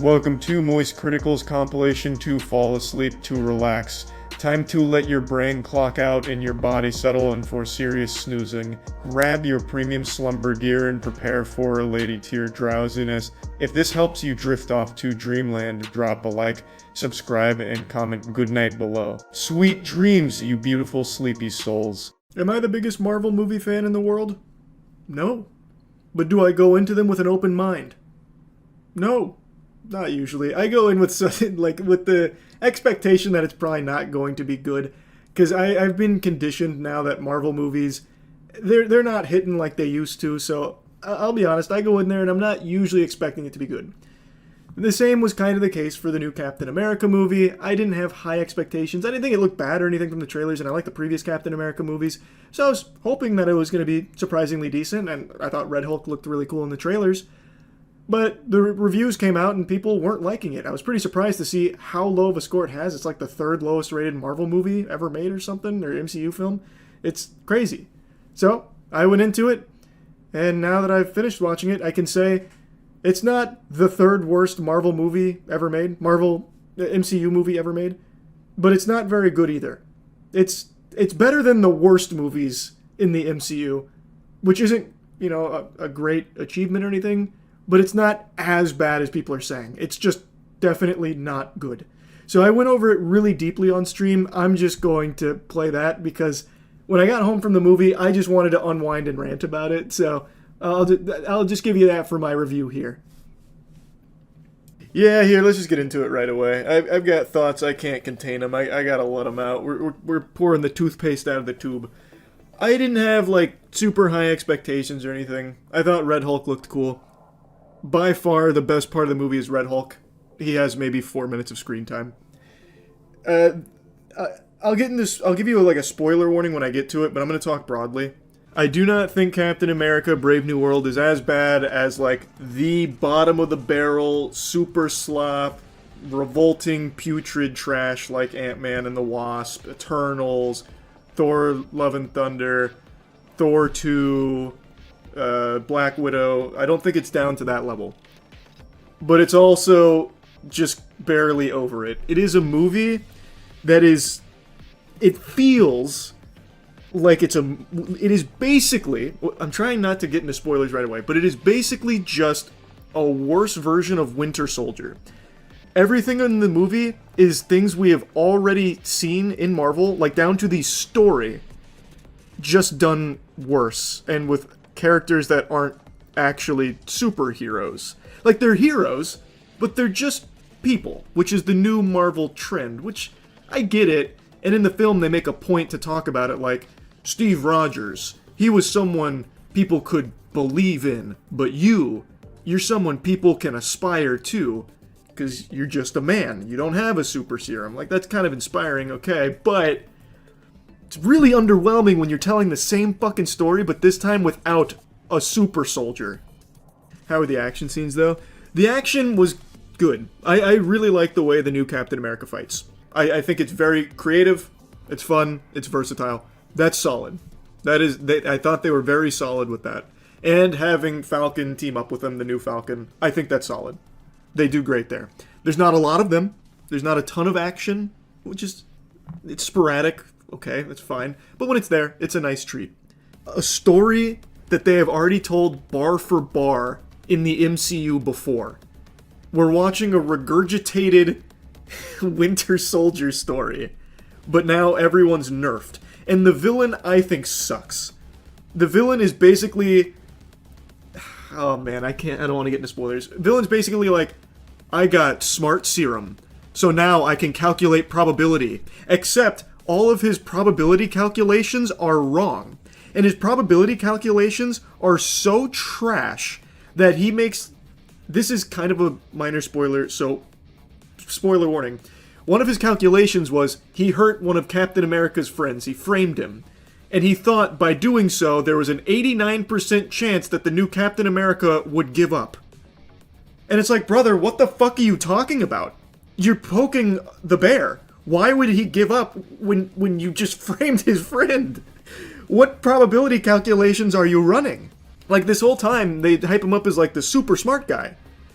Welcome to moistcritikal's compilation to fall asleep to relax. Time to let your brain clock out and your body settle in for serious snoozing. Grab your premium slumber gear and prepare for a lady tier drowsiness. If this helps you drift off to dreamland, drop a like, subscribe, and comment goodnight below. Sweet dreams, you beautiful sleepy souls. Am I the biggest Marvel movie fan in the world? No. But do I go into them with an open mind? No. Not usually. I go in with something with the expectation that it's probably not going to be good, because I've been conditioned now that Marvel movies, they're not hitting like they used to. So I'll be honest, I go in there and I'm not usually expecting it to be good. The same was kind of the case for the new Captain America movie. I didn't have high expectations. I didn't think it looked bad or anything from the trailers, and I like the previous Captain America movies, so I was hoping that it was going to be surprisingly decent, and I thought Red Hulk looked really cool in the trailers. But the reviews came out and people weren't liking it. I was pretty surprised to see how low of a score it has. It's like the third lowest rated Marvel movie ever made or something, or MCU film. It's crazy. So I went into it, and now that I've finished watching it, I can say it's not the third worst Marvel movie ever made, MCU movie ever made, but it's not very good either. It's better than the worst movies in the MCU, which isn't, a great achievement or anything, but it's not as bad as people are saying. It's just definitely not good. So I went over it really deeply on stream. I'm just going to play that because when I got home from the movie, I just wanted to unwind and rant about it. So I'll just give you that for my review here. Yeah, here, let's just get into it right away. I've got thoughts. I can't contain them. I gotta let them out. We're pouring the toothpaste out of the tube. I didn't have, super high expectations or anything. I thought Red Hulk looked cool. By far, the best part of the movie is Red Hulk. He has maybe 4 minutes of screen time. I'll get in this. I'll give you a spoiler warning when I get to it, but I'm going to talk broadly. I do not think Captain America: Brave New World is as bad as the bottom of the barrel, super slop, revolting, putrid trash like Ant-Man and the Wasp, Eternals, Thor: Love and Thunder, Thor 2. Black Widow. I don't think it's down to that level. But it's also just barely over it. It is a movie that is... It feels like it is basically... I'm trying not to get into spoilers right away, but it is basically just a worse version of Winter Soldier. Everything in the movie is things we have already seen in Marvel, down to the story, just done worse, and with characters that aren't actually superheroes. They're heroes, but they're just people, which is the new Marvel trend, which I get it, and in the film they make a point to talk about it Steve Rogers, he was someone people could believe in, but you're someone people can aspire to, because you're just a man, you don't have a super serum. That's kind of inspiring, okay, but it's really underwhelming when you're telling the same fucking story, but this time without a super soldier. How are the action scenes, though? The action was good. I really like the way the new Captain America fights. I think it's very creative, it's fun, it's versatile. That's solid. I thought they were very solid with that. And having Falcon team up with them, the new Falcon, I think that's solid. They do great there. There's not a lot of them. There's not a ton of action, it's sporadic. Okay, that's fine. But when it's there, it's a nice treat. A story that they have already told bar for bar in the MCU before. We're watching a regurgitated Winter Soldier story, but now everyone's nerfed. And the villain, I think, sucks. The villain is basically... Oh man, I don't want to get into spoilers. Villain's basically I got smart serum, so now I can calculate probability. Except all of his probability calculations are wrong. And his probability calculations are so trash that he makes... This is kind of a minor spoiler, so spoiler warning. One of his calculations was he hurt one of Captain America's friends. He framed him. And he thought by doing so, there was an 89% chance that the new Captain America would give up. And it's brother, what the fuck are you talking about? You're poking the bear. Why would he give up when you just framed his friend? What probability calculations are you running? This whole time, they hype him up as the super smart guy.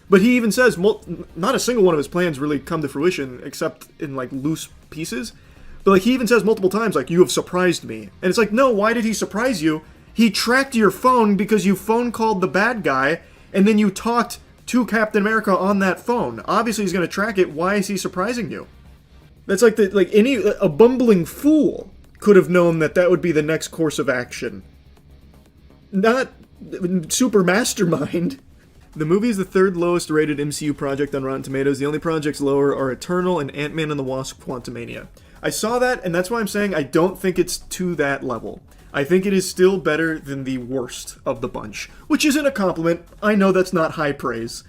But he even says, not a single one of his plans really come to fruition, except in, like, loose pieces. But, like, he even says multiple times, like, you have surprised me. And it's like, no, why did he surprise you? He tracked your phone because you phone called the bad guy, and then you talked to Captain America on that phone. Obviously he's going to track it. Why is he surprising you? That's like a bumbling fool could have known that that would be the next course of action. Not super mastermind. The movie is the third lowest rated MCU project on Rotten Tomatoes. The only projects lower are Eternal and Ant-Man and the Wasp: Quantumania. I saw that, and that's why I'm saying I don't think it's to that level. I think it is still better than the worst of the bunch. Which isn't a compliment. I know that's not high praise.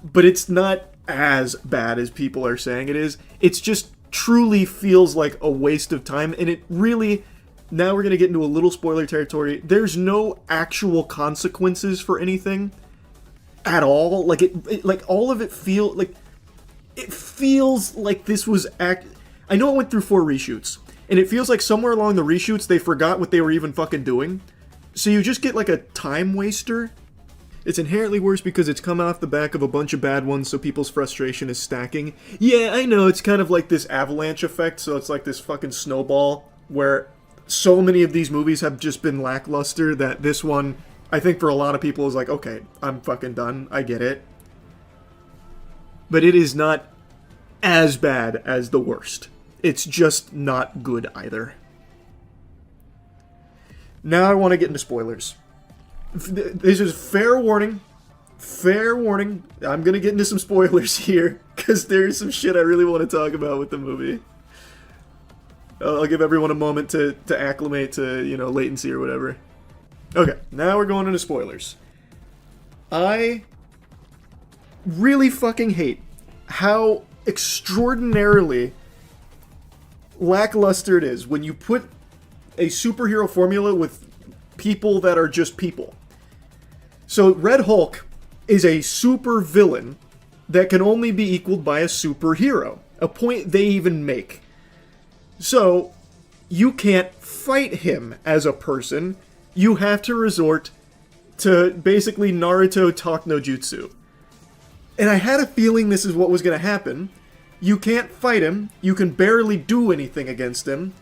But it's not as bad as people are saying it is. It's just truly feels like a waste of time, and it really... Now we're going to get into a little spoiler territory. There's no actual consequences for anything at all. Like, like all of it feel... Like, it feels like this was... I know it went through 4 reshoots. And it feels like somewhere along the reshoots, they forgot what they were even fucking doing. So you just get like a time waster. It's inherently worse because it's come off the back of a bunch of bad ones, so people's frustration is stacking. Yeah, I know, it's kind of like this avalanche effect, so it's like this fucking snowball, where so many of these movies have just been lackluster that this one, I think for a lot of people, is like, okay, I'm fucking done, I get it. But it is not as bad as the worst. It's just not good either. Now I want to get into spoilers. This is fair warning. Fair warning. I'm going to get into some spoilers here, because there's some shit I really want to talk about with the movie. I'll give everyone a moment to acclimate to, you know, latency or whatever. Okay, now we're going into spoilers. I really fucking hate how extraordinarily lackluster it is when you put a superhero formula with people that are just people. So Red Hulk is a super villain that can only be equaled by a superhero, a point they even make. So you can't fight him as a person. You have to resort to basically Naruto talk no jutsu. And I had a feeling this is what was going to happen. You can't fight him, you can barely do anything against him,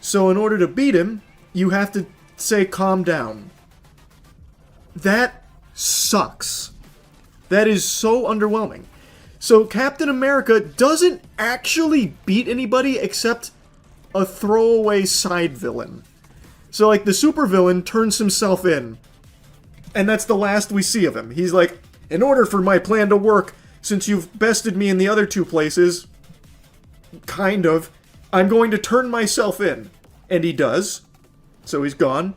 so in order to beat him, you have to say calm down. That sucks. That is so underwhelming. So Captain America doesn't actually beat anybody except a throwaway side villain. So like the supervillain turns himself in, and that's the last we see of him. He's like, in order for my plan to work, since you've bested me in the other 2 places, kind of, I'm going to turn myself in. And he does. So he's gone.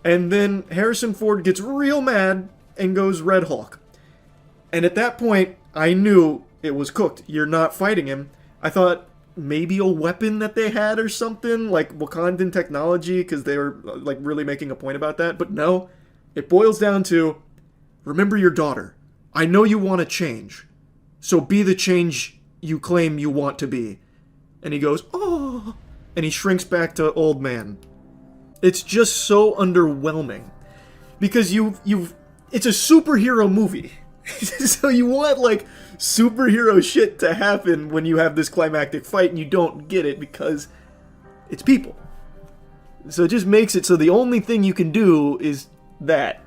And then Harrison Ford gets real mad and goes Red Hulk. And at that point, I knew it was cooked. You're not fighting him. I thought maybe a weapon that they had or something, like Wakandan technology, because they were like really making a point about that. But no, it boils down to, remember your daughter. I know you want to change. So be the change you claim you want to be. And he goes, oh, and he shrinks back to old man. It's just so underwhelming. Because it's a superhero movie. So you want, like, superhero shit to happen when you have this climactic fight, and you don't get it because it's people. So it just makes it so the only thing you can do is that.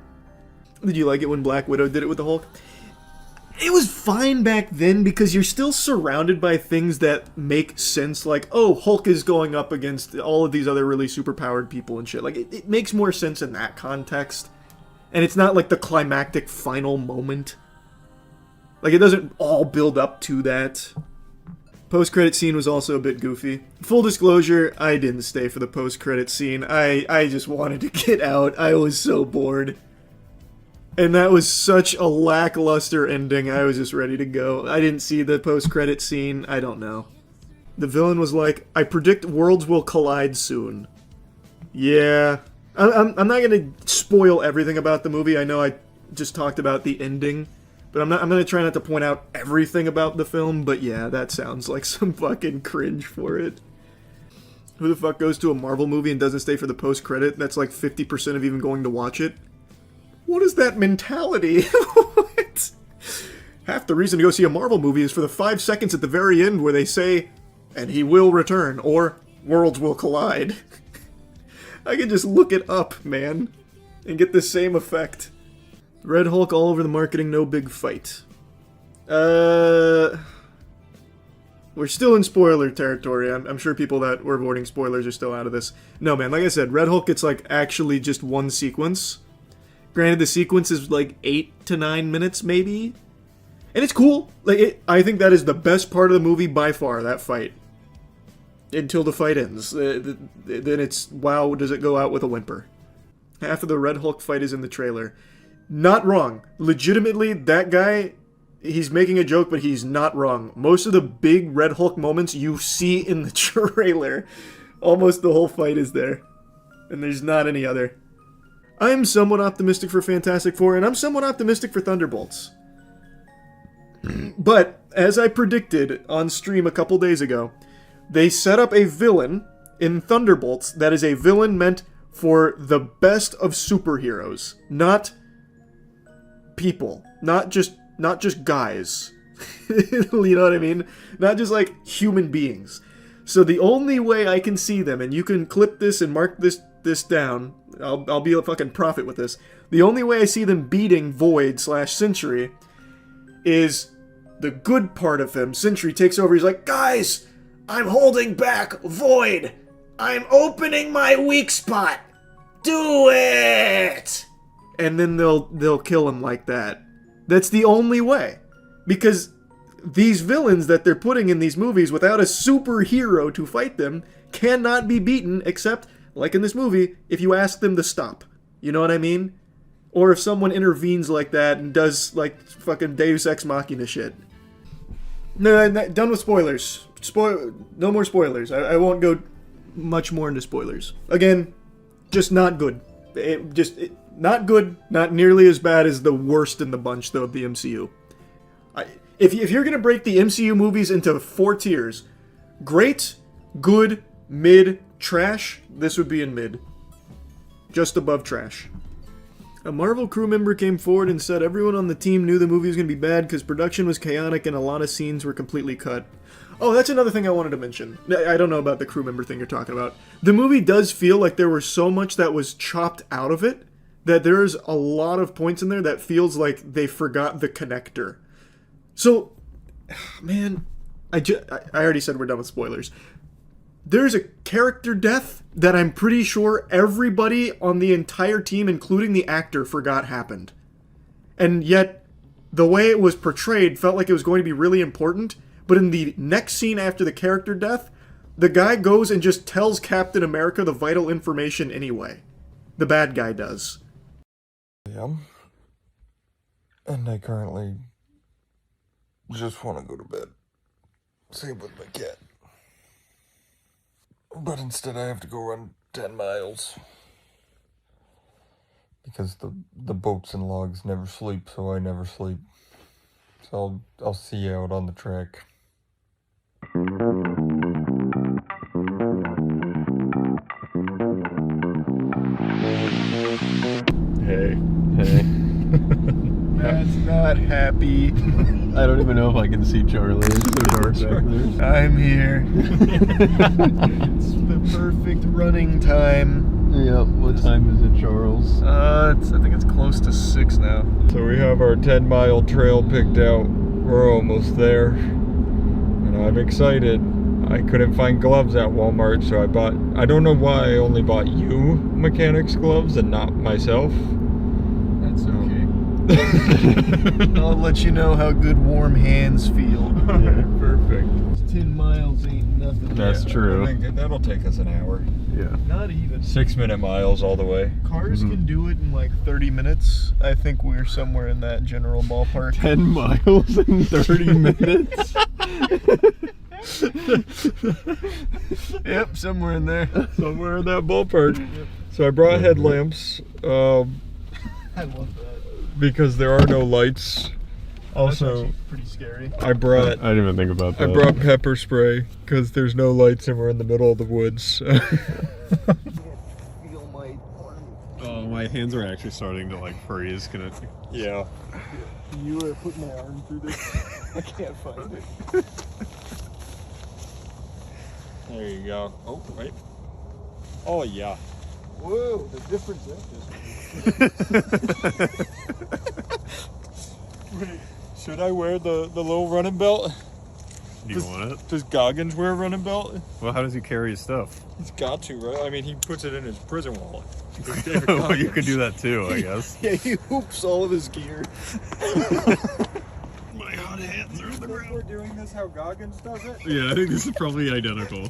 Did you like it when Black Widow did it with the Hulk? It was fine back then because you're still surrounded by things that make sense, like, oh, Hulk is going up against all of these other really superpowered people and shit. Like, it makes more sense in that context. And it's not like the climactic final moment. Like, it doesn't all build up to that. Post-credit scene was also a bit goofy. Full disclosure, I didn't stay for the post-credit scene. I just wanted to get out. I was so bored. And that was such a lackluster ending, I was just ready to go. I didn't see the post-credit scene, I don't know. The villain was like, I predict worlds will collide soon. Yeah. I'm not gonna spoil everything about the movie, I know I just talked about the ending. But I'm gonna try not to point out everything about the film, but yeah, that sounds like some fucking cringe for it. Who the fuck goes to a Marvel movie and doesn't stay for the post-credit? That's like 50% of even going to watch it. What is that mentality? What? Half the reason to go see a Marvel movie is for the 5 seconds at the very end where they say, and he will return, or worlds will collide. I can just look it up, man, and get the same effect. Red Hulk all over the marketing, no big fight. We're still in spoiler territory. I'm sure people that were avoiding spoilers are still out of this. No, man, like I said, Red Hulk gets, like, actually just one sequence. Granted, the sequence is, like, 8 to 9 minutes, maybe? And it's cool. Like, I think that is the best part of the movie by far, that fight. Until the fight ends. Then it's, wow, does it go out with a whimper. Half of the Red Hulk fight is in the trailer. Not wrong. Legitimately, that guy, he's making a joke, but he's not wrong. Most of the big Red Hulk moments you see in the trailer. Almost the whole fight is there. And there's not any other. I'm somewhat optimistic for Fantastic Four, and I'm somewhat optimistic for Thunderbolts. But, as I predicted on stream a couple days ago, they set up a villain in Thunderbolts that is a villain meant for the best of superheroes. Not people. Not just guys. You know what I mean? Not just, like, human beings. So the only way I can see them, and you can clip this and mark this down, I'll be a fucking prophet with this. The only way I see them beating Void/Sentry is the good part of him. Sentry takes over, he's like, guys, I'm holding back Void. I'm opening my weak spot. Do it! And then they'll kill him like that. That's the only way. Because these villains that they're putting in these movies without a superhero to fight them cannot be beaten except, like in this movie, if you ask them to stop. You know what I mean? Or if someone intervenes like that and does, like, fucking Deus Ex Machina shit. No, done with spoilers. No more spoilers. I won't go much more into spoilers. Again, just not good. Not good, not nearly as bad as the worst in the bunch, though, of the MCU. If you're going to break the MCU movies into 4 tiers, great, good, mid, trash, this would be in mid. Just above trash. A Marvel crew member came forward and said everyone on the team knew the movie was going to be bad because production was chaotic and a lot of scenes were completely cut. Oh, that's another thing I wanted to mention. I don't know about the crew member thing you're talking about. The movie does feel like there was so much that was chopped out of it that there's a lot of points in there that feels like they forgot the connector. So, man, I already said we're done with spoilers. There's a character death that I'm pretty sure everybody on the entire team, including the actor, forgot happened. And yet, the way it was portrayed felt like it was going to be really important, but in the next scene after the character death, the guy goes and just tells Captain America the vital information anyway. The bad guy does. Yeah. And I currently just want to go to bed. Same with my cat. But instead I have to go run 10 miles. Because the boats and logs never sleep, so I never sleep. So I'll see you out on the track. Hey. That's not happy. I don't even know if I can see Charlie. It's so dark back there. I'm here. It's the perfect running time. Yeah, what time is it, Charles? I think it's close to 6 now. So we have our 10-mile trail picked out. We're almost there. And I'm excited. I couldn't find gloves at Walmart, so I don't know why I only bought you mechanics gloves and not myself. That's okay. I'll let you know how good warm hands feel. Yeah, perfect. 10 miles ain't nothing. That's true. I think that'll take us an hour. Yeah. Not even. 6-minute miles all the way. Cars can do it in like 30 minutes. I think we're somewhere in that general ballpark. 10 miles in 30 minutes? Yep, somewhere in there. Somewhere in that ballpark. So I brought headlamps. I love that. Because there are no lights. Also, That's pretty scary. I brought I didn't even think about that. I brought pepper spray because there's no lights and we're in the middle of the woods. Oh, my hands are actually starting to like freeze. Yeah. you or put my arm through this. I can't find it. There you go. Oh, right. Oh, yeah. Whoa, the difference that is. Wait, should I wear the little running belt? Do you want it? Does Goggins wear a running belt? Well, how does he carry his stuff? He's got to, right? I mean, he puts it in his prison wallet. Well, you could do that too, I guess. Yeah, he hoops all of his gear. My hot hands are on the ground. We're doing this how Goggins does it? Yeah, I think this is probably identical.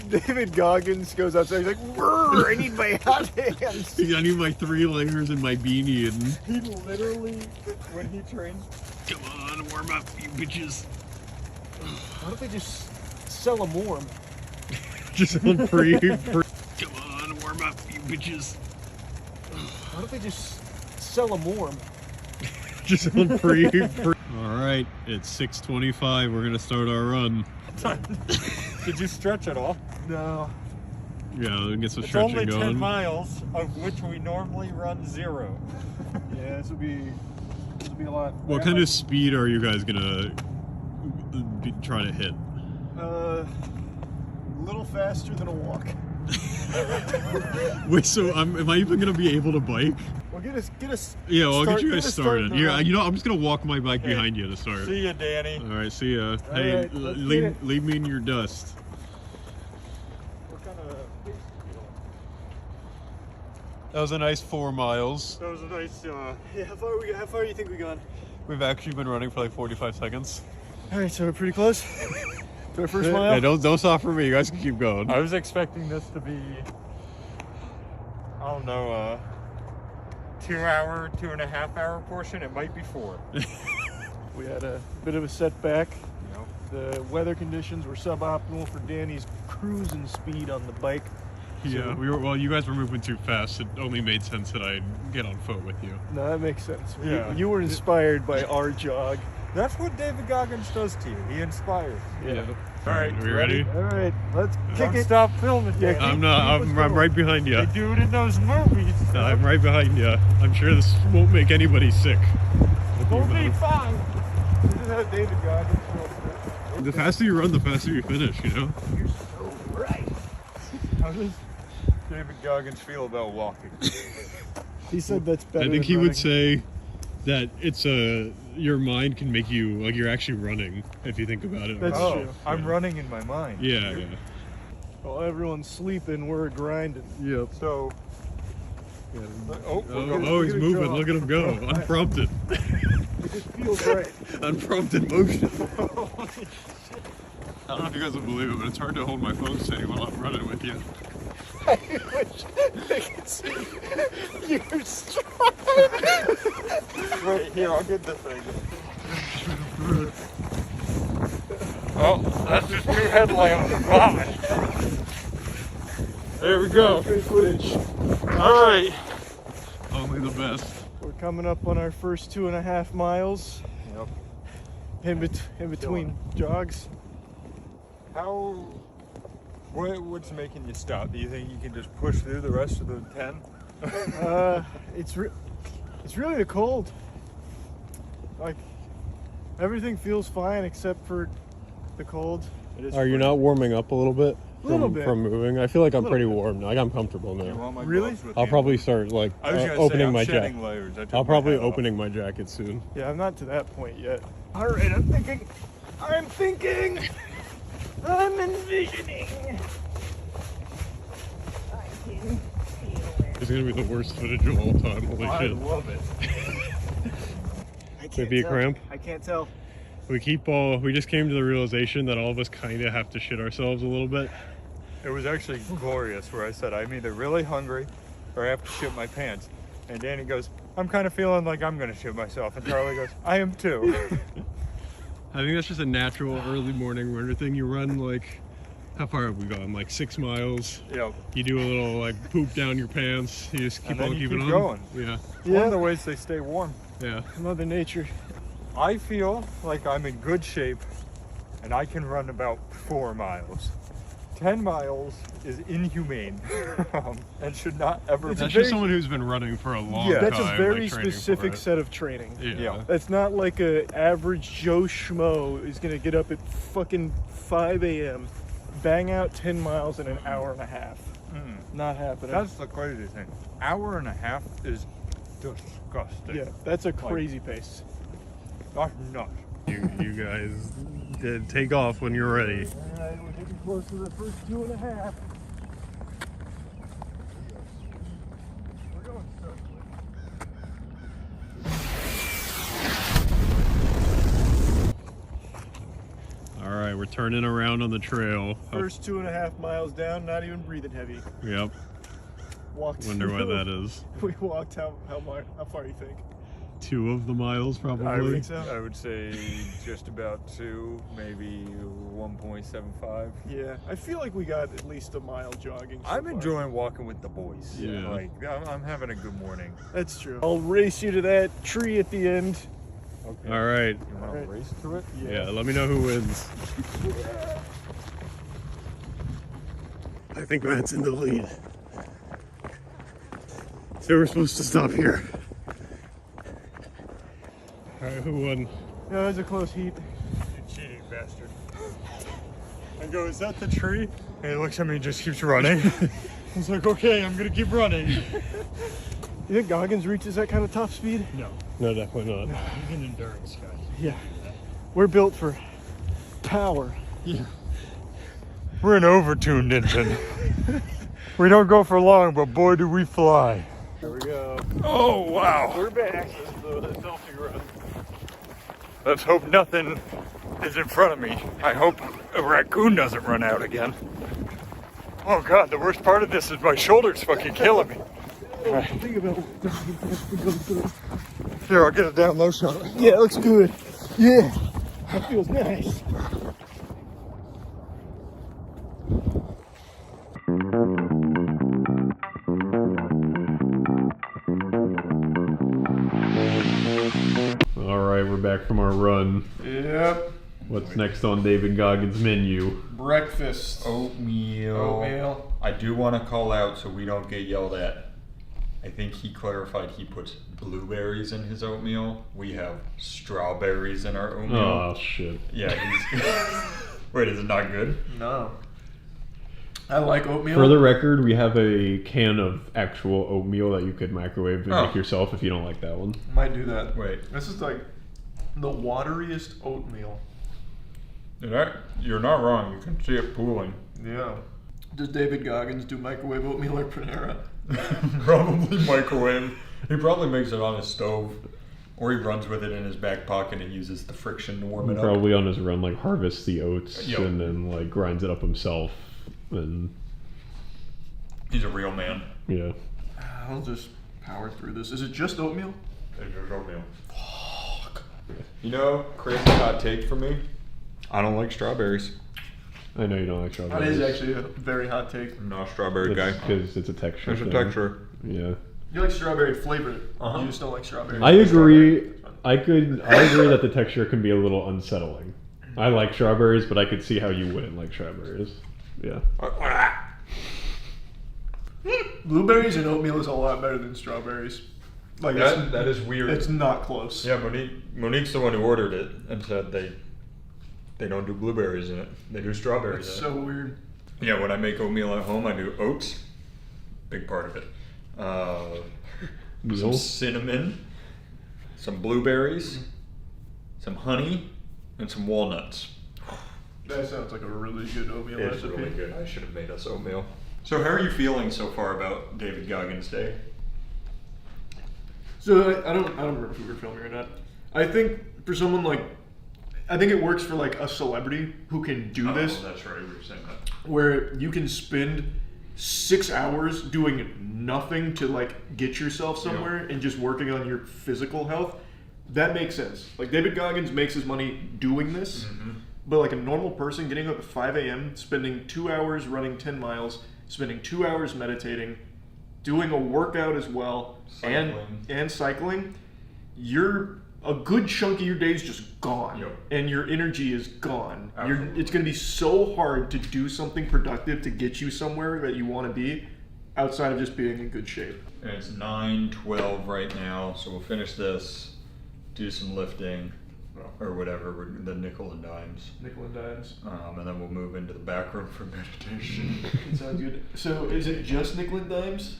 David Goggins goes outside, he's like, "Brrr, I need my hot hands." I need my 3 layers and my beanie and... He literally, when he trains... Come on, warm up, you bitches. Why don't they just sell them warm? Just on free. Come on, warm up, you bitches. Why don't they just sell them warm? Just on free. Alright, it's 6:25. We're gonna start our run. Did you stretch at all? No. Yeah, we'll get some It's stretching only 10 going. miles, of which we normally run 0. Yeah, this will be a lot. What kind of speed are you guys gonna try to hit? A little faster than a walk. Wait, so am I even gonna be able to bike? Well, get us. Yeah, well, I'll get you get guys us started. started. Yeah, you know, I'm just gonna walk my bike behind you to start. See ya, Danny. All right, see ya. Hey, right, let's get it. leave me in your dust. What kind of pace are you on? That was a nice 4 miles. That was a nice, Yeah, how far do you think we gone? We've actually been running for like 45 seconds. All right, so we're pretty close to our first mile. Yeah, don't stop for me. You guys can keep going. I was expecting this to be, I don't know, 2-hour, 2.5-hour portion. It might be 4. We had a bit of a setback. You know? The weather conditions were suboptimal for Danny's cruising speed on the bike. Yeah, well, you guys were moving too fast. It only made sense that I'd get on foot with you. No, that makes sense. Yeah. You were inspired by our jog. That's what David Goggins does to you. He inspires. Yeah. All right, Are we ready? All right, let's kick Don't it. stop filming, Danny. I'm not. I'm right behind you. They do it in those movies. I'm right behind you. I'm sure this won't make anybody sick. We'll be fine. We just have David Goggins. The faster you run, the faster you finish, you know? You're so right. How does David Goggins feel about walking? He said that's better. I think than he would running. say that it's your mind can make you, like, you're actually running, if you think about it. That's true. I'm running in my mind. Yeah. While everyone's sleeping, we're grinding. Yep. So, Oh, Look he's at him moving. draw. Look at him go. Unprompted. It just feels right. Unprompted motion. I don't know if you guys will believe it, but it's hard to hold my phone steady while I'm running with you. I wish they could see your stride. wait, here, I'll get the thing. Oh, that's just 2 headlamps. Vomit. There we go. Great footage. All right. Only the best. We're coming up on our first 2.5 miles. Yep. In between jogs. What's making you stop? Do you think you can just push through the rest of the 10? It's really the cold. Like everything feels fine except for the cold. Are you not warming up a little bit Little bit. from moving? I feel like I'm Little pretty bit. warm now. Like I'm comfortable You now. want my Really? gloves with I'll me? probably start like I was gonna opening say, I'm my shedding jacket. layers. I took I'll my probably hat off. opening my jacket soon. Yeah, I'm not to that point yet. All right, I'm thinking. I'm envisioning. I can feel it. It's gonna be the worst footage of all time. Holy I shit. love it. I Maybe a tell. cramp? I can't tell. We just came to the realization that all of us kind of have to shit ourselves a little bit. It was actually glorious where I said, I'm either really hungry or I have to shit my pants. And Danny goes, I'm kind of feeling like I'm going to shit myself. And Charlie goes, I am too. I think that's just a natural early morning runner thing. You run like, how far have we gone? Like 6 miles. Yep. You do a little like poop down your pants. You just keep And then on you keeping keep on. going. Yeah. One of the ways they stay warm. Yeah. Mother Nature. I feel like I'm in good shape and I can run about 4 miles. 10 miles is inhumane and should not ever That's be. just someone who's been running for a long time. That's a very like, training specific for it. set of training. Yeah. That's not like a average Joe Schmo is gonna get up at fucking 5 a.m., bang out 10 miles in an hour and a half. Not happening. That's the crazy thing. Hour and a half is disgusting. Yeah, that's a crazy pace. That's nuts. You guys did take off when you're ready. Alright, we're getting close to the first 2.5. We're going so All right, we're turning around on the trail. First 2.5 miles down, not even breathing heavy. Yep. Walked. Wonder what that is. We walked how far you think? 2 of the miles, probably. I would, so. I would say just about 2, maybe 1.75. Yeah, I feel like we got at least a mile jogging. So I'm far. enjoying walking with the boys. Yeah. Like, I'm having a good morning. That's true. I'll race you to that tree at the end. Okay. All right. You want to Alright. race to it? Yeah, let me know who wins. I think Matt's in the lead. So we're supposed to stop here. All right, who won? No, it was a close heat. You cheating bastard. I go, is that the tree? And he looks at me and just keeps running. I was like, okay, I'm going to keep running. You think Goggins reaches that kind of top speed? No. No, definitely not. He's an endurance guy. Yeah. We're built for power. We're an overtuned engine. We don't go for long, but boy, do we fly. Here we go. Oh, wow. We're back. The selfie run. Let's hope nothing is in front of me. I hope a raccoon doesn't run out again. Oh God, the worst part of this is my shoulder's fucking killing me. Right. Think about it. Here, I'll get a down low shot. Yeah, it looks good. Yeah. That feels nice. All right, we're back from our run. Yep. What's next on David Goggins' menu? Breakfast. Oatmeal. Oatmeal. I do want to call out so we don't get yelled at. I think he clarified he puts blueberries in his oatmeal. We have strawberries in our oatmeal. Oh shit. Yeah, he's... Wait, is it not good? No. I like oatmeal. For the record, we have a can of actual oatmeal that you could microwave and Oh. make yourself if you don't like that one. Might do that. Wait. This is like the wateriest oatmeal. You're not wrong. You can see it pooling. Yeah. Does David Goggins do microwave oatmeal or Panera? Probably microwave. He probably makes it on his stove. Or he runs with it in his back pocket and uses the friction to warm it up. Probably on his run, like harvests the oats Yep. and then like grinds it up himself. And He's a real man. yeah. I'll just power through this. Is it just oatmeal? It's just oatmeal. Fuck. You know, crazy hot take for me. I don't like strawberries. I know you don't like That strawberries. is actually a very hot take. I'm not a strawberry guy. Because it's a texture. There's a thing. texture. Yeah. You like strawberry flavored. Uh-huh. You just don't like strawberry. I agree. I agree that the texture can be a little unsettling. I like strawberries, but I could see how you wouldn't like strawberries. Yeah. Blueberries and oatmeal is a lot better than strawberries. Like That is weird. it's not close. Yeah, Monique's the one who ordered it and said they don't do blueberries in it. They do strawberries It's in so weird. it. Yeah, when I make oatmeal at home, I do oats. Big part of it. Some Meal? cinnamon, some blueberries, some honey, and some walnuts. That sounds like a really good oatmeal It's recipe. really good. I should have made us oatmeal. So how are you feeling so far about David Goggins' Day? So I don't remember if we were filming or not. I think for someone like, I think it works for like a celebrity who can do this, Oh, that's right. We were saying that. where you can spend 6 hours doing nothing to like get yourself somewhere and just working on your physical health. That makes sense. Like David Goggins makes his money doing this, but like a normal person getting up at 5 a.m., spending 2 hours running 10 miles, spending 2 hours meditating, doing a workout as well, Cycling. and cycling, you're a good chunk of your day is just gone. Yep. And your energy is gone. Absolutely. It's going to be so hard to do something productive to get you somewhere that you want to be outside of just being in good shape. And it's 9:12 right now, so we'll finish this, do some lifting, or whatever, the nickel and dimes. Nickel and dimes. And then we'll move into the back room for meditation. It sounds good. So is it just nickel and dimes?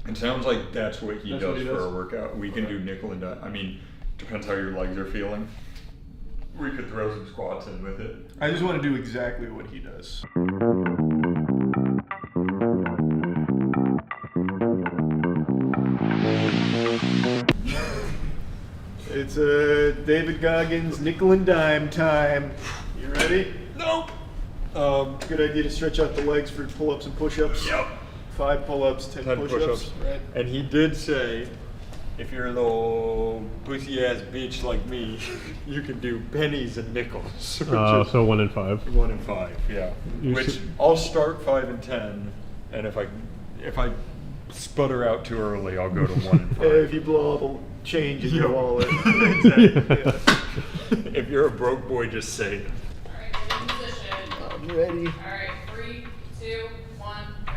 It sounds like that's what he That's does what he for does? a workout. We can do nickel and dime. I mean, depends how your legs are feeling. We could throw some squats in with it. I just want to do exactly what he does. It's David Goggins nickel and dime time. You ready? Nope. Good idea to stretch out the legs for pull-ups and push-ups. Yep. 5 pull-ups, 10 10 push-ups. push-ups. Right. And he did say, if you're a little pussy-ass bitch like me, you can do pennies and nickels. Which is So 1 in 5. 1 and 5, yeah. You Which s- I'll start 5 and 10, and if I sputter out too early, I'll go to 1 and 5. If you blow all the change in your Yeah. wallet. Exactly. Yeah. If you're a broke boy, just say it. Alright, get in position. I'm ready. Alright, 3, 2, 1, go.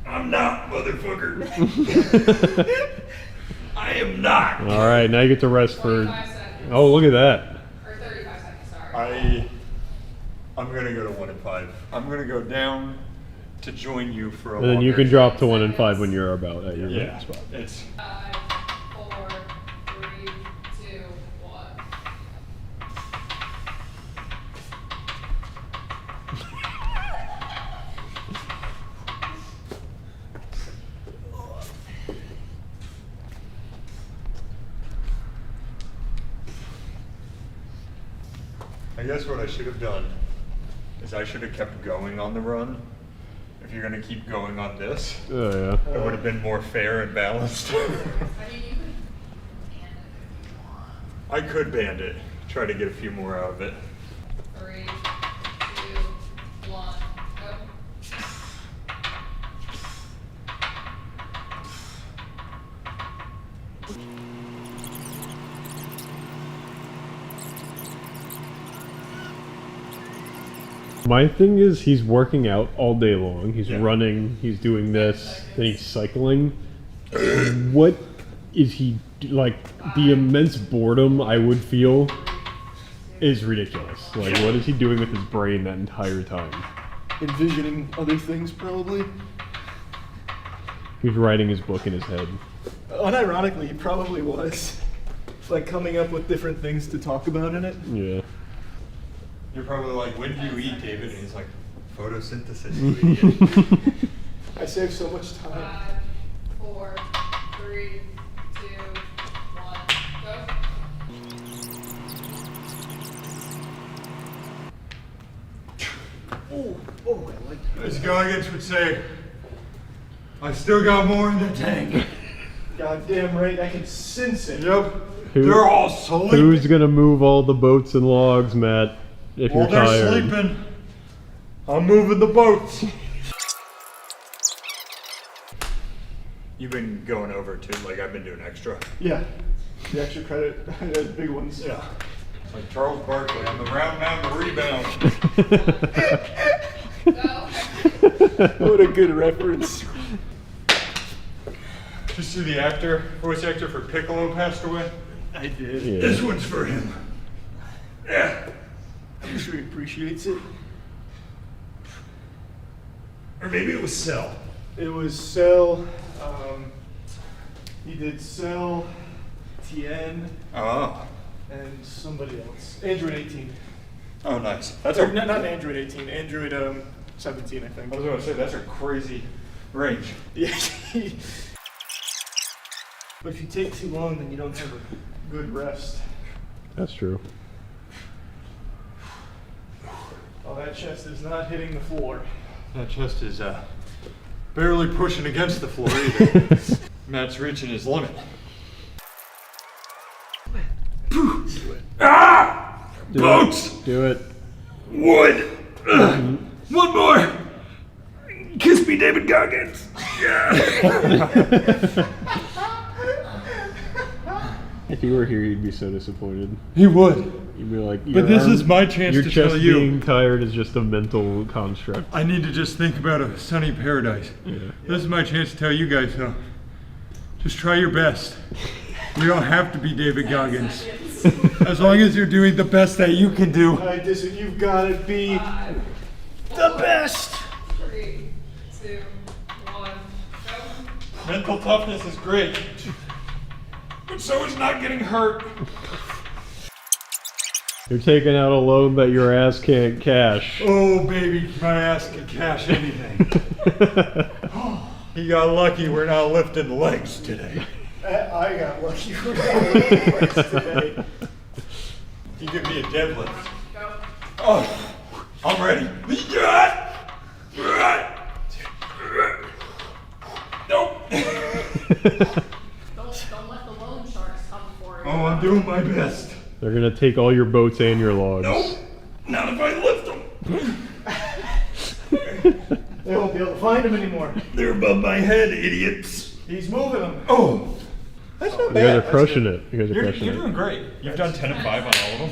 I'm not, motherfucker. I am not. All right, now you get to rest for. 25 seconds. Oh, look at that. Or 35 seconds, sorry. I'm gonna go to 1 and 5. I'm gonna go down to join you for a And then you longer- can drop to 1 in 5 when you're about at your Yeah, spot. it's 5, 4, 3, 2, 1. I guess what I should have done is I should have kept going on the run. If you're gonna keep going on this, Oh yeah. it would have been more fair and balanced. I mean, you could end it if you want. I could band it, try to get a few more out of it. 3, 2, 1, go. My thing is, he's working out all day long. He's Yeah. running. He's doing this. Then he's cycling. What is he like? The immense boredom I would feel is ridiculous. Like, what is he doing with his brain that entire time? Envisioning other things, probably. He's writing his book in his head. Unironically, he probably was. Like coming up with different things to talk about in it. Yeah. You're probably like, when do you eat, David? And he's like, photosynthesis, you idiot. I save so much time. 5, 4, 3, 2, 1, go. Oh, I like that. As Goggins would say, I still got more in the tank. Goddamn right, I can sense it. Yep. Who- They're all sleeping. Who's gonna move all the boats and logs, Matt? If While you're they're tired. sleeping, I'm moving the boats. You've been going over too, like I've been doing extra. Yeah. The extra credit, the big ones. Yeah. It's like Charles Barkley, I'm the round mound rebound. Go. What a good reference. Just see the actor, voice actor for Piccolo passed away. I did. Yeah. This one's for him. Yeah. I'm sure he appreciates it. Or maybe it was Cell. It was Cell. He did Cell, Tien, Oh. and somebody else. Android 18. Oh, nice. That's Or, a, not Android 18. Android 17, I think. I was going to say, that's a crazy range. Yeah. But if you take too long, then you don't have a good rest. That's true. Oh, that chest is not hitting the floor. That chest is barely pushing against the floor either. Matt's reaching his limit. Ah! Boats! Do it. Wood! One more! Kiss me, David Goggins! Yeah! If he were here, he'd be so disappointed. He would. He'd be like, But this is my chance your to chest tell you. being tired is just a mental construct. I need to just think about a sunny paradise. Yeah. This is my chance to tell you guys, though. Just try your best. You don't have to be David Goggins. As long as you're doing the best that you can do. You've got to be the best. 3, 2, 1, go. Mental toughness is great. But so is not getting hurt. You're taking out a loan that your ass can't cash. Oh, baby, my ass can cash anything. He got lucky we're not lifting legs today. I got lucky for that today. You give me a deadlift. Go. Oh, I'm ready. Nope. Don't let the loan sharks come for you. Oh, I'm doing my best. They're gonna take all your boats and your logs. Nope. Not if I lift them. They won't be able to find him anymore. They're above my head, idiots. He's moving them. Oh, That's not You bad. guys are That's crushing good. it. You guys are you're crushing doing it. great. You've done 10 and 5 on all of them.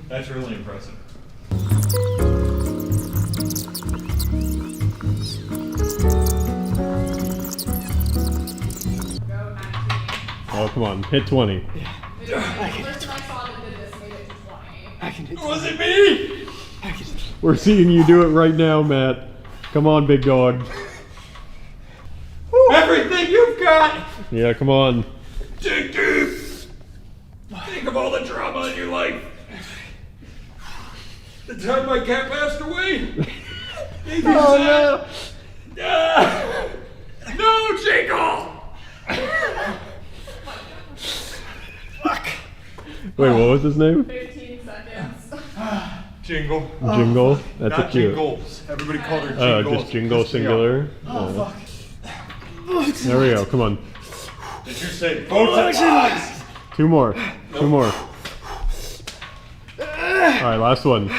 That's really impressive. Go, 19. Oh, come on. Hit 20. The person I saw that did this made it to 20. I can hit Was it me? We're seeing you do it right now, Matt. Come on, big dog. Everything you've got. Yeah, come on. Dig deep. Think of all the drama in your life. The time my cat passed away. Oh no! No, Chick-fil-A. Wait, what was his name? 15 seconds. Jingle. Jingle. That's Not a cute. Jingles. Everybody called her Oh, Jingles. just Jingle singular. There we go. Come on. Did you say both sides? Two more. Two more. All right, last one.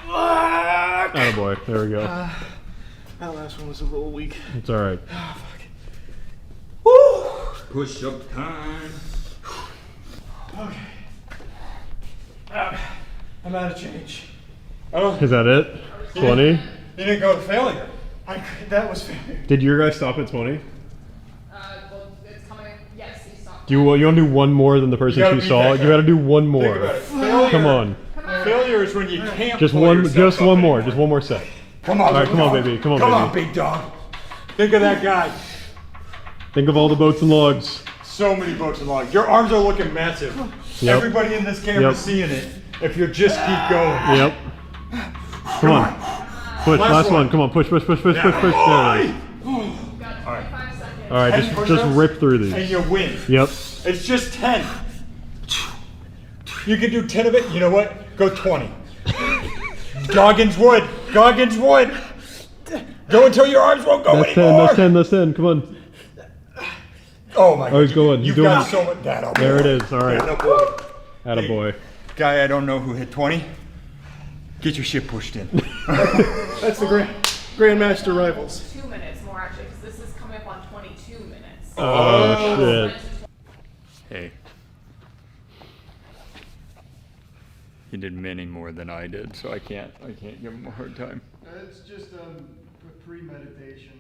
Attaboy. There we go. That last one was a little weak. It's all right. Push up time. Okay. I'm out of change. Oh, Is that it? 20? you didn't go to failure. That was failure. Did your guys stop at 20? Well, it's coming. Yes, he stopped. Do you want to do one more than the person gotta who beat saw? that You guy. got to do one Think more. about it. Failure. Come on. Failure is when you can't. Just pull one. yourself Just up one more. anymore. Just one more set. Come on. All right, big come on, dog. baby. Come on, Come baby. on, big dog. Think of that guy. Think of all the boats and logs. So many boats and logs. Your arms are looking massive. Yep. Everybody in this camera is Yep. seeing it. If you just keep going. Yep. Come on. Push. Last one. Come on. Push. Push. Push. Push. Push. Push. There it is. You've got 25 seconds. All right. 10 Just push-ups, rip through And these. you win. Yep. It's just 10. You can do 10 of it. You know what? Go 20. Goggins wood. Goggins wood. Go until your arms won't go That's 10. anymore. That's 10. That's 10. Come on. Oh my god. he's going. He's You've doing got it. so much. That up. There it is. All right. Attaboy. Attaboy. Guy I don't know who hit 20. Get your shit pushed in. That's the Grandmaster Rivals. 2 minutes more, actually, because this is coming up on 22 minutes. Oh shit. Hey. He did many more than I did, so I can't give him a hard time. It's just premeditation.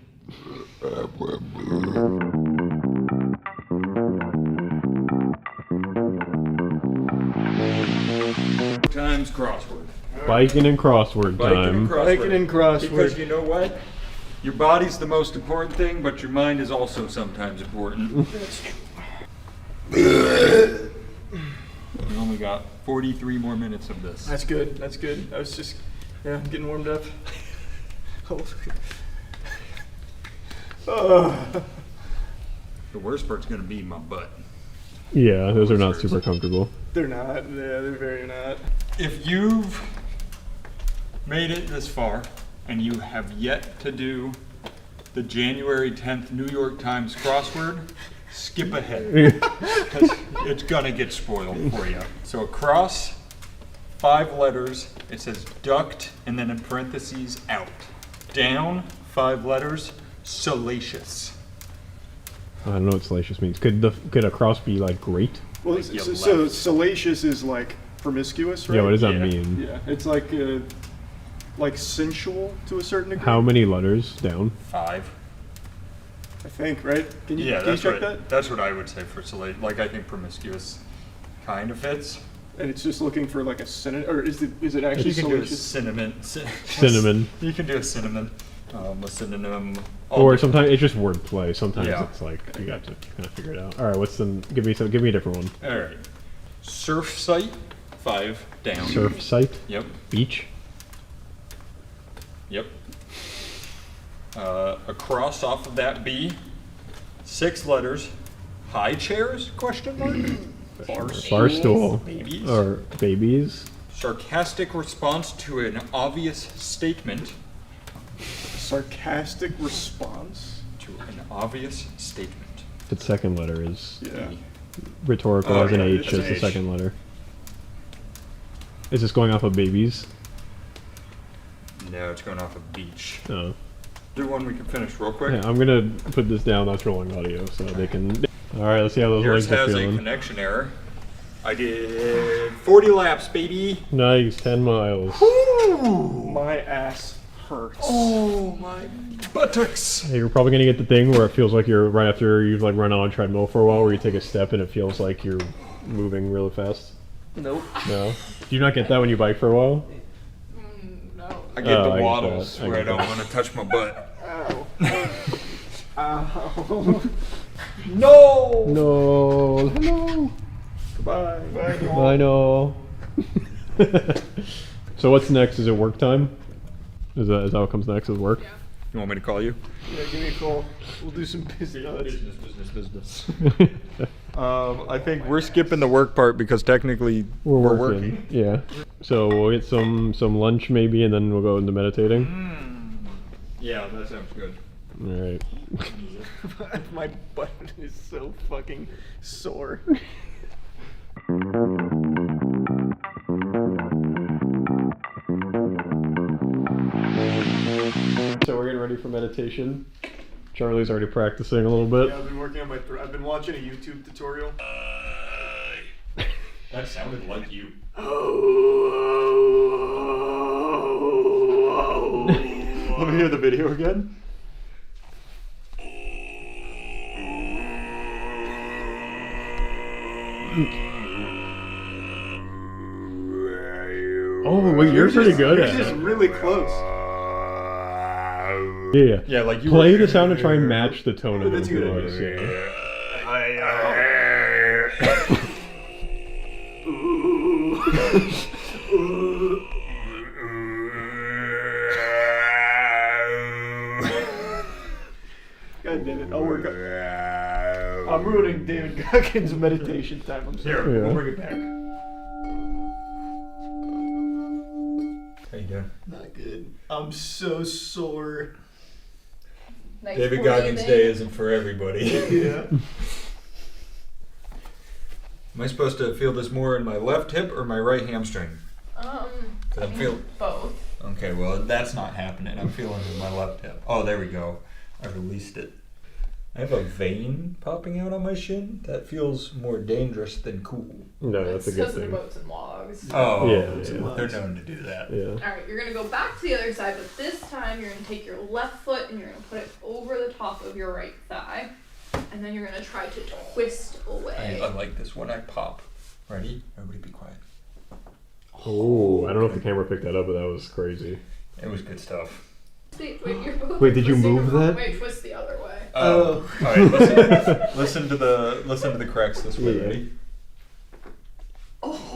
Times crossword. Biking and crossword Biking and time. crossword. Biking and crossword. Because you know what? Your body's the most important thing, but your mind is also sometimes important. We only got 43 more minutes of this. That's good. That's good. I was just, I'm getting warmed up. The worst part's gonna be my butt. Yeah, those are not super comfortable. They're not. Yeah, they're very not. If you've made it this far and you have yet to do the January 10th New York Times crossword, skip ahead. Because it's gonna get spoiled for you. So across 5 letters, it says duct, and then in parentheses, out. Down 5 letters, salacious. I don't know what salacious means. Could a cross be like great? Well, Like so salacious is like promiscuous, right? Yeah, what does that Yeah. mean? Yeah, it's like sensual to a certain degree. How many letters down? 5. I think, right? Can you, Yeah, can you that's check what that? that's what I would say for salacious. Like I think promiscuous kind of fits. And it's just looking for like a synonym, or is it actually You can do a salacious? cinnamon. Cinnamon. You can do a cinnamon. A synonym. Or sometimes it's just wordplay. Sometimes Yeah. it's like you got to kind of figure it out. All right, give me a different one. All right. Surf site, 5 down. Surf site, Yep. beach, Yep. Across off of that B, 6 letters. High chairs? Question mark. bar stool, Babies. or babies. Sarcastic response to an obvious statement. Sarcastic response. To an obvious statement. The second letter is Yeah. rhetorical Oh, as an yeah, H it's as an the H. second letter. Is this going off of babies? No, it's going off a beach. No. Do one we can finish real quick. Yeah, I'm gonna put this down. That's rolling audio, so they can. All right, let's see how those Yours legs are has a feeling. connection error. I did 40 laps, baby. Nice, 10 miles. My ass hurts. Oh my buttocks. Hey, you're probably gonna get the thing where it feels like you're right after you've like run on a treadmill for a while, where you take a step and it feels like you're moving really fast. Nope. No, do you not get that when you bike for a while? No. I get Oh, the I get waddles that. I where I get don't that. want to touch my butt. Ow. No. No, no, Goodbye. Bye. I know. So what's next? Is it work time? Is that what comes next? Is work? You want me to call you? Yeah, give me a call. We'll do some business. Business. I think we're skipping the work part because technically We're working. Yeah. So we'll get some lunch maybe, and then we'll go into meditating. Yeah, that sounds good. All right. My butt is so fucking sore. So we're getting ready for meditation. Charlie's already practicing a little bit. Yeah, I've been working on my throat. I've been watching a YouTube tutorial. That sounded like you. Let me hear the video again. Oh, wait, you're pretty good Yours at is it. really close. Yeah. Yeah, like you Play were- the sound and try and match the tone of That's his a good voice. idea. Yeah. God damn it. I'll work on. I'm ruining David Goggins' meditation time. I'm sorry. Here, Yeah. we'll bring it back. How you doing? Not good. I'm so sore. Nice David breathing. Goggins Day isn't for everybody. Yeah. Am I supposed to feel this more in my left hip or my right hamstring? I I'm mean, feel- both. Okay, well, that's not happening. I'm feeling it in my left hip. Oh, there we go. I released it. I have a vein popping out on my shin. That feels more dangerous than cool. No, that's a It's good because of the thing. boats and logs. Oh, Yeah, they're known to do that. Yeah. Alright, you're gonna go back to the other side, but this time you're gonna take your left foot and you're gonna put it over the top of your right thigh. And then you're gonna try to twist away. I like this when I pop. Ready? Everybody be quiet. Oh, I don't know if the camera picked that up, but that was crazy. It was good stuff. Wait, you're both Wait, did you twisting move the wrong that? way. Twist the other way. All right, listen to the cracks this way. Yeah. Ready?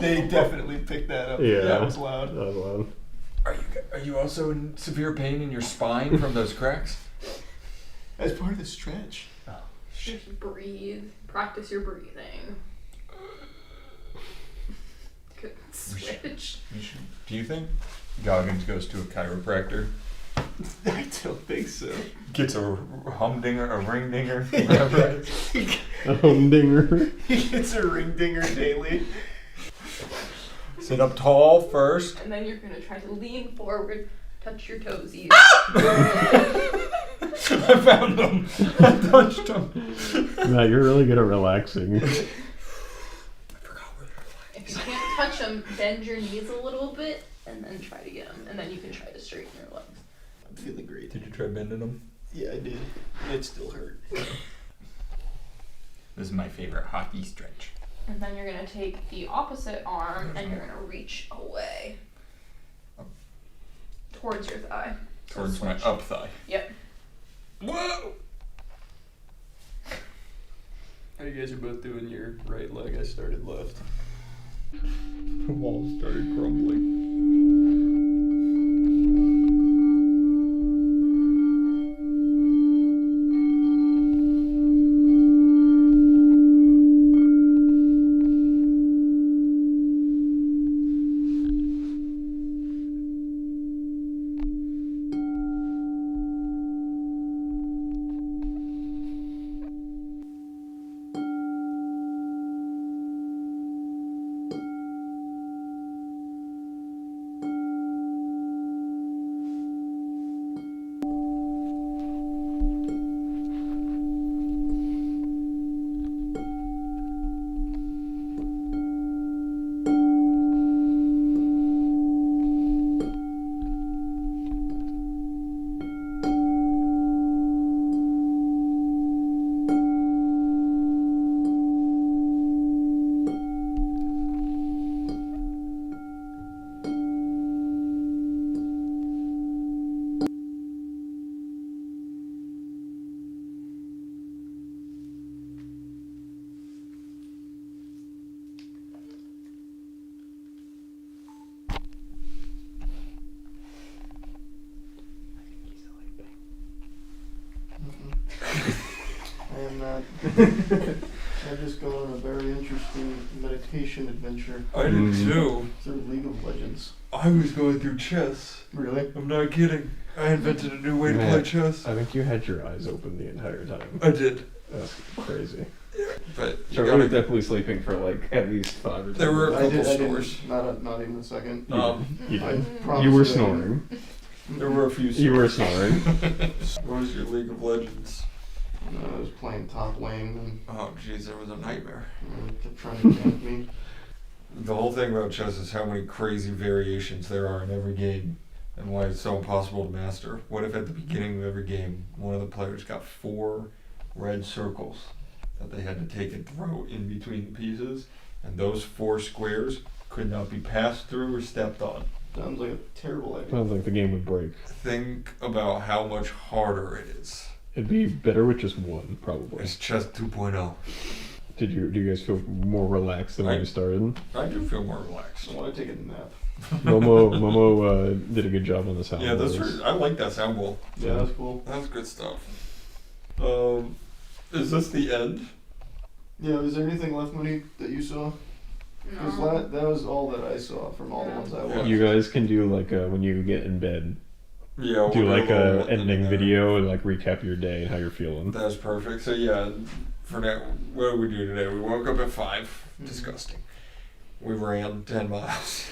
They definitely picked that up. Yeah. That was loud. That was loud. Are you also in severe pain in your spine from those cracks? As part of the stretch. Just breathe. Practice your breathing. Good switch. Do you think Goggins goes to a chiropractor? I don't think so. Gets a humdinger, a ring dinger, whatever. A humdinger. He gets a ring dinger daily. Sit up tall first. And then you're gonna try to lean forward, touch your toesies. I found them. I touched them. Matt, you're really good at relaxing. If you can't touch them, bend your knees a little bit, and then try to get them. And then you can try to straighten your legs. I'm feeling great. Did you try bending them? Yeah, I did. It still hurt. This is my favorite hockey stretch. And then you're gonna take the opposite arm and you're gonna reach away towards your thigh. So Towards my switch. up thigh. Yep. Whoa! How you guys are both doing your right leg? I started left. The walls started crumbling. I am not. I've just gone on a very interesting meditation adventure I did too. through League of Legends. I was going through chess. Really? I'm not kidding. I invented a new way to play chess. I think you had your eyes open the entire time. I did. That's crazy. But you Charlie gotta was definitely sleeping for like at least 5 or 10 There were a minutes. couple I didn't. stores. Not even a second. You I did. promise You were I snoring. There were a few You were stores. snoring. What was your League of Legends? I was playing top lane Oh jeez, that was a nightmare. and kept trying to gank me. The whole thing about chess is how many crazy variations there are in every game and why it's so impossible to master. What if at the beginning of every game, one of the players got 4 red circles that they had to take and throw in between the pieces, and those 4 squares could not be passed through or stepped on? Sounds like a terrible idea. Sounds like the game would break. Think about how much harder it is. It'd be better with just one, probably. It's chess 2.0. Do you guys feel more relaxed than when you started? I do feel more relaxed. I want to take a nap. Momo did a good job on the sound. Yeah, I like that sound bowl. Yeah, that's cool. That's good stuff. Is this the end? Yeah, is there anything left, Mooney, that you saw? Because No. that was all that I saw from all the ones I watched. You guys can do like when you get in bed, Yeah, we'll do like a a little ending there. video and like recap your day and how you're feeling. That's perfect. So yeah, for now, what did we do today? We woke up at 5. Mhm. Disgusting. We ran 10 miles.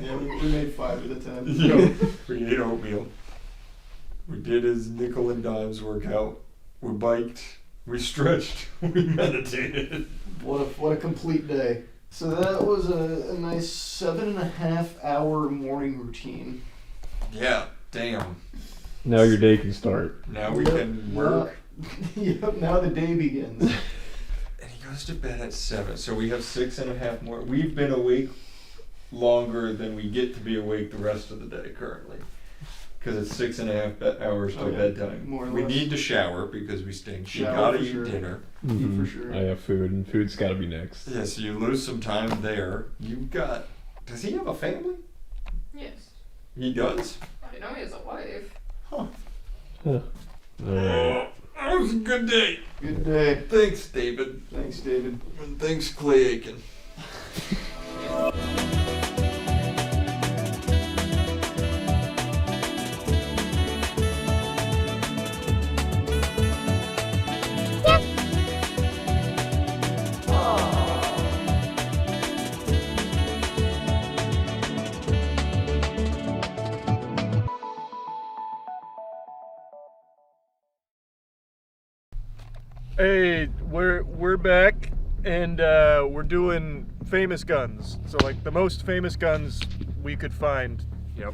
Yeah, we made 5 of the 10. Yo, we ate oatmeal. We did his nickel and dimes workout. We biked. We stretched. We meditated. What a complete day. So that was a nice 7.5 hour morning routine. Yeah, damn. Now your day can start. Now we can work. Yep, now the day begins. And he goes to bed at 7. So we have 6.5 more. We've been awake longer than we get to be awake the rest of the day currently. Because it's 6.5 hours till Oh, yeah. bedtime. More or We less. need to shower because we stink. Shower we gotta for eat sure. dinner. Mhm. For sure. I have food, and food's got to be next. Yeah, so you lose some time there. You've got. Does he have a family? Yes. He does. I know he has a wife. Alright. That was a good day. Good day. Thanks, David. Thanks, David. And thanks, Clay Aiken. Hey, we're back, and we're doing famous guns. So like the most famous guns we could find. Yep.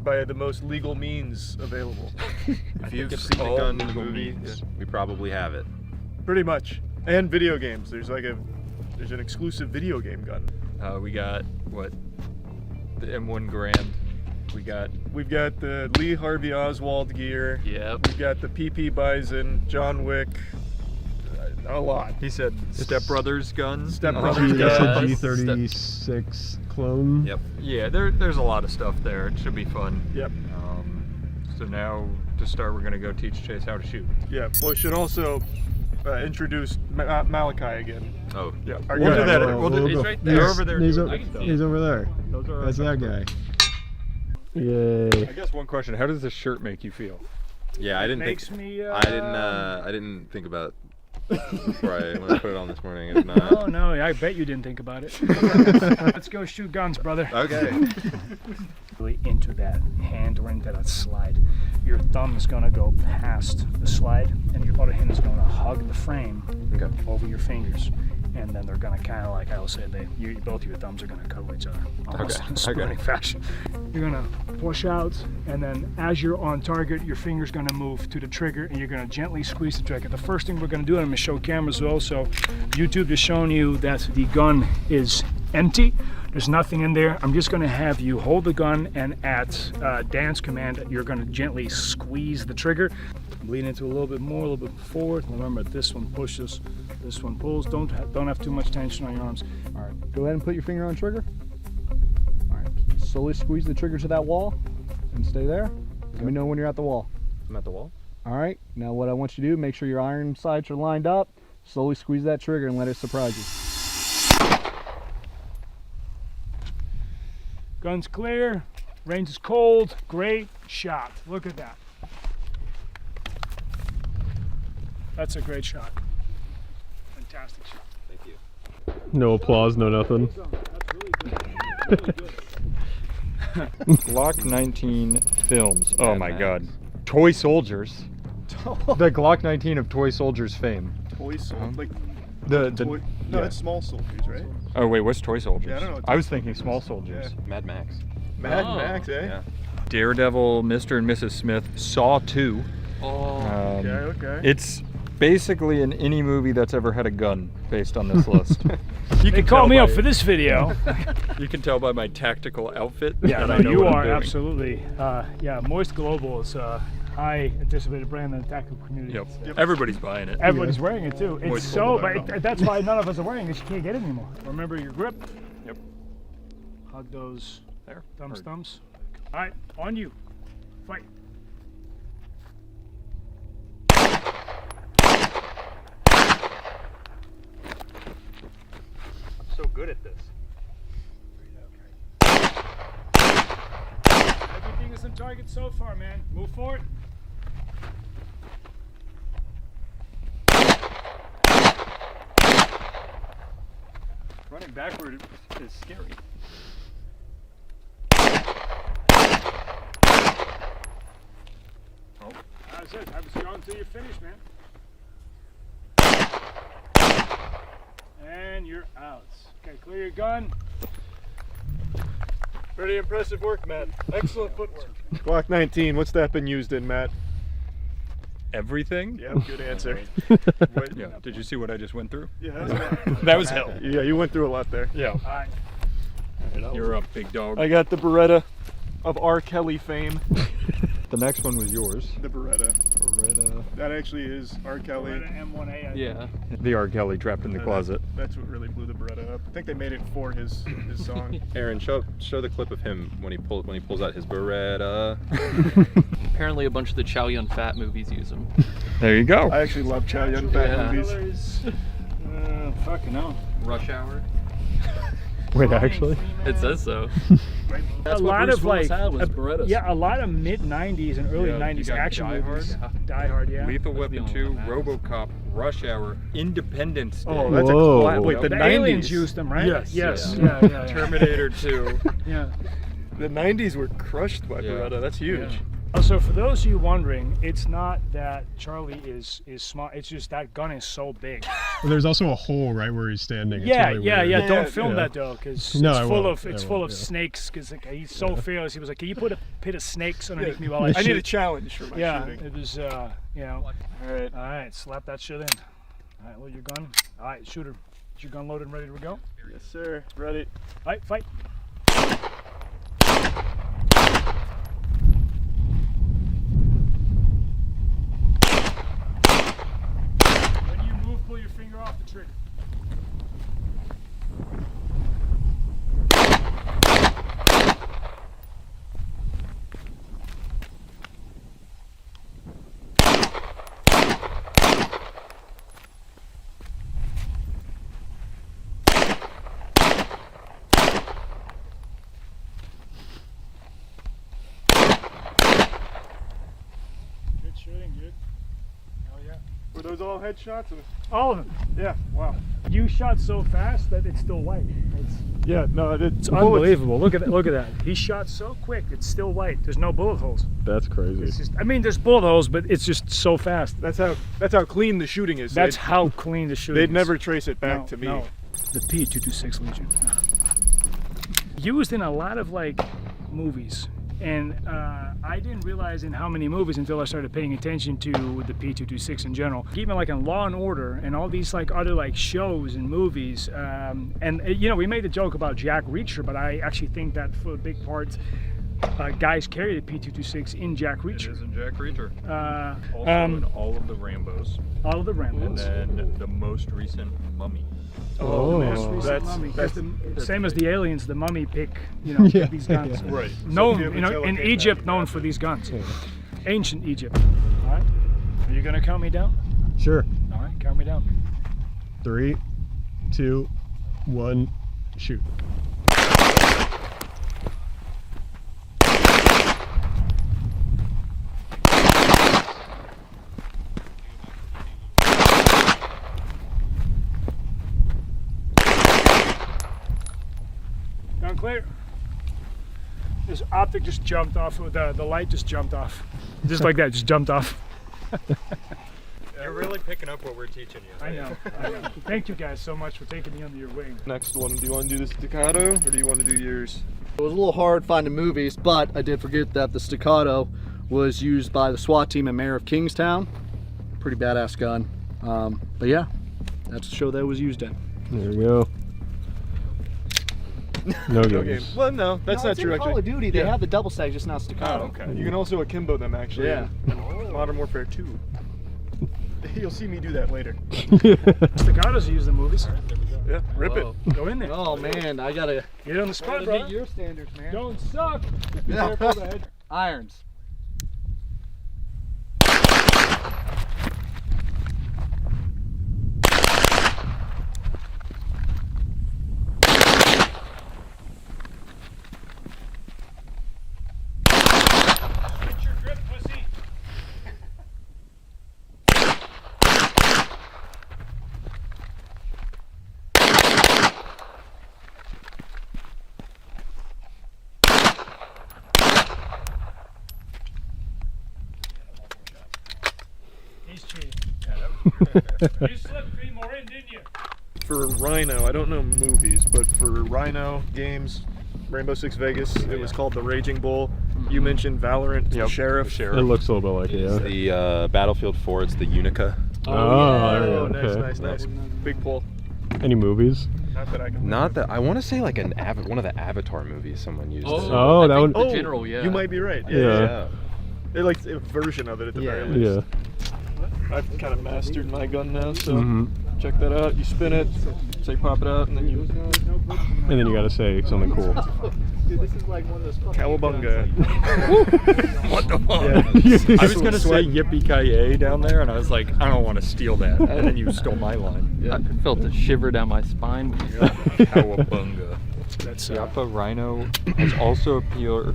By the most legal means available. If you've seen a gun in the movies, we probably have it. Pretty much. And video games. There's an exclusive video game gun. We got what? The M1 Grand. We've got the Lee Harvey Oswald gear. Yep. We've got the PP Bison, John Wick. A lot. He said Step Brothers guns. Step Brothers That's guns. a G36 clone. Yep. Yeah, there's a lot of stuff there. It should be fun. Yep. So now to start, we're gonna go teach Chase how to shoot. Yeah. Well, we should also introduce Malachi again. Oh. Yeah. We'll do that. We'll do. He's Right there. They're over there. He's, doing he's over there. Those are That's that guy. Yay. I guess one question: how does this shirt make you feel? Yeah, I didn't think about it when I put it on this morning. It's not. Oh no, I bet you didn't think about it. Let's go shoot guns, brother. Okay. Really into that hand or into that slide. Your thumb is gonna go past the slide, and your other hand is gonna hug the frame over your fingers. And then they're gonna kind of like I will say, both of your thumbs are gonna cover each other, almost in a spooning fashion. You're gonna push out, and then as you're on target, your finger's gonna move to the trigger, and you're gonna gently squeeze the trigger. The first thing we're gonna do, and I'm gonna show cameras also. YouTube is showing you that the gun is empty. There's nothing in there. I'm just gonna have you hold the gun, and at Dan's command, you're gonna gently squeeze the trigger. Lean into a little bit more, a little bit forward. Remember, this one pushes, this one pulls. Don't have too much tension on your arms. All right, go ahead and put your finger on the trigger. All right, slowly squeeze the trigger to that wall and stay there. Let me know when you're at the wall. I'm at the wall. All right, now what I want you to do, make sure your iron sights are lined up. Slowly squeeze that trigger and let it surprise you. Gun's clear, range is cold, great shot. Look at that. That's a great shot. Fantastic shot. Thank you. No applause, no nothing. That's really good. Really good. Glock 19 films. Oh my God. Toy Soldiers. The Glock 19 of Toy Soldiers fame. Toy soldiers. Like The toy. No, that's small soldiers, right? Oh wait, what's Toy Soldiers? Yeah, I don't know what I was Toy thinking Soldiers Small is. Soldiers. Mad Max. Mad Max, eh? Yeah. Daredevil, Mr. and Mrs. Smith, Saw 2. Okay. It's basically in any movie that's ever had a gun based on this list. They called me up for this video. You can tell by my tactical outfit. Yeah, that no, I know you what I'm are doing. absolutely. Yeah, Moist Global is a high anticipated brand in the tactical community. Yep. Everybody's buying it. Everybody's wearing it too. It's Moist so, Global. but that's why none of us are wearing it. You can't get it anymore. Remember your grip. Yep. Hug those There. thumbs. All right, on you. Fight. I'm so good at this. Everything is on target so far, man. Move forward. Running backward is scary. That's it. Have a strong until you're finished, man. And you're out. Okay, clear your gun. Pretty impressive work, Matt. Excellent footwork. Glock 19, what's that been used in, Matt? Everything? Yeah, good answer. Wait, yeah. Did you see what I just went through? Yeah, That was hell. yeah, you went through a lot there. Yeah. All right. You're up, big dog. I got the Beretta of R. Kelly fame. The next one was yours. The Beretta. Beretta. That actually is R. Kelly. Beretta M1A. I think. The R. Kelly trapped in the closet. That's what really blew the Beretta up. I think they made it for his song. Aaron, show the clip of him when he pulls out his Beretta. Apparently a bunch of the Chow Yun Fat movies use them. There you go. I actually love Chow Yun Fat Yeah. movies. Colors. Fucking hell. Rush Hour. Wait, actually? It says so. A lot of like, had was Berettas. yeah, a lot of mid '90s and early Yeah, you '90s got action Die movies. Hard. Die Hard, yeah. Lethal That's the Weapon only 2, one that matters. RoboCop, Rush Hour, Independence Day. Oh, that's Whoa. a class. Wait, the The 90s. aliens used them, right? Yes, Yes. yeah. Yeah. Terminator 2. Yeah. The 90s were crushed by Yeah. Beretta. That's huge. Also, for those of you wondering, it's not that Charlie is smart. It's just that gun is so big. Well, there's also a hole right where he's standing. It's Yeah, really yeah, weird. yeah. Don't film that though, because No, it's I full won't. of I full won't, of yeah. snakes. Because like, he's so fearless. He was like, "Can you put a pit of snakes underneath me while I I shoot?" need a challenge for my shooting. it was you know. All right, slap that shit in. All right, load your gun. All right, shooter, is your gun loaded and ready to go? Yes, sir. Ready. All right, fight. When you move, pull your finger off the trigger. Good shooting, dude. Hell yeah. Were those all headshots? All of them. Yeah. Wow. You shot so fast that it's still white. Yeah. No, It's unbelievable. Look at that. Look at that. He shot so quick. It's still white. There's no bullet holes. That's crazy. It's just, I mean, there's bullet holes, but it's just so fast. That's how clean the shooting is. That's how clean the shooting They'd is. never trace it back No, to me. no. The P226 Legion. Used in a lot of like movies. And I didn't realize in how many movies until I started paying attention to the P226 in general. Even like in Law and Order and all these like other like shows and movies. And you know, we made the joke about Jack Reacher, but I actually think that for a big part, guys carry the P226 in Jack Reacher. It is in Jack Reacher. Also Um, in all of the Rambos. All of the And Rambos. then the most recent Mummy. Oh, the most recent Mummy. 'Cause the same as the aliens, the Mummy pick, you know, Yeah, pick these guns. yeah. Right. Known, Sophia you know, Boutella in came Egypt, back known and for these guns. Ancient Egypt. All right. Are you gonna count me down? Sure. All right, count me down. 3, 2, 1, shoot. Gun clear. This optic just jumped off. The light just jumped off. Just like that, just jumped off. You're really picking up what we're teaching you. I know. Thank you guys so much for taking me under your wing. Next one. Do you want to do the staccato or do you want to do yours? It was a little hard finding movies, but I did forget that the staccato was used by the SWAT team and Mayor of Kingstown. Pretty badass gun. But yeah, that's the show that it was used in. There we go. No Okay. games. Well, no, that's not it's true in actually. Call of Duty, they Yeah. have the double stack, just not staccato. Oh, okay. You can also akimbo them actually. Yeah. in Modern Warfare 2. You'll see me do that later. Staccatos are used in movies. Yeah, rip Whoa. Go in there. Oh man, I gotta Get on the spot, bro. meet your standards, man. Don't suck. Be Yeah. careful of the head. Irons. Get your grip, pussy. He's cheating. You slipped 3 more in, didn't you? For Rhino, I don't know movies, but for Rhino games, Rainbow Six Vegas, it was called the Raging Bull. You mentioned Valorant, the Sheriff. It looks a little bit like it, yeah. The Battlefield 4, it's the Unica. Oh, nice, okay. nice. Big pull. Any movies? Not that I can. Not that I want to say like one of the Avatar movies someone used. Oh, I that think one. the general, yeah. You might be right. Yeah. Yeah. They're like a version of it at the very least. Yeah. I've kind of mastered my gun now, so Mhm. check that out. You spin it, say pop it out, and then you And then you gotta say something cool. Dude, this is like one of those fucking cowabunga. What the fuck? Yeah. I was gonna say yippee-ki-yay down there, and I was like, I don't want to steal that. And then you stole my line. I felt a shiver down my spine. Cowabunga. That's Yappa Rhino has also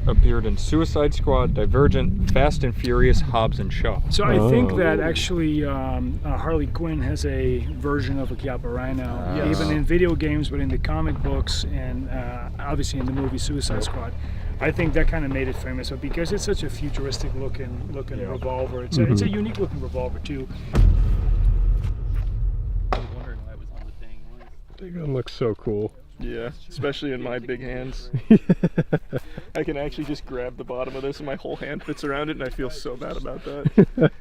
appeared in Suicide Squad, Divergent, Fast and Furious, Hobbs and Shaw. So I think Oh. that actually Harley Quinn has a version of a Chiappa Rhino, Yes. even in video games, but in the comic books and obviously in the movie Suicide Squad. I think that kind of made it famous, but because it's such a futuristic looking revolver. It's a unique looking revolver too. I was wondering why it was on the thing. The gun looks so cool. Yeah, especially in my big hands. I can actually just grab the bottom of this and my whole hand fits around it, and I feel so bad about that.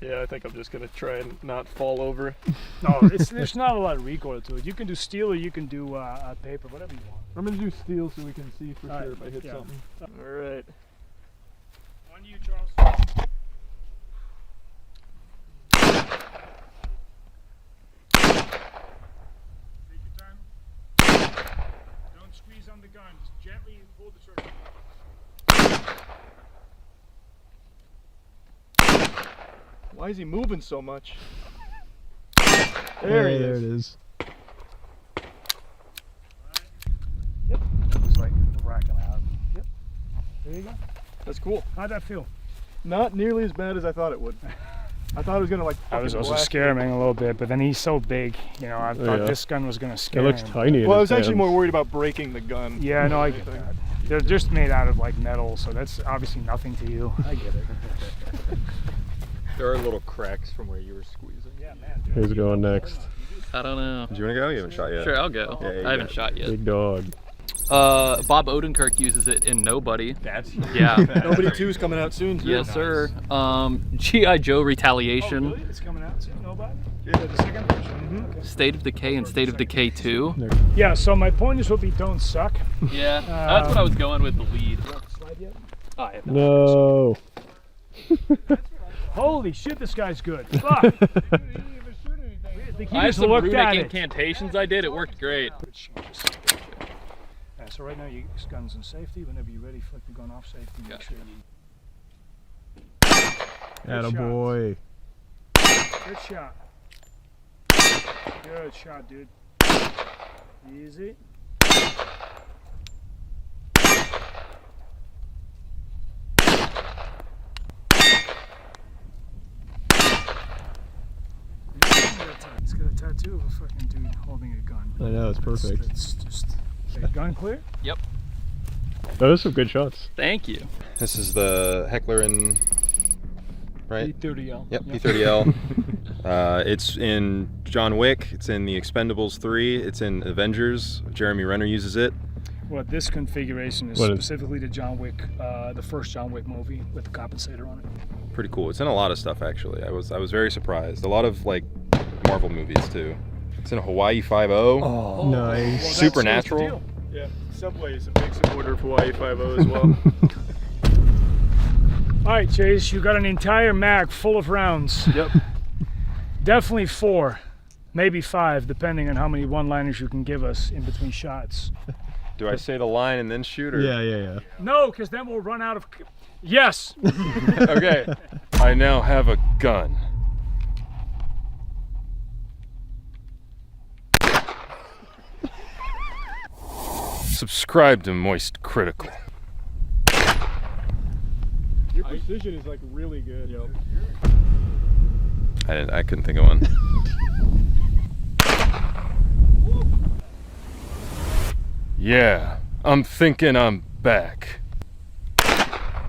Yeah, I think I'm just gonna try and not fall over. No, there's not a lot of recoil to it. You can do steel or you can do paper, whatever you want. I'm gonna do steel so we can see for All sure right, if I hit yeah. something. All right. On you, Charles. Take your time. Don't squeeze on the gun. Just gently pull the trigger. Why is he moving so much? There it is. Yep. It's like racking out. Yep. There you go. That's cool. How'd that feel? Not nearly as bad as I thought it would. I thought it was gonna like. I was fucking also blast scaring him a little bit, but then he's so big, you know, I thought this gun was gonna scare It looks him. tiny. in Well, I his was actually hands. more worried about breaking the gun. Yeah, no, I get that. They're just made out of like metal, so that's obviously nothing to you. I get it. There are little cracks from where you were squeezing. Yeah, man. Who's going next? I don't know. Do you want to go? You haven't shot yet. Sure, I'll go. Yeah, you I haven't got it. shot yet. Big dog. Bob Odenkirk uses it in Nobody. That's Yeah. Nobody 2 is coming out soon. Too. Yes, sir. G.I. Joe Retaliation, Oh, really? It's coming out soon, nobody? Yeah, the second version. Okay. State of Decay, and State of Decay 2. Yeah, so my pointers will be don't suck. Yeah, that's what I was going with the lead. You want the slide yet? Oh, I have not. No. Holy shit, this guy's good. Fuck. I have some runic incantations I did. It worked great. Yeah, so right now your gun's in safety. Whenever you're ready, flick the gun off safety. Make Gotcha. sure you. Attaboy. Good shot. Good shot, dude. Easy. He's got a tattoo of a fucking dude holding a gun. I know, it's perfect. It's just. Okay, gun clear? Yep. Those are some good shots. Thank you. This is the Heckler and right. P30L. Yep, P30L. It's in John Wick. It's in the Expendables 3. It's in Avengers. Jeremy Renner uses it. Well, this configuration is What is- specifically to John Wick, the first John Wick movie with the compensator on it. Pretty cool. It's in a lot of stuff actually. I was very surprised. A lot of like Marvel movies too. It's in a Hawaii 5-0. Oh, nice. Well, Supernatural. that's the deal. Yeah. Subway is a big supporter of Hawaii 5-0 as well. All right, Chase, you got an entire mag full of rounds. Yep. Definitely 4, maybe 5, depending on how many one-liners you can give us in between shots. Do I say the line and then shoot or? Yeah. No, because then we'll run out of. Yes. Okay. I now have a gun. Subscribe to Moist Critical. Your precision is like really good. Yep. I couldn't think of one. Yeah, I'm thinking I'm back.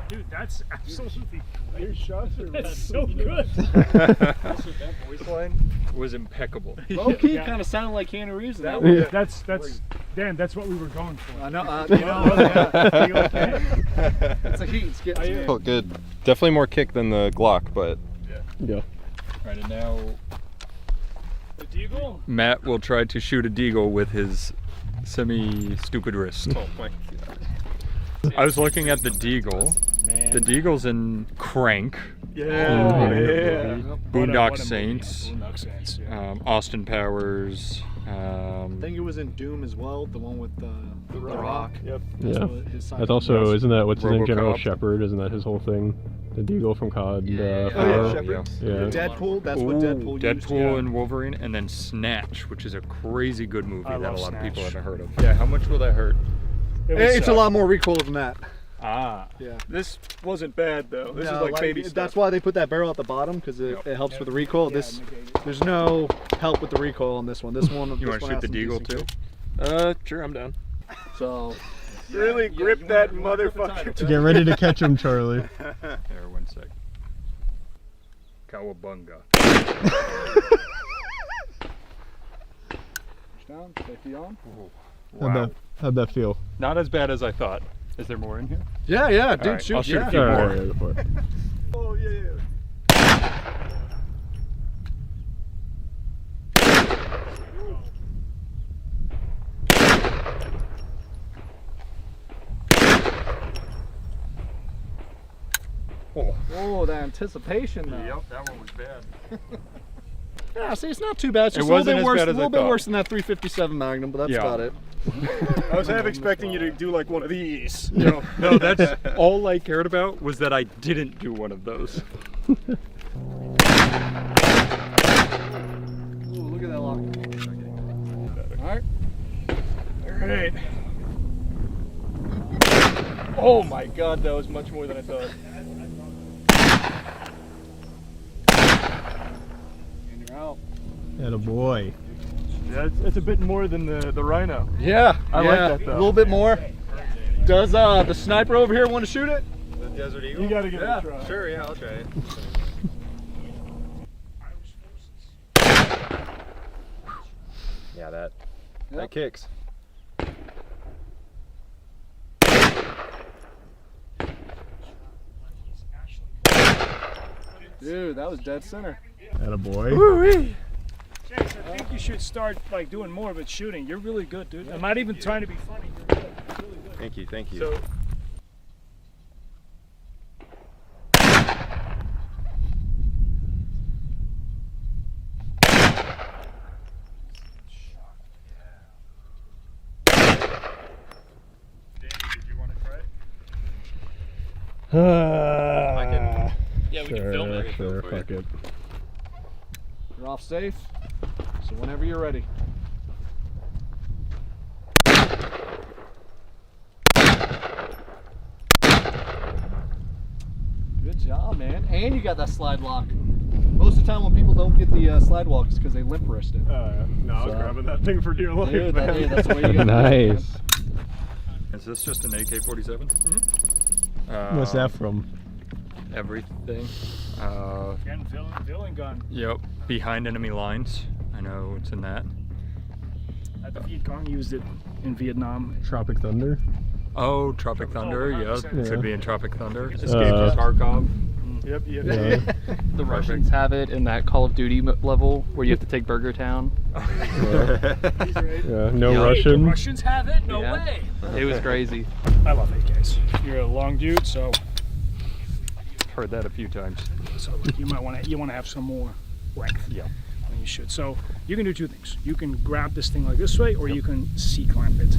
Dude, that's absolutely Your shots are That's so good. Also, that voice line was impeccable. Low-key kind of sounded like Keanu Reeves. That Yeah. That's Dan. That's what we were going for. I know. You know, it's a heat. It's getting Oh, good. Definitely more kick than the Glock, but Yeah. Right, and now The Deagle. Matt will try to shoot a deagle with his semi-stupid wrist. oh my god. I was looking at the deagle. Man. The deagle's in Crank, Yeah. yeah. Boondock What a Saints, movie. Boondock Saints. Yeah. Austin Powers. I think it was in Doom as well, the one with the Rock. Yep. Yeah. His side That's also, isn't that what's his name? General RoboCop. Shepard, isn't that his whole thing? The Deagle from COD. Oh, yeah, four? Shepard. Yeah. Deadpool. That's what Deadpool used. Deadpool and Wolverine, and then Snatch, which is a crazy good movie I that a love lot of people Snatch. haven't heard of. Yeah, how much will that hurt? It was, It's a lot more recoil than that. Ah, Yeah. This wasn't bad though. This No, is like baby stuff. That's why they put that barrel at the bottom, because it helps with the recoil. This there's no help with the recoil on this one. This one. you want to shoot the deagle too? Sure, I'm down. So Really grip that motherfucker. Get ready to catch him, Charlie. There, 1 sec. Cowabunga. Down, safety on. Wow. How'd that feel? Not as bad as I thought. Is there more in here? Yeah, dude, All right, shoot. I'll shoot yeah. a few All more. right, go for it. Oh yeah. Oh, the anticipation though. Yep, that one was bad. Yeah, see, it's not too bad. It's It just a little wasn't bit as worse, bad as a I little bit thought. worse than that 357 Magnum, but that's Yeah. about it. I was half expecting you to do like one of these. No, that's all I cared about was that I didn't do one of those. Ooh, look at that lock. All right. Alright. Oh my god, that was much more than I thought. And you're out. Attaboy. Yeah, it's a bit more than the Rhino. Yeah, I like that, though. A little bit more. Does the sniper over here want to shoot it? The Desert Eagle? You gotta give it a try. Sure, yeah, I'll try it. Yeah, that kicks. Dude, that was dead center. Attaboy. Chase, I think you should start like doing more of it shooting. You're really good, dude. I'm not even trying to be funny. You're really good. Thank you, thank you. So, I can. Yeah, we can film it. Sure, fuck it. You're off safe, so whenever you're ready. Good job, man. And you got that slide lock. Most of the time when people don't get the slide walk, it's because they limp wrist it. no, I was grabbing that thing for dear life, Dude, man. hey, that's the way you got Nice. Is this just an AK-47? Mm-hmm. What's that from? Everything. Again, villain gun. Yep, behind enemy lines. I know it's in that. The Viet Cong used it in Vietnam. Tropic Thunder? Oh, Tropic Thunder, yeah. 100%. Could be in Tropic Thunder. Escape Uh, from Tarkov. Yep. Yeah. The Russians have it in that Call of Duty level where you have to take Burger Town. Yeah, no The Russian. Russians have it? No Yeah. way. It was crazy. I love AKs. You're a long dude, so Heard that a few times. you might want to have some more length. Yeah. When you shoot. So you can do two things. You can grab this thing like this way, or you can C-clamp it.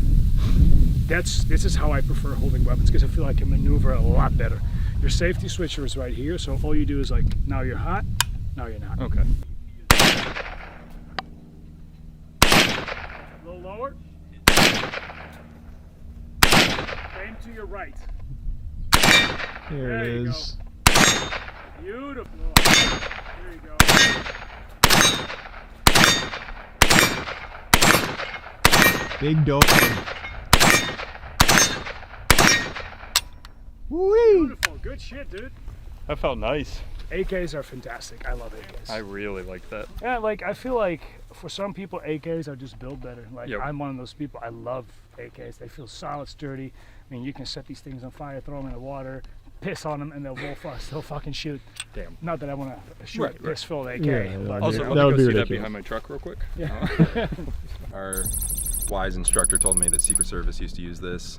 This is how I prefer holding weapons because I feel I can maneuver a lot better. Your safety switcher is right here, so all you do is like, now you're hot, now you're not. Okay. A little lower. Aim to your right. Here There it you is. Beautiful. There you go. Big dog. Beautiful. Good shit, dude. That felt nice. AKs are fantastic. I love AKs. I really like that. Yeah, like I feel like for some people AKs are just built better. Like Yep. I'm one of those people. I love AKs. They feel solid, sturdy. I mean, you can set these things on fire, throw them in the water, piss on them, and they'll still fucking shoot. Damn. Not that I want to shoot Right, a piss-filled AK. Yeah, but, Also, That let me would go be see that ridiculous. behind my truck real quick. yeah. Our wise instructor told me that Secret Service used to use this.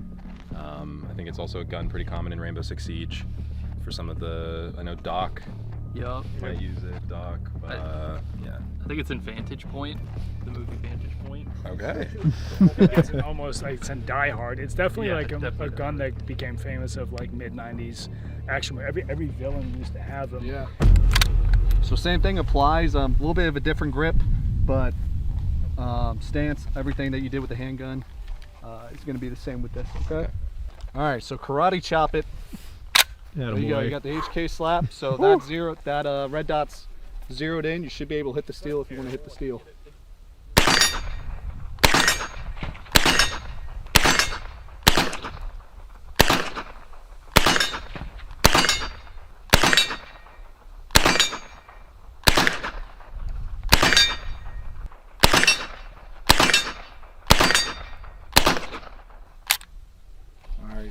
I think it's also a gun pretty common in Rainbow Six Siege. For some of the, I know Doc Yup. might use it, Doc. Yeah. I think it's in Vantage Point, the movie Vantage Point. Okay. It's an almost like it's in Die Hard. It's definitely Yeah, like a definitely gun that became famous of like mid-90s action. Every villain used to have them. Yeah. So same thing applies. A little bit of a different grip, but stance, everything that you did with the handgun is going to be the same with this. Okay. All right. So karate chop it. There you go. You got the HK slap. So that red dot's zeroed in. You should be able to hit the steel if you want to hit the steel.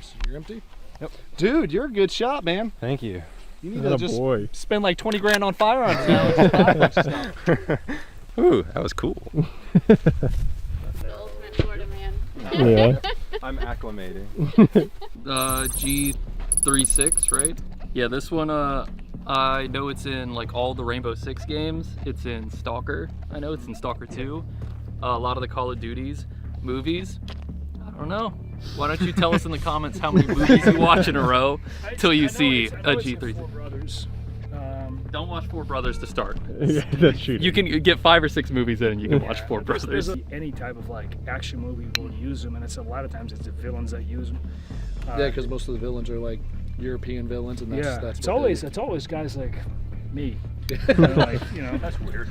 So you're empty? Yep. Dude, you're a good shot, man. Thank you. You need to just boy. spend like 20 grand on firearms now. Ooh, that was cool. The ultimate Florida man. Yeah. I'm acclimating. G36, right? Yeah, this one, I know it's in like all the Rainbow Six games. It's in Stalker. I know it's in Stalker 2. A lot of the Call of Duties movies. I don't know. Why don't you tell us in the comments how many movies you watch in a row till you see a G36? Four Brothers. Don't watch Four Brothers to start. Yeah, that's shooting. You can get 5 or 6 movies in and you can watch Four Brothers. There's any type of like action movie will use them, and it's a lot of times it's the villains that use them. Yeah, because most of the villains are like European villains, and that's Yeah, that's it's what always they- it's always guys like me. Like, you know, that's weird.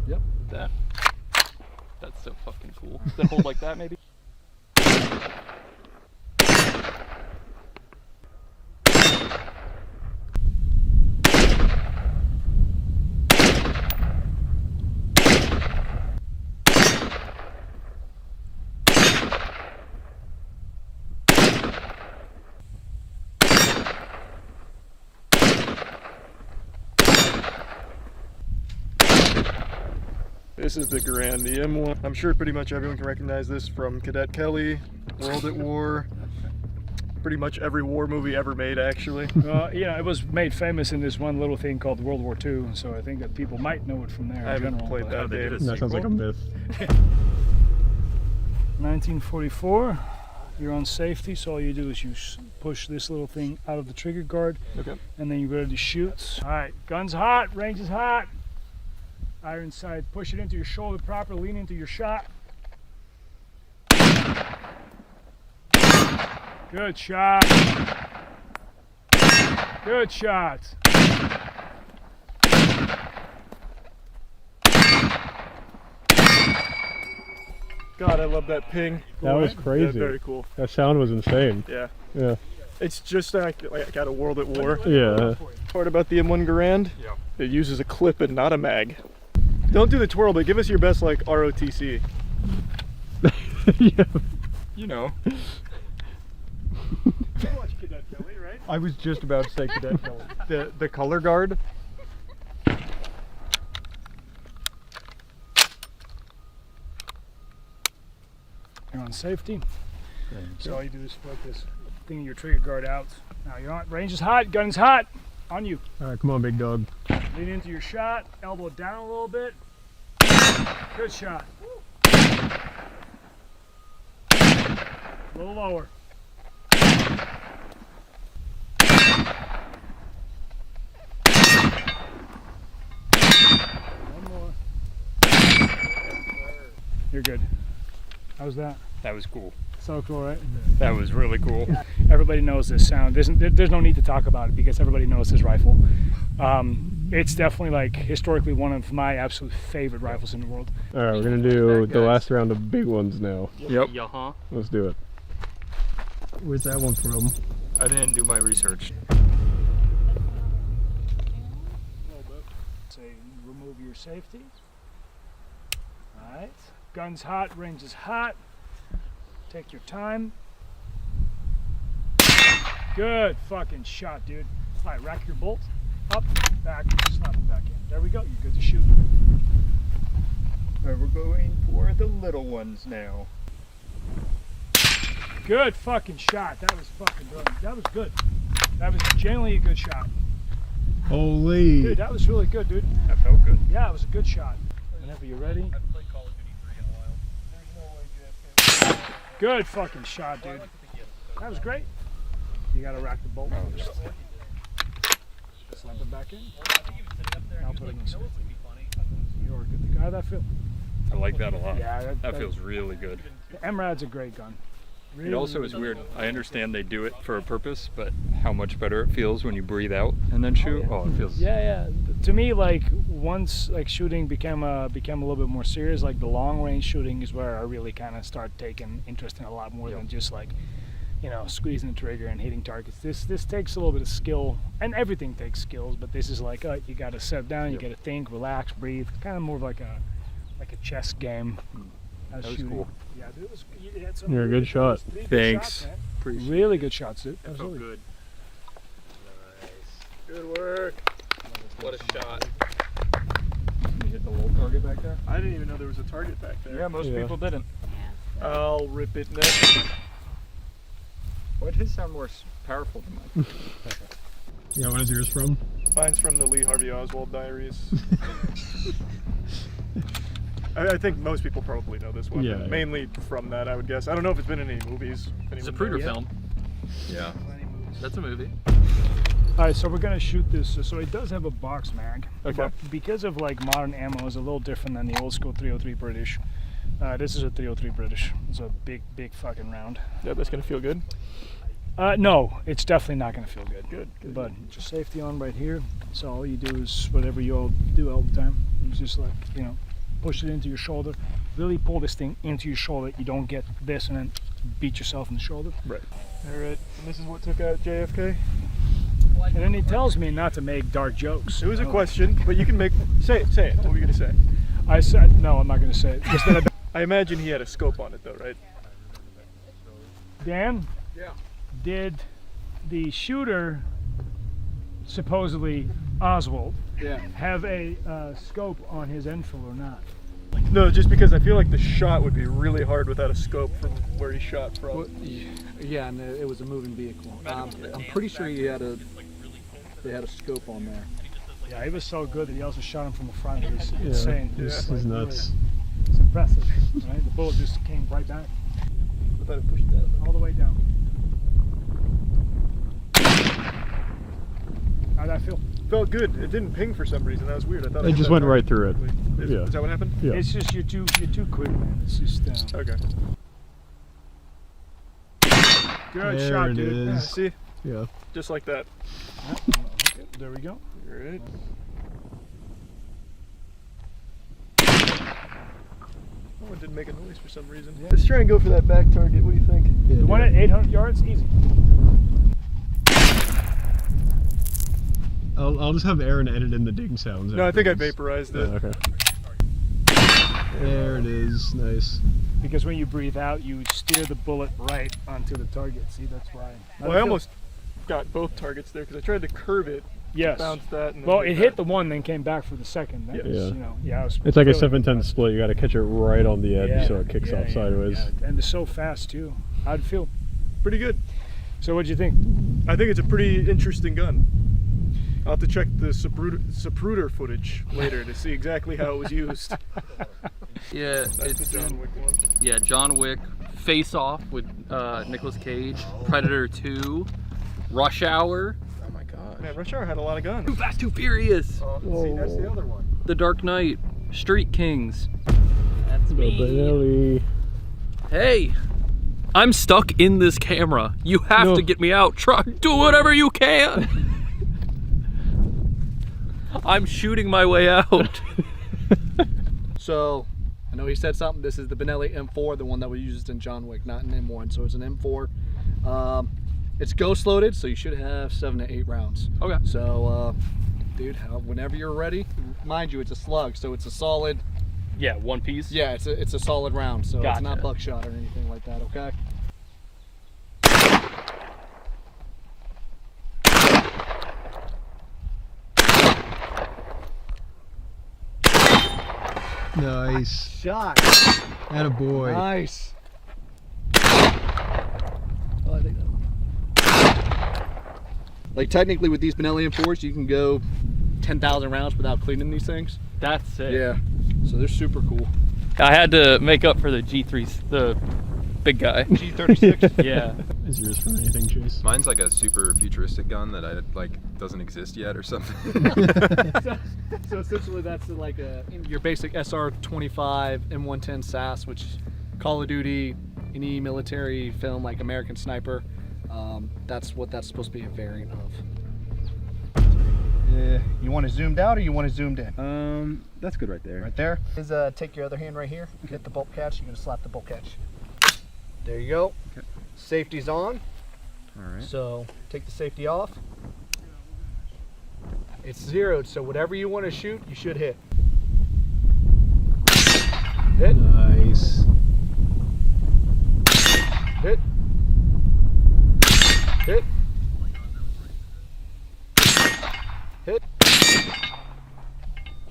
Yep, that. That's so fucking cool. Does that hold like that maybe? This is the Garand, the M1. I'm sure pretty much everyone can recognize this from Cadet Kelly, World at War, pretty much every war movie ever made, actually. Yeah, it was made famous in this one little thing called World War II, so I think that people might know it from there. I in haven't general, played but- that game. That sounds like a myth. 1944. You're on safety, so all you do is you push this little thing out of the trigger guard, Okay. and then you're ready to shoot. All right, gun's hot, range is hot. Iron sight, push it into your shoulder proper, lean into your shot. Good shot. Good shot. God, I love that ping. That was Yeah, crazy. very cool. That sound was insane. Yeah. Yeah. It's just like out of World at War. Yeah. Part about the M1 Garand, it uses a clip and not a mag. Don't do the twirl, but give us your best like ROTC. Yeah. You know. I was just about to say Cadet Kelly. The color guard. You're on safety. So all you do is flip this thing, your trigger guard out. Now you're on, range is hot, gun is hot. On you. All right, come on, big dog. Lean into your shot, elbow down a little bit. Good shot. A little lower. One more. You're good. How's that? That was cool. So cool, right? That was really cool. Everybody knows this sound. There's no need to talk about it because everybody knows this rifle. It's definitely like historically one of my absolute favorite rifles in the world. All right, we're gonna do the last round of big ones now. Yep. Yeah, Let's do it. Where's that one from? I didn't do my research. Say remove your safety. All right. Gun's hot, range is hot. Take your time. Good fucking shot, dude. All right, rack your bolt. Up, back, slap it back in. There we go, you're good to shoot. We're going for the little ones now. Good fucking shot. That was fucking brilliant. That was good. That was genuinely a good shot. Holy. Dude, that was really good, dude. That felt good. Yeah, it was a good shot. Whenever you're ready. Good fucking shot, dude. That was great. You gotta rack the bolt first. Slap it back in. Now put it in. You're good to go. How'd that feel? I like that a lot. Yeah, that feels really good. The MRAD's a great gun. Really, It also is weird. I understand they do it for a purpose, but how much better it feels when you breathe out and then shoot. Oh, it feels. Yeah. To me, like once like shooting became a little bit more serious, like the long range shooting is where I really kind of start taking interest in a lot more than just like, you know, squeezing the trigger and hitting targets. This takes a little bit of skill, and everything takes skills. But this is like you got to sit down, you got to think, relax, breathe. Kind of more of like a chess game. That was cool. Yeah, dude, you had some You're a good shot. really good Thanks. shots, man. Appreciate Really good shots, dude. Felt Absolutely. good. Good work. What a shot. You hit the little target back there? I didn't even know there was a target back there. Yeah, most Yeah. people didn't. I'll rip it next. Why'd his sound more powerful than mine? Yeah, what is yours from? Mine's from the Lee Harvey Oswald Diaries. I think most people probably know this one. Yeah, yeah. Mainly from that, I would guess. I don't know if it's been in any movies. if It's a anyone Zapruder knows. film. Yeah. That's a movie. All right, so we're gonna shoot this. So it does have a box mag. Okay. But because of like modern ammo, is a little different than the old school 303 British. This is a 303 British. It's a big fucking round. Yeah, that's gonna feel good. No, it's definitely not gonna feel good. Good. But just safety on right here. So all you do is whatever you all do all the time. You just like, you know, push it into your shoulder. Really pull this thing into your shoulder. You don't get this and then beat yourself in the shoulder. Right. All right. And this is what took out JFK. And then he tells me not to make dark jokes. It was a question, but you can make. Say it. Say it. What were you gonna say? I said no. I'm not gonna say it. Just that I imagine he had a scope on it, though, right? Dan? Yeah. Did the shooter, supposedly Oswald, Yeah. have a scope on his Enfield or not? No, just because I feel like the shot would be really hard without a scope from where he shot from. Well, yeah, and it was a moving vehicle. I'm pretty sure they had a scope on there. Yeah, he was so good that he also shot him from the front. It was insane. This Like, is nuts. really, it's impressive. Right? The bullet just came right back, I thought it pushed that. all the way down. How'd that feel? Felt good. It didn't ping for some reason. That was weird. I thought It just went right through it. Is, Yeah. is that what happened? Yeah. It's just you're too quick, man. It's just Okay. good There shot, it dude. Yeah, is. see, Yeah. just like that. There we go. All right. Oh, it didn't make a noise for some reason. Let's try and go for that back target. What do you think? Yeah, The one at 800 yards, easy. I'll just have Aaron edit in the ding sounds. No, I think I afterwards. vaporized Yeah, it. okay. There it is. Nice. Because when you breathe out, you steer the bullet right onto the target. See, that's why. Well, I almost got both targets there because I tried to curve it, Yes. bounced that, and then Well, it hit that. the one, then came back for the second. That was, Yeah. you know, yeah. It was It's like a really 7-10 impressive. split. You got to catch it right on the edge Yeah, so it kicks yeah, off yeah, sideways. yeah. And it's so fast too. How'd it feel? Pretty good. So what'd you think? I think it's a pretty interesting gun. I'll have to check the Zapruder footage later to see exactly how it was used. Yeah, That's it's the John Wick one. yeah, John Wick, Face Off with Nicolas Cage, Predator 2, Rush Hour, Oh my god. Man, Rush Hour had a lot of guns. Too Fast, Too Furious, See, that's the other one. The Dark Knight, Street Kings. That's The me. belly. Hey, I'm stuck in this camera. You have No. to get me out. Try, do whatever you can. I'm shooting my way out. So, I know he said something. This is the Benelli M4, the one that was used in John Wick, not an M1. So it's an M4. It's ghost loaded, so you should have 7 to 8 rounds. Okay. So, dude, whenever you're ready, mind you, it's a slug, so it's a solid. Yeah, one piece. Yeah, it's a solid round, so it's not Gotcha. buckshot or anything like that. Okay. Nice. Shot. Attaboy. Nice. Well, I think that. Like technically, with these Benelli M4s, you can go 10,000 rounds without cleaning these things. That's it. Yeah. So they're super cool. I had to make up for the G3s, the big guy. G36. Yeah. Is yours from anything, Chase? Mine's like a super futuristic gun that I like doesn't exist yet or something. So essentially, that's like your basic SR-25 M110 SAS, which Call of Duty, any military film like American Sniper, that's what that's supposed to be a variant of. You want it zoomed out or you want it zoomed in? That's good right there. Right there. Is take your other hand right here, hit the bolt catch. You're gonna slap the bolt catch. There you go. Okay. Safety's on. All right. So take the safety off. It's zeroed, so whatever you want to shoot, you should hit. Hit. Nice. Hit. Hit.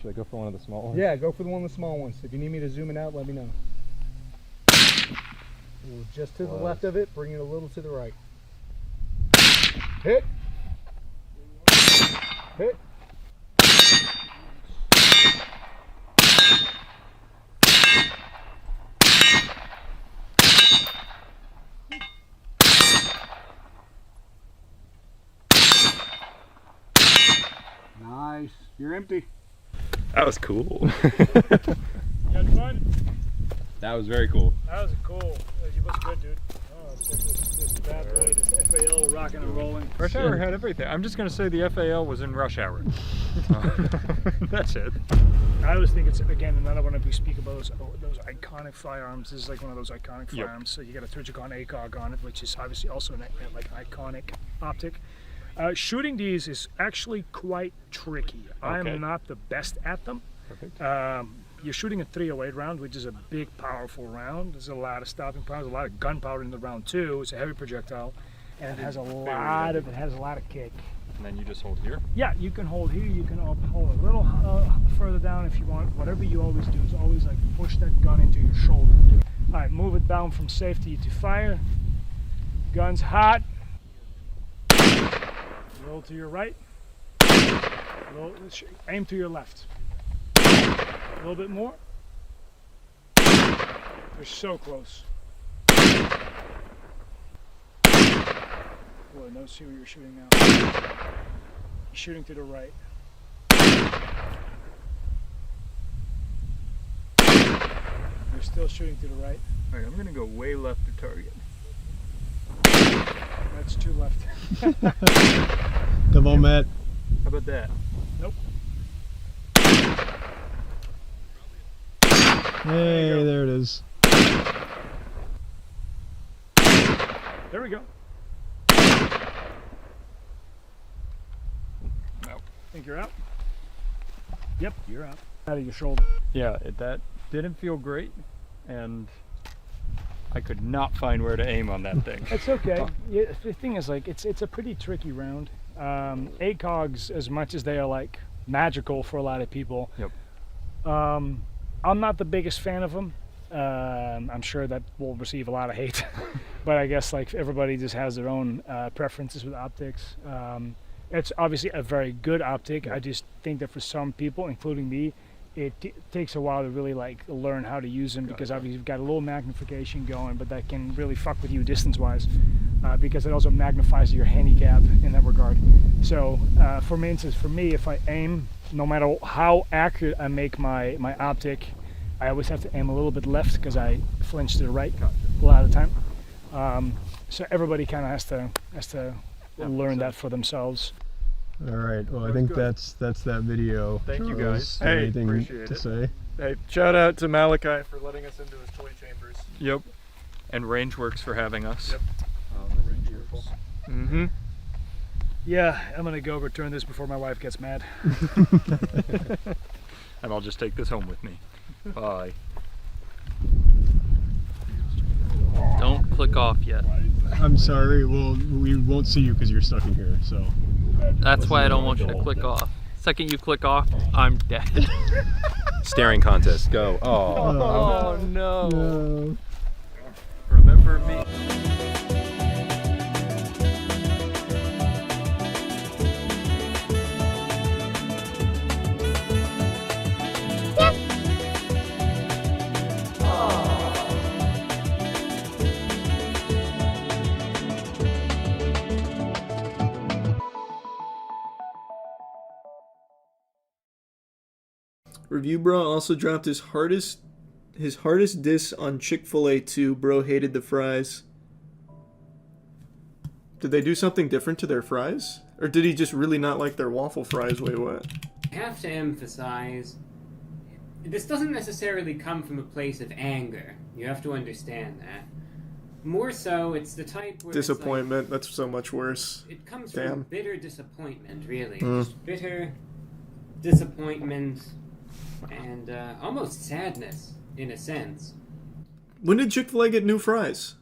Should I go for one of the small ones? Yeah, go for the one of the small ones. If you need me to zoom it out, let me know. Ooh, just to the left of it, bring it a little to the right. Hit. Hit. Nice. You're empty. That was cool. You had fun? That was very cool. That was cool. You look good, dude. Oh, this bad boy, this FAL rocking and rolling. Rush Hour had everything. I'm just going to say the FAL was in Rush Hour. That's it. I always think it's, again, another one we speak about those iconic firearms. This is like one of those iconic firearms. So you got a Critikal ACOG on it, which is obviously also an like iconic optic. Shooting these is actually quite tricky. I am not the best at them. Perfect. You're shooting a 308 round, which is a big, powerful round. There's a lot of stopping power, there's a lot of gunpowder in the round too. It's a heavy projectile, and it has a lot of kick. And then you just hold here. Yeah, you can hold here. You can hold a little further down if you want. Whatever you always do is always like push that gun into your shoulder. All right, move it down from safety to fire. Gun's hot. Roll to your right. Aim to your left. A little bit more. You're so close. Boy, no, see what you're shooting now. You're shooting to the right. You're still shooting to the right. All right, I'm going to go way left to target. That's too left. Come on, Matt. How about that? Nope. Hey, there it is. There we go. No. Think you're out? Yep, you're out. Out of your shoulder. Yeah, that didn't feel great, and I could not find where to aim on that thing. It's okay. Yeah, the thing is, like, it's a pretty tricky round. ACOGs, as much as they are like magical for a lot of people, I'm not the biggest fan of them. I'm sure that will receive a lot of hate, but I guess like everybody just has their own preferences with optics. It's obviously a very good optic. I just think that for some people, including me, it takes a while to really like learn how to use them, because obviously you've got a little magnification going, but that can really fuck with you distance-wise, because it also magnifies your handicap in that regard. So for instance, for me, if I aim, no matter how accurate I make my optic, I always have to aim a little bit left because I flinch to the right a lot of the time. So everybody kind of has to learn that for themselves. All right. Well, I think that's that video. Thank you guys. Hey, anything appreciate to it. say? Hey, shout out to Malachi for letting us into his toy chambers. Yep. And Rangeworks for having us. Yep. Beautiful. Mm-hmm. Yeah, I'm gonna go return this before my wife gets mad. And I'll just take this home with me. Bye. Don't click off yet. I'm sorry. Well, we won't see you because you're stuck in here. So That's why I don't want you to click off. Second you click off, I'm dead. Staring contest, go. Oh. Oh no. no. Remember me. Review Bro also dropped his hardest diss on Chick-fil-A 2. Bro hated the fries. Did they do something different to their fries? Or did he just really not like their waffle fries? Wait, what? I have to emphasize, this doesn't necessarily come from a place of anger. You have to understand that. More so, it's the type where Disappointment. That's so much worse. it comes Damn. from bitter disappointment, really. Mm. Just bitter disappointment and almost sadness, in a sense. When did Chick-fil-A get new fries?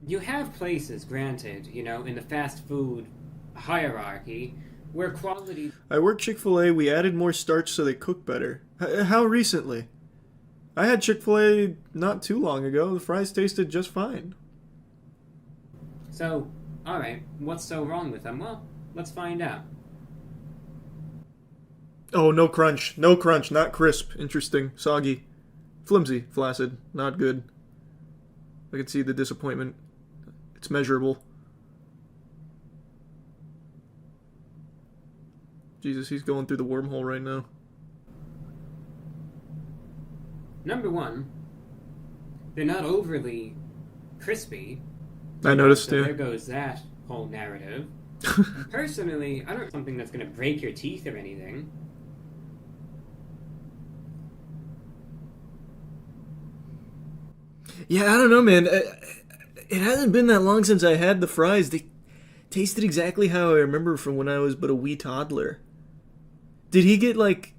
You have places, granted, you know, in the fast food hierarchy, where quality... I worked Chick-fil-A, we added more starch so they cook better. How recently? I had Chick-fil-A not too long ago. The fries tasted just fine. So, alright, what's so wrong with them? Well, let's find out. Oh, no crunch. No crunch, not crisp. Interesting. Soggy. Flimsy. Flaccid. Not good. I can see the disappointment. It's measurable. Jesus, he's going through the wormhole right now. Number one, they're not overly crispy. I noticed, so yeah. There goes that whole narrative. Personally, I don't want something that's going to break your teeth or anything. Yeah, I don't know, man. It hasn't been that long since I had the fries. They tasted exactly how I remember from when I was but a wee toddler. Did he get, like,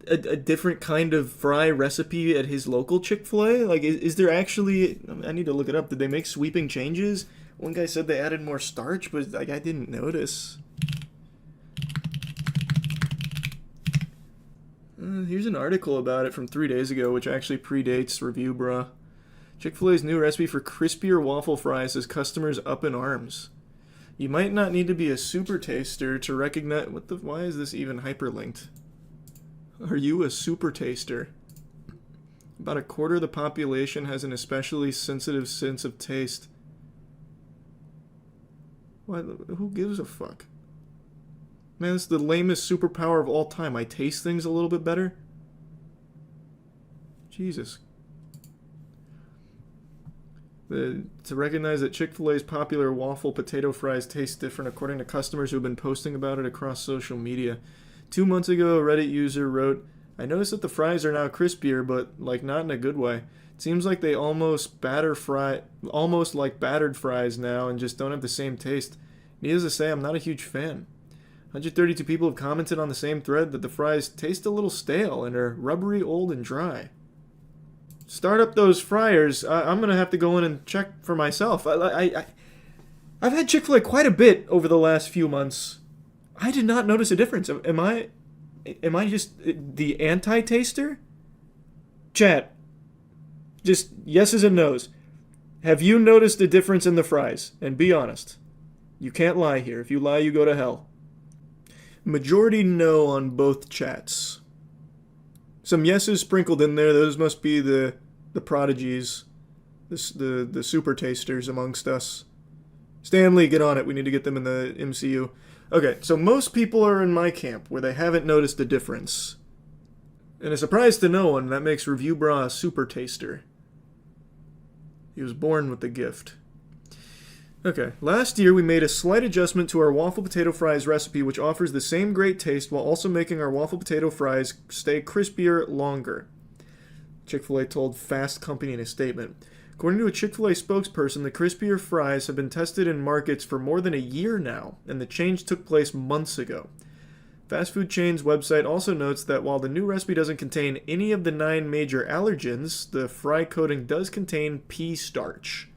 a different kind of fry recipe at his local Chick-fil-A? Like, is there actually... I need to look it up. Did they make sweeping changes? One guy said they added more starch, but, like, I didn't notice. Here's an article about it from 3 days ago, which actually predates Review Bruh. Chick-fil-A's new recipe for crispier waffle fries has customers up in arms. You might not need to be a super taster to recognize... Why is this even hyperlinked? Are you a super taster? About a quarter of the population has an especially sensitive sense of taste. What? Who gives a fuck? Man, it's the lamest superpower of all time. I taste things a little bit better? Jesus. To recognize that Chick-fil-A's popular waffle potato fries taste different according to customers who have been posting about it across social media. 2 months ago, a Reddit user wrote, "I noticed that the fries are now crispier, but, like, not in a good way. It seems like they almost like battered fries now and just don't have the same taste. Needless to say, I'm not a huge fan." 132 people have commented on the same thread that the fries taste a little stale and are rubbery, old, and dry. Start up those fryers. I'm going to have to go in and check for myself. I've had Chick-fil-A quite a bit over the last few months. I did not notice a difference. Am I just the anti-taster? Chat. Just yeses and nos. Have you noticed a difference in the fries? And be honest. You can't lie here. If you lie, you go to hell. Majority no on both chats. Some yeses sprinkled in there. Those must be the prodigies, the super tasters amongst us. Stanley, get on it. We need to get them in the MCU. Okay, so most people are in my camp where they haven't noticed a difference. And a surprise to no one, that makes Review Bra a super taster. He was born with the gift. Okay, last year we made a slight adjustment to our waffle potato fries recipe, which offers the same great taste while also making our waffle potato fries stay crispier longer. Chick-fil-A told Fast Company in a statement. According to a Chick-fil-A spokesperson, the crispier fries have been tested in markets for more than a year now, and the change took place months ago. Fast food chain's website also notes that while the new recipe doesn't contain any of the 9 major allergens, the fry coating does contain pea starch.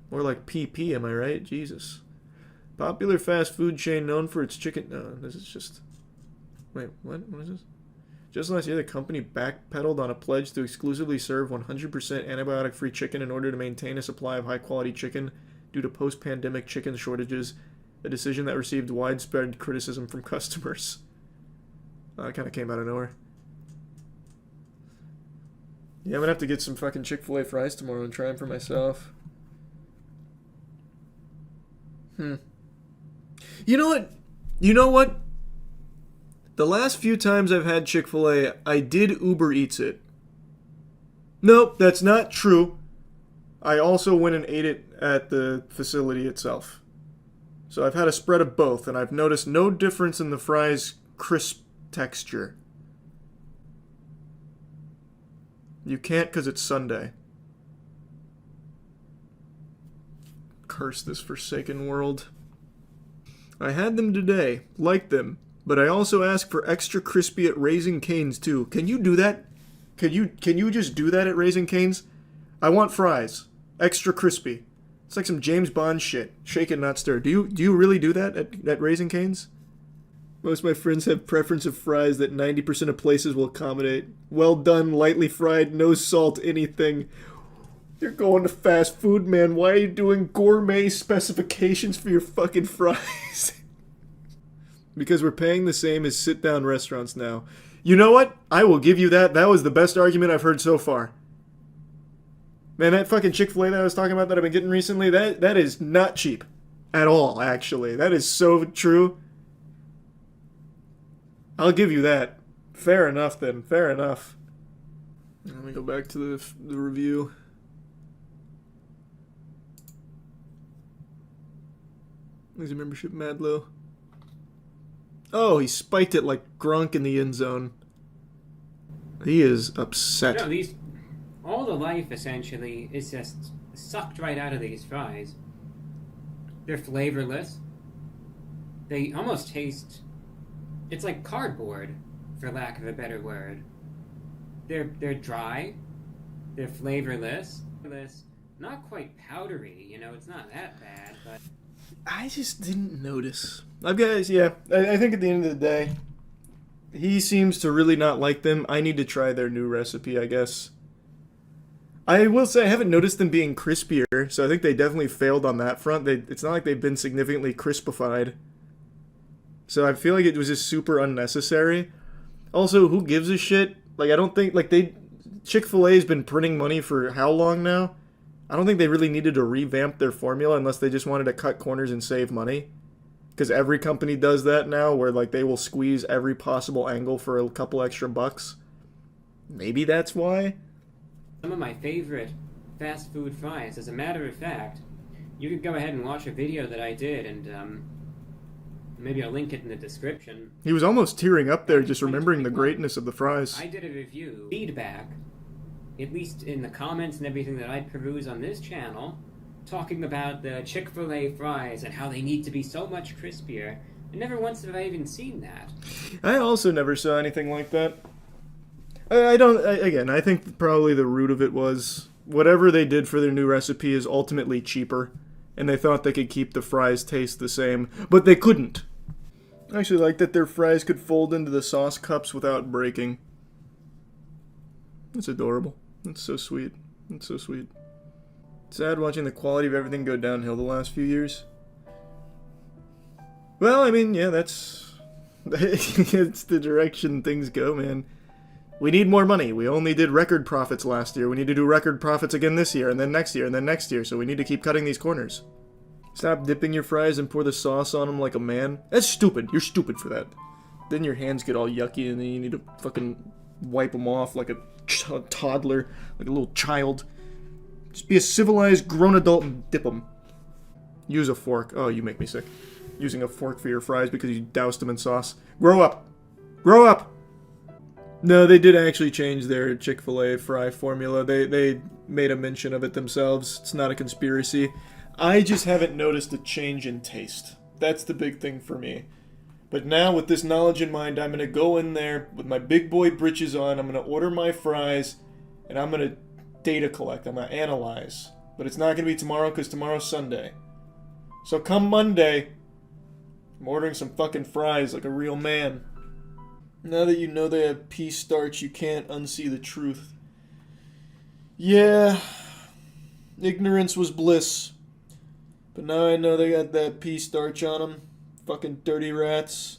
More like PP, am I right? Jesus. Popular fast food chain known for its chicken... No, this is just... Wait, what? What is this? Just last year, the company backpedaled on a pledge to exclusively serve 100% antibiotic-free chicken in order to maintain a supply of high-quality chicken due to post-pandemic chicken shortages, a decision that received widespread criticism from customers. That kind of came out of nowhere. Yeah, I'm gonna have to get some fucking Chick-fil-A fries tomorrow and try them for myself. You know what? The last few times I've had Chick-fil-A, I did Uber Eats it. Nope, that's not true. I also went and ate it at the facility itself. So I've had a spread of both, and I've noticed no difference in the fries' crisp texture. You can't because it's Sunday. Curse this forsaken world. I had them today, liked them, but I also asked for extra crispy at Raising Cane's too. Can you do that? Can you just do that at Raising Cane's? I want fries, extra crispy. It's like some James Bond shit. Shake and not stir. Do you really do that at Raising Cane's? Most of my friends have preference of fries that 90% of places will accommodate. Well done, lightly fried, no salt, anything. You're going to fast food, man. Why are you doing gourmet specifications for your fucking fries? Because we're paying the same as sit-down restaurants now. You know what? I will give you that. That was the best argument I've heard so far. Man, that fucking Chick-fil-A that I was talking about that I've been getting recently, that is not cheap. At all, actually. That is so true. I'll give you that. Fair enough, then. Fair enough. Let me go back to the review. There's a membership mad low. Oh, he spiked it like Gronk in the end zone. He is upset. No, these... all the life, essentially, is just sucked right out of these fries. They're flavorless. They almost taste... it's like cardboard, for lack of a better word. They're dry. They're flavorless. Not quite powdery, you know, it's not that bad, but... I just didn't notice. I think at the end of the day, he seems to really not like them. I need to try their new recipe, I guess. I will say I haven't noticed them being crispier, so I think they definitely failed on that front. It's not like they've been significantly crispified. So I feel like it was just super unnecessary. Also, who gives a shit? Like, I don't think, like, Chick-fil-A's been printing money for how long now? I don't think they really needed to revamp their formula unless they just wanted to cut corners and save money. Because every company does that now, where, like, they will squeeze every possible angle for a couple extra bucks. Maybe that's why? Some of my favorite fast food fries, as a matter of fact, you could go ahead and watch a video that I did, and, maybe I'll link it in the description. He was almost tearing up there just remembering the greatness of the fries. I did a review. Feedback, at least in the comments and everything that I peruse on this channel, talking about the Chick-fil-A fries and how they need to be so much crispier. And never once have I even seen that. I also never saw anything like that. I think probably the root of it was whatever they did for their new recipe is ultimately cheaper. And they thought they could keep the fries taste the same, but they couldn't. I actually like that their fries could fold into the sauce cups without breaking. That's adorable. That's so sweet. That's so sweet. Sad watching the quality of everything go downhill the last few years. Well, I mean, yeah, that's... it's the direction things go, man. We need more money. We only did record profits last year. We need to do record profits again this year, and then next year, and then next year, so we need to keep cutting these corners. Stop dipping your fries and pour the sauce on them like a man. That's stupid. You're stupid for that. Then your hands get all yucky, and then you need to fucking wipe them off like a toddler, like a little child. Just be a civilized grown adult and dip them. Use a fork. Oh, you make me sick. Using a fork for your fries because you doused them in sauce. Grow up. Grow up. No, they did actually change their Chick-fil-A fry formula. They made a mention of it themselves. It's not a conspiracy. I just haven't noticed a change in taste. That's the big thing for me. But now, with this knowledge in mind, I'm going to go in there with my big boy britches on. I'm going to order my fries, and I'm going to data collect. I'm going to analyze. But it's not going to be tomorrow because tomorrow's Sunday. So come Monday, I'm ordering some fucking fries like a real man. Now that you know they have pea starch, you can't unsee the truth. Yeah, ignorance was bliss. But now I know they got that pea starch on them. Fucking dirty rats.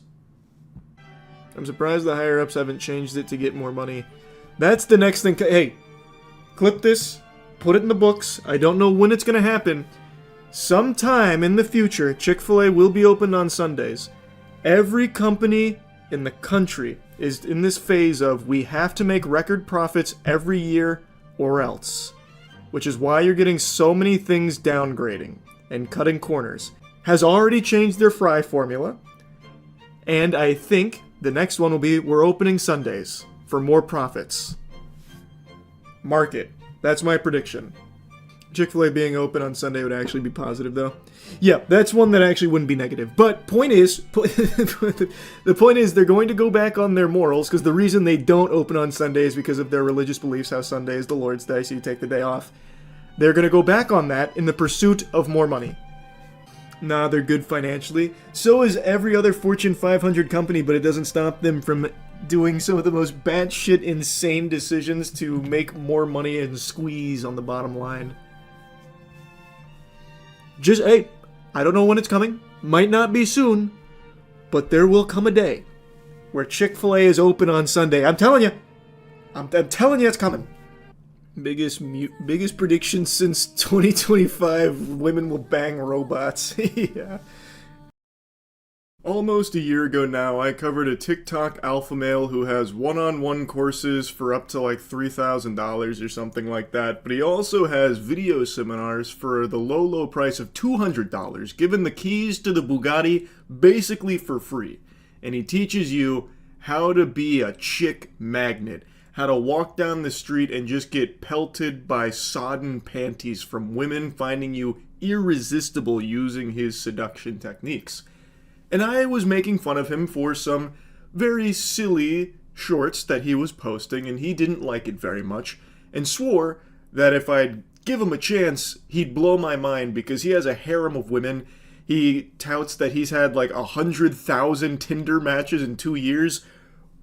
I'm surprised the higher-ups haven't changed it to get more money. That's the next thing. Hey, clip this, put it in the books. I don't know when it's going to happen. Sometime in the future, Chick-fil-A will be open on Sundays. Every company in the country is in this phase of we have to make record profits every year or else. Which is why you're getting so many things downgrading and cutting corners. Has already changed their fry formula. And I think the next one will be we're opening Sundays for more profits. Mark it. That's my prediction. Chick-fil-A being open on Sunday would actually be positive, though. Yeah, that's one that actually wouldn't be negative. But point is, the point is they're going to go back on their morals, because the reason they don't open on Sunday is because of their religious beliefs, how Sunday is the Lord's Day, so you take the day off. they're going to go back on that in the pursuit of more money. Nah, they're good financially. So is every other Fortune 500 company, but it doesn't stop them from doing some of the most batshit insane decisions to make more money and squeeze on the bottom line. Just, hey, I don't know when it's coming. Might not be soon. But there will come a day where Chick-fil-A is open on Sunday. I'm telling you. I'm telling you it's coming. Biggest prediction since 2025, women will bang robots. Yeah. Almost a year ago now, I covered a TikTok alpha male who has one-on-one courses for up to like $3,000 or something like that, but he also has video seminars for the low price of $200, given the keys to the Bugatti basically for free. And he teaches you how to be a chick magnet, how to walk down the street and just get pelted by sodden panties from women finding you irresistible using his seduction techniques. And I was making fun of him for some very silly shorts that he was posting, and he didn't like it very much, and swore that if I'd give him a chance, he'd blow my mind because he has a harem of women. He touts that he's had like 100,000 Tinder matches in 2 years,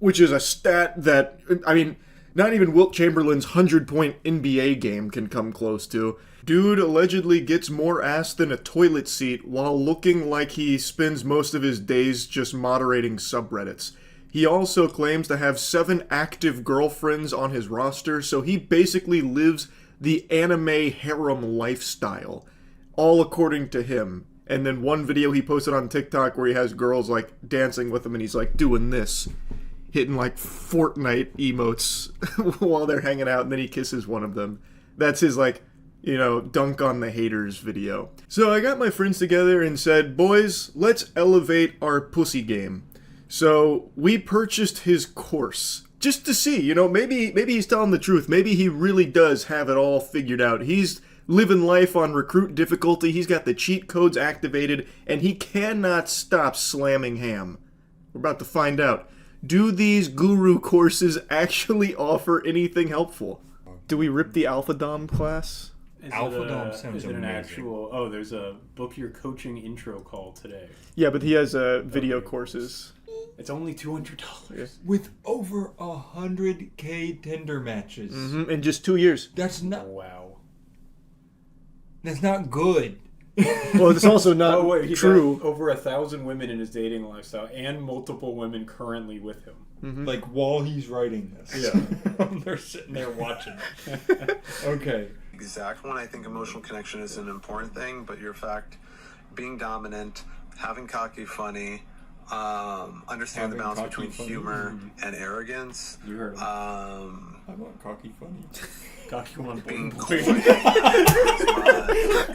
which is a stat that, I mean, not even Wilt Chamberlain's 100-point NBA game can come close to. Dude allegedly gets more ass than a toilet seat while looking like he spends most of his days just moderating subreddits. He also claims to have 7 active girlfriends on his roster, so he basically lives the anime harem lifestyle, all according to him. And then one video he posted on TikTok where he has girls like dancing with him and he's like doing this, hitting like Fortnite emotes while they're hanging out, and then he kisses one of them. That's his like, you know, dunk on the haters video. So I got my friends together and said, boys, let's elevate our pussy game. So we purchased his course just to see, you know, maybe he's telling the truth. Maybe he really does have it all figured out. He's living life on recruit difficulty. He's got the cheat codes activated and he cannot stop slamming ham. We're about to find out. Do these guru courses actually offer anything helpful? Do we rip the Alpha Dom class? Alpha Dom sounds amazing. An actual? Oh, there's a book your coaching intro call today. Yeah, but he has video courses. It's only $200 with over 100K Tinder matches in just 2 years. That's not wow. That's not good. Well, it's also not He's true. got over 1,000 women in his dating lifestyle, and multiple women currently with him. Like while he's writing this. Yeah, they're sitting there watching. Okay. Exact one. I think emotional connection is an important thing, but your fact, being dominant, having cocky funny, understand the balance between humor and arrogance. You heard him. I want cocky funny. Cocky one. Being cool.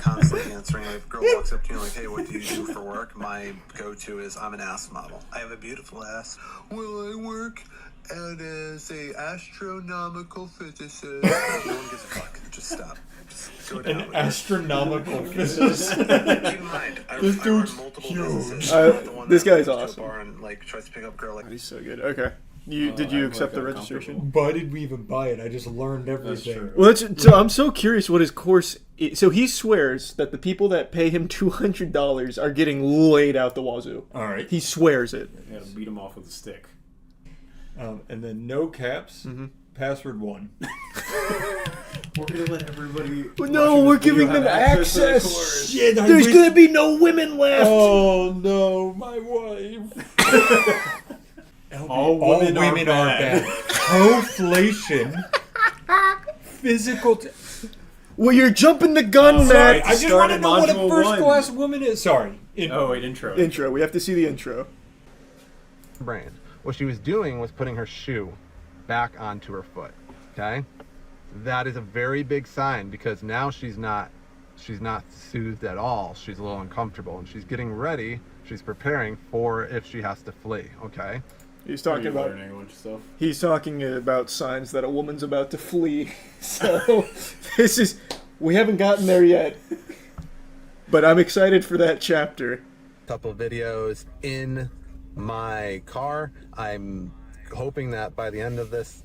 Constantly answering. Like, if a girl walks up to you like, hey, what do you do for work? My go-to is, I'm an ass model. I have a beautiful ass. Well, I work as a astronomical physicist. No one gives a fuck. Just stop. Just go down. An astronomical physicist. Keep in mind, This dude's run multiple huge. businesses. This guy's goes to a awesome. bar and, like, tries to pick up a girl. Like, He's so good. Okay. Did you accept the registration? Why did we even buy it? I just learned everything. Well, so I'm so curious what his course is. So he swears that the people that pay him $200 are getting laid out the wazoo. All right. He swears it. You gotta beat him off with a stick. And then no caps. Password 1. We're gonna let everybody. No, we're giving them access. Shit, There's gonna be no women left. Oh no, my wife. All women are bad. Conflation. Physical. Well, you're jumping the gun, Matt. I just want to know what a first class woman is. Sorry. Intro. Intro. We have to see the intro. Brain. What she was doing was putting her shoe back onto her foot. Okay? That is a very big sign because now she's not soothed at all. She's a little uncomfortable and she's getting ready. She's preparing for if she has to flee. Okay? He's talking about He's talking about signs that a woman's about to flee. So we haven't gotten there yet. But I'm excited for that chapter. Couple videos in my car. I'm hoping that by the end of this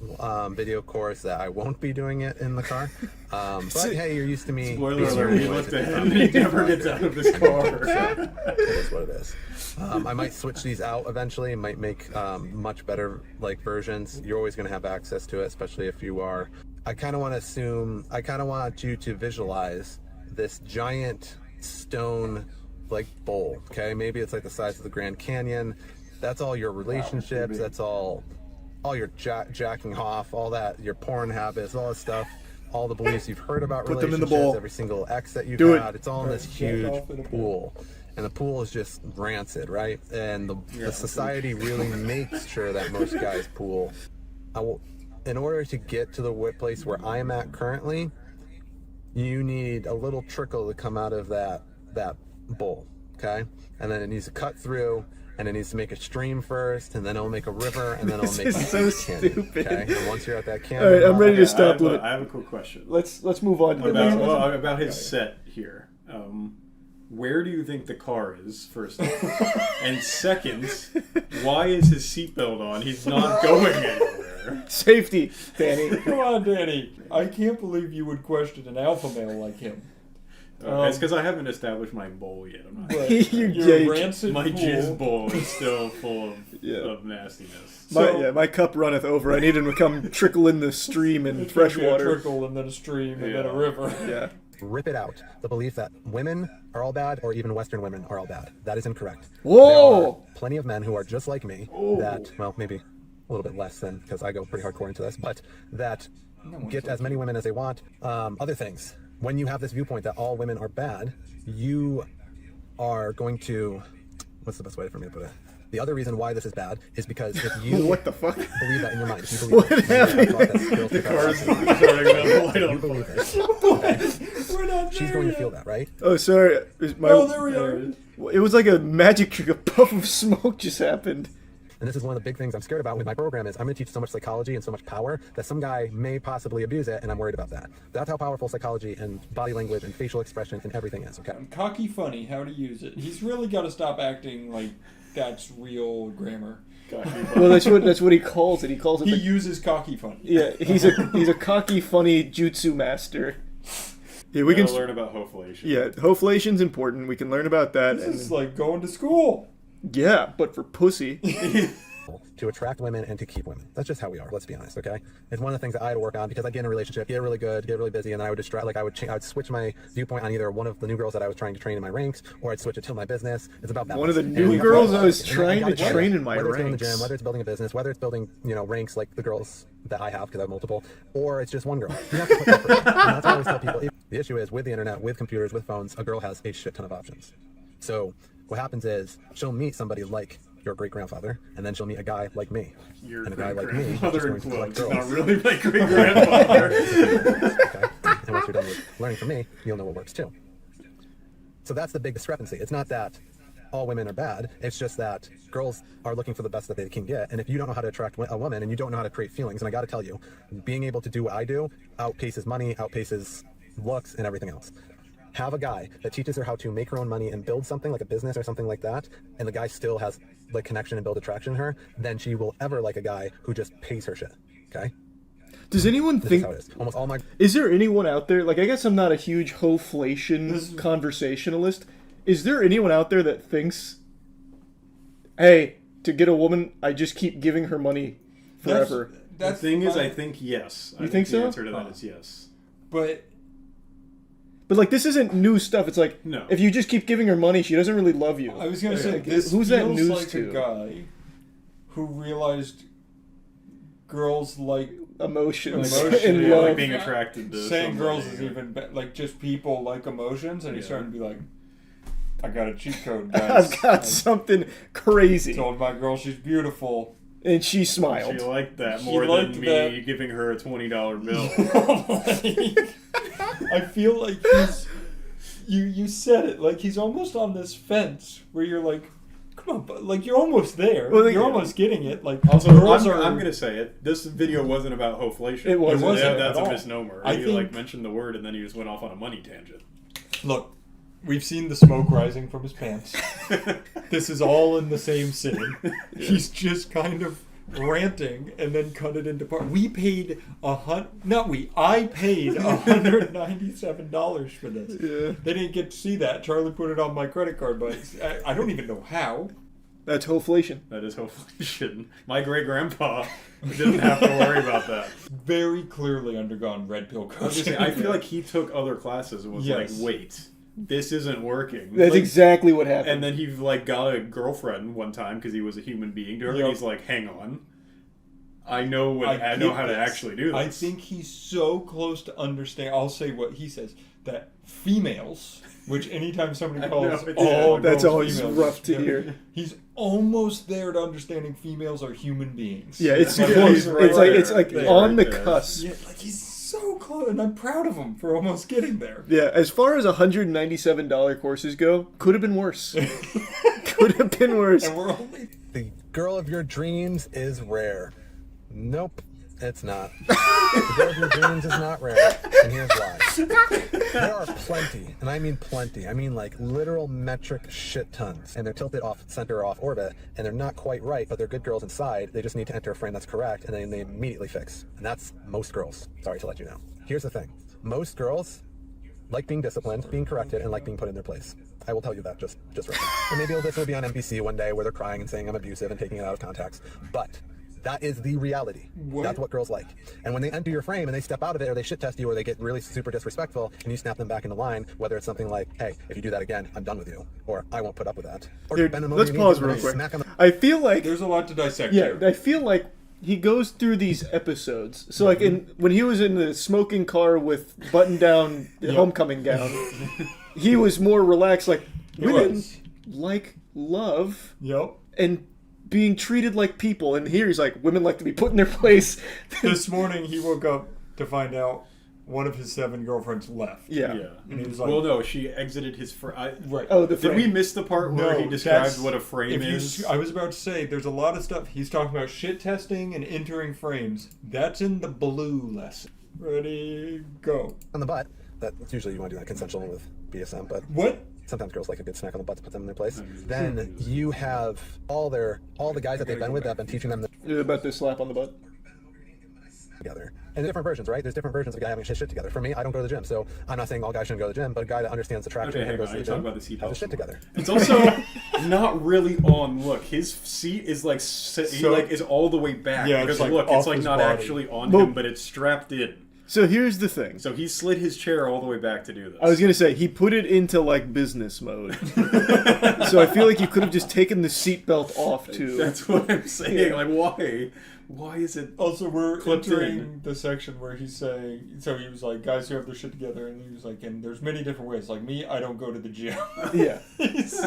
video course that I won't be doing it in the car. But hey, you're used to me. Spoiler alert, he left ahead and he never gets out of his car. So, it is what it is. I might switch these out eventually, might make much better like versions. You're always going to have access to it, especially if you are. I kind of want you to visualize this giant stone like bowl, okay? Maybe it's like the size of the Grand Canyon. That's all your relationships, that's all your jacking off, all that, your porn habits, all this stuff, all the beliefs you've heard about Put them in the relationships, bowl. every single ex that you've Do had. It's all in this huge pool. And the pool is just rancid, right? And the society really makes sure that most guys pool. In order to get to the place where I'm at currently, you need a little trickle to come out of that bowl, okay? And then it needs to cut through, and it needs to make a stream first, and then it'll make a river, and then it'll make This is so canyon, stupid. okay? And once you're at that canyon, All right, I'm ready to stop. I have a quick question. Let's move on to the next one. About his set here. Where do you think the car is, first off? And second, why is his seatbelt on? He's not going anywhere. Safety, Danny. Come on, Danny. I can't believe you would question an alpha male like him. It's because I haven't established my bowl yet. I'm not. Your rancid my pool. jizz bowl is still full of nastiness. My cup runneth over. I need him to come trickle in the stream and fresh Maybe water. A trickle and then a stream and then a river. Yeah. Rip it out. The belief that women are all bad, or even Western women are all bad. That is incorrect. Whoa! There are plenty of men who are just like me that, well, maybe a little bit less than, because I go pretty hardcore into this, but that get as many women as they want. Other things. When you have this viewpoint that all women are bad, you are going to, what's the best way for me to put it? The other reason why this is bad is because if you what the fuck? believe that in your mind, if you believe What happened? The car's starting to light on fire. We're not She's going to feel that, right? Oh, sorry. There we are. It was like a magic trick. A puff of smoke just happened. And this is one of the big things I'm scared about with my program is I'm going to teach so much psychology and so much power that some guy may possibly abuse it, and I'm worried about that. That's how powerful psychology and body language and facial expression and everything is, okay? Cocky funny, how to use it. He's really got to stop acting like that's real grammar. Well, that's what he calls it. He calls it. He uses cocky funny. Yeah, he's a cocky funny jutsu master. Yeah, we can learn about hoflation. Yeah, hoflation's important. We can learn about that. This is like going to school. Yeah, but for pussy. To attract women and to keep women. That's just how we are, let's be honest, okay? It's one of the things that I had to work on because I'd get in a relationship, get really good, get really busy, and then I would distract, like I would switch my viewpoint on either one of the new girls that I was trying to train in my ranks, or I'd switch it to my business. It's about balance. One of the new girls I was trying to train in my ranks. Whether it's going to the ranks. gym, whether it's building a business, whether it's building, ranks like the girls that I have because I have multiple, or it's just one girl. You have to put effort in. And that's what I always tell people. The issue is with the internet, with computers, with phones, a girl has a shit ton of options. So what happens is she'll meet somebody like your great-grandfather, and then she'll meet a guy like me. Your and a guy like me is just going to like girls. Not really my great-grandfather. Okay? And once you're done with learning from me, you'll know what works too. So that's the big discrepancy. It's not that all women are bad. It's just that girls are looking for the best that they can get. And if you don't know how to attract a woman and you don't know how to create feelings, and I got to tell you, being able to do what I do outpaces money, outpaces looks, and everything else. Have a guy that teaches her how to make her own money and build something like a business or something like that, and the guy still has like connection and build attraction in her, then she will ever like a guy who just pays her shit. Okay? Does anyone This think is how it is. Almost all my Is there anyone out there, like I guess I'm not a huge hoflation conversationalist. Is there anyone out there that thinks, hey, to get a woman, I just keep giving her money forever? The thing is, I think yes. You think so? The answer to that is yes. But like this isn't new stuff. It's like No. if you just keep giving her money, she doesn't really love you. I was gonna say Like, this who's that feels news like to? a guy who realized girls like emotions and love. like being attracted to saying girls is somebody. even like just people like emotions, and he's starting to be like, I got a cheat code, guys. I've got something crazy. Told my girl she's beautiful, and she smiled. She liked that She more liked than me that. giving her a $20 bill. I feel like you said it, like he's almost on this fence where you're like, come on, but like you're almost there. Well, you're almost getting it. Like Also, girls I'm gonna say it. This video wasn't about hoflation. It wasn't That's at a all. misnomer. I He think- mentioned the word and then he just went off on a money tangent. Look, we've seen the smoke rising from his pants. This is all in the same sitting. He's just kind of ranting and then cut it into part. We paid I paid $197 for this. Yeah. They didn't get to see that. Charlie put it on my credit card, but I don't even know how. That's hoflation. That is hoflation. My great grandpa didn't have to worry about that. Very clearly undergone red pill coaching. I feel like he took other classes and was like, wait, this isn't working. That's exactly what happened. And then he like got a girlfriend one time because he was a human being to her. And he's like, hang on, I know how to actually do this. I think he's so close to understand. I'll say what he says, that females, which anytime somebody calls that's always females, rough to hear. He's almost there to understanding females are human beings. Yeah, it's close. It's like on the cusp. Yeah, like he's so close, and I'm proud of him for almost getting there. Yeah, as far as $197 courses go, could have been worse. Could have been worse. And we're only... The girl of your dreams is rare. Nope, it's not. The girl of your dreams is not rare, and here's why. There are plenty, and I mean plenty. I mean like literal metric shit tons, and they're tilted off center or off orbit, and they're not quite right, but they're good girls inside. They just need to enter a frame that's correct, and then they immediately fix. And that's most girls. Sorry to let you know. Here's the thing. Most girls like being disciplined, being corrected, and like being put in their place. I will tell you that just right now. And maybe this will be on NBC one day where they're crying and saying I'm abusive and taking it out of context, but that is the reality. That's what girls like. And when they enter your frame and they step out of it, or they shit test you, or they get really super disrespectful, and you snap them back into line, whether it's something like, hey, if you do that again, I'm done with you, or I won't put up with that. Or Dude, bend them let's over your pause knees real and quick. smack on the- I feel like there's a lot to dissect here. I feel like he goes through these episodes. So like when he was in the smoking car with button-down homecoming gown, he was more relaxed. Like women like love. Yep. And being treated like people, and here he's like, women like to be put in their place. This morning he woke up to find out one of his 7 girlfriends left. Yeah. And he was like, well, no, she exited his frame. Right. Oh, the Did frame. we miss the part where he described what a frame is? I was about to say, there's a lot of stuff. He's talking about shit testing and entering frames. That's in the blue lesson. Ready, go. On the butt. That's usually you want to do that consensual with BSM, but what? Sometimes girls like a good smack on the butt to put them in their place. Then you have all the guys that they've been with that have been teaching them about this slap on the butt together. And different versions, right? There's different versions of a guy having shit together. For me, I don't go to the gym, so I'm not saying all guys shouldn't go to the gym, but a guy that understands the traction and goes to the gym about the has his shit together. It's also not really on. Look, his seat is like is all the way back. Yeah, because it's like look, off it's like his not body. actually on him, but it's strapped in. So here's the thing. So he slid his chair all the way back to do this. I was gonna say he put it into like business mode. So I feel like you could have just taken the seatbelt off too. That's what I'm saying. Like why? Why is it? Also, we're clipped entering in? the section where he's saying. So he was like, guys who have their shit together, and he was like, and there's many different ways. Like me, I don't go to the gym. Yeah.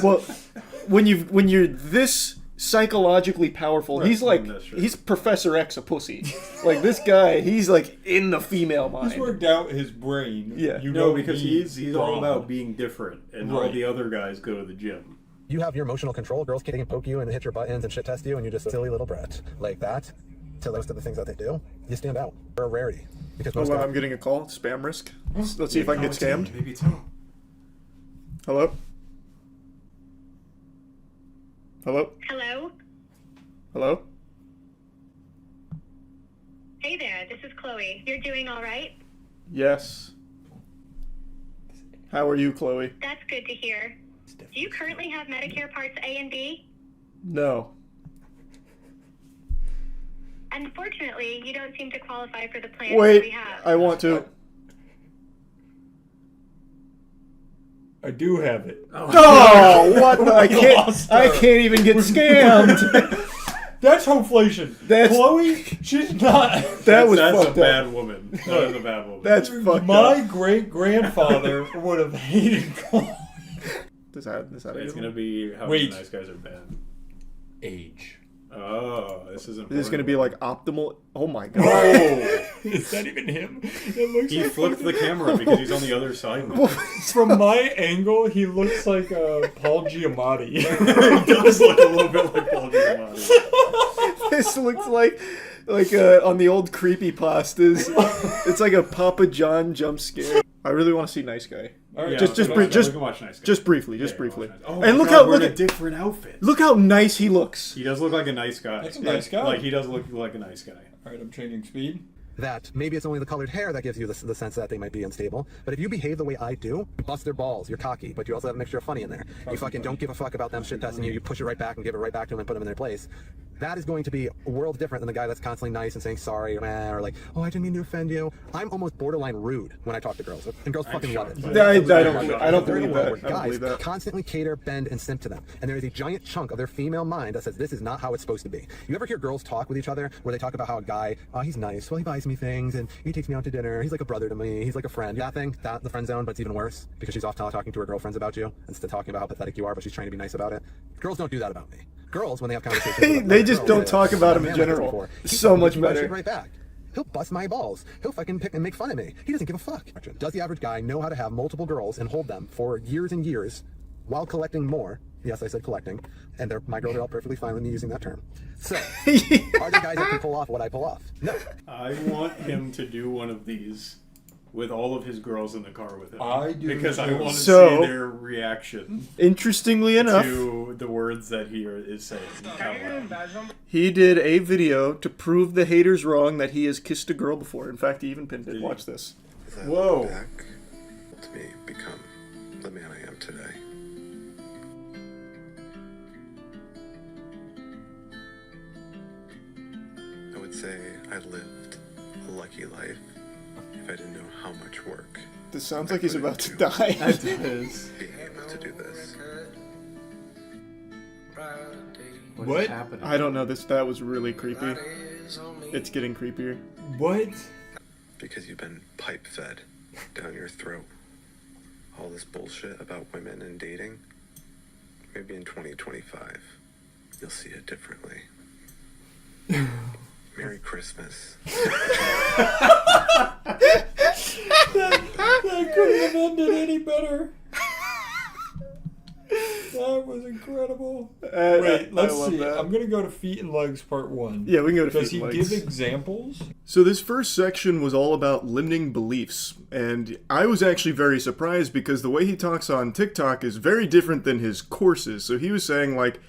Well, when you're this psychologically powerful, Right, he's like that's true. he's Professor X a pussy. Like this guy, he's like in the female mind. He's worked out his brain. Yeah. You No, know, because he's all about being different, and all Right. the other guys go to the gym. You have your emotional control. Girls can't even poke you and hit your buttons and shit test you, and you're just a silly little brat like that. To most of the things that they do, you stand out. You're a rarity. Because Oh most wow, guys- I'm getting a call. Spam risk. Let's see if I can get scammed. Maybe it's him. Hello? Hello? Hello? Hello? Hey there, this is Chloe. You're doing all right? Yes. How are you, Chloe? That's good to hear. Do you currently have Medicare Parts A and B? No. Unfortunately, you don't seem to qualify for the plan that Wait, we have. I want to. I do have it. Oh, what? The, I can't even get scammed. That's hoflation. That's Chloe. She's not. That was That's fucked a bad up. woman. That is a bad woman. That's fucked My up. great grandfather would have hated Chloe. Does that It's gonna be how Wait. nice guys are bad. Age. Oh, this is important. This is gonna be like optimal. Oh my god. Oh, Is that even him? It looks he like flipped the camera because he's on the other side. From my angle, he looks like Paul Giamatti. He does look a little bit like Paul Giamatti. This looks like on the old creepypastas. It's like a Papa John jump scare. I really want to see Nice Guy. All right, Just we can watch Nice Guy. Just briefly. Oh, and my look God, how we're look in a at different outfit. Look how nice he looks. He does look like a nice guy. That's a nice guy. Like he does look like a nice guy. All right, I'm changing speed. That maybe it's only the colored hair that gives you the sense that they might be unstable. But if you behave the way I do, you bust their balls, you're cocky, but you also have a mixture of funny in there. You fucking don't give a fuck about them shit testing you. You push it right back and give it right back to them and put them in their place. That is going to be a world different than the guy that's constantly nice and saying sorry or like, oh, I didn't mean to offend you. I'm almost borderline rude when I talk to girls, and girls fucking love it. I don't believe that. Guys constantly cater, bend, and simp to them, and there is a giant chunk of their female mind that says this is not how it's supposed to be. You ever hear girls talk with each other where they talk about how a guy, oh, he's nice, well, he buys me things, and he takes me out to dinner, he's like a brother to me, he's like a friend. That thing, the friend zone, but it's even worse because she's off talking to her girlfriends about you instead of talking about how pathetic you are, but she's trying to be nice about it. Girls don't do that about me. Girls, when they have conversations, they just don't talk about him in general. So much better. Right back. He'll bust my balls. He'll fucking pick and make fun of me. He doesn't give a fuck. Does the average guy know how to have multiple girls and hold them for years and years while collecting more? Yes, I said collecting. And my girls are all perfectly fine with me using that term. So, are there guys that can pull off what I pull off? No. I want him to do one of these with all of his girls in the car with him. I do because I too. want to So, see their reaction. Interestingly enough, to the words that he is saying. he did a video to prove the haters wrong that he has kissed a girl before. In fact, he even pinned it. Watch this. Whoa. Back to me become the man I am today. I would say I lived a lucky life if I didn't know how much work. This sounds like he's about to die. It is. Being able to do this. What? Happening? I don't know. That was really creepy. It's getting creepier. What? Because you've been pipe fed down your throat. All this bullshit about women and dating. Maybe in 2025, you'll see it differently. Merry Christmas. That couldn't have ended any better. That was incredible. Wait, let's see. That. I'm gonna go to feet and legs part 1. Yeah, we can go to Does feet and he legs. give examples? So this first section was all about limiting beliefs, and I was actually very surprised because the way he talks on TikTok is very different than his courses. So he was saying, like,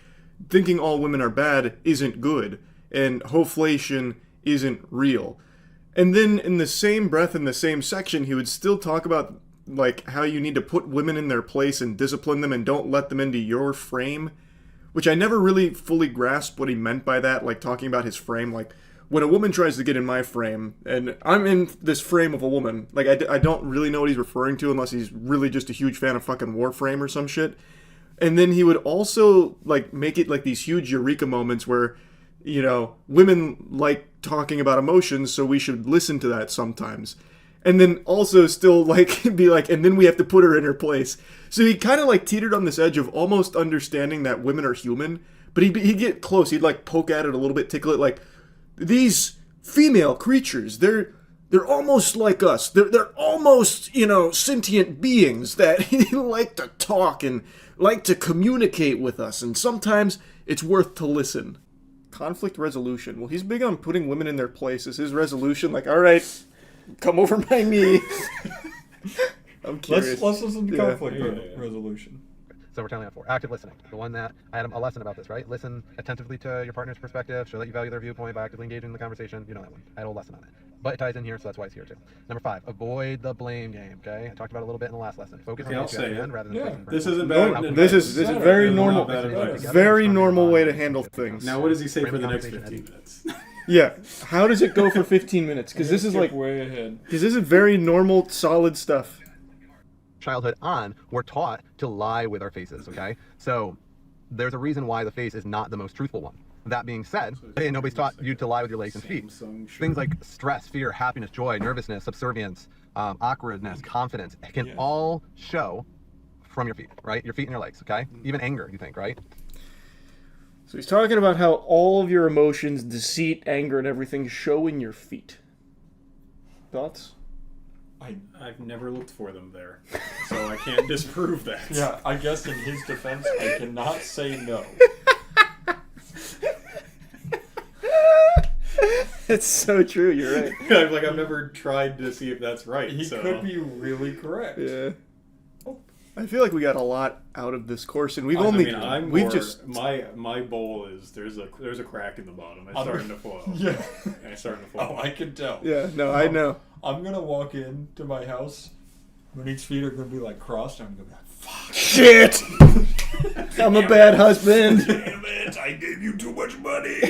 thinking all women are bad isn't good, and hoflation isn't real. And then in the same breath, in the same section, he would still talk about like how you need to put women in their place and discipline them and don't let them into your frame, which I never really fully grasped what he meant by that, like talking about his frame. Like when a woman tries to get in my frame and I'm in this frame of a woman, like I don't really know what he's referring to unless he's really just a huge fan of fucking Warframe or some shit. And then he would also like make it like these huge eureka moments where, you know, women like talking about emotions, so we should listen to that sometimes. And then also still like be like, and then we have to put her in her place. So he kind of like teetered on this edge of almost understanding that women are human, but he'd get close. He'd like poke at it a little bit, tickle it, like these female creatures, they're almost like us. They're almost, you know, sentient beings that like to talk and like to communicate with us, and sometimes it's worth to listen. Conflict resolution. Well, he's big on putting women in their place. Is his resolution like, all right, come over my knee? I'm curious. Let's listen to conflict resolution. So we're telling that for active listening. The one that I had a lesson about this, right? Listen attentively to your partner's perspective, show that you value their viewpoint by actively engaging in the conversation. You know that one. I had a whole lesson on it. But it ties in here, so that's why it's here too. Number 5, avoid the blame game. Okay, I talked about it a little bit in the last lesson. Focus on the objective rather than this isn't bad. This is very normal. Very normal way to handle things. Now, what does he say for the next 15 minutes? Yeah, how does it go for 15 minutes? Because this is like way ahead. Because this is very normal, solid stuff. Childhood on, we're taught to lie with our faces, okay? So there's a reason why the face is not the most truthful one. That being said, hey, nobody's taught you to lie with your legs and feet. Things like stress, fear, happiness, joy, nervousness, subservience, awkwardness, confidence can all show from your feet, right? Your feet and your legs, okay? Even anger, you think, right? So he's talking about how all of your emotions, deceit, anger, and everything show in your feet. Thoughts? I've never looked for them there, so I can't disprove that. Yeah, I guess in his defense, I cannot say no. It's so true. You're right. I've never tried to see if that's right. He so. could be really correct. Yeah. I feel like we got a lot out of this course, and we've my bowl is there's a crack in the bottom. It's starting to flow. Yeah, it's starting to flow. Oh, I can tell. Yeah, no, I know. I'm gonna walk into my house. Monique's feet are gonna be like crossed. I'm gonna be like, "Fuck, shit! I'm a bad husband. Damn it! I gave you too much money."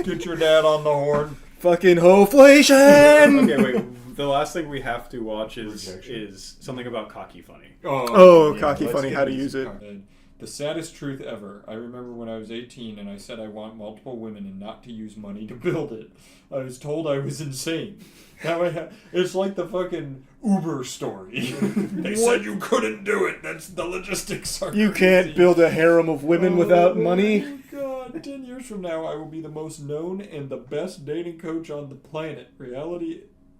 Get your dad on the horn. Fucking hoflation. Okay, wait. The last thing we have to watch is something about Cocky Funny. Cocky Funny, how to use it. The saddest truth ever. I remember when I was 18 and I said I want multiple women and not to use money to build it. I was told I was insane. Now it's like the fucking Uber story. They said you couldn't do it. That's the logistics are You can't build a harem of women without money. Oh God, 10 years from now I will be the most known and the best dating coach on the planet.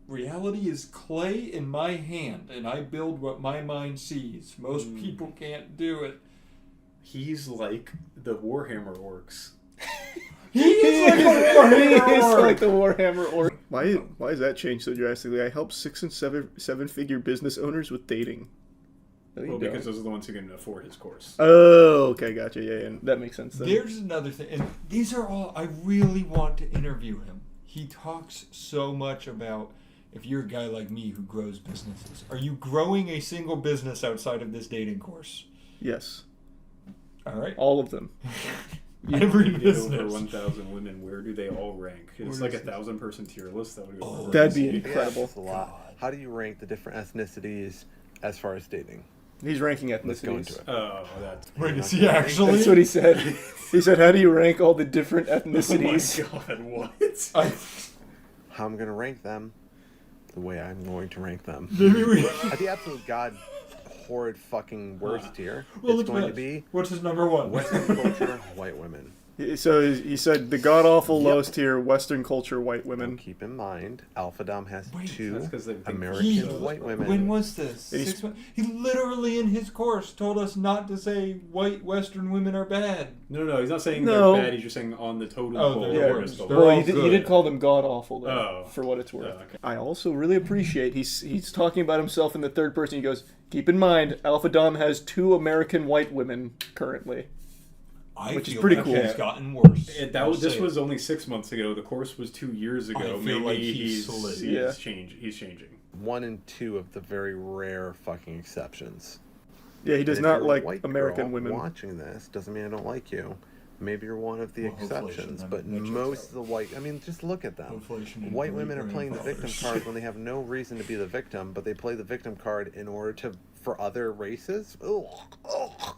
Reality is clay in my hand, and I build what my mind sees. Most people can't do it. He's like the Warhammer orcs. He is like the Warhammer orc. Why has that changed so drastically? I help 6 and 7 figure business owners with dating. No, because those are the ones who can afford his course. Oh, okay, gotcha. Yeah, that makes sense then. There's another thing, and these are all. I really want to interview him. He talks so much about. If you're a guy like me who grows businesses, are you growing a single business outside of this dating course? Yes. All right. All of them. Every Over business. 1,000 women. Where do they all rank? It's like a 1,000-person tier list. That would go. That'd be incredible. That's a lot. How do you rank the different ethnicities as far as dating? He's ranking ethnicities. Let's go into it. Oh, that's. Wait, is he actually? That's what he said. He said, "How do you rank all the different ethnicities?" Oh my God! What? How I'm gonna rank them? The way I'm going to rank them. At the absolute horrid fucking worst tier, it's going to be... What's his number one? Western culture, white women. So he said the god-awful lowest tier, Western culture, white women. Now keep in mind, Alpha Dom has That's two 'cause they think American white women. When was this? 6 months? He literally in his course told us not to say white Western women are bad. No, he's not saying No. they're bad. He's just saying on the totem Oh, pole. they're they're worse. just the They're Well, worst. he did call them god-awful, though, Oh. for what it's worth. Oh, okay. I also really appreciate he's talking about himself in the third person. He goes, keep in mind, Alpha Dom has 2 American white women currently. Which is pretty cool. He's gotten worse. This was only 6 months ago. The course was 2 years ago. I feel Maybe like he's solid. he's changing. 1 and 2 of the very rare fucking exceptions. Yeah, he does And if not you're a like white American girl women. Watching this doesn't mean I don't like you. Maybe you're one of the Well, hopefully exceptions, shouldn't but have mentioned most of the white... I mean, just look at them. Hopefully shouldn't have White women are playing the victim grandfathers. card when they have no reason to be the victim, but they play the victim card in order to... for other races? Ugh.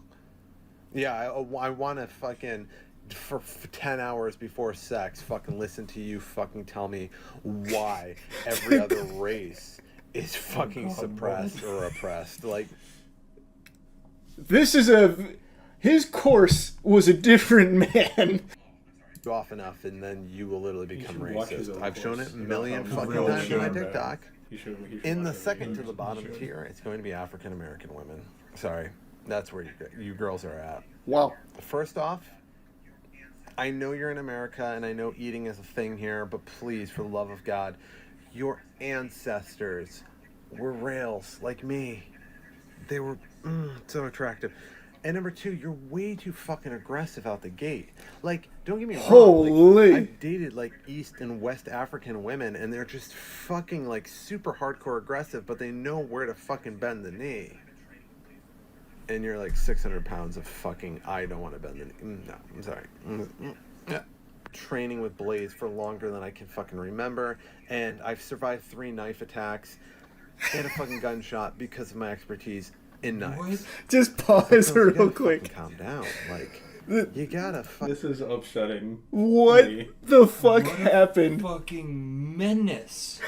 Yeah, I want to fucking... For 10 hours before sex, fucking listen to you fucking tell me why every other race is fucking suppressed or oppressed. Like... His course was a different man. Off enough, and then you will literally become should watch his racist. own I've shown course. it a million He's fucking real times on my shit. TikTok. He should In the watch it. second to the bottom tier, it's going to be African American women. Sorry, that's where you girls are at. Wow. First off, I know you're in America, and I know eating is a thing here, but please, for the love of God, your ancestors were rails like me. They were so attractive. And number 2, you're way too fucking aggressive out the gate. Like, don't get me wrong. Holy. Like, I've dated, like, East and West African women, and they're just fucking, like, super hardcore aggressive, but they know where to fucking bend the knee. And you're, like, 600 pounds of fucking, I don't want to bend the knee. No, I'm sorry. Yeah. Training with blades for longer than I can fucking remember, and I've survived 3 knife attacks and a fucking gunshot because of my expertise in knives. Just pause You real gotta quick. fucking calm down. Like, you gotta This is upsetting. What me. the fuck What a happened? fucking menace.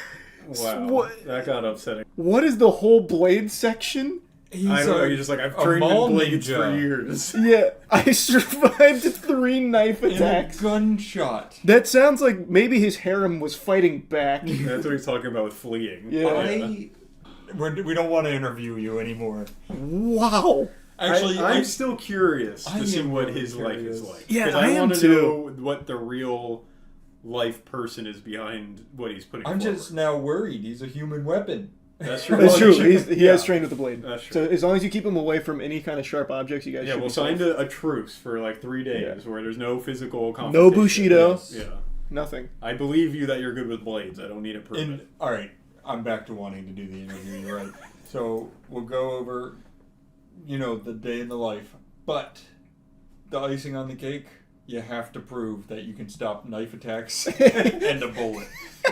Wow, What? that got upsetting. What is the whole blade section? I don't know. You're just like, I've trained in blades for years. Yeah, I survived 3 knife In a attacks. gunshot. That sounds like maybe his harem was fighting back. That's what he's talking about with fleeing. Yeah. We don't want to interview you anymore. Wow. Actually, I'm still curious I to see am what really his life curious. is like. Yeah, 'Cause I am want to too. know what the real life person is behind what he's putting I'm forward. just now worried. He's a human weapon. That's true. That's true. He has trained with the blade. That's true. So as long as you keep him away from any kind of sharp objects, you guys should we'll be sign safe. a truce for like 3 days where there's no physical No confrontation. Bushido. Yeah. Nothing. I believe you that you're good with blades. I don't need it proven. All right, I'm back to wanting to do the interview. You're right. So we'll go over, the day in the life. But the icing on the cake, you have to prove that you can stop knife attacks and a bullet.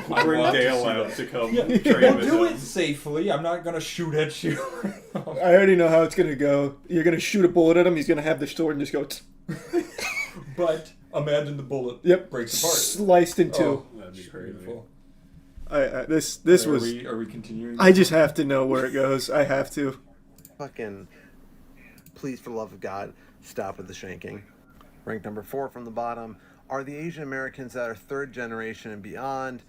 We'll bring Dale out to come train We'll with do him. it safely. I'm not going to shoot at you. I already know how it's going to go. You're going to shoot a bullet at him. He's going to have the sword and just go... But imagine the bullet breaks apart. Sliced in two. Oh, that'd be beautiful. This Are was... Are we continuing? I just have to know where it goes. I have to. Fucking, please, for the love of God, stop with the shanking. Ranked number 4 from the bottom are the Asian Americans that are 3rd generation and beyond,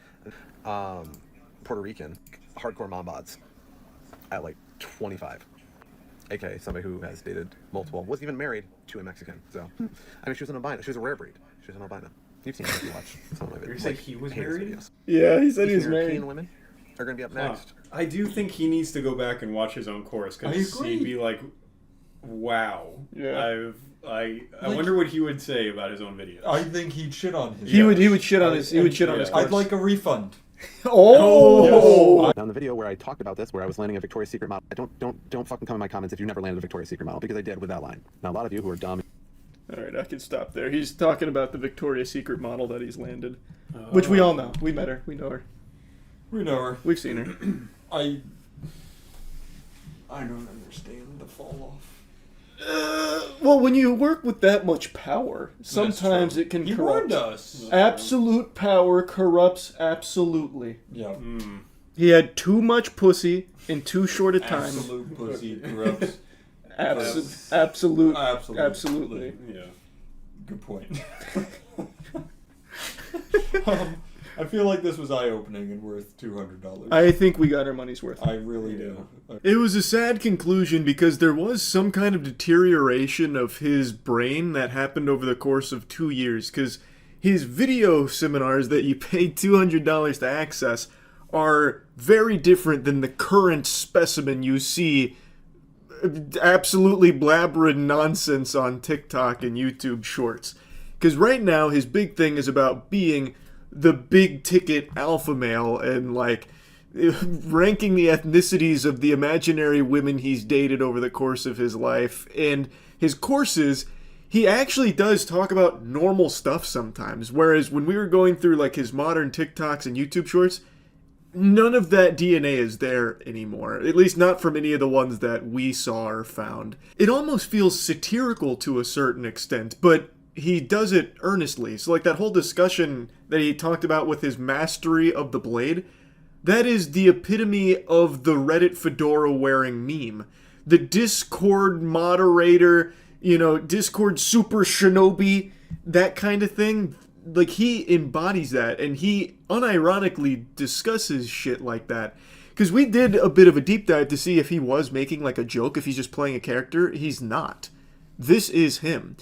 Puerto Rican, hardcore mom bods at like 25. AKA somebody who has dated multiple, was even married to a Mexican. So, I mean, she was an albino. She was a rare breed. She was an albino. You've seen her if you watch some of it. You said he was married? Videos. Yeah, he said he was Eastern married. European women are going to be up next. I do think he needs to go back and watch his own course I because agree. he'd be like, "Wow, Yeah. I Like- wonder what he would say about his own videos." I think he'd shit on his. He would shit on his. He would shit on his. I'd like a refund. Oh! Now in the video where I talked about this, where I was landing a Victoria's Secret model, don't fucking come in my comments if you never landed a Victoria's Secret model, because I did with that line. Now a lot of you who are dumb. All right, I can stop there. He's talking about the Victoria's Secret model that he's landed, which we all know. We met her. We know her. We know her. We've seen her. I don't understand the fall off. Well, when you work with that much power, sometimes true. it can He corrupt. warned us. Absolute power corrupts absolutely. Yeah. He had too much pussy in too short a time. Absolute pussy corrupts. Absolutely. Yeah. Good point. I feel like this was eye-opening and worth $200. I think we got our money's worth. I really do. It was a sad conclusion because there was some kind of deterioration of his brain that happened over the course of 2 years. Because his video seminars that you paid $200 to access are very different than the current specimen you see absolutely blabbering nonsense on TikTok and YouTube Shorts. Because right now his big thing is about being the big ticket alpha male and like ranking the ethnicities of the imaginary women he's dated over the course of his life. And his courses, he actually does talk about normal stuff sometimes. Whereas when we were going through like his modern TikToks and YouTube Shorts, none of that DNA is there anymore. At least not from any of the ones that we saw or found. It almost feels satirical to a certain extent, but he does it earnestly. So like that whole discussion that he talked about with his mastery of the blade, that is the epitome of the Reddit fedora wearing meme. The Discord moderator, Discord super shinobi, that kind of thing. Like, he embodies that, and he unironically discusses shit like that. Because we did a bit of a deep dive to see if he was making, like, a joke, if he's just playing a character. He's not. This is him.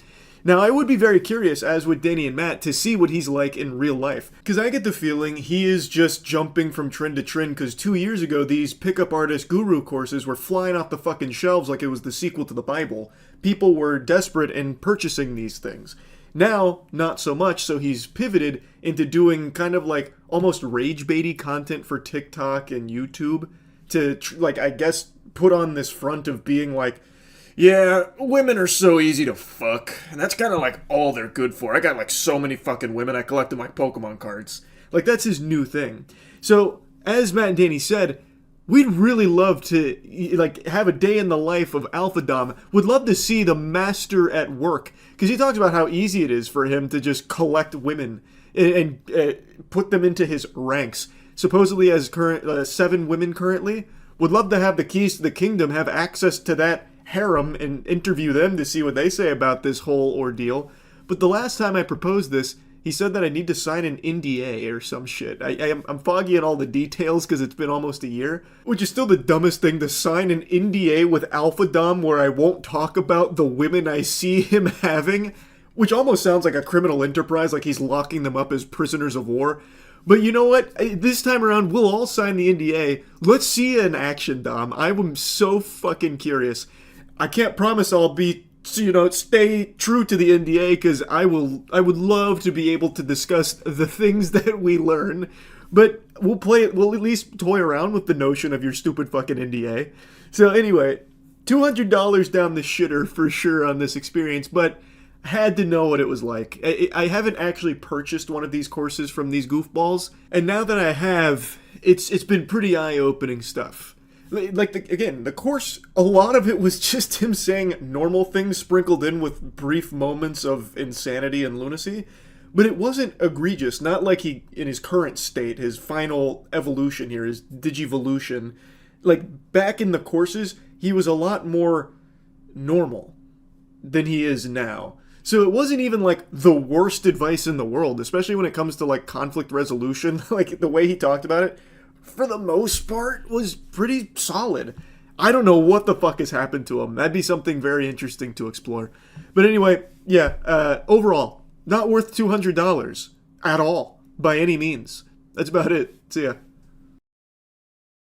Now, I would be very curious, as would Danny and Matt, to see what he's like in real life. Because I get the feeling he is just jumping from trend to trend, because 2 years ago, these pickup artist guru courses were flying off the fucking shelves like it was the sequel to the Bible. People were desperate and purchasing these things. Now, not so much, so he's pivoted into doing kind of like almost rage-baity content for TikTok and YouTube to, like, I guess, put on this front of being like, yeah, women are so easy to fuck, and that's kind of like all they're good for. I got like so many fucking women, I collected my Pokemon cards. Like, that's his new thing. So, as Matt and Danny said, we'd really love to, like, have a day in the life of Alpha Dom. Would love to see the master at work. Because he talks about how easy it is for him to just collect women and put them into his ranks. Supposedly has 7 women currently. Would love to have the keys to the kingdom, have access to that harem, and interview them to see what they say about this whole ordeal. But the last time I proposed this, he said that I need to sign an NDA or some shit. I'm foggy on all the details because it's been almost a year, which is still the dumbest thing, to sign an NDA with Alpha Dom where I won't talk about the women I see him having. which almost sounds like a criminal enterprise, like he's locking them up as prisoners of war. But you know what? This time around, we'll all sign the NDA. Let's see it in action, Dom. I'm so fucking curious. I can't promise I'll be, stay true to the NDA, because I would love to be able to discuss the things that we learn. But we'll at least toy around with the notion of your stupid fucking NDA. So anyway, $200 down the shitter for sure on this experience, but had to know what it was like. I haven't actually purchased one of these courses from these goofballs, and now that I have, it's been pretty eye-opening stuff. Again, the course, a lot of it was just him saying normal things sprinkled in with brief moments of insanity and lunacy, but it wasn't egregious, not like he, in his current state, his final evolution here, his digivolution. Like, back in the courses, he was a lot more normal than he is now. So it wasn't even like the worst advice in the world, especially when it comes to like conflict resolution. Like the way he talked about it, for the most part, was pretty solid. I don't know what the fuck has happened to him. That'd be something very interesting to explore. But anyway, yeah, overall, not worth $200 at all, by any means. That's about it. See ya.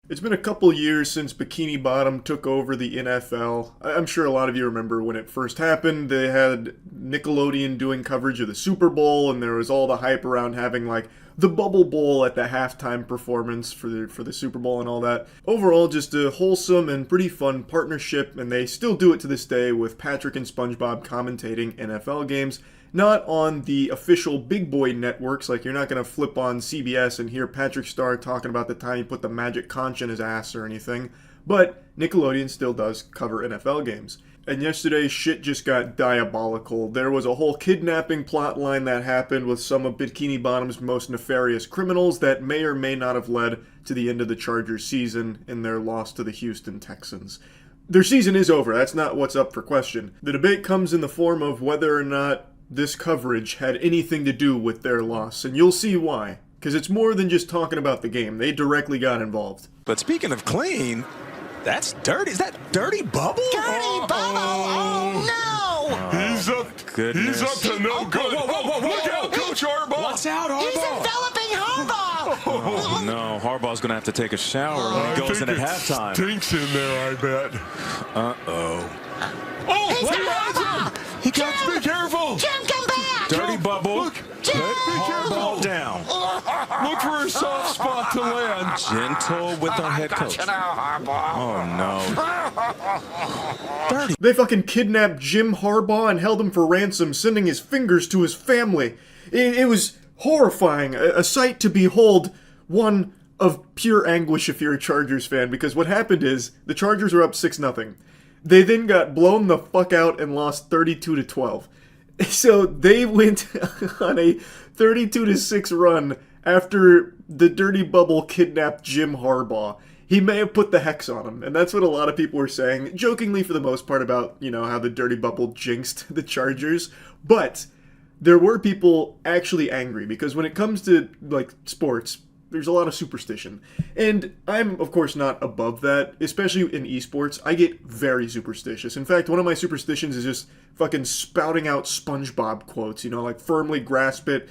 It's been a couple years since Bikini Bottom took over the NFL. I'm sure a lot of you remember when it first happened. They had Nickelodeon doing coverage of the Super Bowl, and there was all the hype around having like the Bubble Bowl at the halftime performance for the Super Bowl and all that. Overall, just a wholesome and pretty fun partnership, and they still do it to this day with Patrick and SpongeBob commentating NFL games. Not on the official big boy networks, like you're not going to flip on CBS and hear Patrick Star talking about the time he put the magic conch in his ass or anything, but Nickelodeon still does cover NFL games. And yesterday, shit just got diabolical. There was a whole kidnapping plotline that happened with some of Bikini Bottom's most nefarious criminals that may or may not have led to the end of the Chargers season in their loss to the Houston Texans. Their season is over, that's not what's up for question. The debate comes in the form of whether or not this coverage had anything to do with their loss, and you'll see why. Because it's more than just talking about the game. They directly got involved. But speaking of clean, that's dirty. Is that Dirty Bubble? Dirty Bubble! Oh, no! He's up. Goodness. He's up to no good. Whoa. Look out, Coach Harbaugh. Watch out, Harbaugh. He's enveloping Harbaugh! Oh, no. Harbaugh's going to have to take a shower when he goes in at halftime. Stinks in there, I bet. Uh-oh. Oh, he's Harbaugh! He got to be careful. Jim, come back! Dirty Bubble. Look, Let Harbaugh down. Look for a soft spot to land. Gentle with our head coach. Oh, no. Dirty. They fucking kidnapped Jim Harbaugh and held him for ransom, sending his fingers to his family. It was horrifying, a sight to behold, one of pure anguish if you're a Chargers fan, because what happened is the Chargers were up 6-0. They then got blown the fuck out and lost 32-12. So they went on a 32-6 run after the Dirty Bubble kidnapped Jim Harbaugh. He may have put the hex on him, and that's what a lot of people were saying, jokingly for the most part about, how the Dirty Bubble jinxed the Chargers. But there were people actually angry, because when it comes to, sports, there's a lot of superstition. And I'm, of course, not above that, especially in esports. I get very superstitious. In fact, one of my superstitions is just fucking spouting out SpongeBob quotes, firmly grasp it,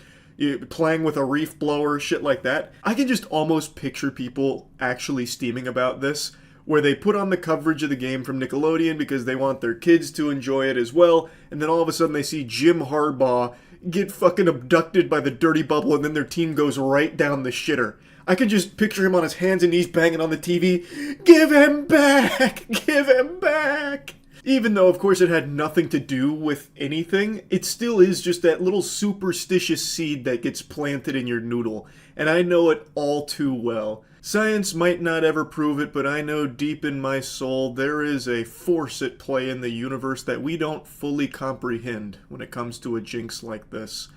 playing with a reef blower, shit like that. I can just almost picture people actually steaming about this, where they put on the coverage of the game from Nickelodeon because they want their kids to enjoy it as well, and then all of a sudden they see Jim Harbaugh get fucking abducted by the Dirty Bubble, and then their team goes right down the shitter. I can just picture him on his hands and knees banging on the TV. Give him back! Give him back! Even though, of course, it had nothing to do with anything, it still is just that little superstitious seed that gets planted in your noodle, and I know it all too well. Science might not ever prove it, but I know deep in my soul there is a force at play in the universe that we don't fully comprehend when it comes to a jinx like this.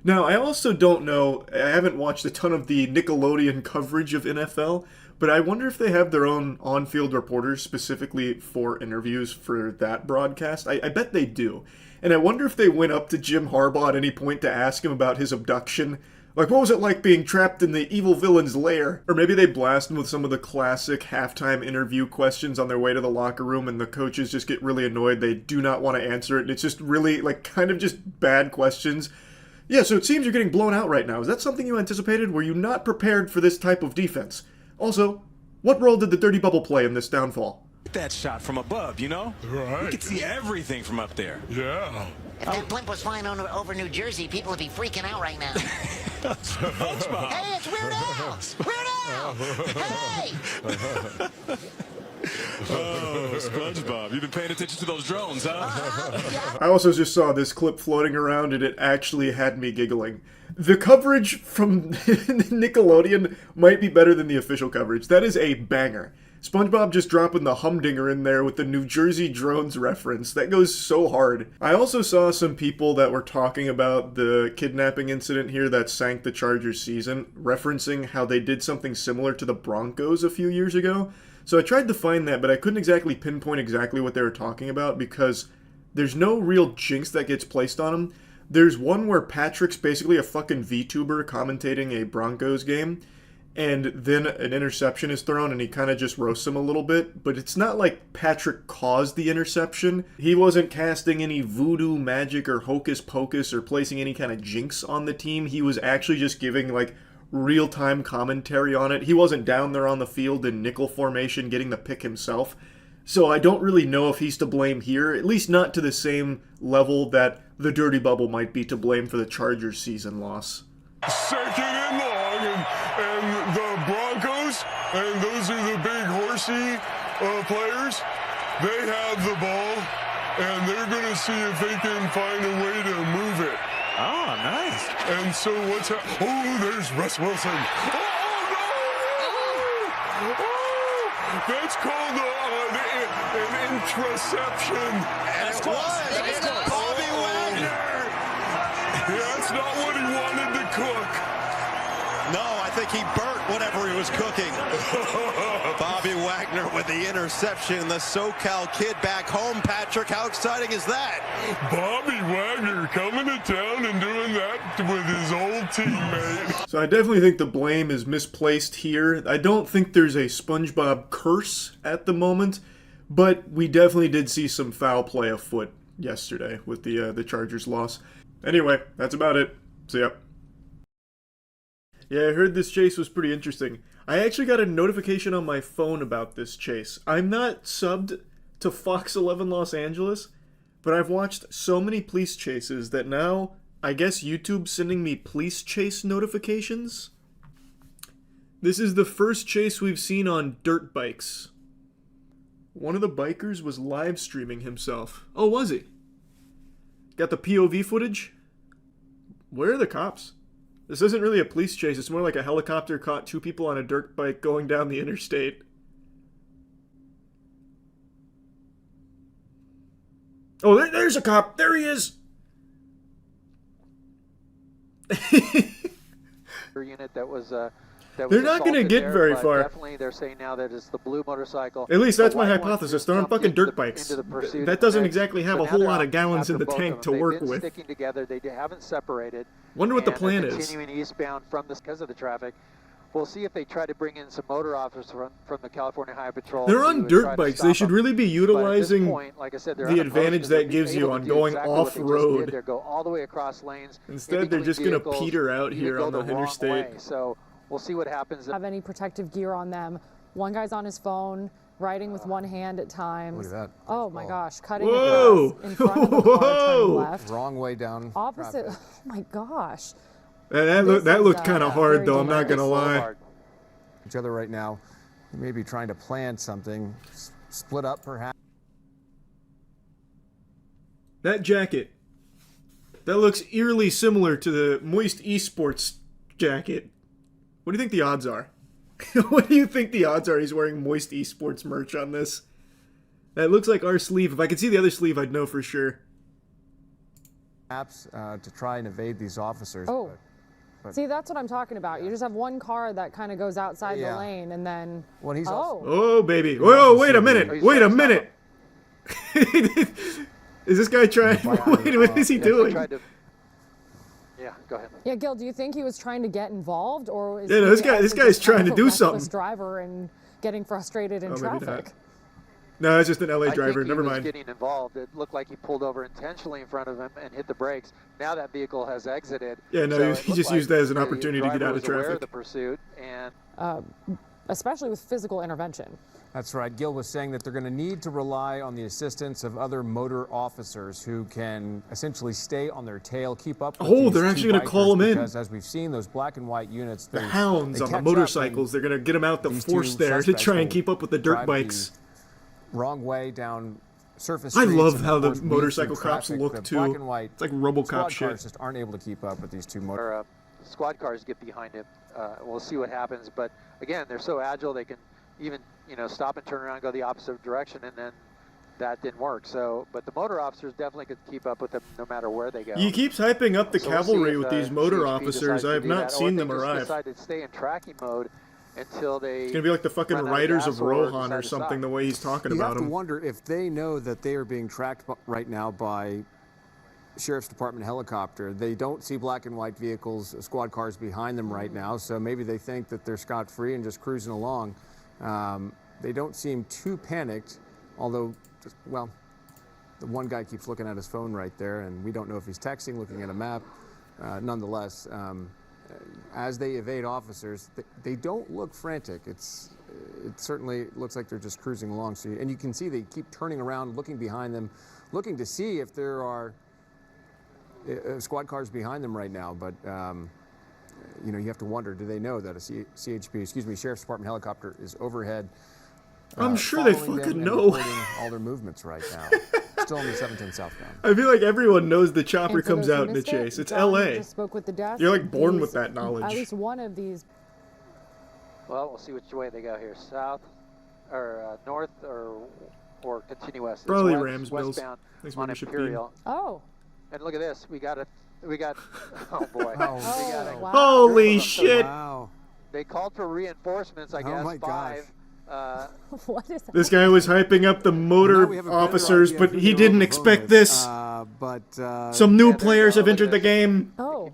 Now, I also don't know, I haven't watched a ton of the Nickelodeon coverage of NFL, but I wonder if they have their own on-field reporters specifically for interviews for that broadcast. I bet they do. And I wonder if they went up to Jim Harbaugh at any point to ask him about his abduction. Like, what was it like being trapped in the evil villain's lair? Or maybe they blast him with some of the classic halftime interview questions on their way to the locker room, and the coaches just get really annoyed. They do not want to answer it, and it's just really, like, kind of just bad questions. Yeah, so it seems you're getting blown out right now. Is that something you anticipated? Were you not prepared for this type of defense? Also, what role did the dirty bubble play in this downfall? That shot from above, you know? Right. You can see everything from up there. Yeah. If that blimp was flying over New Jersey, people would be freaking out right now. SpongeBob. Hey, it's Weirdo! Weirdo! Hey! Oh, SpongeBob. You've been paying attention to those drones, huh? I also just saw this clip floating around, and it actually had me giggling. The coverage from Nickelodeon might be better than the official coverage. That is a banger. SpongeBob just dropping the humdinger in there with the New Jersey drones reference. That goes so hard. I also saw some people that were talking about the kidnapping incident here that sank the Chargers season, referencing how they did something similar to the Broncos a few years ago. So I tried to find that, but I couldn't exactly pinpoint exactly what they were talking about because there's no real jinx that gets placed on them. There's one where Patrick's basically a fucking VTuber commentating a Broncos game, and then an interception is thrown and he kind of just roasts him a little bit, but it's not like Patrick caused the interception. He wasn't casting any voodoo magic or hocus pocus or placing any kind of jinx on the team. He was actually just giving like real-time commentary on it. He wasn't down there on the field in nickel formation getting the pick himself. So I don't really know if he's to blame here, at least not to the same level that the Dirty Bubble might be to blame for the Chargers season loss. Second and long, and the Broncos, and those are the big horsey players, they have the ball, and they're going to see if they can find a way to move it. Oh, nice. And so what's oh, there's Russ Wilson. Oh, no! Oh, that's called an interception. That's close. Bobby Wagner. That's not what he wanted to cook. No, I think he burnt whatever he was cooking. Bobby Wagner with the interception. The SoCal kid back home. Patrick, how exciting is that? Bobby Wagner coming to town and doing that with his old teammate. So I definitely think the blame is misplaced here. I don't think there's a SpongeBob curse at the moment, but we definitely did see some foul play afoot yesterday with the Chargers loss. Anyway, that's about it. See ya. Yeah, I heard this chase was pretty interesting. I actually got a notification on my phone about this chase. I'm not subbed to Fox 11 Los Angeles, but I've watched so many police chases that now I guess YouTube's sending me police chase notifications. This is the first chase we've seen on dirt bikes. One of the bikers was live streaming himself. Oh, was he? Got the POV footage? Where are the cops? This isn't really a police chase. It's more like a helicopter caught two people on a dirt bike going down the interstate. Oh, there's a cop. There he is. Unit that was They're not going to get very far. Definitely, they're saying now that it's the blue motorcycle. At least that's my hypothesis. They're on fucking dirt bikes. That doesn't exactly have a whole lot of gallons in the tank to work with. Sticking together, they haven't separated. Wonder what the plan is. Continuing eastbound from this because of the traffic. We'll see if they try to bring in some motor officers from the California Highway Patrol. They're on dirt bikes. They should really be utilizing point, like I said, the advantage that gives you on going off-road. They go all the way across lanes. Instead, they're just going to peter out here on the interstate. So we'll see what happens. Have any protective gear on them. One guy's on his phone, riding with one hand at times. Look at that. Oh my gosh, cutting Whoa! across in front of the car, turning left. Wrong way down. Opposite. Oh my gosh. That looked kind of hard, though. I'm not going to lie. Each other right now. They may be trying to plan something. Split up, perhaps. That jacket. That looks eerily similar to the Moist Esports jacket. What do you think the odds are? What do you think the odds are he's wearing Moist Esports merch on this? That looks like our sleeve. If I could see the other sleeve, I'd know for sure. Perhaps to try and evade these officers. Oh. See, that's what I'm talking about. You just have one car that kind of goes outside the lane, and then... Well, he's Oh, baby. Whoa, wait a minute. Wait a minute. Is this guy trying... Wait, what is he doing? Yeah, go ahead. Yeah, Gil, do you think he was trying to get involved, or is Yeah, no, he this guy's also just trying kind to of do a reckless something. driver and getting frustrated in Oh, maybe not. traffic? No, it's just an LA I driver. think he Never was mind. getting involved. It looked like he pulled over intentionally in front of him and hit the brakes. Now that vehicle has exited. Yeah, no, so he it just looked used like that as an the opportunity to get driver out of was aware traffic. of the pursuit, and Especially with physical intervention. That's right. Gil was saying that they're going to need to rely on the assistance of other motor officers who can essentially stay on their tail, keep up with Oh, these they're two actually gonna call bikers, them in. because as we've seen, those black and white units, The they hounds they on the catch up motorcycles, they're going to get them out the these force two there to suspects try and will keep up with the dirt drive bikes. wrong way down surface I streets, love and how of the course, weave motorcycle through cops traffic. look, The too. Black and white It's like RoboCop squad shit. cars just aren't able to keep up with these two squad cars get behind him. We'll see what happens. But again, they're so agile they can even stop and turn around and go the opposite direction, and then that didn't work. So, but the motor officers definitely could keep up with them no matter where they go. He keeps hyping up the So we'll cavalry see if, with these motor CHP officers. decides to I have do not that, or seen if them they just arrive. decide to stay in tracking mode until they. It's going to be like the fucking run out Riders gas of or Rohan decide or to something, stop. the way he's talking You about have to them. wonder if they know that they are being tracked right now by Sheriff's Department helicopter. They don't see black and white vehicles, squad cars behind them right now, so maybe they think that they're scot-free and just cruising along. They don't seem too panicked, although, well, the one guy keeps looking at his phone right there, and we don't know if he's texting, looking at a map. Nonetheless, as they evade officers, they don't look frantic. It certainly looks like they're just cruising along. So, and you can see they keep turning around, looking behind them, looking to see if there are squad cars behind them right now. But you have to wonder: do they know that a Sheriff's Department helicopter is overhead? I'm sure they following them fucking and know. recording all their movements right now. Still on the 710 southbound. I feel like everyone knows the chopper And for comes those who out in the missed it, chase. It's John LA. just spoke with the desk. You're like born with These- that knowledge. At least one of these. Well, we'll see which way they go here. South, or north, or continue west. It's Probably west- Rams Mills. westbound Thanks, on membership Imperial. Oh. And look at this. We got. Oh boy. Oh, We got a- Holy shit! Wow. They called for reinforcements. I guess my gosh. 5. What is that? This guy was hyping up the motor officers, but he didn't expect this. Some new players have entered the game. Oh.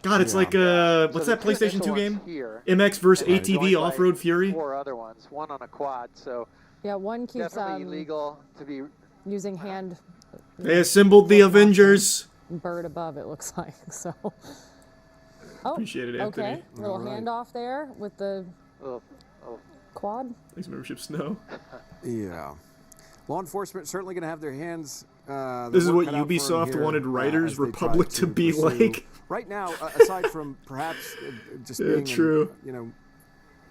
God, it's like what's that PlayStation 2 game? MX vs ATV Off-Road Fury. 4 other ones. One on a quad. So Yeah, one keeps definitely illegal to be. using hand. They assembled the Avengers. Bird above, it looks like. So. Oh, Appreciate it, Anthony. Okay, little handoff there with the quad. Thanks, membership Snow. Yeah. Law enforcement certainly going to have their hands. This is what Ubisoft wanted Riders Republic to be like. Right now, aside from perhaps just Yeah, being true. in,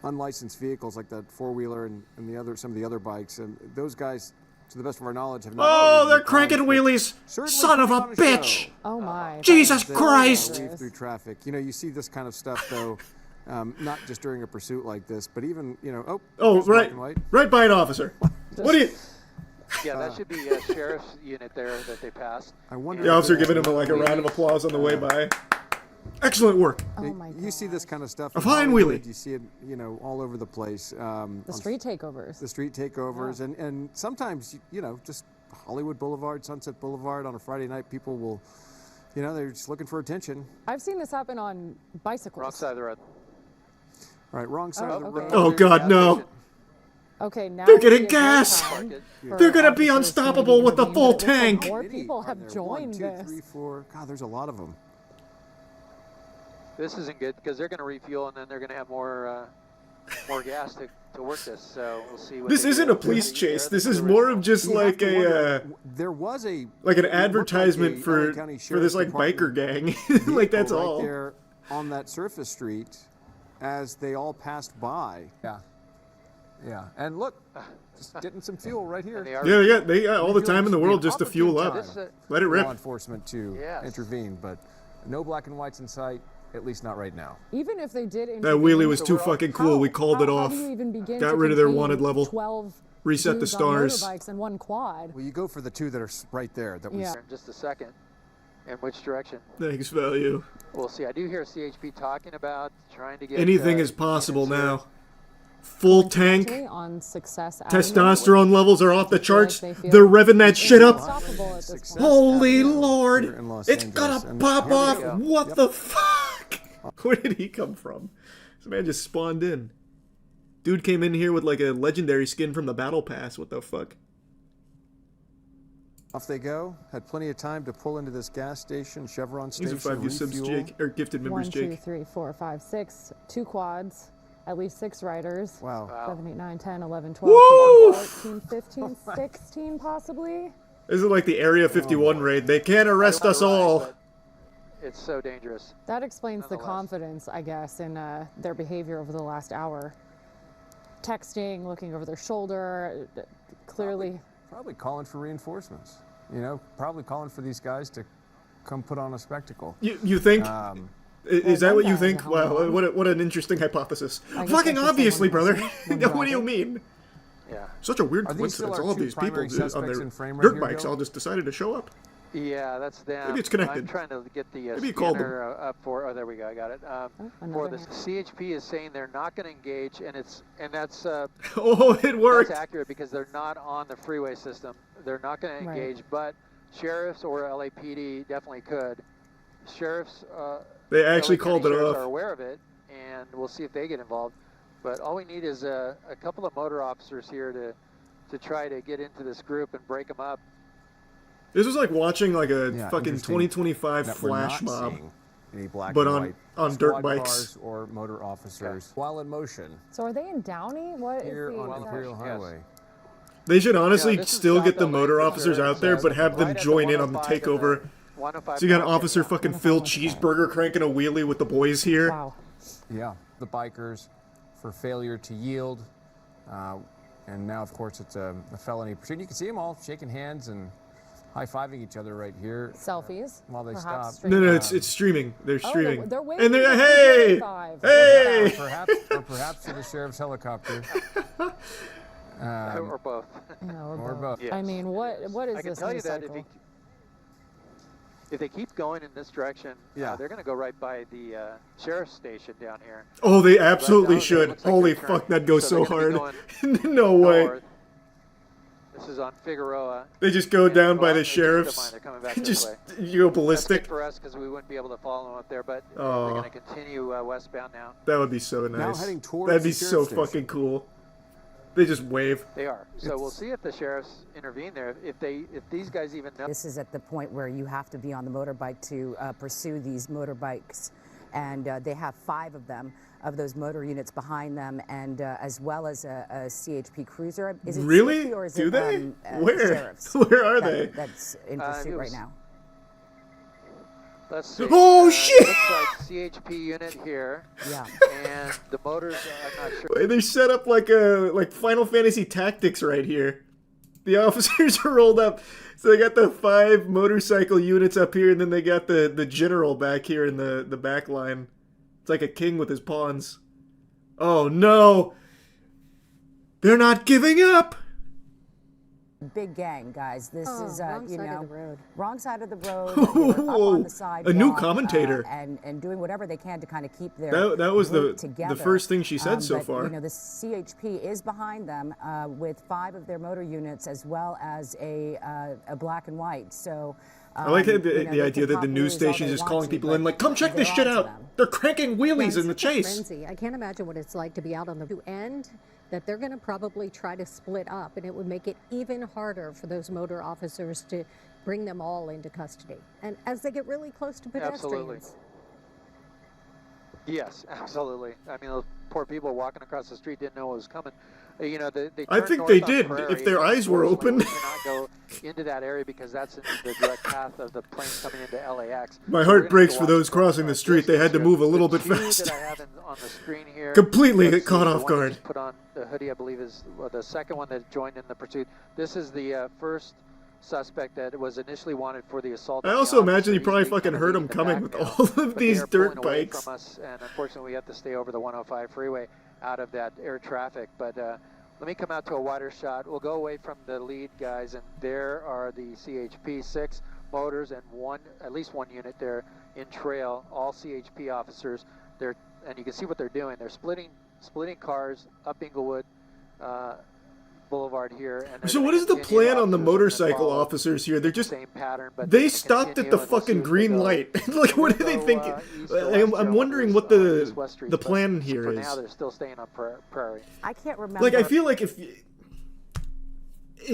unlicensed vehicles like that 4-wheeler and some of the other bikes, and those guys, to the best of our knowledge, have not. Oh, they're cranking wheelies! Son of a bitch! Oh my! Jesus They Christ! weave through traffic. You see this kind of stuff though, not just during a pursuit like this, but even Oh, there's black right, and white. right by an officer. What do you? Yeah, that should be a sheriff's unit there that they passed. I wonder. The officer giving him a round of applause on the way by. Excellent work. Oh my You see this kind of stuff. A in fine Hollywood. wheelie. You see it, all over the place. The street takeovers. The street takeovers, and sometimes just Hollywood Boulevard, Sunset Boulevard on a Friday night, people will, they're just looking for attention. I've seen this happen on bicycles. Wrong side of the road. All right, wrong side of the road. Oh God, no! Okay, now They're would getting be a good gas. time for They're gonna be officers to unstoppable maybe with the intervene, full but it looks like tank. More people have joined 1, 2, this. 3, 4. God, there's a lot of them. This isn't good because they're going to refuel and then they're going to have more gas to work this. So we'll see. What This they isn't do. a police chase. This is more of just You have like to wonder, a there was a like an it looked like advertisement a for LA County this Sheriff's like biker gang. Like that's vehicle all. right there on that surface street as they all passed by. Yeah, and look, just getting some fuel right here. Yeah, they got all the time in the world just to fuel up. Let it rip. Law enforcement to intervene, but no black and whites in sight, at least not right now. Even if they did That wheelie was too fucking cool. We called it how off. do you even begin Got to rid of their contain wanted level. 12 Reset the dudes on stars. motorbikes and one quad. Well, you go for the two that are right there. That Yeah. In just a second. In which direction? Thanks, value. We'll see. I do hear CHP talking about trying to get Anything is possible now. Full tank. On Success Testosterone levels are off the charts. they feel They're revving that shit up. unstoppable at this point. Holy Lord! in Los It's Angeles. gonna And pop here we off! go. What Yep. the fuck? Where did he come from? This man just spawned in. Dude came in here with like a legendary skin from the Battle Pass. What the fuck? Off they go. Had plenty of time to pull into this gas station, Chevron station. These are 5 subs, refuel. Jake, or gifted members, 1, 2, Jake. 3, 4, 5, 6. 2 quads. At least 6 riders. Wow. 7, 8, 9, 10, 11, 12, Woo! 13, 14, 15, 16 possibly. This is like the Area 51 raid. They can't arrest us all. It's so dangerous. That explains the confidence, I guess, in their behavior over the last hour. Texting, looking over their shoulder, clearly. Probably calling for reinforcements. You know, probably calling for these guys to come put on a spectacle. You think? Is that what you think? Wow, what an interesting hypothesis. I guess Fucking that's just obviously, one brother. person, What do you mean? Yeah. Such a weird Are these still coincidence. our All of two these people primary on suspects their in frame right dirt here, bikes Gil? all just decided to show up. Yeah, that's them. Maybe it's connected. I'm trying to get the Maybe you called scanner up for. Oh, there we go. I got it. For the CHP is saying they're not going to engage, and that's. Oh, it worked. That's accurate because they're not on the freeway system. They're not going to Right. engage, but sheriffs or LAPD definitely could. Sheriffs. They actually LA called County it sheriffs off. Are aware of it, and we'll see if they get involved. But all we need is a couple of motor officers here to try to get into this group and break them up. This was like watching like a fucking interesting 2025 that we're flash not mob. seeing any black But and on- white on dirt squad bikes. cars or motor officers while in motion So are they in Downey? What is here the on exact- Imperial Highway. They should honestly this is still South get the LA motor for officers sure. out there, but have them Right at the join in on the 105 and the takeover. 105 So you got market. Officer fucking Phil Cheeseburger cranking a wheelie with the boys here. Wow. Yeah, the bikers for failure to yield. And now, of course, it's a felony pursuit. You can see them all shaking hands and high-fiving each other right here. Selfies. While they perhaps stop. No, it's streaming. They're Oh, streaming. they're waving and they're to hey, the high five. hey. Or perhaps to the sheriff's helicopter. Or both. Yeah, Or both. Yes. I mean, what is I can this tell new you that cycle? if they keep going in this direction, Yeah. they're going to go right by the sheriff's station down here. Oh, they Right absolutely now, it should. looks like Holy they're fuck, turning. that goes so they're gonna hard. be going No way. north. This is on Figueroa. They just go And down by well, the they changed their sheriffs. mind. They're coming back this Just way. you go That's good ballistic. for us because we wouldn't be able to follow them up there, but Oh. they're going to continue westbound now. That would be so nice. heading towards That'd be the so sheriff's station. fucking cool. They just wave. They are. So we'll see if the sheriffs intervene there. If these guys even know. This is at the point where you have to be on the motorbike to pursue these motorbikes. And they have 5 of them, of those motor units behind them, and as well as a CHP cruiser. Is it Really? CHP or is Do it, they? Where? Sheriffs Where are they? That's in It pursuit right was- now. Let's see. Oh, shit! It looks like CHP unit here. Yeah. And the motors, I'm not sure. They set up like Final Fantasy Tactics right here. The officers are rolled up. So they got the 5 motorcycle units up here, and then they got the general back here in the back line. It's like a king with his pawns. Oh no! They're not giving up! Big gang, guys. This is, wrong you side know, of the road. wrong side of the road. They're up on the sidewalk, A new commentator. and doing whatever they can to kind of keep their That was group the together. first thing she said so but, far. You know, the CHP is behind them with 5 of their motor units, as well as a black and white. So. I like the you know, they idea can that the pop news wheelies all station they is want calling to, people but in like, come check they're this shit onto out. them. They're cranking wheelies in the chase. Frenzy. I can't imagine what it's like to be out on the end, that they're going to probably try to split up, and it would make it even harder for those motor officers to bring them all into custody. And as they get really close to pedestrians. Absolutely. Yes, absolutely. I mean, those poor people walking across the street didn't know what was coming. You know, they I turned think north they on did, Prairie, if their and eyes were unfortunately, open. We cannot go into that area because that's in the direct path of the planes coming into LAX. My So heart we're gonna breaks have for to watch those crossing the street. They had to move a little bit two faster. that I have on the screen here. Completely Let's caught see, off the one that guard. just put on the hoodie, I believe, is the second one that joined in the pursuit. This is the first suspect that was initially wanted for the assault. I on the also imagine officer. you probably He's being fucking kind of heard leading him the coming pack with now. all of But these they are dirt pulling away bikes. from us, and unfortunately, we have to stay over the 105 freeway out of that air traffic. But let me come out to a wider shot. We'll go away from the lead guys, and there are the CHP 6 motors and at least one unit there in trail. All CHP officers. And you can see what they're doing. They're splitting splitting cars up Inglewood Boulevard here. And So what is the plan on the motorcycle officers here? They're just they stopped at the fucking green light. Like, what do they think? I'm wondering what the plan here For is. now, they're still staying on Prairie. I can't remember. Like, I feel like if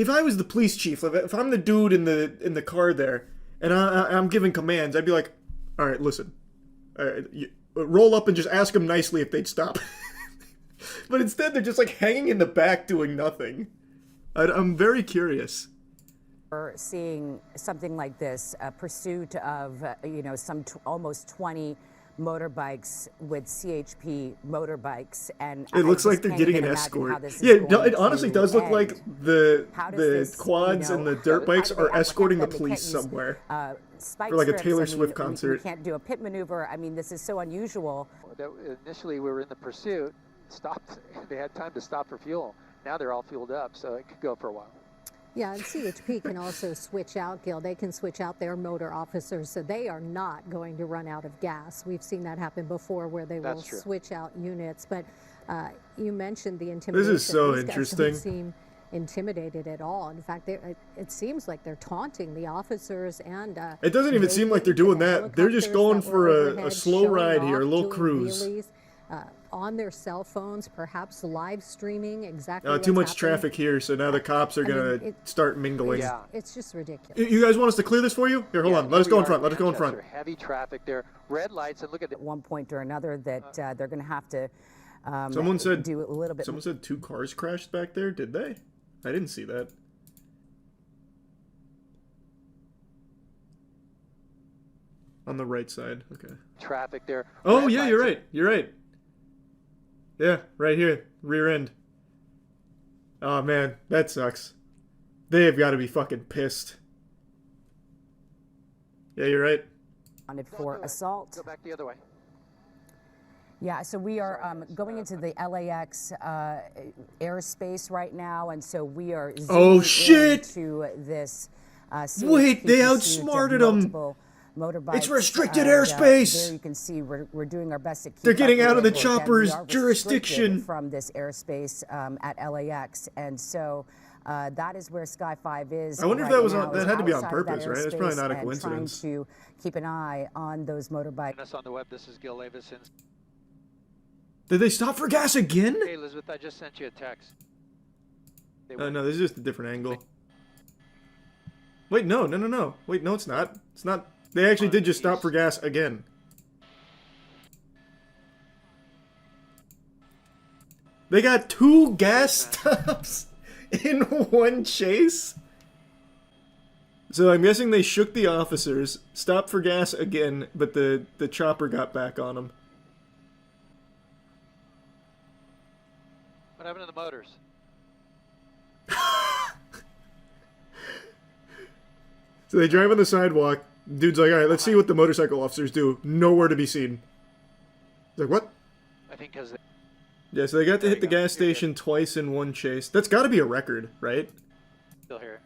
I was the police chief, if I'm the dude in the car there, and I'm giving commands, I'd be like, all right, listen, roll up and just ask them nicely if they'd stop. But instead, they're just like hanging in the back doing nothing. I'm very curious. We're seeing something like this, a pursuit of, some almost 20 motorbikes with CHP motorbikes, and It looks like they're getting an escort. Yeah, no, it honestly does look like the quads and the dirt bikes are escorting the police somewhere for like a Taylor Swift concert. We can't do a pit maneuver. I mean, this is so unusual. Initially, we were in the pursuit. Stopped. They had time to stop for fuel. Now they're all fueled up, so it could go for a while. Yeah, and CHP can also switch out, Gil. They can switch out their motor officers, so they are not going to run out of gas. We've seen that happen before where they will switch out units. But you mentioned the intimidation. This is so These guys interesting. don't seem intimidated at all. In fact, it seems like they're taunting the officers and it doesn't even seem like they're doing that. They're just going for a slow ride here, a little cruise. Wheelies, on their cell phones, perhaps live streaming exactly Too much what's traffic here, so now the cops are going to start mingling. Yeah, it's just ridiculous. You guys want us to clear this for you? Here, hold on. Let us go in front. Let us go in front. Heavy traffic there. Red lights, and look at at one point or another that they're going to have to Someone said do a little bit. Someone said 2 cars crashed back there. Did they? I didn't see that. On the right side. Okay. Traffic there. Oh, Red yeah, lights. you're right. You're right. Yeah, right here. Rear end. Oh, man. That sucks. They have got to be fucking pissed. Yeah, you're right. Wanted for assault. Go back the other way. Yeah, so we are going into the LAX airspace right now, and so we are zooming into this. Wait, they CHP outsmarted them. Motorbikes. It's restricted airspace. There you can see we're doing our best to keep They're getting up out of the with it. Again, chopper's we are jurisdiction restricted from this airspace at LAX, and so that is where Sky 5 is. I wonder if right that was now, that had to be on outside of that purpose, right? It's probably airspace not a and coincidence. Trying to keep an eye on those motorbikes. Us on the web. This is Gil Levis. Did they stop for gas again? Hey, Elizabeth, I just sent you a text. No, this is just a different angle. Wait, no. Wait, no, it's not. It's not. They actually did just stop for gas again. They got 2 gas stops in one chase? So I'm guessing they shook the officers, stopped for gas again, but the chopper got back on them. What happened to the motors? So they drive on the sidewalk. Dude's like, all right, let's see what the motorcycle officers do. Nowhere to be seen. He's like, what? I think because they... Yeah, so they got to hit the gas station twice in one chase. That's got to be a record, right? Still here.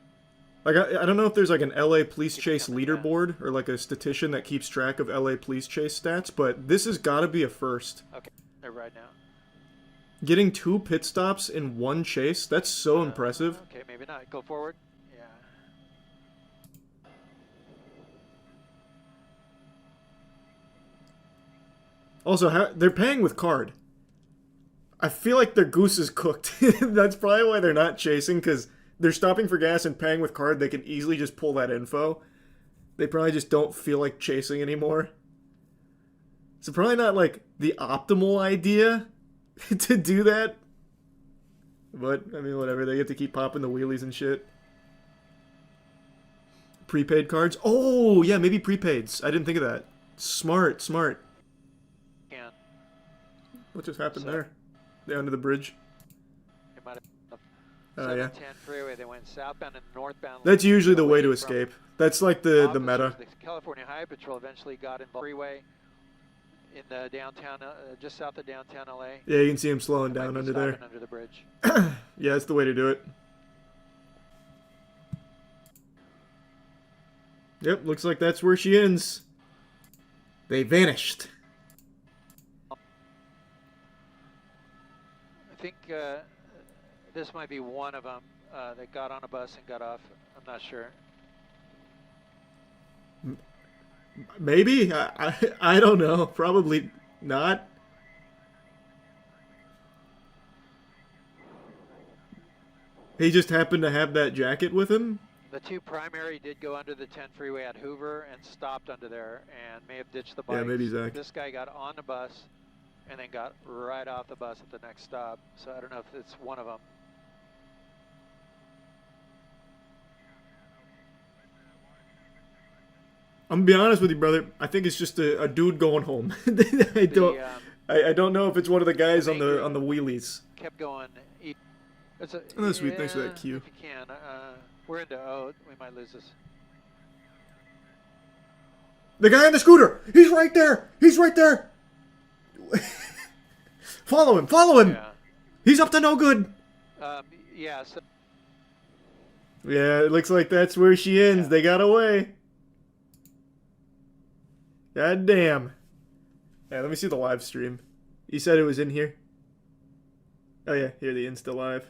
Like, I don't know if there's like an LA police chase leaderboard or like a statistician that keeps track of LA police chase stats, but this has got to be a first. Okay, they're right now. Getting 2 pit stops in one chase, that's so impressive. Okay, maybe not. Go forward. Yeah. Also, they're paying with card. I feel like their goose is cooked. That's probably why they're not chasing, because they're stopping for gas and paying with card. They can easily just pull that info. They probably just don't feel like chasing anymore. It's probably not, like, the optimal idea to do that. But, I mean, whatever. They get to keep popping the wheelies and shit. Prepaid cards? Oh, yeah, maybe prepaids. I didn't think of that. Smart. Yeah. What just happened there? They under the bridge? It might have Oh, been yeah. 710 freeway. They went southbound and northbound. That's usually the way to escape. That's like the meta. The California Highway Patrol eventually got involved. Freeway in the downtown, just south of downtown LA. Yeah, you can see him slowing down under there. Under the bridge. Yeah, that's the way to do it. Yep, looks like that's where she ends. They vanished. think this might be one of them that got on a bus and got off. I'm not sure. Maybe? I don't know. Probably not. He just happened to have that jacket with him? The two primary did go under the 10 freeway at Hoover and stopped under there and may have ditched the bike. Yeah, maybe Zach. This guy got on the bus and then got right off the bus at the next stop. So I don't know if it's one of them. I'm gonna be honest with you, brother. I think it's just a dude going home. I don't know if it's one of the guys on the wheelies. Kept going. Oh, sweet. Thanks for that cue. If you can. We're into we might lose this. The guy on the scooter! He's right there! He's right there! Follow him! Follow him! Yeah. He's up to no good! Yeah, so yeah, it looks like that's where she ends. Yeah. They got away. God damn. Yeah, let me see the live stream. You said it was in here? Oh yeah, here the Insta Live.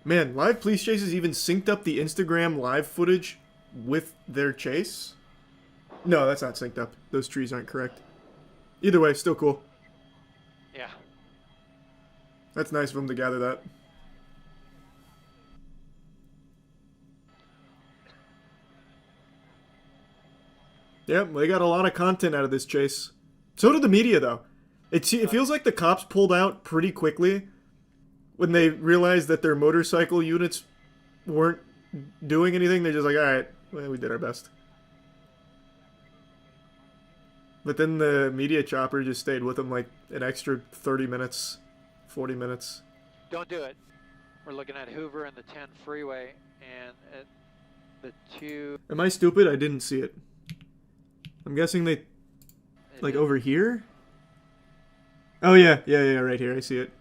Man, live police chases even synced up the Instagram live footage with their chase? No, that's not synced up. Those trees aren't correct. Either way, still cool. Yeah. That's nice of them to gather that. Yep, they got a lot of content out of this chase. So did the media, though. It feels like the cops pulled out pretty quickly when they realized that their motorcycle units weren't doing anything. They're just like, alright, well, we did our best. But then the media chopper just stayed with them like an extra 30 minutes, 40 minutes. don't do it. We're looking at Hoover and the 10 freeway and at the 2... Am I stupid? I didn't see it. I'm guessing they... Like over here? Oh yeah, right here. I see it.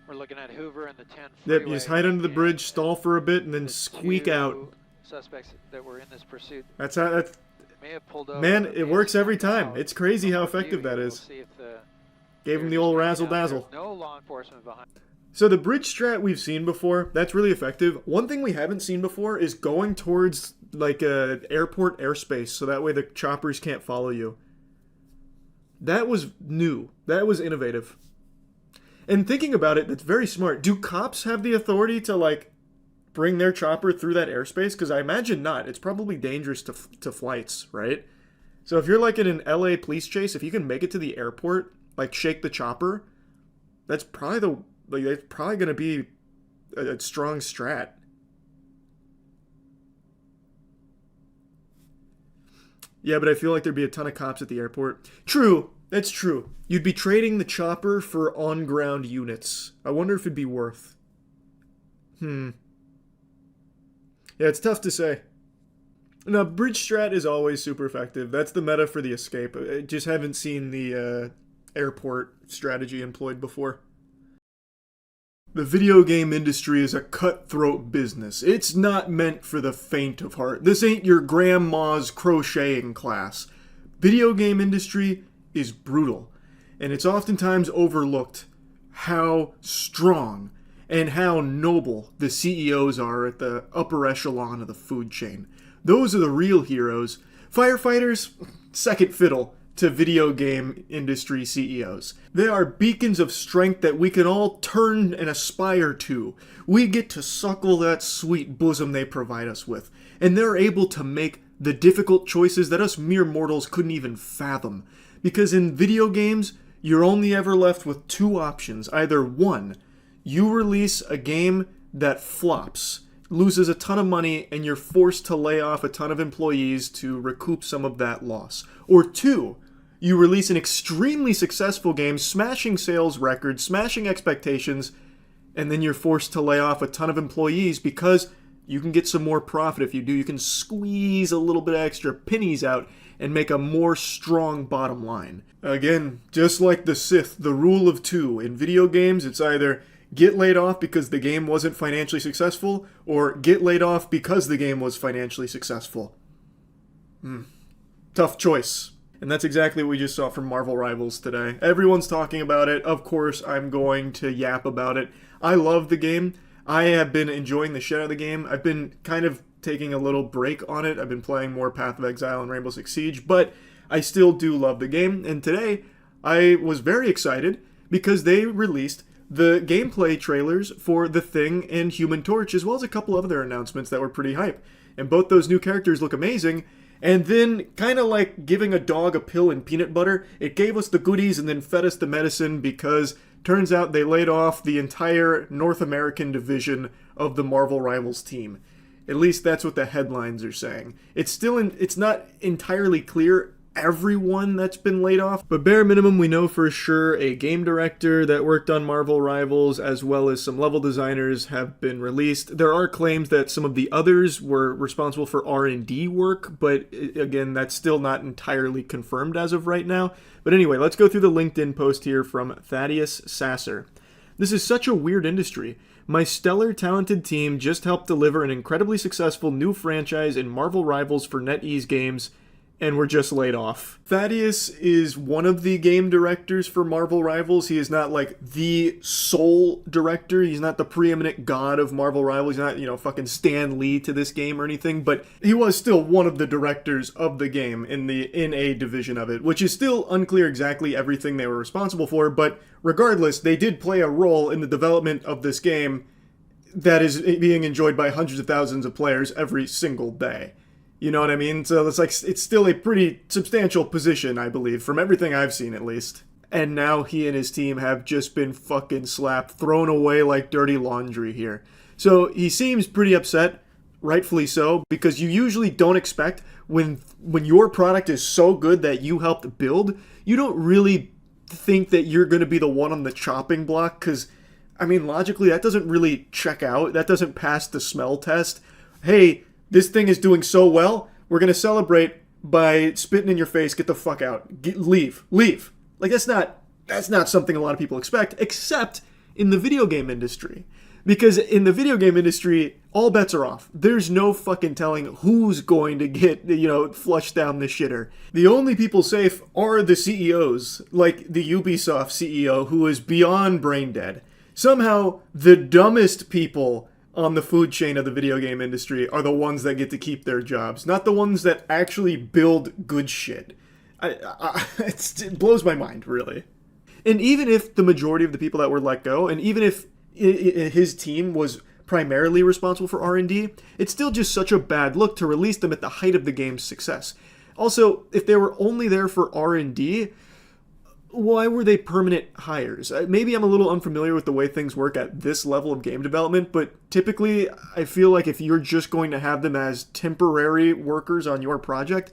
We're looking at Hoover and the 10 freeway. Yep, you just hide under the bridge, stall for a bit, and then squeak out. Suspects that were in this pursuit. That's how. That's. May have pulled over. Man, it works every time. It's crazy how effective that is. Gave him the old razzle dazzle. No law enforcement behind. So the bridge strat we've seen before, that's really effective. One thing we haven't seen before is going towards like a airport airspace, so that way the choppers can't follow you. That was new. That was innovative. And thinking about it, that's very smart. Do cops have the authority to, like, bring their chopper through that airspace? Because I imagine not. It's probably dangerous to flights, right? So if you're, like, in an LA police chase, if you can make it to the airport, like, shake the chopper, that's probably that's probably going to be a strong strat. Yeah, but I feel like there'd be a ton of cops at the airport. True. That's true. You'd be trading the chopper for on-ground units. I wonder if it'd be worth. Yeah, it's tough to say. No, bridge strat is always super effective. That's the meta for the escape. I just haven't seen the airport strategy employed before. The video game industry is a cutthroat business. It's not meant for the faint of heart. This ain't your grandma's crocheting class. Video game industry is brutal, and it's oftentimes overlooked how strong and how noble the CEOs are at the upper echelon of the food chain. Those are the real heroes. Firefighters, second fiddle to video game industry CEOs. They are beacons of strength that we can all turn and aspire to. We get to suckle that sweet bosom they provide us with, and they're able to make the difficult choices that us mere mortals couldn't even fathom. Because in video games, you're only ever left with two options. Either one, you release a game that flops, loses a ton of money, and you're forced to lay off a ton of employees to recoup some of that loss. Or two, you release an extremely successful game, smashing sales records, smashing expectations, and then you're forced to lay off a ton of employees because you can get some more profit if you do. You can squeeze a little bit extra pennies out and make a more strong bottom line. Again, just like the Sith, the rule of two. In video games, it's either get laid off because the game wasn't financially successful, or get laid off because the game was financially successful. Tough choice. And that's exactly what we just saw from Marvel Rivals today. Everyone's talking about it. Of course, I'm going to yap about it. I love the game. I have been enjoying the shit out of the game. I've been kind of taking a little break on it. I've been playing more Path of Exile and Rainbow Six Siege, but I still do love the game. And today, I was very excited because they released the gameplay trailers for The Thing and Human Torch, as well as a couple other announcements that were pretty hype. And both those new characters look amazing. And then, kind of like giving a dog a pill and peanut butter, it gave us the goodies and then fed us the medicine, because turns out they laid off the entire North American division of the Marvel Rivals team. At least that's what the headlines are saying. It's not entirely clear everyone that's been laid off, but bare minimum we know for sure a game director that worked on Marvel Rivals as well as some level designers have been released. There are claims that some of the others were responsible for R&D work, but again, that's still not entirely confirmed as of right now. But anyway, let's go through the LinkedIn post here from Thaddeus Sasser. This is such a weird industry. My stellar, talented team just helped deliver an incredibly successful new franchise in Marvel Rivals for NetEase Games, and we're just laid off. Thaddeus is one of the game directors for Marvel Rivals. He is not like the sole director. He's not the preeminent god of Marvel Rivals. He's not, fucking Stan Lee to this game or anything, but he was still one of the directors of the game in a division of it, which is still unclear exactly everything they were responsible for, but regardless, they did play a role in the development of this game that is being enjoyed by hundreds of thousands of players every single day. You know what I mean? So it's still a pretty substantial position, I believe, from everything I've seen at least. And now he and his team have just been fucking slapped, thrown away like dirty laundry here. So he seems pretty upset, rightfully so, because you usually don't expect when your product is so good that you helped build, you don't really think that you're going to be the one on the chopping block, because, I mean, logically, that doesn't really check out. That doesn't pass the smell test. Hey, this thing is doing so well, we're going to celebrate by spitting in your face, get the fuck out, leave. Like, that's not something a lot of people expect, except in the video game industry. Because in the video game industry, all bets are off. There's no fucking telling who's going to get, flushed down the shitter. The only people safe are the CEOs, like the Ubisoft CEO, who is beyond brain dead. Somehow, the dumbest people on the food chain of the video game industry are the ones that get to keep their jobs, not the ones that actually build good shit. It blows my mind, really. And even if the majority of the people that were let go, and even if his team was primarily responsible for R&D, it's still just such a bad look to release them at the height of the game's success. Also, if they were only there for R&D, why were they permanent hires? Maybe I'm a little unfamiliar with the way things work at this level of game development, but typically I feel like if you're just going to have them as temporary workers on your project,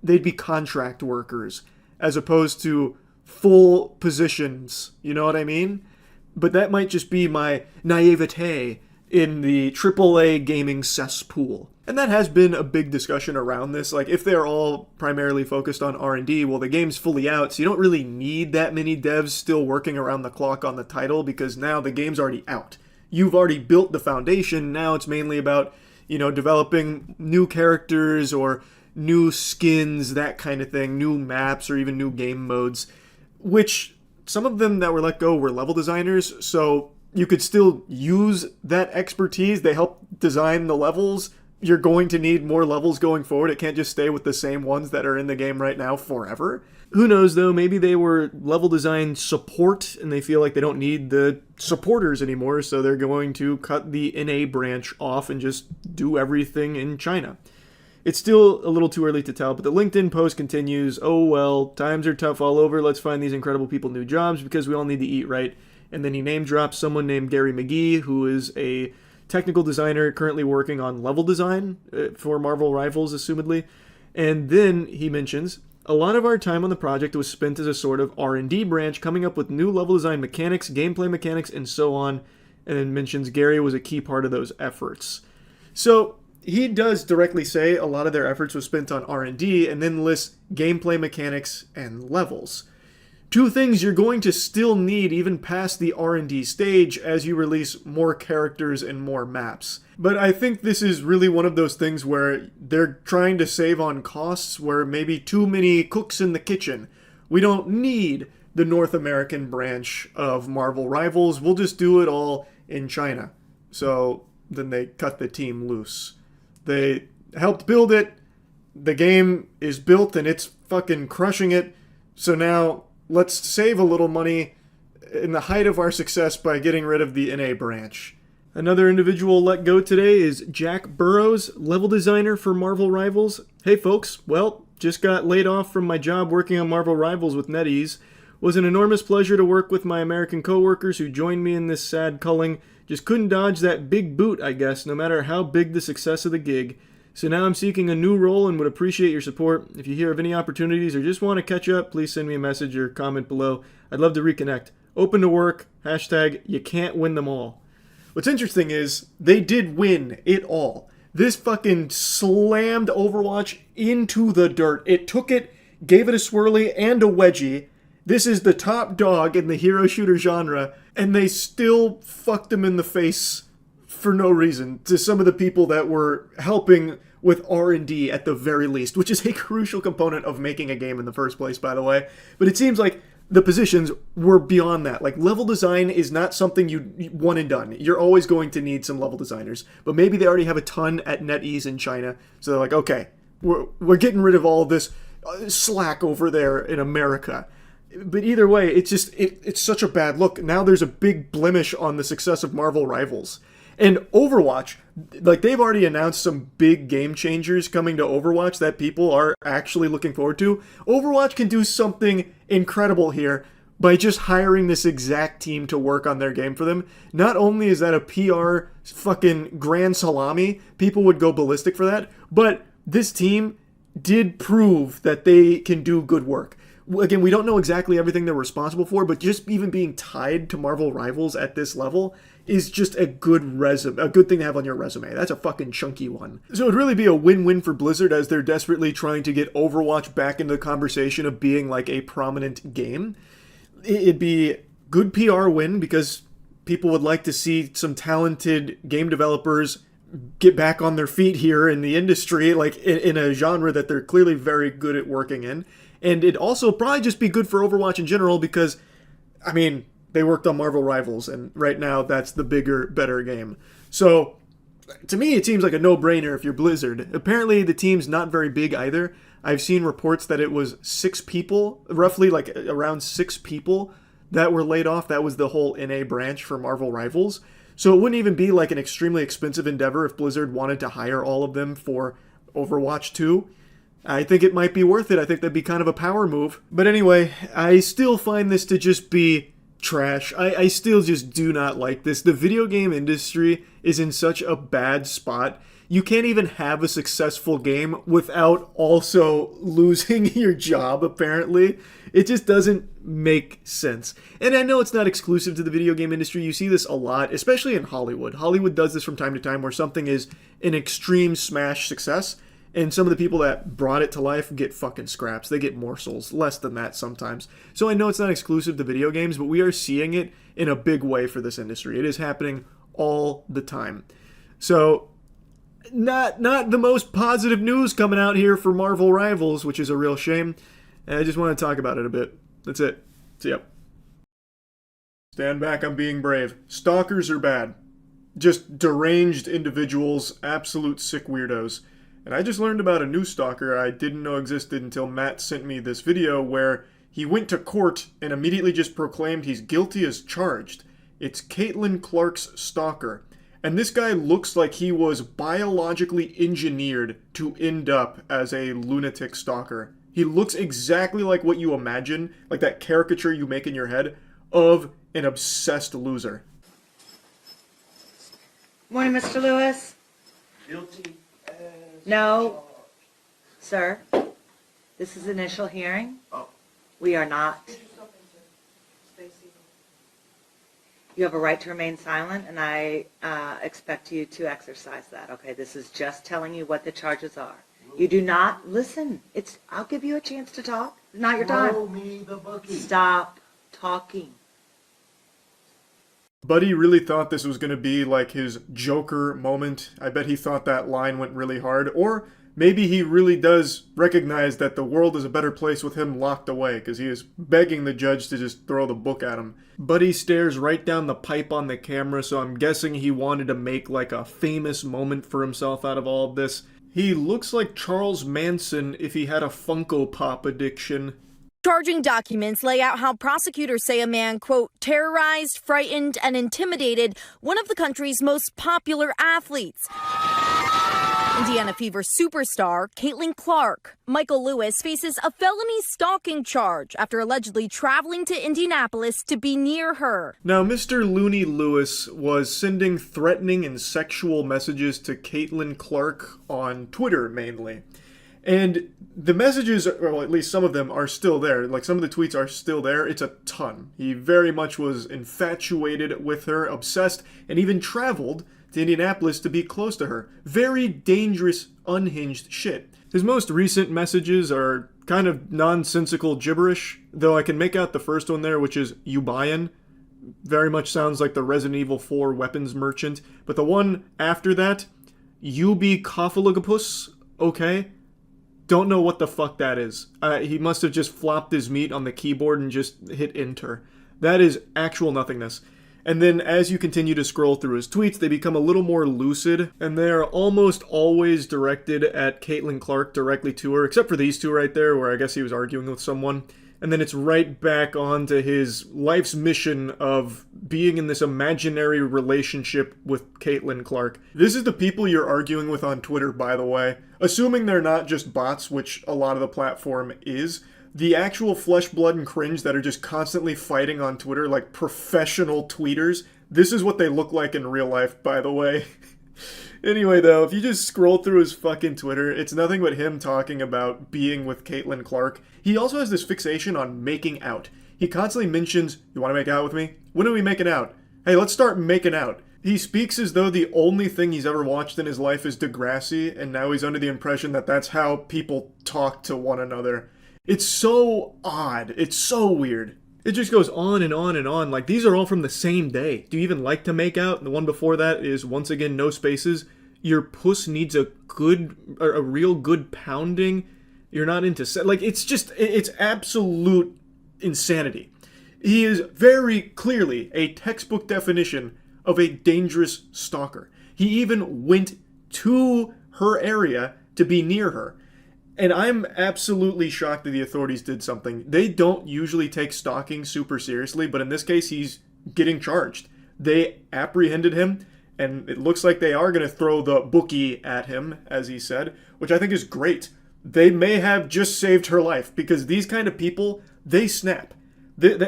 they'd be contract workers as opposed to full positions. You know what I mean? But that might just be my naivete in the AAA gaming cesspool. And that has been a big discussion around this. Like, if they're all primarily focused on R&D, well, the game's fully out, so you don't really need that many devs still working around the clock on the title, because now the game's already out. You've already built the foundation. Now it's mainly about, developing new characters or new skins, that kind of thing, new maps or even new game modes, which some of them that were let go were level designers, so you could still use that expertise. They help design the levels. You're going to need more levels going forward. It can't just stay with the same ones that are in the game right now forever. Who knows, though? Maybe they were level design support, and they feel like they don't need the supporters anymore, so they're going to cut the NA branch off and just do everything in China. It's still a little too early to tell, but the LinkedIn post continues, "Oh well, times are tough all over. Let's find these incredible people new jobs because we all need to eat, right?" And then he name drops someone named Gary McGee, who is a technical designer currently working on level design for Marvel Rivals, assumedly. And then he mentions, "A lot of our time on the project was spent as a sort of R&D branch, coming up with new level design mechanics, gameplay mechanics, and so on." And then mentions Gary was a key part of those efforts. So he does directly say a lot of their efforts was spent on R&D, and then lists gameplay mechanics and levels. two things you're going to still need even past the R&D stage as you release more characters and more maps. But I think this is really one of those things where they're trying to save on costs, where maybe too many cooks in the kitchen. We don't need the North American branch of Marvel Rivals. We'll just do it all in China. So then they cut the team loose. They helped build it. The game is built and it's fucking crushing it. So now let's save a little money in the height of our success by getting rid of the NA branch. Another individual let go today is Jack Burrows, level designer for Marvel Rivals. Hey folks, well, just got laid off from my job working on Marvel Rivals with NetEase. Was an enormous pleasure to work with my American coworkers who joined me in this sad culling. Just couldn't dodge that big boot, I guess, no matter how big the success of the gig. So now I'm seeking a new role and would appreciate your support. If you hear of any opportunities or just want to catch up, please send me a message or comment below. I'd love to reconnect. Open to work, hashtag you can't win them all. What's interesting is they did win it all. This fucking slammed Overwatch into the dirt. It took it, gave it a swirly and a wedgie. This is the top dog in the hero shooter genre, and they still fucked them in the face for no reason to some of the people that were helping with R&D at the very least, which is a crucial component of making a game in the first place, by the way. But it seems like the positions were beyond that. Like, level design is not something you one and done. You're always going to need some level designers. But maybe they already have a ton at NetEase in China. So they're like, okay, we're getting rid of all this slack over there in America. But either way, it's such a bad look. Now there's a big blemish on the success of Marvel Rivals. And Overwatch, like, they've already announced some big game changers coming to Overwatch that people are actually looking forward to. Overwatch can do something incredible here by just hiring this exact team to work on their game for them. Not only is that a PR fucking grand salami, people would go ballistic for that, but this team did prove that they can do good work. Again, we don't know exactly everything they're responsible for, but just even being tied to Marvel Rivals at this level is just a good thing to have on your resume. That's a fucking chunky one. So it'd really be a win-win for Blizzard as they're desperately trying to get Overwatch back into the conversation of being like a prominent game. It'd be good PR win because people would like to see some talented game developers get back on their feet here in the industry, like in a genre that they're clearly very good at working in. And it'd also probably just be good for Overwatch in general because, I mean, they worked on Marvel Rivals, and right now that's the bigger, better game. So, to me, it seems like a no-brainer if you're Blizzard. Apparently, the team's not very big either. I've seen reports that it was 6 people, roughly like around 6 people that were laid off. That was the whole NA branch for Marvel Rivals. So it wouldn't even be like an extremely expensive endeavor if Blizzard wanted to hire all of them for Overwatch 2. I think it might be worth it. I think that'd be kind of a power move. But anyway, I still find this to just be trash. I still just do not like this. The video game industry is in such a bad spot. You can't even have a successful game without also losing your job, apparently. It just doesn't make sense. And I know it's not exclusive to the video game industry. You see this a lot, especially in Hollywood. Hollywood does this from time to time where something is an extreme smash success, and some of the people that brought it to life get fucking scraps. They get morsels, less than that sometimes. So I know it's not exclusive to video games, but we are seeing it in a big way for this industry. It is happening all the time. So, not the most positive news coming out here for Marvel Rivals, which is a real shame. And I just want to talk about it a bit. That's it. See ya. Stand back, I'm being brave. Stalkers are bad. Just deranged individuals, absolute sick weirdos. And I just learned about a new stalker I didn't know existed until Matt sent me this video where he went to court and immediately just proclaimed he's guilty as charged. It's Caitlin Clark's stalker. And this guy looks like he was biologically engineered to end up as a lunatic stalker. He looks exactly like what you imagine, like that caricature you make in your head, of an obsessed loser. Morning, Mr. Lewis. Guilty. No, sir. This is initial hearing. Oh. We are not. You have a right to remain silent, and I expect you to exercise that. Okay, this is just telling you what the charges are. You do not listen. I'll give you a chance to talk. Not your time. Stop talking. Buddy really thought this was going to be like his Joker moment. I bet he thought that line went really hard. Or maybe he really does recognize that the world is a better place with him locked away, because he is begging the judge to just throw the book at him. Buddy stares right down the pipe on the camera, so I'm guessing he wanted to make like a famous moment for himself out of all of this. He looks like Charles Manson if he had a Funko Pop addiction. Charging documents lay out how prosecutors say a man, quote, terrorized, frightened, and intimidated one of the country's most popular athletes. Indiana Fever superstar Caitlin Clark. Michael Lewis faces a felony stalking charge after allegedly traveling to Indianapolis to be near her. Now, Mr. Looney Lewis was sending threatening and sexual messages to Caitlin Clark on Twitter, mainly. And the messages, well, at least some of them, are still there. Like, some of the tweets are still there. It's a ton. He very much was infatuated with her, obsessed, and even traveled to Indianapolis to be close to her. Very dangerous, unhinged shit. His most recent messages are kind of nonsensical gibberish, though I can make out the first one there, which is "you buyin'." Very much sounds like the Resident Evil 4 weapons merchant. But the one after that, "you be coffalogopus," okay? Don't know what the fuck that is. He must have just flopped his meat on the keyboard and just hit enter. That is actual nothingness. And then as you continue to scroll through his tweets, they become a little more lucid, and they're almost always directed at Caitlin Clark, directly to her, except for these two right there, where I guess he was arguing with someone. And then it's right back onto his life's mission of being in this imaginary relationship with Caitlin Clark. This is the people you're arguing with on Twitter, by the way. Assuming they're not just bots, which a lot of the platform is. The actual flesh, blood, and cringe that are just constantly fighting on Twitter like professional tweeters, this is what they look like in real life, by the way. Anyway, though, if you just scroll through his fucking Twitter, it's nothing but him talking about being with Caitlin Clark. He also has this fixation on making out. He constantly mentions, "You want to make out with me? When are we making out? Hey, let's start making out." He speaks as though the only thing he's ever watched in his life is Degrassi, and now he's under the impression that that's how people talk to one another. It's so odd. It's so weird. It just goes on and on and on. Like, these are all from the same day. Do you even like to make out? The one before that is, once again, no spaces. Your puss needs a real good pounding. You're not into like, it's just, it's absolute insanity. He is very clearly a textbook definition of a dangerous stalker. He even went to her area to be near her. And I'm absolutely shocked that the authorities did something. They don't usually take stalking super seriously, but in this case, he's getting charged. They apprehended him, and it looks like they are going to throw the bookie at him, as he said, which I think is great. They may have just saved her life, because these kind of people, they snap.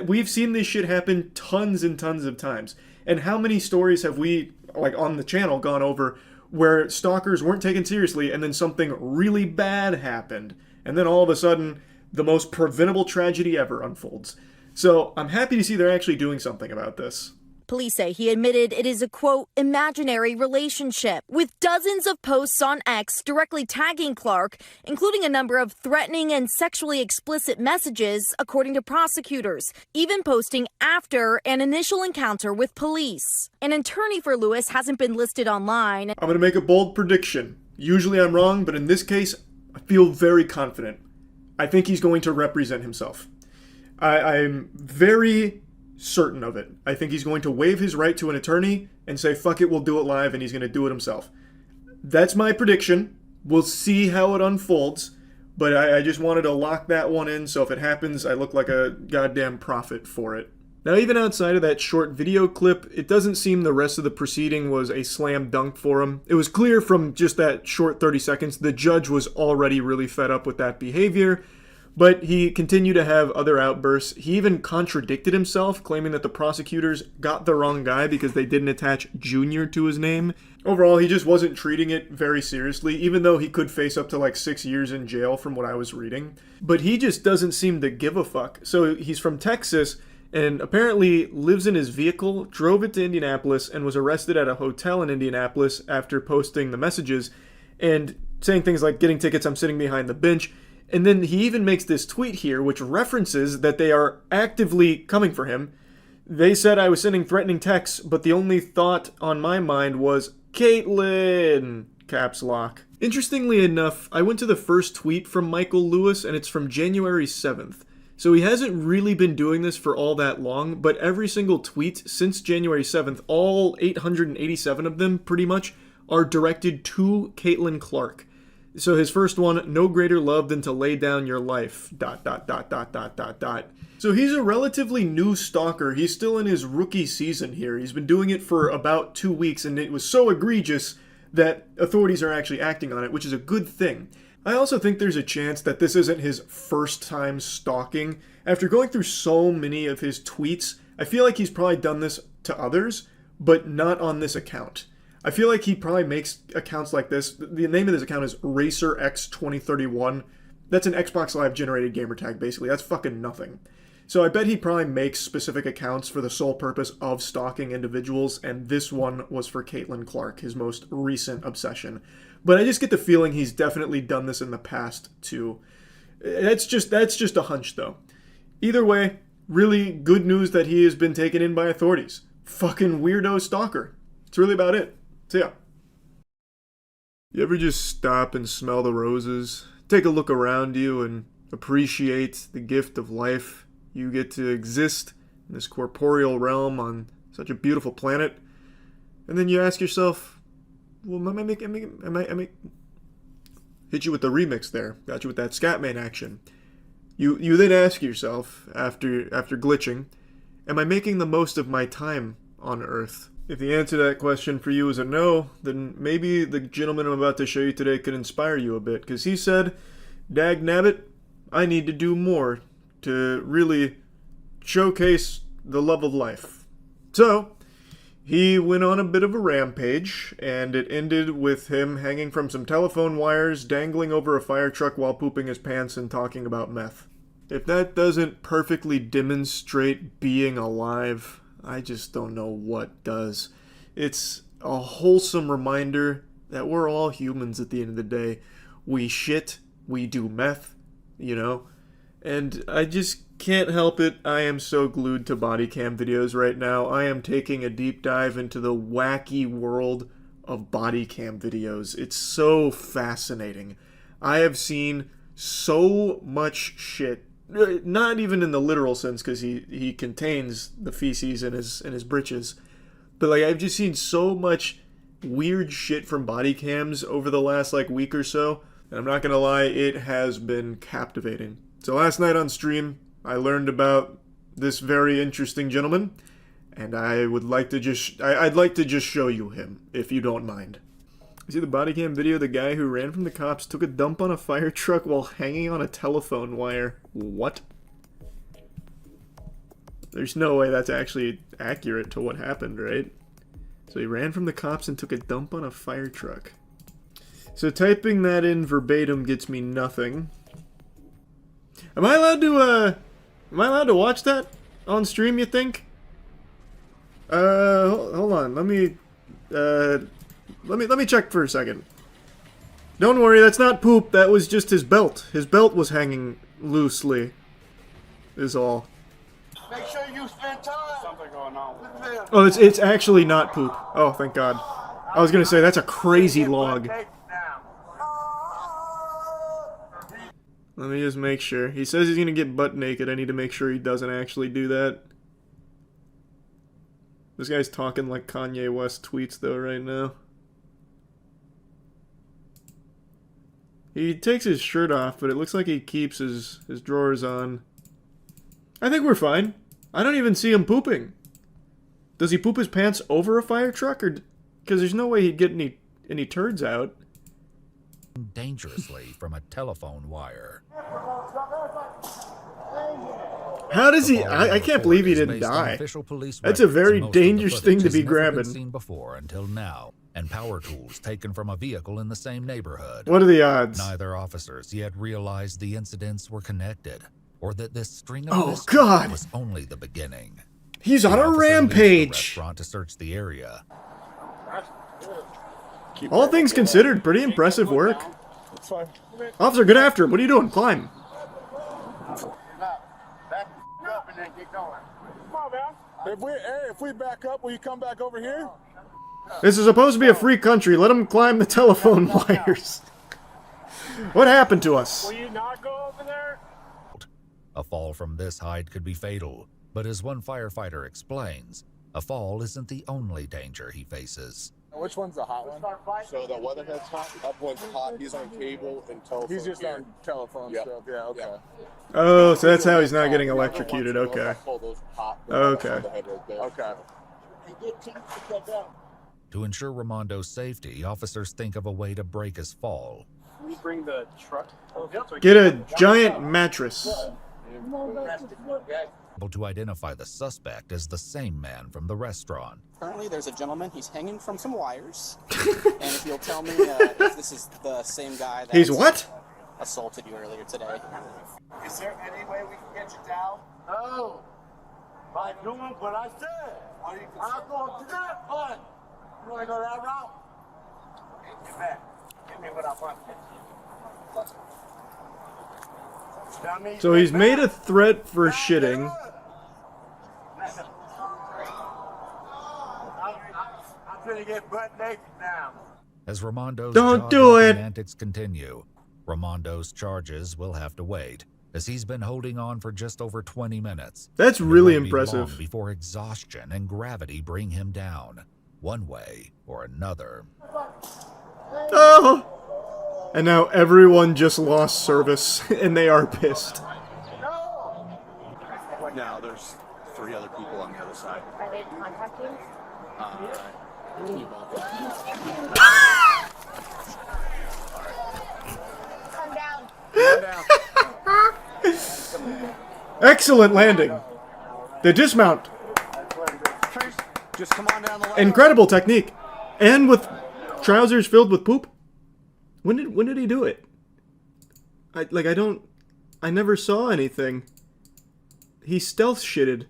We've seen this shit happen tons and tons of times. And how many stories have we, like on the channel, gone over where stalkers weren't taken seriously and then something really bad happened, and then all of a sudden the most preventable tragedy ever unfolds. So I'm happy to see they're actually doing something about this. Police say he admitted it is a, quote, imaginary relationship, with dozens of posts on X directly tagging Clark, including a number of threatening and sexually explicit messages, according to prosecutors, even posting after an initial encounter with police. An attorney for Lewis hasn't been listed online. I'm going to make a bold prediction. Usually I'm wrong, but in this case, I feel very confident. I think he's going to represent himself. I'm very certain of it. I think he's going to waive his right to an attorney and say, fuck it, we'll do it live, and he's going to do it himself. That's my prediction. We'll see how it unfolds, but I just wanted to lock that one in, so if it happens, I look like a goddamn prophet for it. Now, even outside of that short video clip, it doesn't seem the rest of the proceeding was a slam dunk for him. It was clear from just that short 30 seconds the judge was already really fed up with that behavior, but he continued to have other outbursts. He even contradicted himself, claiming that the prosecutors got the wrong guy because they didn't attach Junior to his name. Overall, he just wasn't treating it very seriously, even though he could face up to like 6 years in jail from what I was reading. But he just doesn't seem to give a fuck. So he's from Texas and apparently lives in his vehicle, drove it to Indianapolis, and was arrested at a hotel in Indianapolis after posting the messages and saying things like, getting tickets, I'm sitting behind the bench. And then he even makes this tweet here, which references that they are actively coming for him. They said I was sending threatening texts, but the only thought on my mind was, Caitlyn! Caps lock. Interestingly enough, I went to the first tweet from Michael Lewis, and it's from January 7th. So he hasn't really been doing this for all that long, but every single tweet since January 7th, all 887 of them, pretty much, are directed to Caitlyn Clark. So his first one, no greater love than to lay down your life, ... So he's a relatively new stalker. He's still in his rookie season here. He's been doing it for about 2 weeks, and it was so egregious that authorities are actually acting on it, which is a good thing. I also think there's a chance that this isn't his first time stalking. After going through so many of his tweets, I feel like he's probably done this to others, but not on this account. I feel like he probably makes accounts like this. The name of this account is RacerX2031. That's an Xbox Live generated gamertag, basically. That's fucking nothing. So I bet he probably makes specific accounts for the sole purpose of stalking individuals, and this one was for Caitlyn Clark, his most recent obsession. But I just get the feeling he's definitely done this in the past, too. That's just a hunch, though. Either way, really good news that he has been taken in by authorities. Fucking weirdo stalker. That's really about it. So yeah. You ever just stop and smell the roses? Take a look around you and appreciate the gift of life. You get to exist in this corporeal realm on such a beautiful planet. And then you ask yourself, well, am I hit you with the remix there. Got you with that Scatman action. You then ask yourself, after glitching, am I making the most of my time on Earth? If the answer to that question for you is a no, then maybe the gentleman I'm about to show you today could inspire you a bit, because he said, dag nabbit, I need to do more to really showcase the love of life. So, he went on a bit of a rampage, and it ended with him hanging from some telephone wires, dangling over a fire truck while pooping his pants and talking about meth. If that doesn't perfectly demonstrate being alive, I just don't know what does. It's a wholesome reminder that we're all humans at the end of the day. We shit, we do meth, you know? And I just can't help it. I am so glued to body cam videos right now. I am taking a deep dive into the wacky world of body cam videos. It's so fascinating. I have seen so much shit. Not even in the literal sense, because he contains the feces in his britches. But like, I've just seen so much weird shit from body cams over the last week or so. And I'm not gonna lie, it has been captivating. So last night on stream, I learned about this very interesting gentleman, and I would like to I'd like to just show you him, if you don't mind. You see the body cam video? The guy who ran from the cops took a dump on a fire truck while hanging on a telephone wire. What? There's no way that's actually accurate to what happened, right? So he ran from the cops and took a dump on a fire truck. So typing that in verbatim gets me nothing. Am I allowed to watch that on stream, you think? Hold on. Let me check for a second. Don't worry, that's not poop. That was just his belt. His belt was hanging loosely. Is all. Make sure you spend time. Something going on. Oh, it's actually not poop. Oh, thank God. I was gonna say that's a crazy log. Let me just make sure. He says he's gonna get butt naked. I need to make sure he doesn't actually do that. This guy's talking like Kanye West tweets though right now. He takes his shirt off, but it looks like he keeps his drawers on. I think we're fine. I don't even see him pooping. Does he poop his pants over a fire truck? Or because there's no way he'd get any turds out. Dangerously from a telephone wire. How does he? I can't believe he didn't die. That's a very dangerous thing to be grabbing. Seen before until now, and power tools taken from a vehicle in the same neighborhood. What are the odds? Neither officers yet realized the incidents were connected, or that this string of God was only the beginning. He's on a rampage. Restaurant to search the area. All things considered, pretty impressive work. it's fine. Officer, get after him. What are you doing? Climb. Back up and then get going. Come on, man. If we back up, will you come back over here? This is supposed to be a free country. Let him climb the telephone wires. What happened to us? Will you not go over there? A fall from this height could be fatal, but as one firefighter explains, a fall isn't the only danger he faces. Which one's the hot one? So the weatherhead's hot, up one's hot, he's on cable and telephone. He's just on telephone stuff, yeah, okay. Oh, so that's how he's not getting electrocuted. Okay. Okay. Okay. To ensure Ramondo's safety, officers think of a way to break his fall. Can we bring the truck? Get a giant mattress. Able to identify the suspect as the same man from the restaurant. Currently, there's a gentleman. He's hanging from some wires. And if you'll tell me if this is the same guy that He's what? assaulted you earlier today. Is there any way we can get you down? No. By doing what I said. I'll go to that one. You want to go that route? Get back. Give me what I want. So he's made a threat for shitting. I'm gonna get butt naked now. As Ramondo's Don't do it. antics continue, Ramondo's charges will have to wait, as he's been holding on for just over 20 minutes. That's And it really won't be impressive. long before exhaustion and gravity bring him down, one way or another. Oh! And now everyone just lost service, and they are pissed. Now there's 3 other people on the other side. Are they contacting? Come down. Excellent landing. The dismount. Just come on down the ladder. Incredible technique. And with trousers filled with poop. When did he do it? I never saw anything. He stealth shitted.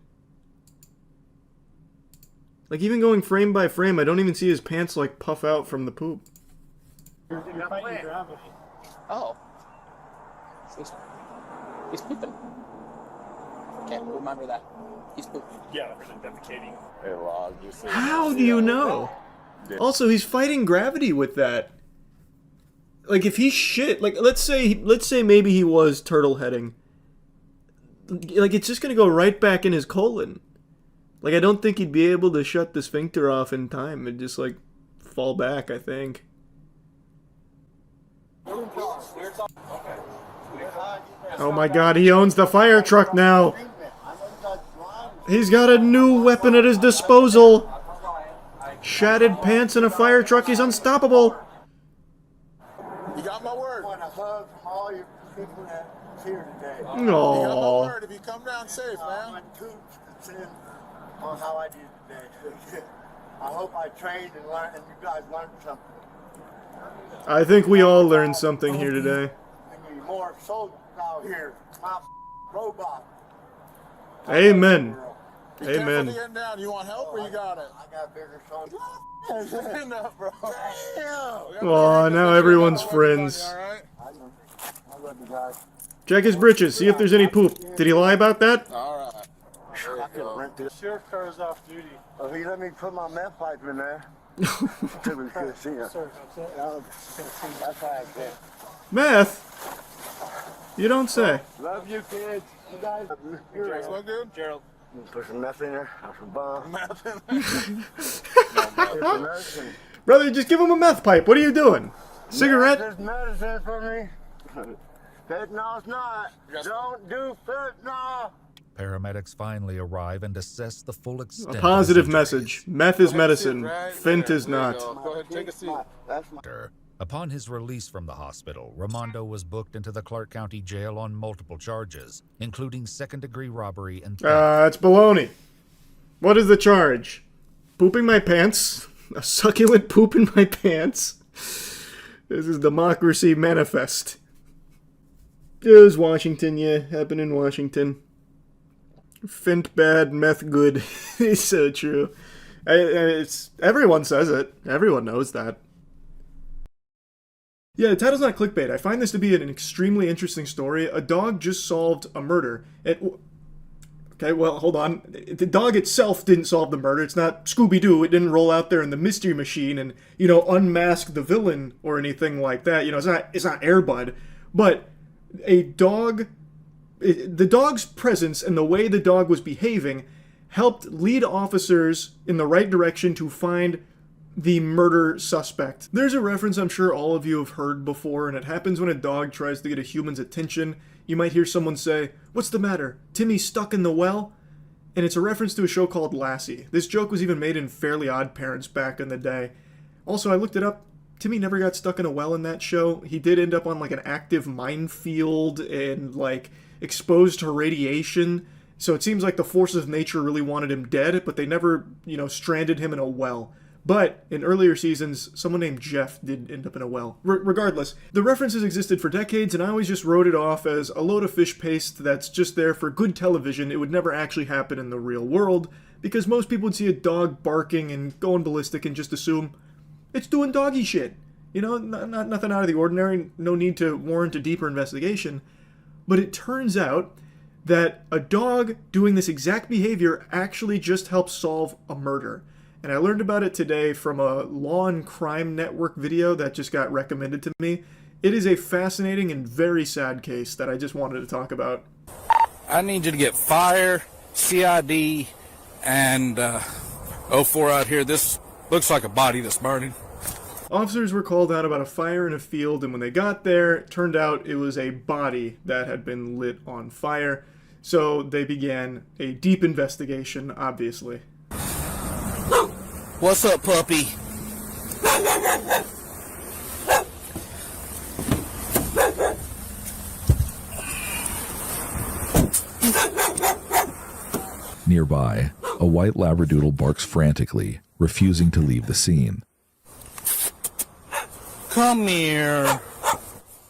Like, even going frame by frame, I don't even see his pants, like, puff out from the poop. Oh. He's pooping. Okay, remember that. He's pooping. Yeah, for the defecating. Hey, Rob, How do you know? Also, he's fighting gravity with that. Like, if he shit, like, let's say maybe he was turtle heading. Like, it's just gonna go right back in his colon. Like, I don't think he'd be able to shut the sphincter off in time. It'd just, like, fall back, I think. Oh my god, he owns the fire truck now! He's got a new weapon at his disposal! Shattered pants and a fire truck, he's unstoppable! You got my word. I want to hug all your people that's here today. Aww. You got my word. If you come down safe, man. My troops consent on how I did today. I hope I trained and learned, and you guys learned something. I think we all learned something here today. We need more soldiers out here. My robot. Amen. Be careful Amen. to get down. You want help or you got it? I got bigger soldiers. Stand up, bro. Aw, now everyone's friends. I love you guys. Check his britches, see if there's any poop. Did he lie about that? All right. I can rent this. Sheriff car is off duty. Oh, he let me put my meth pipe in there. Till we could see it. That's how I did. Meth? You don't say. Love you, kids. You guys. You smell good? Gerald. Put some meth in there. Some bomb. Meth in there. Brother, just give him a meth pipe. What are you doing? Cigarette? There's medicine for me. Fentanyl's not. Don't do fentanyl. Paramedics finally arrive and assess the full extent A of positive his message. Meth is medicine. Fent is not. Go ahead, take a seat. injuries. Upon his release from the hospital, Ramondo was booked into the Clark County Jail on multiple charges, including second-degree robbery and theft. That's baloney. What is the charge? Pooping my pants? A succulent poop in my pants? This is democracy manifest. It was Washington, yeah. Happened in Washington. Fent bad, meth good. It's so true. Everyone says it. Everyone knows that. Yeah, the title's not clickbait. I find this to be an extremely interesting story. A dog just solved a murder. Okay, well, hold on. The dog itself didn't solve the murder. It's not Scooby-Doo. It didn't roll out there in the mystery machine and, unmask the villain or anything like that. It's not Air Bud. But a dog, the dog's presence and the way the dog was behaving helped lead officers in the right direction to find the murder suspect. There's a reference I'm sure all of you have heard before, and it happens when a dog tries to get a human's attention. You might hear someone say, "What's the matter? Timmy's stuck in the well?" And it's a reference to a show called Lassie. This joke was even made in Fairly Odd Parents back in the day. Also, I looked it up. Timmy never got stuck in a well in that show. He did end up on like an active minefield and like exposed to radiation. So it seems like the forces of nature really wanted him dead, but they never, stranded him in a well. But in earlier seasons, someone named Jeff did end up in a well. Regardless, the references existed for decades, and I always just wrote it off as a load of fish paste that's just there for good television. It would never actually happen in the real world, because most people would see a dog barking and going ballistic and just assume it's doing doggy shit. Nothing out of the ordinary, no need to warrant a deeper investigation. But it turns out that a dog doing this exact behavior actually just helps solve a murder. And I learned about it today from a Law and Crime Network video that just got recommended to me. It is a fascinating and very sad case that I just wanted to talk about. I need you to get fire, CID, and 04 out here. This looks like a body that's burning. Officers were called out about a fire in a field, and when they got there, it turned out it was a body that had been lit on fire. So they began a deep investigation, obviously. What's up, puppy? Nearby, a white Labradoodle barks frantically, refusing to leave the scene. Come here.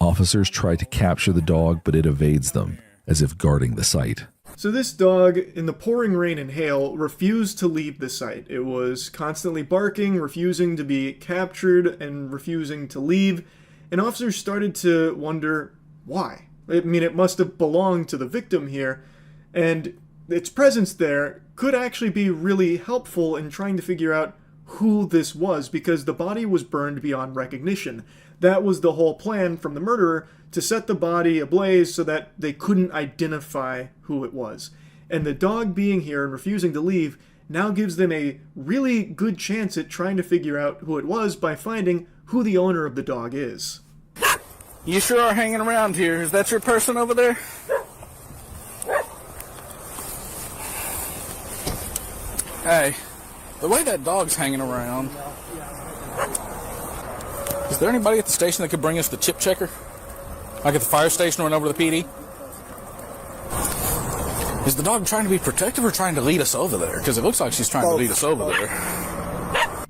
Officers try to capture the dog, but it evades them, as if guarding the site. So this dog, in the pouring rain and hail, refused to leave the site. It was constantly barking, refusing to be captured, and refusing to leave. And officers started to wonder why. I mean, it must have belonged to the victim here. And its presence there could actually be really helpful in trying to figure out who this was, because the body was burned beyond recognition. That was the whole plan from the murderer, to set the body ablaze so that they couldn't identify who it was. And the dog being here and refusing to leave now gives them a really good chance at trying to figure out who it was by finding who the owner of the dog is. You sure are hanging around here. Is that your person over there? Hey, the way that dog's hanging around, is there anybody at the station that could bring us the chip checker? Like at the fire station or run over to the PD? Is the dog trying to be protective or trying to lead us over there? Because it looks like she's trying to lead us over there.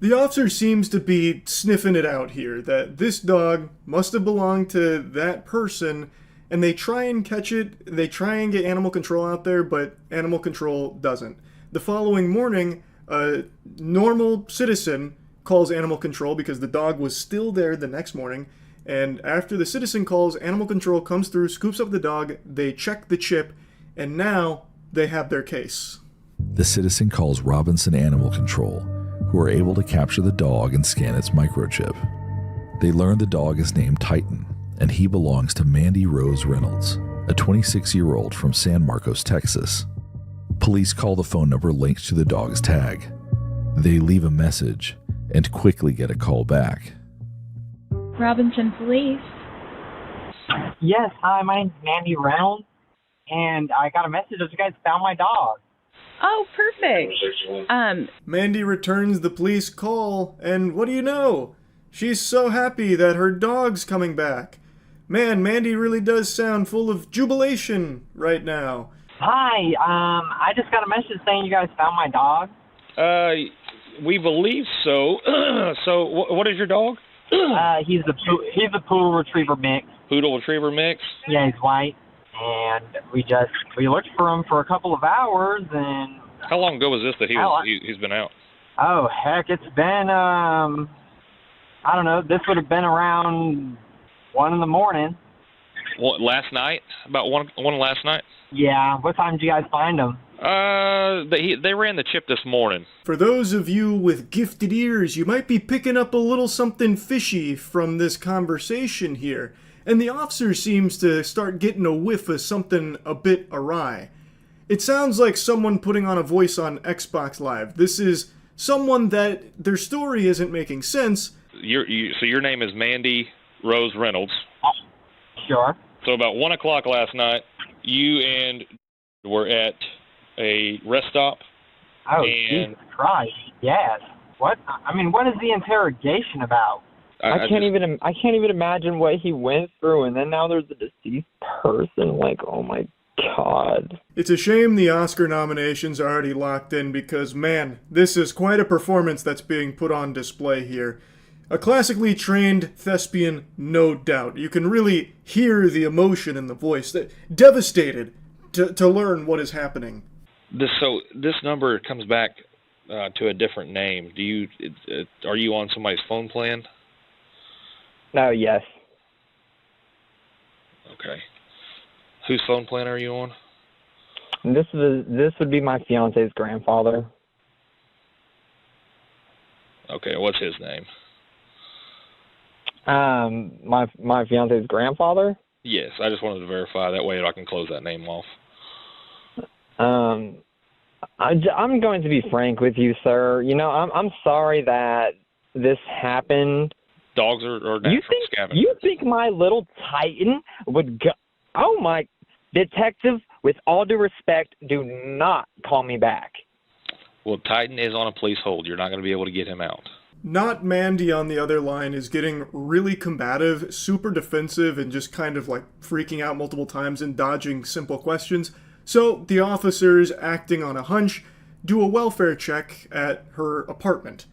The officer seems to be sniffing it out here, that this dog must have belonged to that person, and they try and catch it, they try and get animal control out there, but animal control doesn't. The following morning, a normal citizen calls animal control because the dog was still there the next morning. And after the citizen calls, animal control comes through, scoops up the dog, they check the chip, and now they have their case. The citizen calls Robinson Animal Control, who are able to capture the dog and scan its microchip. They learn the dog is named Titan, and he belongs to Mandy Rose Reynolds, a 26-year-old from San Marcos, Texas. Police call the phone number linked to the dog's tag. They leave a message and quickly get a call back. Robinson Police. Yes, hi, my name's Mandy Reynolds, and I got a message that you guys found my dog. Oh, perfect. Mandy returns the police call, and what do you know? She's so happy that her dog's coming back. Man, Mandy really does sound full of jubilation right now. Hi, I just got a message saying you guys found my dog. We believe so. So, what is your dog? He's a poodle retriever mix. Poodle retriever mix? Yeah, he's white. And we looked for him for a couple of hours, and... How long ago was this that he's been out? Oh, heck, it's been, I don't know, this would have been around 1 in the morning. What, last night? About one last night? Yeah. What time did you guys find him? They ran the chip this morning. For those of you with gifted ears, you might be picking up a little something fishy from this conversation here. And the officer seems to start getting a whiff of something a bit awry. It sounds like someone putting on a voice on Xbox Live. This is someone that their story isn't making sense. So your name is Mandy Rose Reynolds. Sure. So about 1 o'clock last night, you and were at a rest stop. Oh, and Jesus Christ! Yes. What? I mean, what is the interrogation about? I can't even imagine what he went through, and then now there's a deceased person. Like, oh my God. It's a shame the Oscar nominations are already locked in because, man, this is quite a performance that's being put on display here. A classically trained thespian, no doubt. You can really hear the emotion in the voice. Devastated to learn what is happening. This number comes back to a different name. Are you on somebody's phone plan? No, yes. Okay. Whose phone plan are you on? This would be my fiance's grandfather. Okay, what's his name? My fiance's grandfather? Yes, I just wanted to verify. That way I can close that name off. I'm going to be frank with you, sir. You know, I'm sorry that this happened. Dogs are natural scavengers. You think my little Titan would go... Oh, my... Detective, with all due respect, do not call me back. Well, Titan is on a police hold. You're not going to be able to get him out. Not Mandy on the other line is getting really combative, super defensive, and just kind of like freaking out multiple times and dodging simple questions. So the officers, acting on a hunch, do a welfare check at her apartment.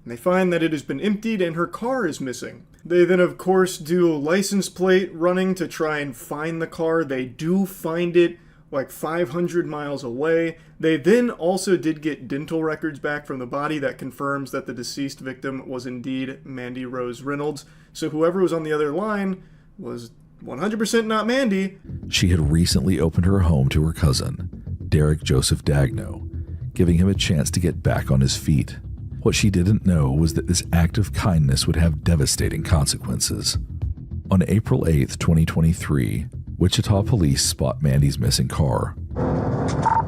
And they find that it has been emptied and her car is missing. They then, of course, do license plate running to try and find the car. They do find it like 500 miles away. They then also did get dental records back from the body that confirms that the deceased victim was indeed Mandy Rose Reynolds. So whoever was on the other line was 100% not Mandy. She had recently opened her home to her cousin, Derek Joseph Dagno, giving him a chance to get back on his feet. What she didn't know was that this act of kindness would have devastating consequences. On April 8th, 2023, Wichita police spot Mandy's missing car.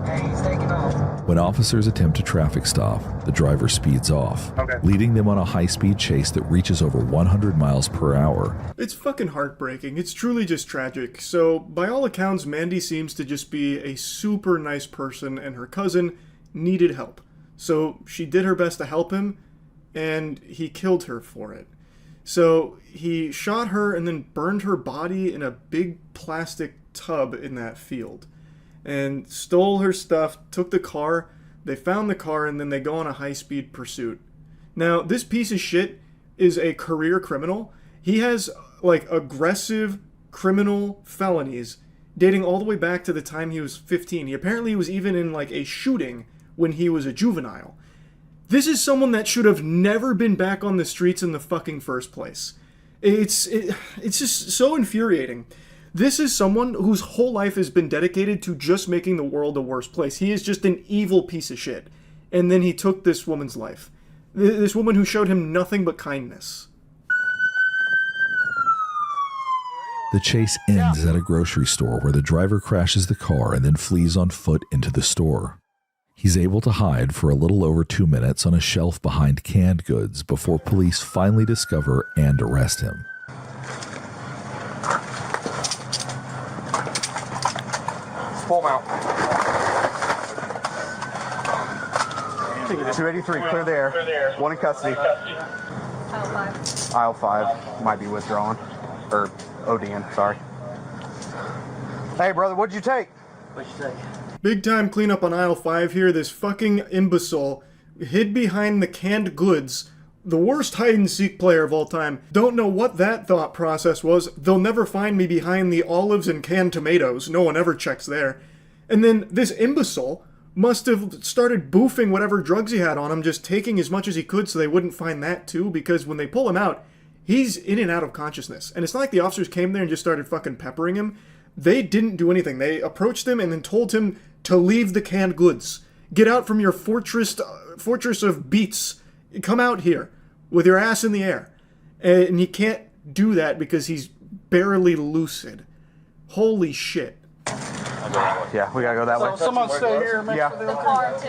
Hey, he's taking off. When officers attempt a traffic stop, the driver speeds off, leading them on a high-speed chase that reaches over 100 miles per hour. It's fucking heartbreaking. It's truly just tragic. So, by all accounts, Mandy seems to just be a super nice person, and her cousin needed help. So she did her best to help him, and he killed her for it. So he shot her and then burned her body in a big plastic tub in that field. And stole her stuff, took the car, they found the car, and then they go on a high-speed pursuit. Now, this piece of shit is a career criminal. He has, like, aggressive criminal felonies dating all the way back to the time he was 15. He apparently was even in, like, a shooting when he was a juvenile. This is someone that should have never been back on the streets in the fucking first place. It's just so infuriating. This is someone whose whole life has been dedicated to just making the world a worse place. He is just an evil piece of shit. And then he took this woman's life. This woman who showed him nothing but kindness. The chase ends at a grocery store where the driver crashes the car and then flees on foot into the store. He's able to hide for a little over 2 minutes on a shelf behind canned goods before police finally discover and arrest him. Pull him out. 283, clear the air. One in custody. Aisle 5 might be withdrawn. Or ODing, sorry. Hey, brother, what'd you take? What'd you take? Big time cleanup on aisle 5 here. This fucking imbecile hid behind the canned goods. The worst hide-and-seek player of all time. Don't know what that thought process was. They'll never find me behind the olives and canned tomatoes. No one ever checks there. And then this imbecile must have started boofing whatever drugs he had on him, just taking as much as he could so they wouldn't find that too, because when they pull him out, He's in and out of consciousness. And it's not like the officers came there and just started fucking peppering him. They didn't do anything. They approached him and then told him to leave the canned goods. Get out from your fortress of beets. Come out here with your ass in the air. And he can't do that because he's barely lucid. Holy shit. Yeah, we gotta go that way. Someone stay here. Yeah. The car, too.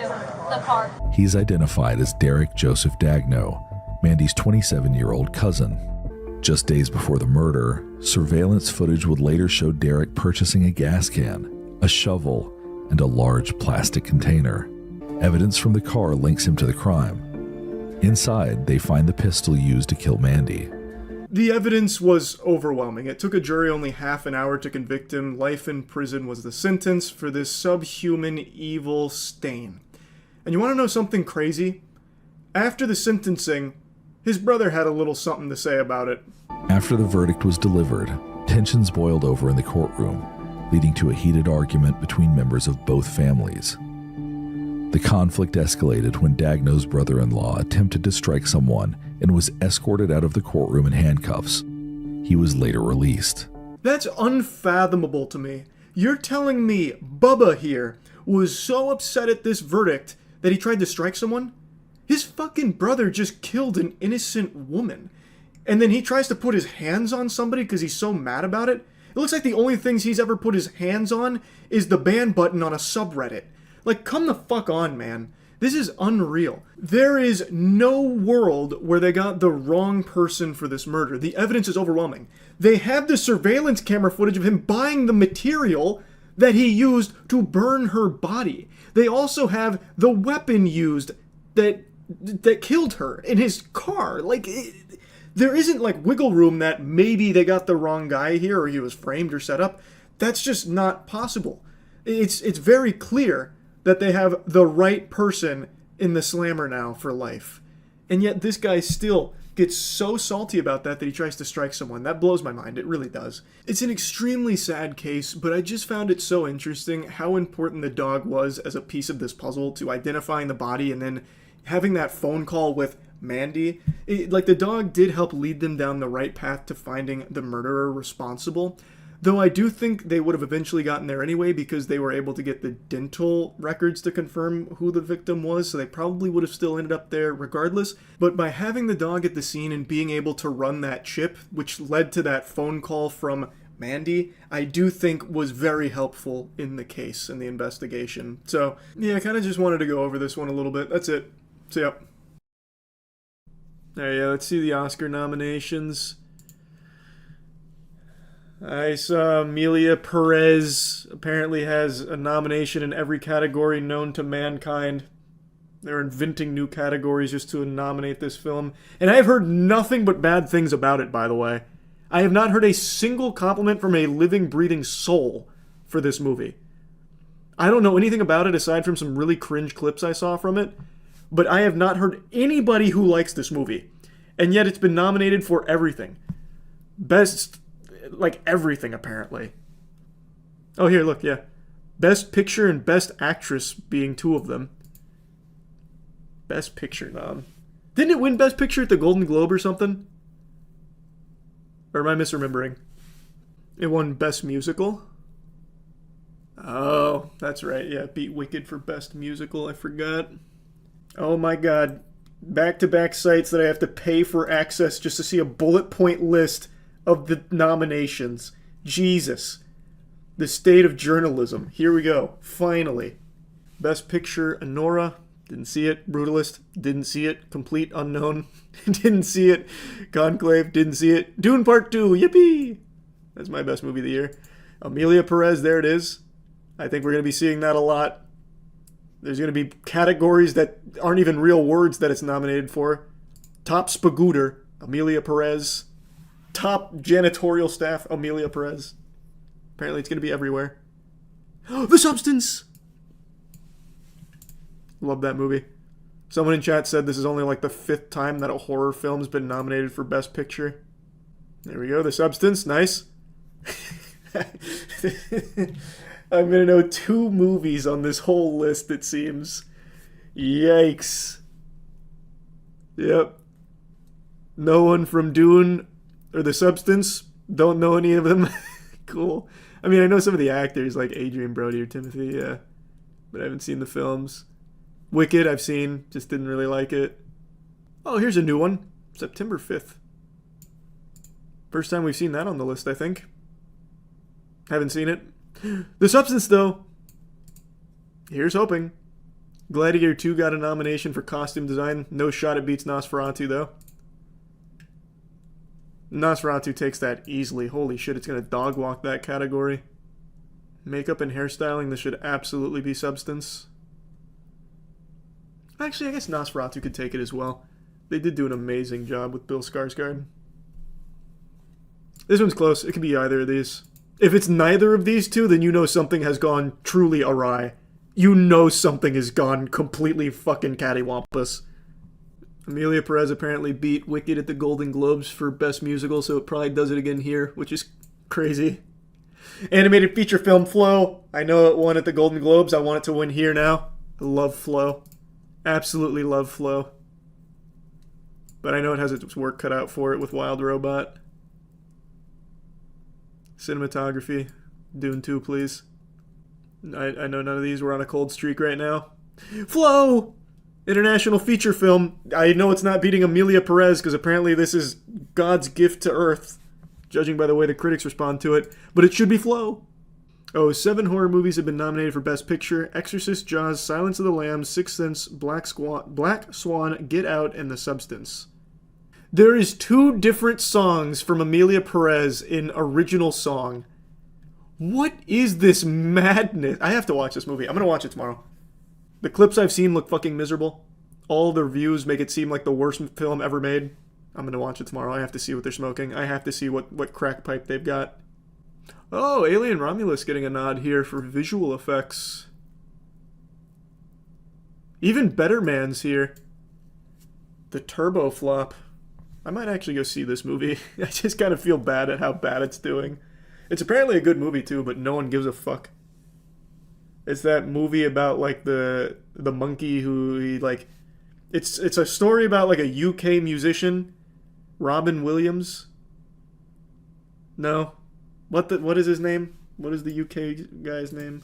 The car. He's identified as Derek Joseph Dagno, Mandy's 27-year-old cousin. Just days before the murder, surveillance footage would later show Derek purchasing a gas can, a shovel, and a large plastic container. Evidence from the car links him to the crime. Inside, they find the pistol used to kill Mandy. The evidence was overwhelming. It took a jury only half an hour to convict him. Life in prison was the sentence for this subhuman evil stain. And you want to know something crazy? After the sentencing, his brother had a little something to say about it. After the verdict was delivered, tensions boiled over in the courtroom, leading to a heated argument between members of both families. The conflict escalated when Dagno's brother-in-law attempted to strike someone and was escorted out of the courtroom in handcuffs. He was later released. That's unfathomable to me. You're telling me Bubba here was so upset at this verdict that he tried to strike someone? His fucking brother just killed an innocent woman. And then he tries to put his hands on somebody because he's so mad about it? It looks like the only things he's ever put his hands on is the ban button on a subreddit. Like, come the fuck on, man. This is unreal. There is no world where they got the wrong person for this murder. The evidence is overwhelming. They have the surveillance camera footage of him buying the material that he used to burn her body. They also have the weapon used that killed her in his car. Like, there isn't like wiggle room that maybe they got the wrong guy here or he was framed or set up. That's just not possible. It's very clear that they have the right person in the slammer now for life. And yet this guy still gets so salty about that he tries to strike someone. That blows my mind. It really does. It's an extremely sad case, but I just found it so interesting how important the dog was as a piece of this puzzle to identifying the body and then having that phone call with Mandy. Like, the dog did help lead them down the right path to finding the murderer responsible. Though I do think they would have eventually gotten there anyway because they were able to get the dental records to confirm who the victim was, so they probably would have still ended up there regardless. But by having the dog at the scene and being able to run that chip, which led to that phone call from Mandy, I do think was very helpful in the case and the investigation. So, yeah, I kind of just wanted to go over this one a little bit. That's it. So, yep. There you go. Let's see the Oscar nominations. I saw Amelia Perez apparently has a nomination in every category known to mankind. They're inventing new categories just to nominate this film. And I have heard nothing but bad things about it, by the way. I have not heard a single compliment from a living, breathing soul for this movie. I don't know anything about it aside from some really cringe clips I saw from it, but I have not heard anybody who likes this movie. And yet it's been nominated for everything. Best... like everything, apparently. Oh, here, look, yeah. Best Picture and Best Actress being two of them. Best Picture nom. Didn't it win Best Picture at the Golden Globe or something? Or am I misremembering? It won Best Musical? Oh, that's right, yeah. It beat Wicked for Best Musical, I forgot. Oh my god. Back-to-back sites that I have to pay for access just to see a bullet point list of the nominations. Jesus. The state of journalism. Here we go. Finally. Best Picture, Anora. Didn't see it. Brutalist. Didn't see it. Complete Unknown. Didn't see it. Conclave. Didn't see it. Dune Part 2. Yippee! That's my best movie of the year. Amelia Perez. There it is. I think we're going to be seeing that a lot. There's going to be categories that aren't even real words that it's nominated for. Top Spagooter. Amelia Perez. Top janitorial staff, Amelia Perez. Apparently it's going to be everywhere. The Substance! Love that movie. Someone in chat said this is only like the 5th time that a horror film's been nominated for Best Picture. There we go, The Substance. Nice. I'm going to know 2 movies on this whole list, it seems. Yikes. Yep. No one from Dune or The Substance. Don't know any of them. Cool. I mean, I know some of the actors like Adrian Brody or Timothy, yeah. But I haven't seen the films. Wicked, I've seen. Just didn't really like it. Oh, here's a new one. September 5th. First time we've seen that on the list, I think. Haven't seen it. The Substance, though. Here's hoping. Gladiator 2 got a nomination for costume design. No shot it beats Nosferatu, though. Nosferatu takes that easily. Holy shit, it's going to dog walk that category. Makeup and hairstyling, this should absolutely be Substance. Actually, I guess Nosferatu could take it as well. They did do an amazing job with Bill Skarsgård. This one's close. It could be either of these. If it's neither of these two, then you know something has gone truly awry. You know something has gone completely fucking cattywampus. Amelia Perez apparently beat Wicked at the Golden Globes for Best Musical, so it probably does it again here, which is crazy. Animated feature film Flow. I know it won at the Golden Globes. I want it to win here now. I love Flow. Absolutely love Flow. But I know it has its work cut out for it with Wild Robot. Cinematography. Dune 2, please. I know none of these. We're on a cold streak right now. Flow! International feature film. I know it's not beating Amelia Perez because apparently this is God's gift to Earth, judging by the way the critics respond to it. But it should be Flow. Oh, 7 horror movies have been nominated for Best Picture. Exorcist, Jaws, Silence of the Lambs, Sixth Sense, Black Swan, Get Out, and The Substance. There is 2 different songs from Amelia Perez in original song. What is this madness? I have to watch this movie. I'm going to watch it tomorrow. The clips I've seen look fucking miserable. All the reviews make it seem like the worst film ever made. I'm going to watch it tomorrow. I have to see what they're smoking. I have to see what crack pipe they've got. Oh, Alien Romulus getting a nod here for visual effects. Even Better Man's here. The Turbo Flop. I might actually go see this movie. I just kind of feel bad at how bad it's doing. It's apparently a good movie too, but no one gives a fuck. It's that movie about like the monkey who he like. It's a story about like a UK musician, Robin Williams. No, what is his name? What is the UK guy's name?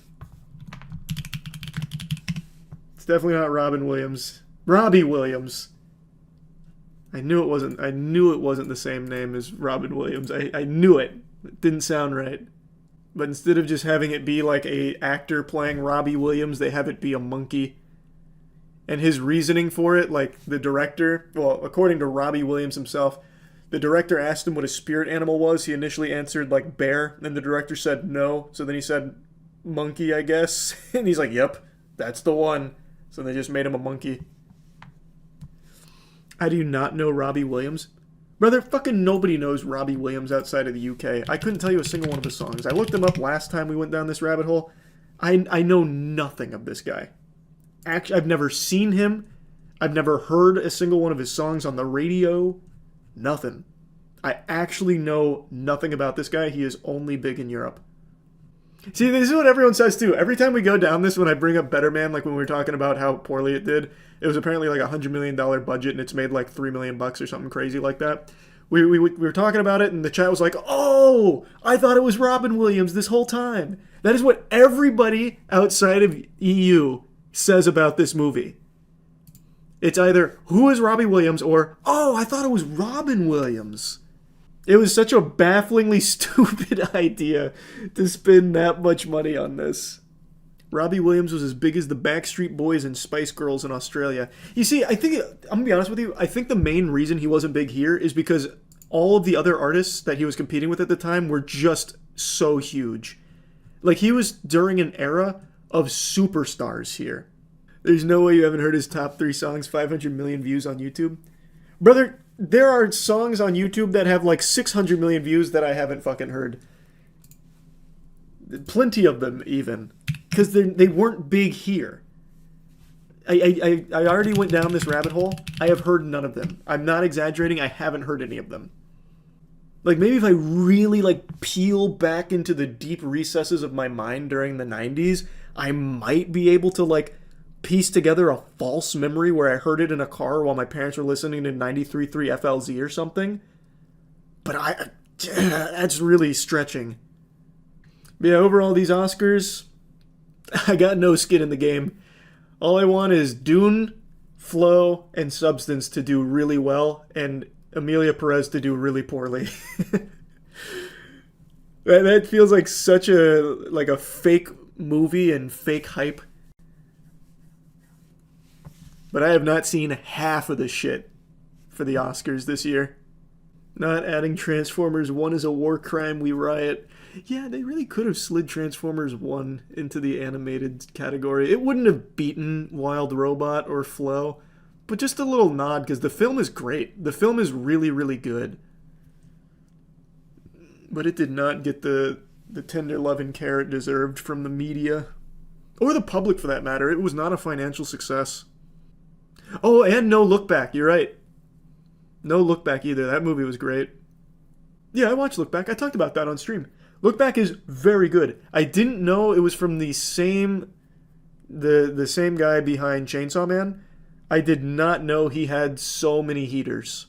It's definitely not Robin Williams. Robbie Williams. I knew it wasn't the same name as Robin Williams. I knew it. It didn't sound right. But instead of just having it be like a actor playing Robbie Williams, they have it be a monkey. And his reasoning for it, like the director, well, according to Robbie Williams himself, the director asked him what his spirit animal was. He initially answered like bear, and the director said no. So then he said monkey, I guess. And he's like, yep, that's the one. So they just made him a monkey. How do you not know Robbie Williams? Brother, fucking nobody knows Robbie Williams outside of the UK. I couldn't tell you a single one of his songs. I looked him up last time we went down this rabbit hole. I know nothing of this guy. Actually, I've never seen him. I've never heard a single one of his songs on the radio. Nothing. I actually know nothing about this guy. He is only big in Europe. See, this is what everyone says too. Every time we go down this, when I bring up Better Man, like when we were talking about how poorly it did, it was apparently like $100 million budget and it's made like $3 million or something crazy like that. We were talking about it and the chat was like, oh, I thought it was Robin Williams this whole time. That is what everybody outside of EU says about this movie. It's either, who is Robbie Williams, or, oh, I thought it was Robin Williams. It was such a bafflingly stupid idea to spend that much money on this. Robbie Williams was as big as the Backstreet Boys and Spice Girls in Australia. You see, I'm going to be honest with you, I think the main reason he wasn't big here is because all of the other artists that he was competing with at the time were just so huge. Like, he was during an era of superstars here. There's no way you haven't heard his top 3 songs, 500 million views on YouTube. Brother, there are songs on YouTube that have like 600 million views that I haven't fucking heard. Plenty of them, even. Because they weren't big here. I already went down this rabbit hole. I have heard none of them. I'm not exaggerating. I haven't heard any of them. Like, maybe if I really, like, peel back into the deep recesses of my mind during the 90s, I might be able to, like, piece together a false memory where I heard it in a car while my parents were listening to 93.3 FLZ or something. But that's really stretching. But yeah, overall, these Oscars, I got no skin in the game. All I want is Dune, flow, and substance to do really well, and Emilia Perez to do really poorly. That feels like such a fake movie and fake hype. But I have not seen half of the shit for the Oscars this year. Not adding Transformers 1 is a war crime, we riot. Yeah, they really could have slid Transformers 1 into the animated category. It wouldn't have beaten Wild Robot or Flow, but just a little nod, because the film is great. The film is really, really good. But it did not get the tender love and care it deserved from the media. Or the public, for that matter. It was not a financial success. Oh, and No Look Back, you're right. No Look Back either. That movie was great. Yeah, I watched Look Back. I talked about that on stream. Look Back is very good. I didn't know it was from the same guy behind Chainsaw Man. I did not know he had so many heaters.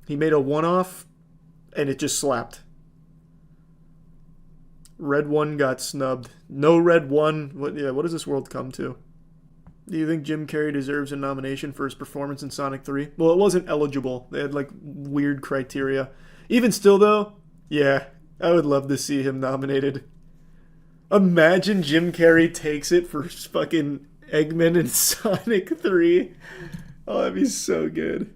He made a one-off, and it just slapped. Red 1 got snubbed. No Red 1. What does this world come to? Do you think Jim Carrey deserves a nomination for his performance in Sonic 3? Well, it wasn't eligible. They had, weird criteria. Even still, though, yeah, I would love to see him nominated. Imagine Jim Carrey takes it for fucking Eggman in Sonic 3. Oh, that'd be so good.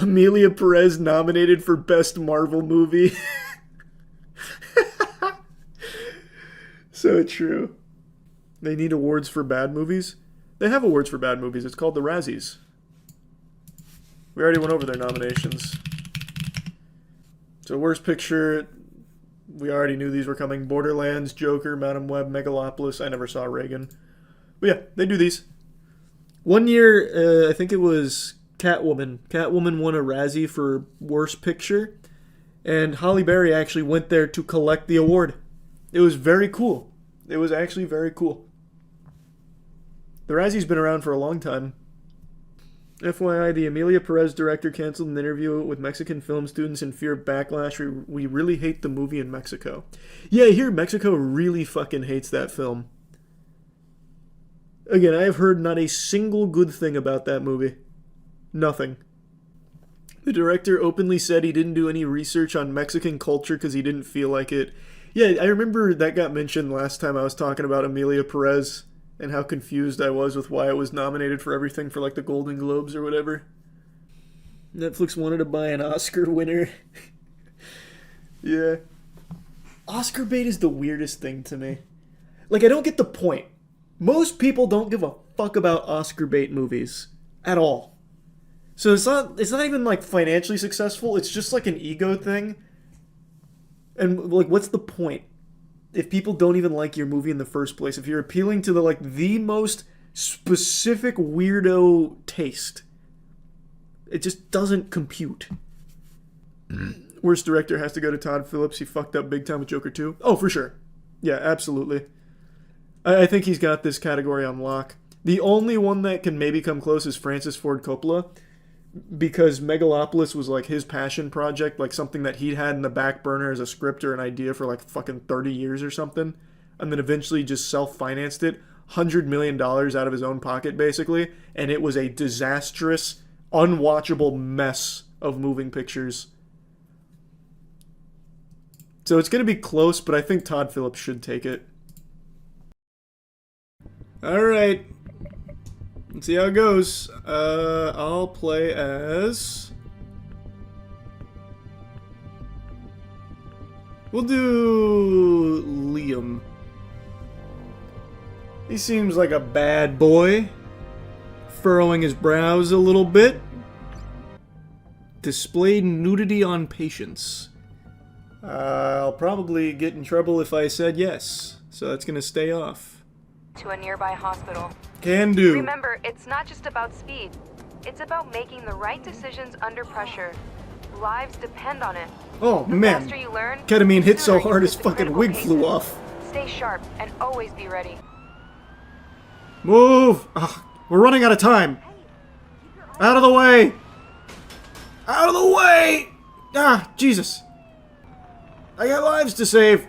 Emilia Perez nominated for Best Marvel Movie. So true. They need awards for bad movies? They have awards for bad movies. It's called the Razzies. We already went over their nominations. So Worst Picture, we already knew these were coming. Borderlands, Joker, Madam Web, Megalopolis. I never saw Reagan. But yeah, they do these. One year, I think it was Catwoman. Catwoman won a Razzie for Worst Picture. And Halle Berry actually went there to collect the award. It was very cool. It was actually very cool. The Razzie's been around for a long time. FYI, the Emilia Perez director canceled an interview with Mexican film students in fear of backlash. We really hate the movie in Mexico. Yeah, I hear Mexico really fucking hates that film. Again, I have heard not a single good thing about that movie. Nothing. The director openly said he didn't do any research on Mexican culture because he didn't feel like it. Yeah, I remember that got mentioned last time I was talking about Emilia Perez and how confused I was with why it was nominated for everything for the Golden Globes or whatever. Netflix wanted to buy an Oscar winner. Yeah. Oscar bait is the weirdest thing to me. I don't get the point. Most people don't give a fuck about Oscar bait movies at all. So it's not even financially successful. It's just an ego thing. And what's the point? If people don't even like your movie in the first place, if you're appealing to the most specific weirdo taste, it just doesn't compute. Worst director has to go to Todd Phillips. He fucked up big time with Joker 2. Oh, for sure. Yeah, absolutely. I think he's got this category on lock. The only one that can maybe come close is Francis Ford Coppola, because Megalopolis was his passion project, something that he'd had in the back burner as a script or an idea for fucking 30 years or something, and then eventually just self-financed it, $100 million out of his own pocket basically, and it was a disastrous, unwatchable mess of moving pictures. So it's going to be close, but I think Todd Phillips should take it. Alright. Let's see how it goes. I'll play as... We'll do Liam. He seems like a bad boy. Furrowing his brows a little bit. Displayed nudity on patients. I'll probably get in trouble if I said yes, so that's gonna stay off. To a nearby hospital. Can do. Remember, it's not just about speed. It's about making the right decisions under pressure. Lives depend on it. Oh the man, faster you learn, ketamine hit so the hard his sooner you fucking get wig critical flew cases. off. Stay sharp and always be ready. Move! Ugh, we're running out of time. Out of the way! Out of the way! Ah, Jesus. I got lives to save.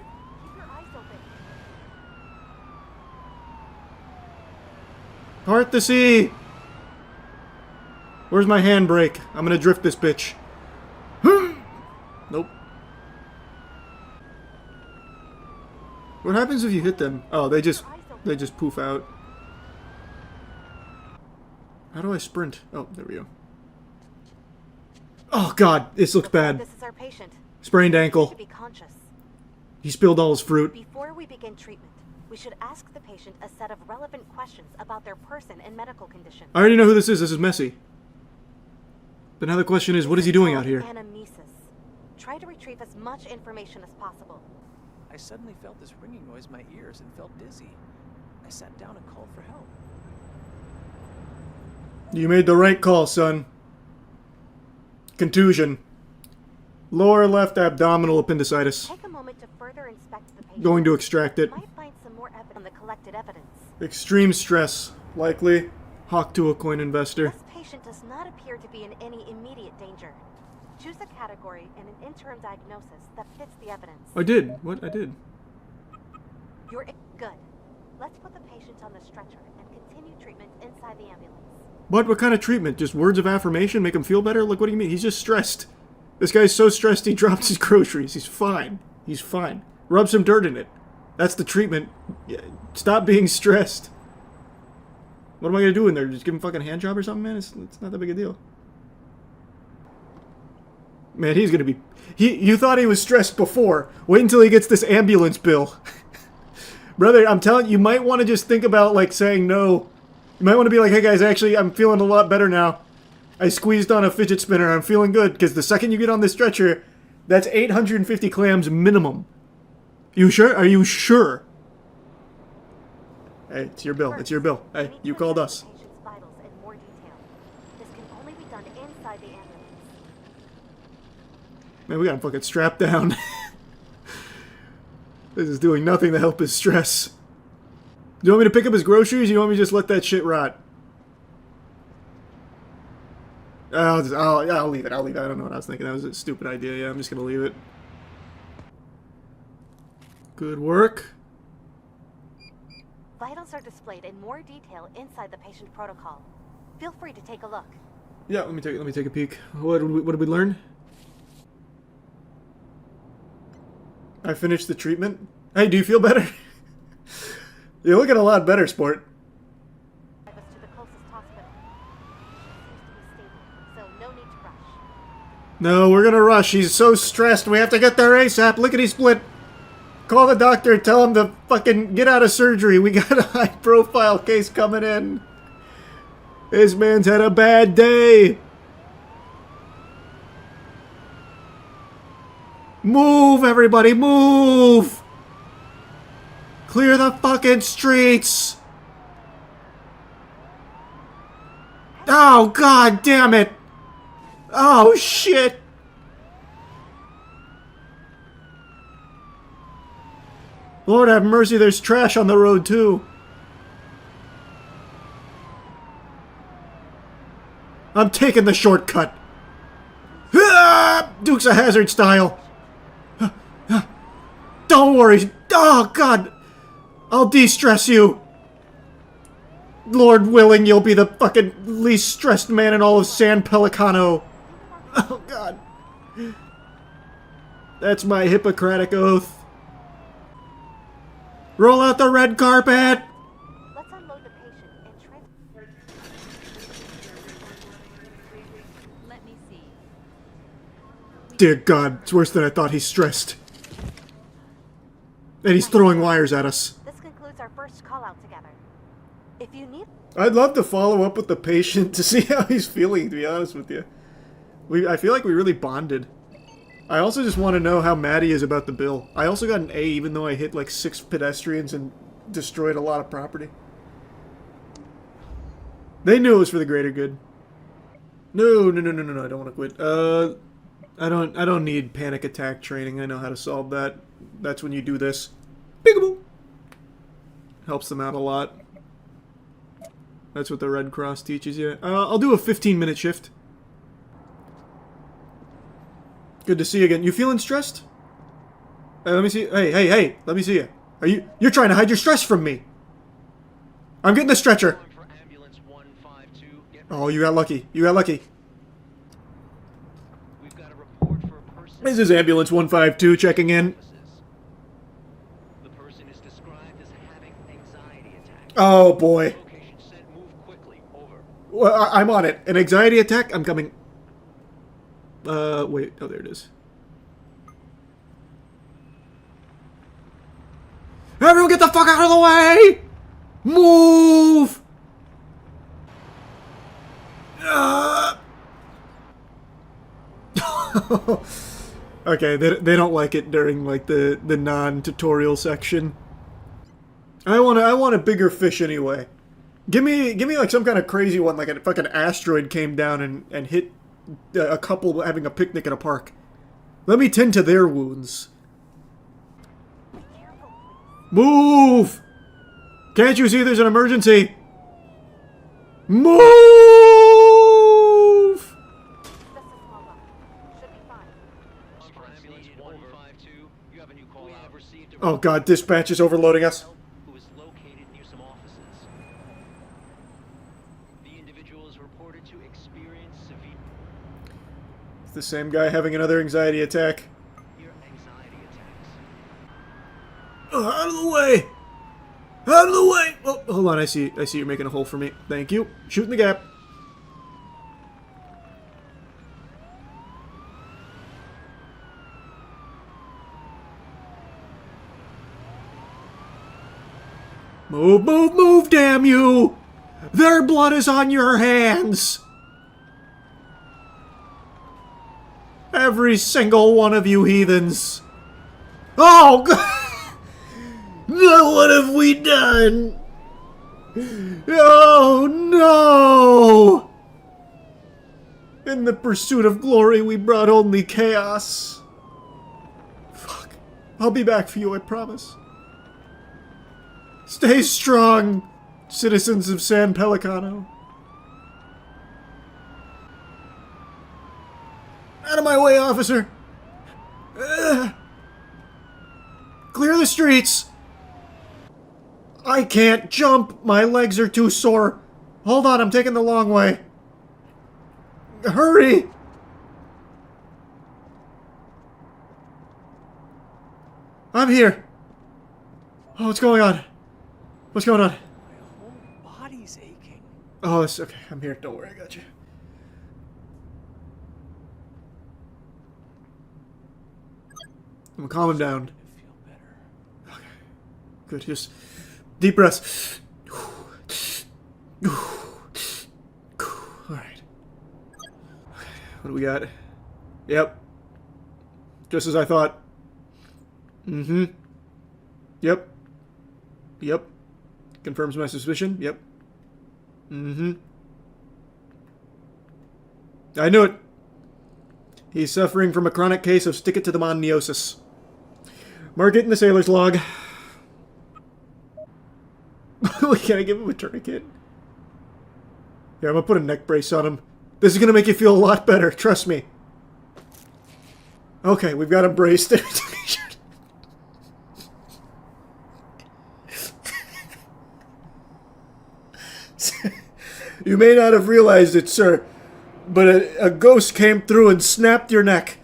Part the sea. Where's my handbrake? I'm gonna drift this bitch. Nope. What happens if you hit them? Oh, they just poof out. How do I sprint? Oh, there we go. Oh God, this looks bad. This is our patient. Sprained ankle. He should be conscious. He spilled all his fruit. Before we begin treatment, we should ask the patient a set of relevant questions about their person and medical condition. I already know who this is. This is Messi. But now the question is, what is he doing out here? Anamnesis. Try to retrieve as much information as possible. I suddenly felt this ringing noise in my ears and felt dizzy. I sat down and called for help. You made the right call, son. Contusion. Lower left abdominal appendicitis. Take a moment to further inspect the patient. Going to extract it. You might find some more evidence on the collected evidence. Extreme stress. Likely. Hawk to a coin investor. This patient does not appear to be in any immediate danger. Choose a category and an interim diagnosis that fits the evidence. I did. What? I did. You're good. Let's put the patient on the stretcher and continue treatment inside the ambulance. What kind of treatment? Just words of affirmation? Make him feel better? Like, what do you mean? He's just stressed. This guy's so stressed he dropped his groceries. He's fine. He's fine. Rub some dirt in it. That's the treatment. Stop being stressed. What am I gonna do in there? Just give him a fucking hand job or something, man? It's not that big a deal. Man, he's gonna be... You thought he was stressed before. Wait until he gets this ambulance bill. Brother, I'm telling you, you might want to just think about, like, saying no. You might want to be like, hey guys, actually, I'm feeling a lot better now. I squeezed on a fidget spinner, I'm feeling good, because the second you get on this stretcher, that's 850 clams minimum. You sure? Are you sure? Hey, it's your bill. It's your bill. Hey, you called us. Man, we got him fucking strapped down. This is doing nothing to help his stress. Do you want me to pick up his groceries, or you want me to just let that shit rot? I'll leave it. I'll leave it. I don't know what I was thinking. That was a stupid idea. Yeah, I'm just gonna leave it. Good work. Vitals are displayed in more detail inside the patient protocol. Feel free to take a look. Yeah, let me take a peek. What did we learn? I finished the treatment. Hey, do you feel better? You're looking a lot better, sport. No, we're gonna rush. He's so stressed. We have to get there ASAP. Lickety split. Call the doctor. Tell him to fucking get out of surgery. We got a high-profile case coming in. This man's had a bad day. Move, everybody, move! Clear the fucking streets! Oh, god damn it! Oh, shit! Lord have mercy, there's trash on the road, too. I'm taking the shortcut. Ah! Dukes of Hazzard style. Don't worry. Oh, God. I'll de-stress you. Lord willing, you'll be the fucking least stressed man in all of San Pelicano. Oh, God. That's my Hippocratic oath. Roll out the red carpet. Let's unload the patient and transfer. Let me see. Dear God, it's worse than I thought. He's stressed. And he's throwing wires at us. This concludes our first call out together. If you need... I'd love to follow up with the patient to see how he's feeling, to be honest with you. I feel like we really bonded. I also just want to know how mad he is about the bill. I also got an A even though I hit like 6 pedestrians and destroyed a lot of property. They knew it was for the greater good. No, I don't want to quit. I don't need panic attack training. I know how to solve that. That's when you do this. Peekaboo! Helps them out a lot. That's what the Red Cross teaches you. I'll do a 15-minute shift. Good to see you again. You feeling stressed? Let me see. Hey, let me see you. You're trying to hide your stress from me. I'm getting the stretcher. Oh, you got lucky. You got lucky. This is Ambulance 152 checking in. Oh, boy. Well, I'm on it. An anxiety attack? I'm coming. Wait. Oh, there it is. Everyone get the fuck out of the way! Move! Okay, they don't like it during, like, the non-tutorial section. I want a bigger fish anyway. Give me like some kind of crazy one, like a fucking asteroid came down and hit a couple having a picnic in a park. Let me tend to their wounds. Move! Can't you see there's an emergency? Move! Oh god, dispatch is overloading us. It's the same guy having another anxiety attack. Oh, out of the way! Out of the way! Oh, hold on, I see you're making a hole for me. Thank you. Shooting the gap. Move, move, move, damn you! Their blood is on your hands! Every single one of you heathens! Oh, God! No, what have we done? Oh, no! In the pursuit of glory, we brought only chaos. Fuck. I'll be back for you, I promise. Stay strong, citizens of San Pelicano. Out of my way, officer! Clear the streets! I can't jump! My legs are too sore! Hold on, I'm taking the long way. Hurry! I'm here! Oh, what's going on? What's going on? My whole body's aching. Oh, it's okay. I'm here. Don't worry, I got you. I'm gonna calm him down. I feel better. Okay. Good. Just deep breaths. Alright. What do we got? Yep. Just as I thought. Mm-hmm. Yep. Yep. Confirms my suspicion. Yep. Mm-hmm. I knew it. He's suffering from a chronic case of stick-it-to-the-man-neosis. Mark it in the sailor's log. Can I give him a tourniquet? Yeah, I'm gonna put a neck brace on him. This is gonna make you feel a lot better, trust me. Okay, we've got him braced. You may not have realized it, sir, but a ghost came through and snapped your neck.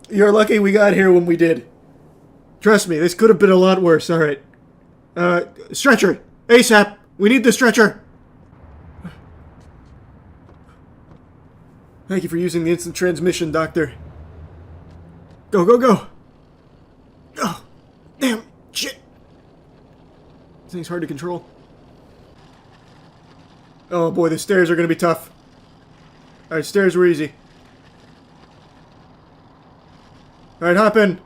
You're lucky we got here when we did. Trust me, this could have been a lot worse, alright. Stretcher! ASAP! We need the stretcher! Thank you for using the instant transmission, Doctor. Go, go, go! Oh, damn, shit! This thing's hard to control. Oh boy, the stairs are gonna be tough. Alright, stairs were easy. Alright, hop in.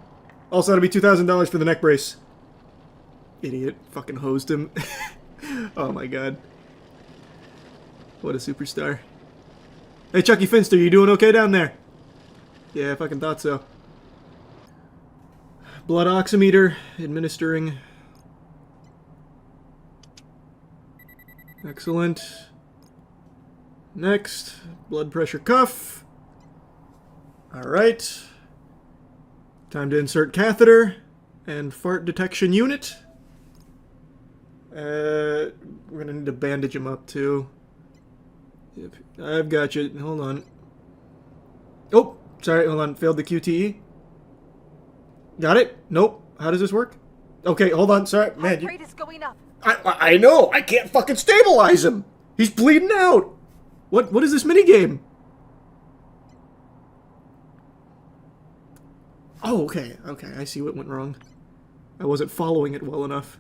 Also, that'll be $2,000 for the neck brace. Idiot. Fucking hosed him. Oh my god. What a superstar. Hey, Chucky Finster, you doing okay down there? Yeah, I fucking thought so. Blood oximeter, administering. Excellent. Next, blood pressure cuff. Alright. Time to insert catheter and fart detection unit. We're gonna need to bandage him up too. Yep, I've got you. Hold on. Oh, sorry, hold on. Failed the QTE. Got it? Nope. How does this work? Okay, hold on. Sorry, man. Heart rate is going up. I know. I can't fucking stabilize him. He's bleeding out. What is this minigame? Oh, okay. Okay, I see what went wrong. I wasn't following it well enough.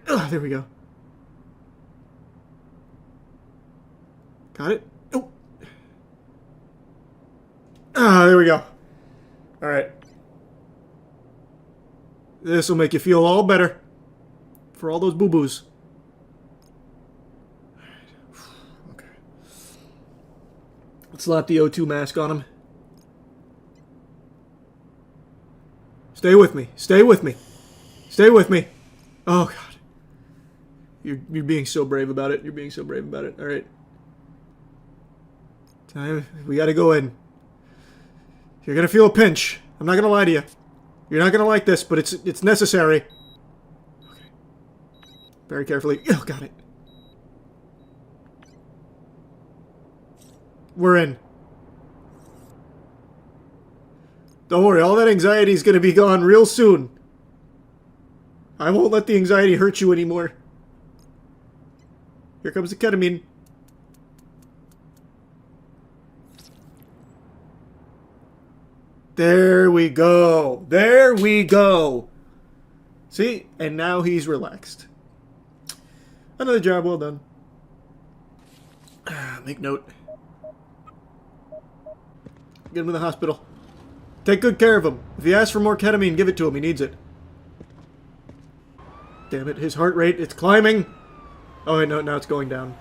Ugh, there we go. Got it? Oh. Ah, there we go. Alright. This will make you feel all better. For all those boo-boos. Okay. Let's slap the O2 mask on him. Stay with me. Stay with me. Stay with me. Oh, God. You're being so brave about it. You're being so brave about it. All right. Time. We got to go in. You're going to feel a pinch. I'm not going to lie to you. You're not going to like this, but it's necessary. Okay. Very carefully. Oh, got it. We're in. Don't worry, all that anxiety is going to be gone real soon. I won't let the anxiety hurt you anymore. Here comes the ketamine. There we go. There we go. See? And now he's relaxed. Another job well done. Make note. Get him to the hospital. Take good care of him. If he asks for more ketamine, give it to him. He needs it. Damn it, his heart rate, it's climbing. Oh, wait, no, now it's going down.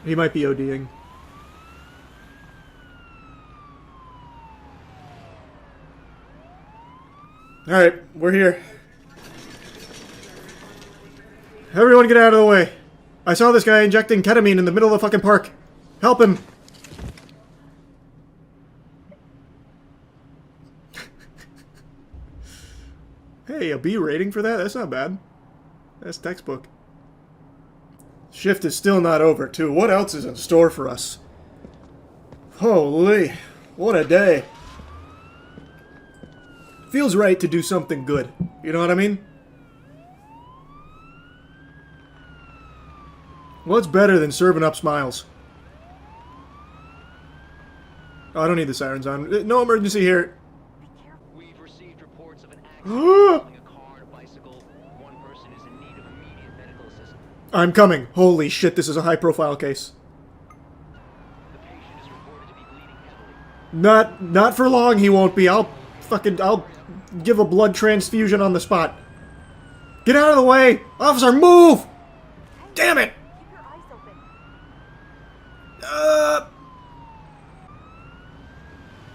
He might be ODing. Alright, we're here. Everyone get out of the way. I saw this guy injecting ketamine in the middle of the fucking park. Help him. Hey, a B rating for that? That's not bad. That's textbook. Shift is still not over, too. What else is in store for us? Holy, what a day. Feels right to do something good. You know what I mean? What's better than serving up smiles? Oh, I don't need the sirens on. No emergency here. We've received reports of an accident involving a car and a bicycle. One person is in need of immediate medical assistance. I'm coming. Holy shit, this is a high-profile case. The patient is reported to be bleeding heavily. Not for long he won't be. I'll give a blood transfusion on the spot. Get out of the way! Officer, move! Damn it! Keep your eyes open.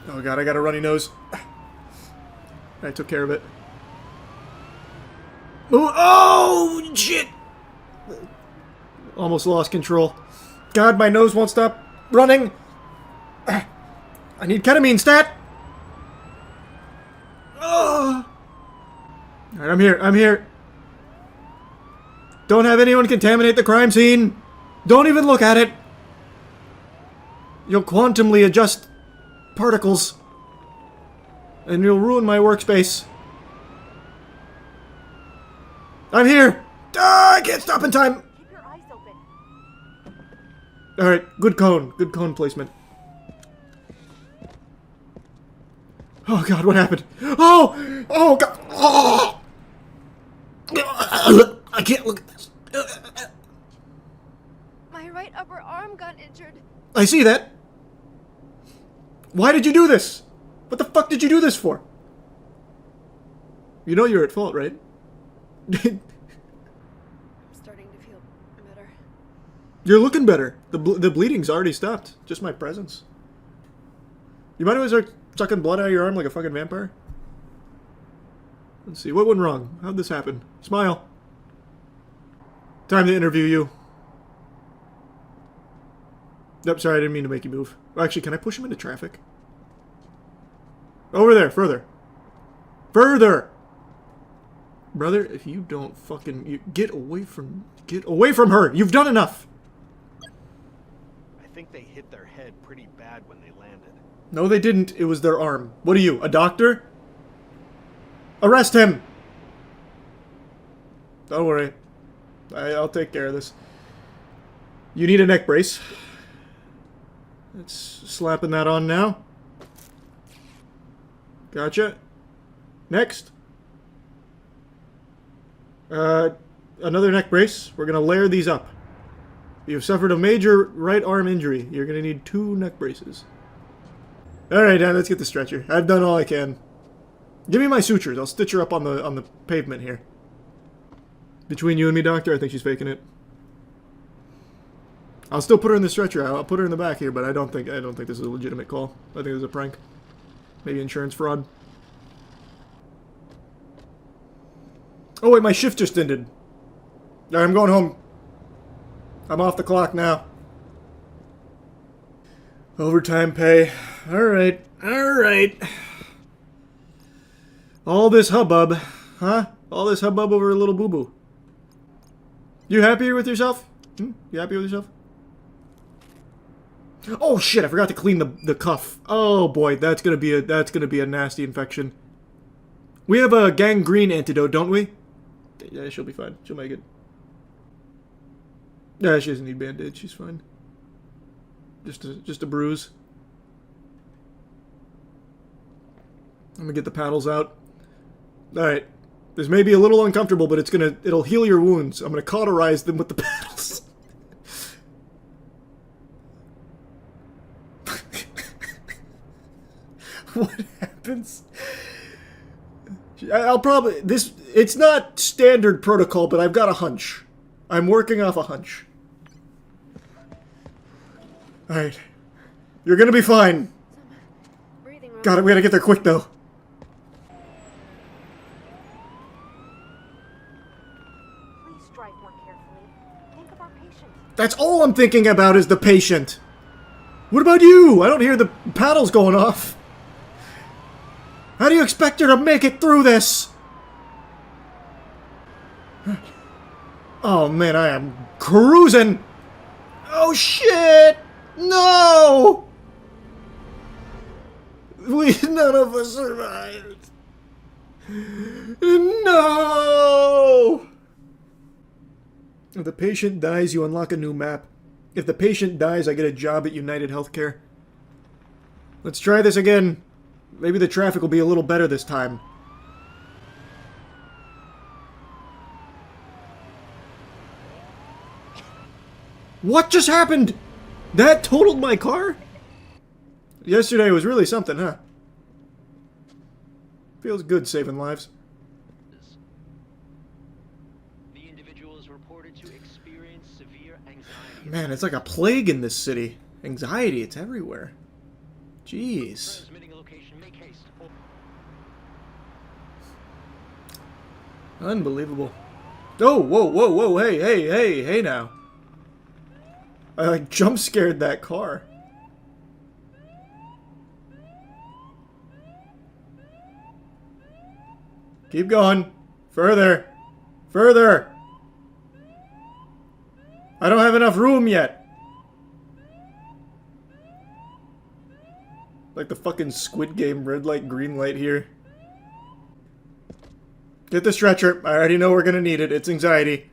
Oh god, I got a runny nose. I took care of it. Oh, shit! Almost lost control. God, my nose won't stop running. I need ketamine stat. Alright, I'm here. Don't have anyone contaminate the crime scene. Don't even look at it. You'll quantumly adjust particles. And you'll ruin my workspace. I'm here. I can't stop in time. Keep your eyes open. Alright, good cone. Good cone placement. Oh god, what happened? Oh! Oh god! Oh! I can't look at this. My right upper arm got injured. I see that. Why did you do this? What the fuck did you do this for? You know you're at fault, right? I'm starting to feel better. You're looking better. The bleeding's already stopped. Just my presence. You might as well start sucking blood out of your arm like a fucking vampire. Let's see, what went wrong? How'd this happen? Smile. Time to interview you. Yep, sorry, I didn't mean to make you move. Actually, can I push him into traffic? Over there, further. Further! Brother, if you don't fucking... Get away from her! You've done enough! I think they hit their head pretty bad when they landed. No, they didn't. It was their arm. What are you, a doctor? Arrest him! Don't worry. I'll take care of this. You need a neck brace. Let's slapping that on now. Gotcha. Next. Another neck brace. We're gonna layer these up. You've suffered a major right arm injury. You're gonna need 2 neck braces. Alright, Dan, let's get the stretcher. I've done all I can. Give me my sutures. I'll stitch her up on the pavement here. Between you and me, doctor, I think she's faking it. I'll still put her in the stretcher. I'll put her in the back here, but I don't think this is a legitimate call. I think this is a prank. Maybe insurance fraud. Oh wait, my shift just ended. Alright, I'm going home. I'm off the clock now. Overtime pay. Alright, alright. All this hubbub, huh? All this hubbub over a little boo-boo. You happy with yourself? You happy with yourself? Oh shit, I forgot to clean the cuff. Oh boy, that's gonna be a nasty infection. We have a gangrene antidote, don't we? Yeah, she'll be fine. She'll make it. Yeah, she doesn't need band-aid. She's fine. Just a bruise. I'm gonna get the paddles out. Alright. This may be a little uncomfortable, but it'll heal your wounds. I'm gonna cauterize them with the paddles. What happens? I'll probably... It's not standard protocol, but I've got a hunch. I'm working off a hunch. Alright. You're gonna be fine. Got it, we gotta get there quick, though. Please drive more carefully. Think of our patient. That's all I'm thinking about is the patient. What about you? I don't hear the paddles going off. How do you expect her to make it through this? Oh man, I am cruising. Oh shit! No! None of us survived. No! If the patient dies, you unlock a new map. If the patient dies, I get a job at United Healthcare. Let's try this again. Maybe the traffic will be a little better this time. What just happened? That totaled my car? Yesterday was really something, huh? Feels good saving lives. The individual is reported to experience severe anxiety. Man, it's like a plague in this city. Anxiety, it's everywhere. Jeez. Unbelievable. Oh, whoa, whoa, whoa, hey now. I like jump scared that car. Keep going. Further. Further. I don't have enough room yet. Like the fucking Squid Game red light, green light here. Get the stretcher. I already know we're gonna need it. It's anxiety.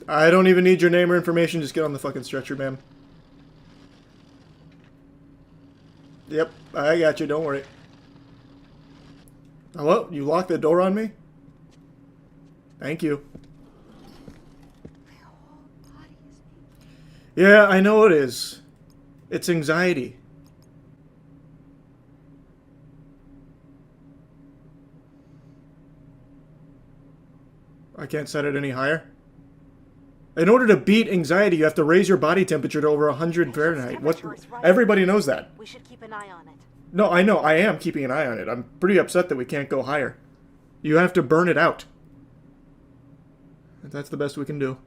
I don't even need your name or information. Just get on the fucking stretcher, ma'am. Yep, I got you. Don't worry. Hello? You locked the door on me? Thank you. Yeah, I know it is. It's anxiety. I can't set it any higher. In order to beat anxiety, you have to raise your body temperature to over 100 Fahrenheit. What? Everybody knows that. We should keep an eye on it. No, I know. I am keeping an eye on it. I'm pretty upset that we can't go higher. You have to burn it out. That's the best we can do.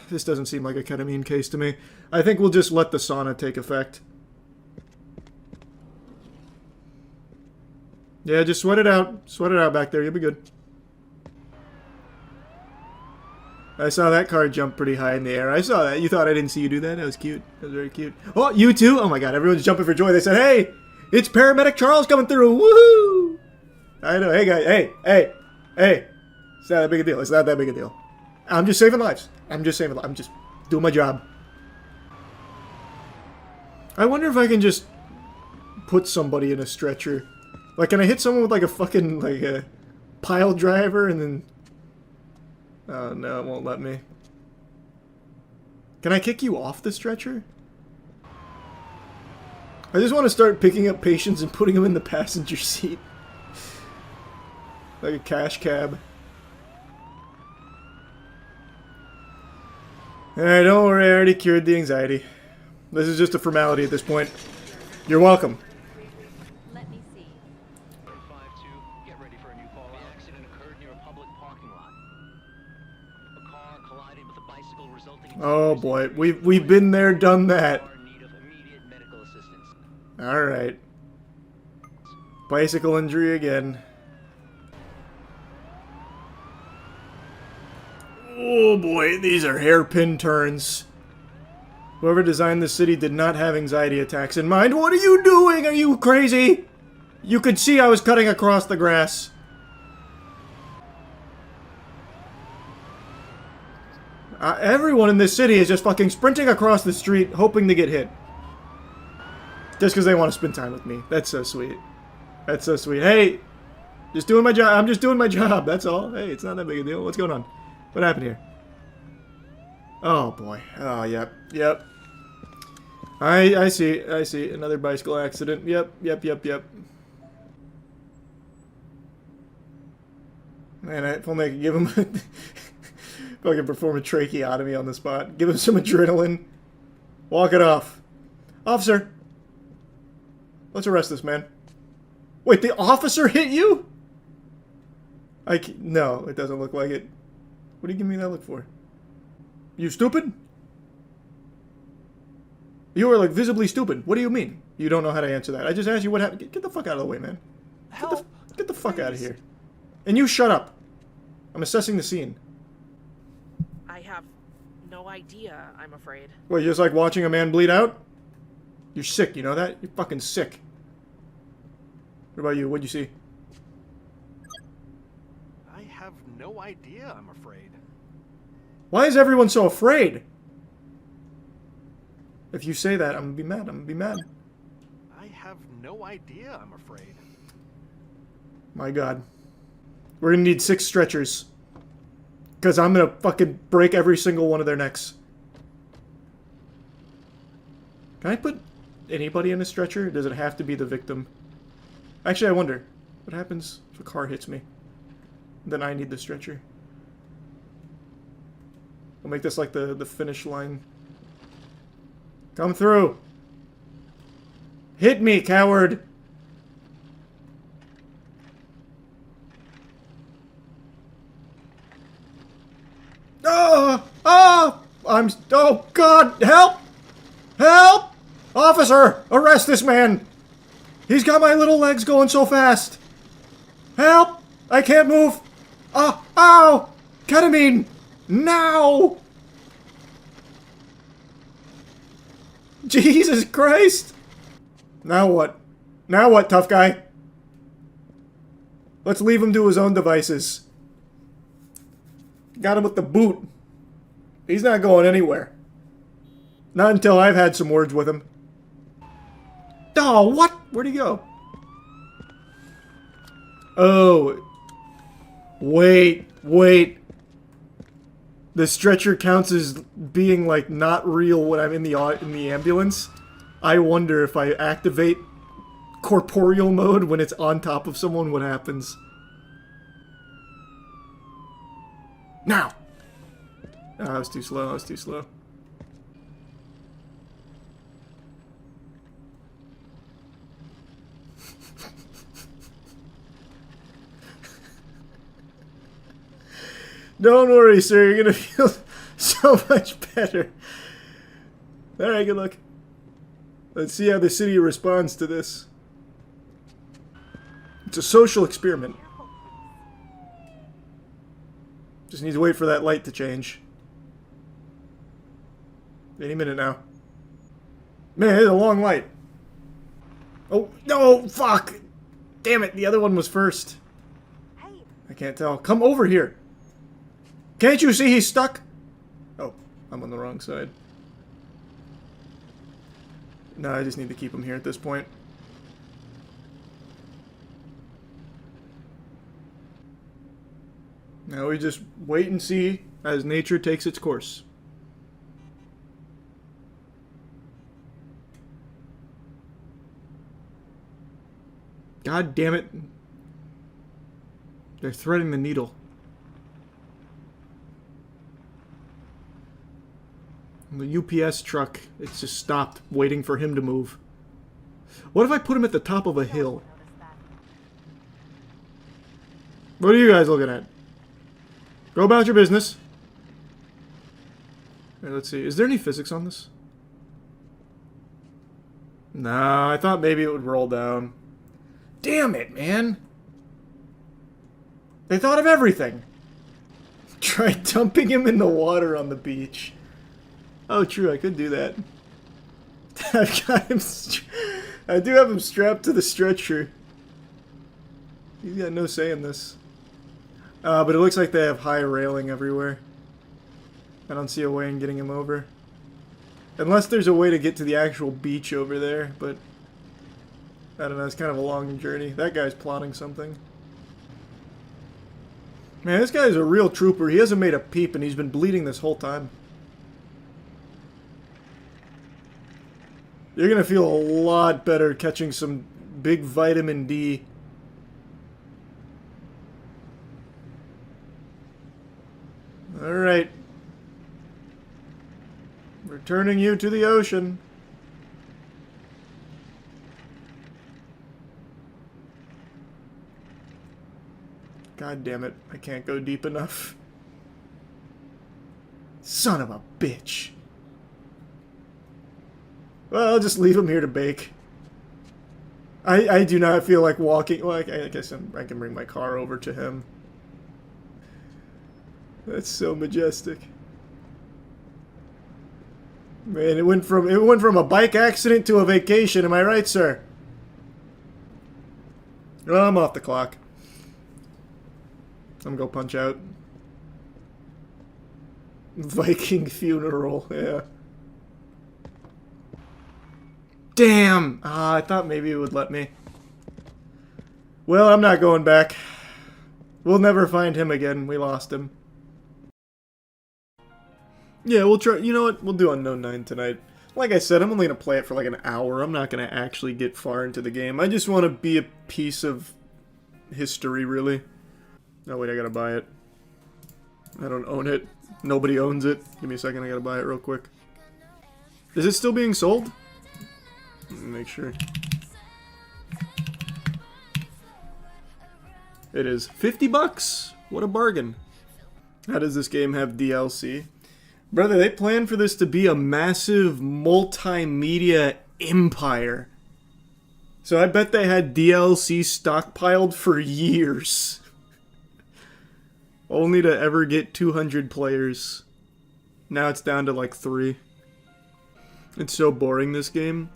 This doesn't seem like a ketamine case to me. I think we'll just let the sauna take effect. Yeah, just sweat it out. Sweat it out back there. You'll be good. I saw that car jump pretty high in the air. I saw that. You thought I didn't see you do that? That was cute. That was very cute. Oh, you too? Oh my god, everyone's jumping for joy. They said, hey, it's Paramedic Charles coming through. Woohoo! I know. Hey, guys. Hey. It's not that big a deal. It's not that big a deal. I'm just saving lives. I'm just doing my job. I wonder if I can just put somebody in a stretcher. Like, can I hit someone with, like, a fucking, like, a pile driver and then... Oh, no, it won't let me. Can I kick you off the stretcher? I just want to start picking up patients and putting them in the passenger seat. Like a cash cab. Alright, don't worry, I already cured the anxiety. This is just a formality at this point. You're welcome. Let me see. 5-2, get ready for a new call. The accident occurred near a public parking lot. A car collided with a bicycle, resulting in... Oh boy, we've been there, done that. Alright. Bicycle injury again. Oh boy, these are hairpin turns. Whoever designed the city did not have anxiety attacks in mind. What are you doing? Are you crazy? You could see I was cutting across the grass. Everyone in this city is just fucking sprinting across the street, hoping to get hit. Just because they want to spend time with me. That's so sweet. That's so sweet. Hey, just doing my job. I'm just doing my job. That's all. Hey, it's not that big a deal. What's going on? What happened here? Oh boy. Oh, yep. I see. Another bicycle accident. Yep. Man, if only I could give him... if I could perform a tracheotomy on the spot. Give him some adrenaline. Walk it off. Officer! Let's arrest this man. Wait, the officer hit you? No, it doesn't look like it. What are you giving me that look for? You stupid? You are, like, visibly stupid. What do you mean? You don't know how to answer that. I just asked you what happened. Get the fuck out of the way, man. Get the fuck out of here. And you shut up. I'm assessing the scene. I have no idea, I'm afraid. What, you just like watching a man bleed out? You're sick, you know that? You're fucking sick. What about you? What'd you see? I have no idea, I'm afraid. Why is everyone so afraid? If you say that, I'm gonna be mad. I have no idea, I'm afraid. My god. We're gonna need 6 stretchers. Because I'm gonna fucking break every single one of their necks. Can I put anybody in a stretcher? Or does it have to be the victim? Actually, I wonder. What happens if a car hits me? Then I need the stretcher. We'll make this like the finish line. Come through! Hit me, coward! Oh god, help! Help! Officer, arrest this man! He's got my little legs going so fast! Help! I can't move! Ow! Ketamine! Now! Jesus Christ! Now what? Now what, tough guy? Let's leave him to his own devices. Got him with the boot. He's not going anywhere. Not until I've had some words with him. Oh, what? Where'd he go? Oh. Wait. The stretcher counts as being, like, not real when I'm in the ambulance. I wonder if I activate corporeal mode when it's on top of someone, what happens? Now! Oh, I was too slow. Don't worry, sir. You're gonna feel so much better. Alright, good luck. Let's see how the city responds to this. It's a social experiment. Just need to wait for that light to change. Any minute now. Man, it's a long light. Oh, no, fuck! Damn it, the other one was first. I can't tell. Come over here. Can't you see he's stuck? Oh, I'm on the wrong side. No, I just need to keep him here at this point. Now we just wait and see as nature takes its course. God damn it. They're threading the needle. The UPS truck, it's just stopped, waiting for him to move. What if I put him at the top of a hill? What are you guys looking at? Go about your business. Right, let's see. Is there any physics on this? Nah, I thought maybe it would roll down. Damn it, man. They thought of everything. Try dumping him in the water on the beach. Oh, true, I could do that. I've got him. I do have him strapped to the stretcher. He's got no say in this. But it looks like they have high railing everywhere. I don't see a way in getting him over. Unless there's a way to get to the actual beach over there, but I don't know, it's kind of a long journey. That guy's plotting something. Man, this guy's a real trooper. He hasn't made a peep and he's been bleeding this whole time. You're gonna feel a lot better catching some big vitamin D. Alright. Returning you to the ocean. God damn it, I can't go deep enough. Son of a bitch. Well, I'll just leave him here to bake. I do not feel like walking. Well, I guess I can bring my car over to him. That's so majestic. Man, it went from a bike accident to a vacation, am I right, sir? Well, I'm off the clock. I'm gonna go punch out. Viking funeral, yeah. Damn! I thought maybe it would let me. Well, I'm not going back. We'll never find him again. We lost him. Yeah, we'll try. You know what? We'll do Unknown 9 tonight. Like I said, I'm only going to play it for like an hour. I'm not going to actually get far into the game. I just want to be a piece of history, really. Oh, wait, I got to buy it. I don't own it. Nobody owns it. Give me a second, I got to buy it real quick. Is it still being sold? Let me make sure. It is 50 bucks. What a bargain. How does this game have DLC? Brother, they plan for this to be a massive multimedia empire. So I bet they had DLC stockpiled for years. Only to ever get 200 players. Now it's down to like 3. It's so boring, this game.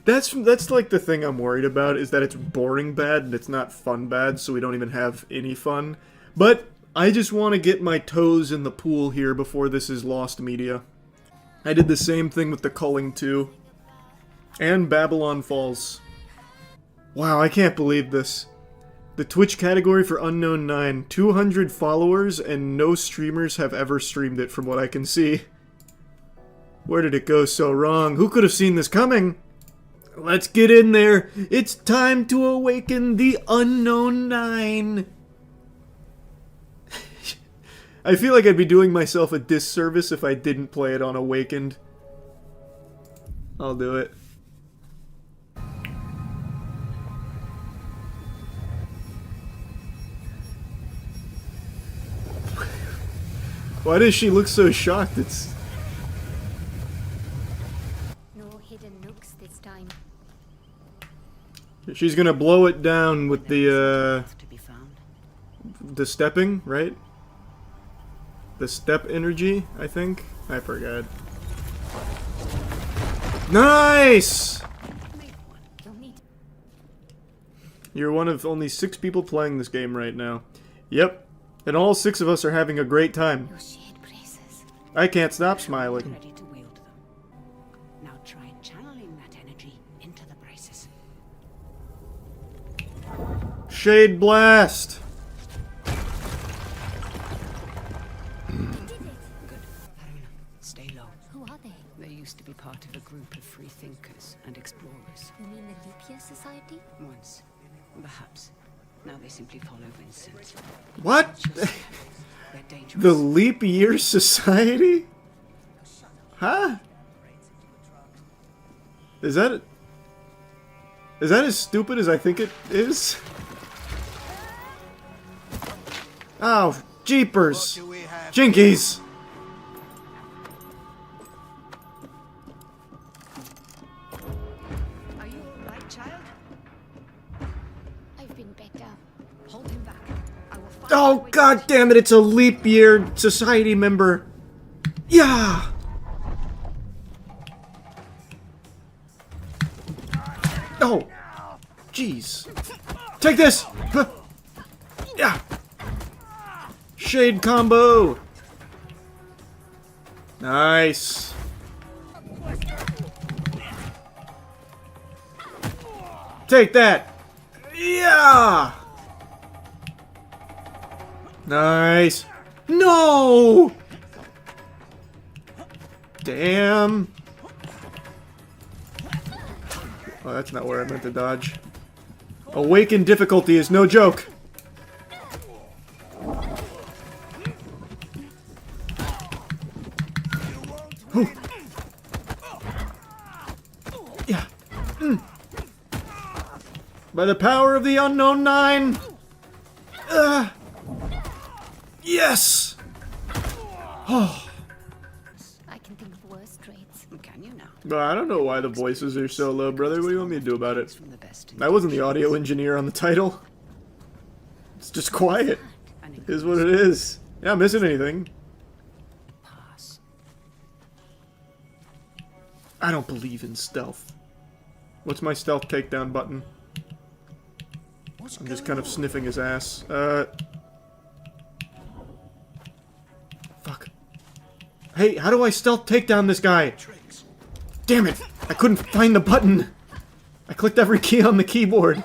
That's like the thing I'm worried about, is that it's boring bad and it's not fun bad, so we don't even have any fun. But I just want to get my toes in the pool here before this is lost media. I did the same thing with the Culling 2. And Babylon Falls. Wow, I can't believe this. The Twitch category for Unknown 9. 200 followers and no streamers have ever streamed it from what I can see. Where did it go so wrong? Who could have seen this coming? Let's get in there. It's time to awaken the Unknown 9. I feel like I'd be doing myself a disservice if I didn't play it on Awakened. I'll do it. Why does she look so shocked? It's... No hidden nooks this time. She's gonna blow it down with the stepping, right? The step energy, I think? I forgot. Nice! You're one of only 6 people playing this game right now. Yep. And all 6 of us are having a great time. I can't stop smiling. Ready to wield them. Now try channeling that energy into the braces. Shade blast! Stay low. Who are they? They used to be part of a group of free thinkers and explorers. You mean the Leap Year Society? Once. Perhaps. Now they simply follow Vincent. What? They're dangerous. The Leap Year Society? Huh? Is that as stupid as I think it is? Oh, jeepers! Jinkies! Are you alright, child? I've been better. Hold him back. I will find Oh, god damn it, it's a Leap Year Society member! Yeah! Oh! Jeez. Take this! Huh. Yeah! Shade combo! Nice! Take that! Yeah! Nice! No! Damn! Oh, that's not where I meant to dodge. Awakened difficulty is no joke. Ooh. Yeah. By the power of the unknown 9. Yes. Oh. I can think of worse traits. Can you now? But I don't know why the voices are so low, brother. What do you want me to do about it? I wasn't the audio engineer on the title. It's just quiet. It is what it is. You're not missing anything. I don't believe in stealth. What's my stealth takedown button? I'm just kind of sniffing his ass. Fuck. Hey, how do I stealth take down this guy? Damn it! I couldn't find the button! I clicked every key on the keyboard.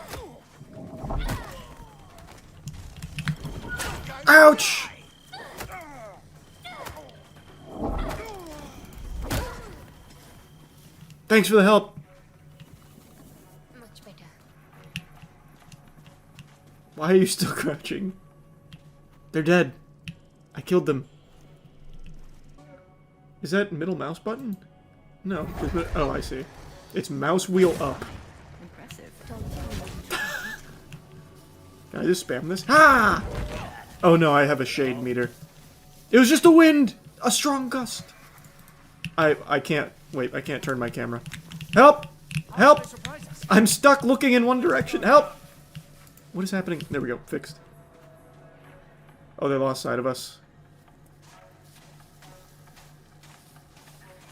Ouch! Thanks for the help. Much better. Why are you still crouching? They're dead. I killed them. Is that middle mouse button? No. Oh, I see. It's mouse wheel up. Impressive. Can I just spam this? Ha! Oh no, I have a shade meter. It was just a wind! A strong gust! I can't... Wait, I can't turn my camera. Help! Help! I'm stuck looking in one direction. Help! What is happening? There we go. Fixed. Oh, they lost sight of us.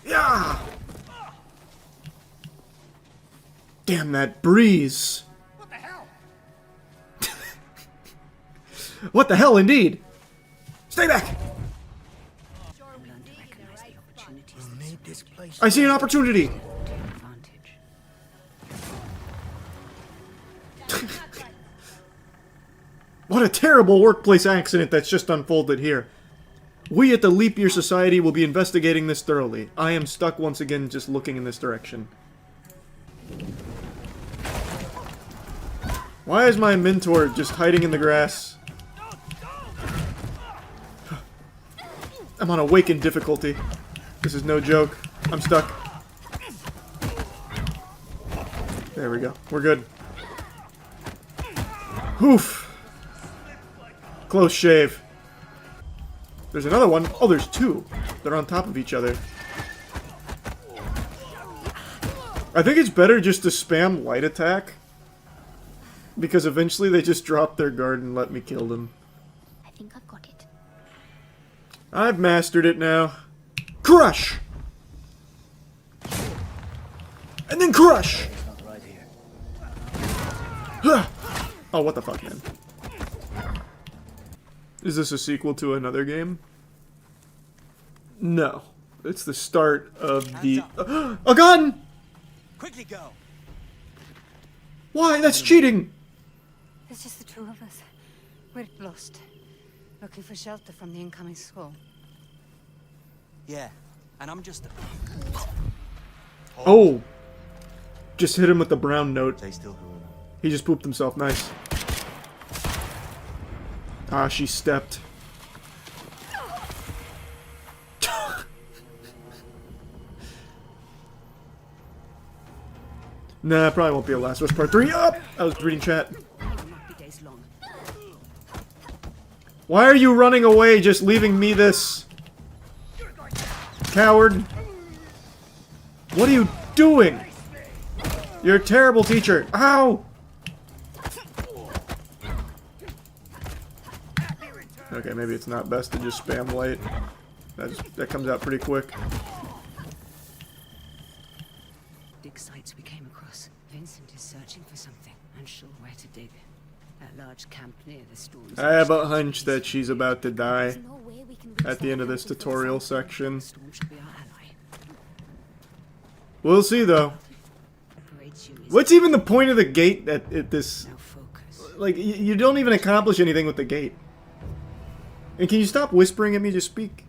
Yeah! Damn that breeze! What the hell? What the hell, indeed! Stay back! I see an opportunity! What a terrible workplace accident that's just unfolded here. We at the Leap Year Society will be investigating this thoroughly. I am stuck once again just looking in this direction. Why is my mentor just hiding in the grass? I'm on awakened difficulty. This is no joke. I'm stuck. There we go. We're good. Oof. Close shave. There's another one. Oh, there's two. They're on top of each other. I think it's better just to spam light attack. Because eventually they just drop their guard and let me kill them. I think I've got it. I've mastered it now. Crush! And then crush! Oh, what the fuck, man. Is this a sequel to another game? No. It's the start of the... a gun! Quickly go. Why? That's cheating! There's just the two of us. We're lost. Looking for shelter from the incoming squall. Yeah, and I'm just... Oh! Just hit him with the brown note. Stay still, whoever. He just pooped himself. Nice. Ah, she stepped. Nah, probably won't be a Last of Us Part 3. Up! I was reading chat. Why are you running away, just leaving me this? Coward. What are you doing? You're a terrible teacher. Ow! Okay, maybe it's not best to just spam light. That comes out pretty quick. Dig sites we came across. Vincent is searching for something, unsure where to dig. That large camp near the storms. I have a hunch that she's about to die at the end of this tutorial section. We'll see, though. What's even the point of the gate at this... Like, you don't even accomplish anything with the gate. And can you stop whispering at me? Just speak.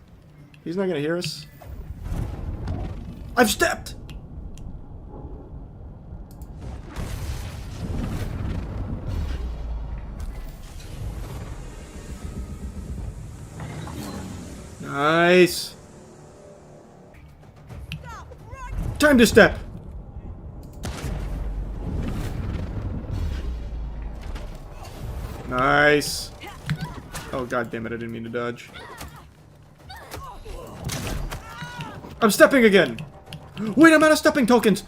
He's not gonna hear us. I've stepped! Nice. Time to step. Nice. Oh, god damn it, I didn't mean to dodge. I'm stepping again. Wait, I'm out of stepping tokens.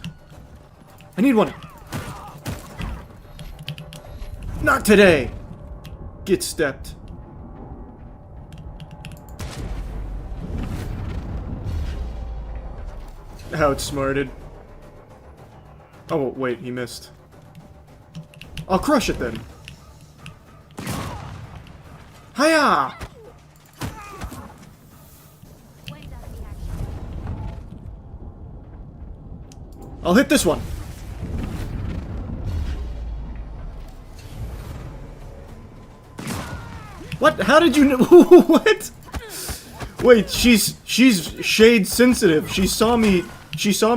I need one. Not today. Get stepped. Outsmarted. Oh, wait, he missed. I'll crush it then. Hiya! I'll hit this one. What? How did you know? What? Wait, she's shade sensitive. She saw me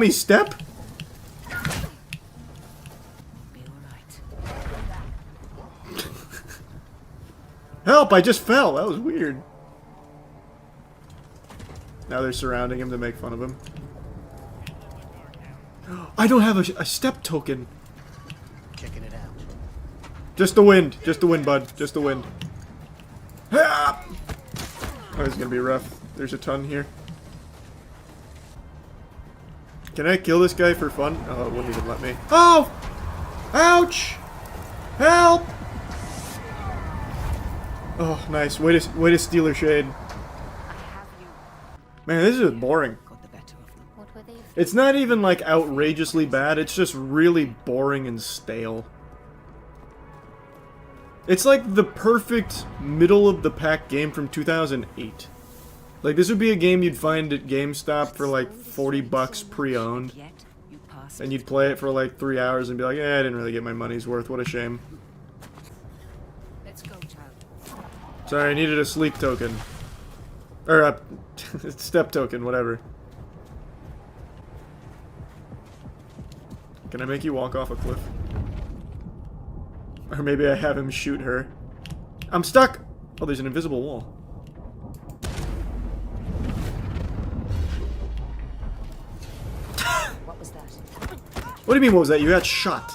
step? Help, I just fell. That was weird. Now they're surrounding him to make fun of him. I don't have a step token. Checking it out. Just the wind. Just the wind, bud. Just the wind. Oh, this is gonna be rough. There's a ton here. Can I kill this guy for fun? Oh, it wouldn't even let me. Oh! Ouch! Help! Oh, nice. Way to steal her shade. Man, this is boring. It's not even like outrageously bad, it's just really boring and stale. It's like the perfect middle-of-the-pack game from 2008. Like, this would be a game you'd find at GameStop for like 40 bucks pre-owned. And you'd play it for like 3 hours and be like, I didn't really get my money's worth, what a shame. Let's go, child. Sorry, I needed a sleep token. Or a step token, whatever. Can I make you walk off a cliff? Or maybe I have him shoot her. I'm stuck! Oh, there's an invisible wall. What was that? What do you mean, what was that? You got shot.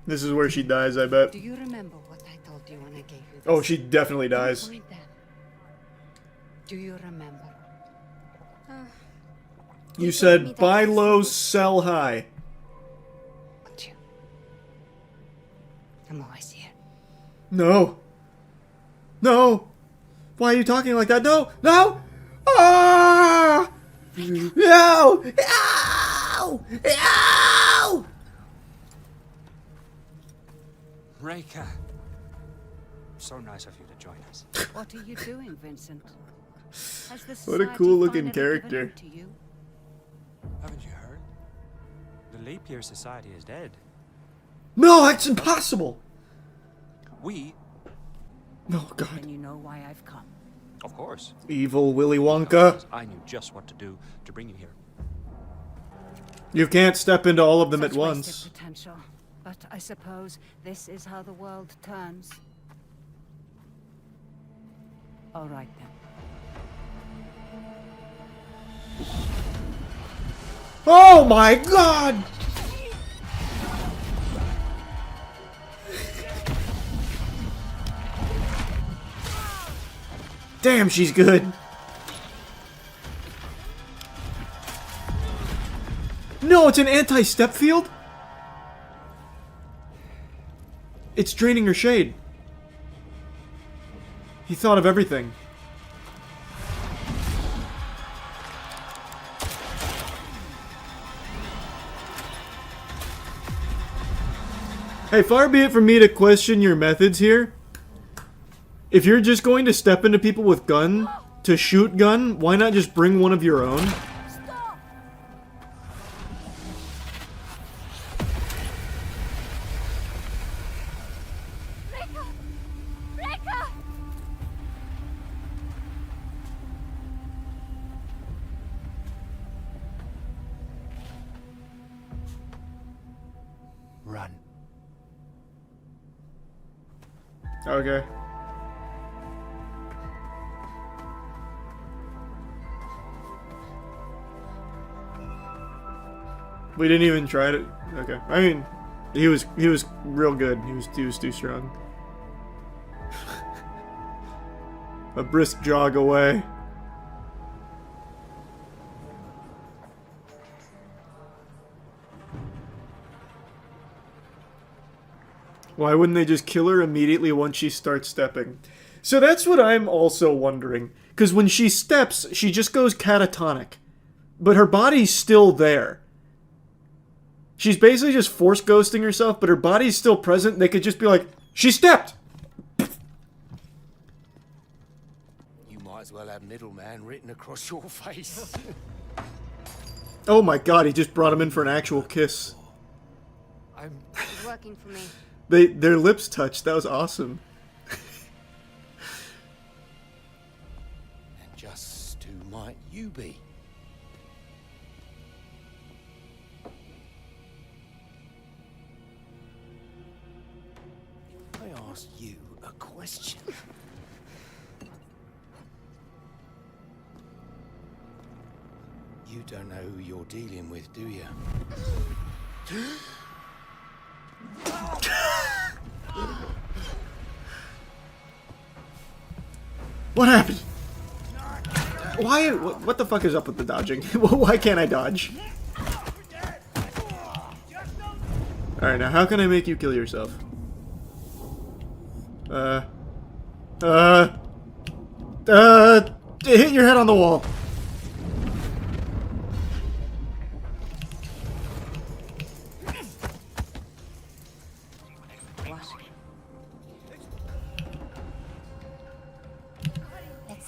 This is where she dies, I bet. Do you remember what that Oh, she definitely dies. Do you remember? You said buy low, sell high. I'm always here. No. No. Why are you talking like that? No. No. Ah! No. No. No. Reka. So nice of you to join us. What are you doing, Vincent? Has the What a society cool looking finally character. given in to you? Haven't you heard? The Leap Year Society is dead. No, that's impossible. We? Oh, God. Then you know why I've come. Of course. Evil Willy Wonka. I knew just what to do to bring you here. You can't step into all of them Such at once. wasted potential. But I suppose this is how the world turns. All right, then. Oh, my God. Damn, she's good. No, it's an anti-step field? It's draining her shade. He thought of everything. Hey, far be it from me to question your methods here. If you're just going to step into people with gun, to shoot gun, why not just bring one of your own? Run. Okay. We didn't even try it. Okay. I mean, he was real good. He was too strong. A brisk jog away. Why wouldn't they just kill her immediately once she starts stepping? So that's what I'm also wondering. Because when she steps, she just goes catatonic. But her body's still there. She's basically just force ghosting herself, but her body's still present. They could just be like, she stepped! You might as well have middleman written across your face. Oh my god, he just brought him in for an actual kiss. It's working for me. Their lips touched. That was awesome. And just who might you be? I asked you a question. You don't know who you're dealing with, do you? What happened? Why? What the fuck is up with the dodging? Why can't I dodge? Alright, now how can I make you kill yourself? Hit your head on the wall.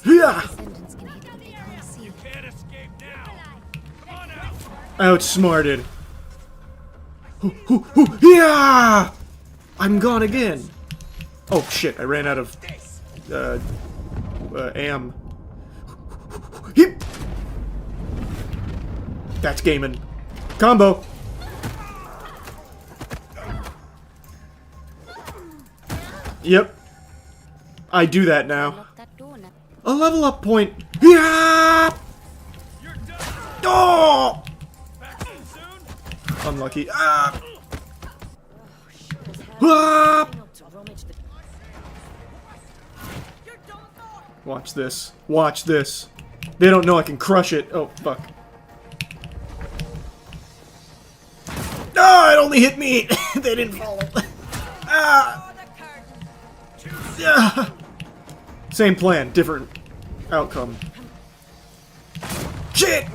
Yeah. Outsmarted. Yeah! I'm gone again. Oh shit, I ran out of am. Hip. That's gaming. Combo. Yep. I do that now. A level up point. Yeah! Oh! Unlucky. Ah! Ah! Watch this. Watch this. They don't know I can crush it. Oh, fuck. Ah, it only hit me! They didn't fall. Ah! Ah! Same plan, different outcome. Shit!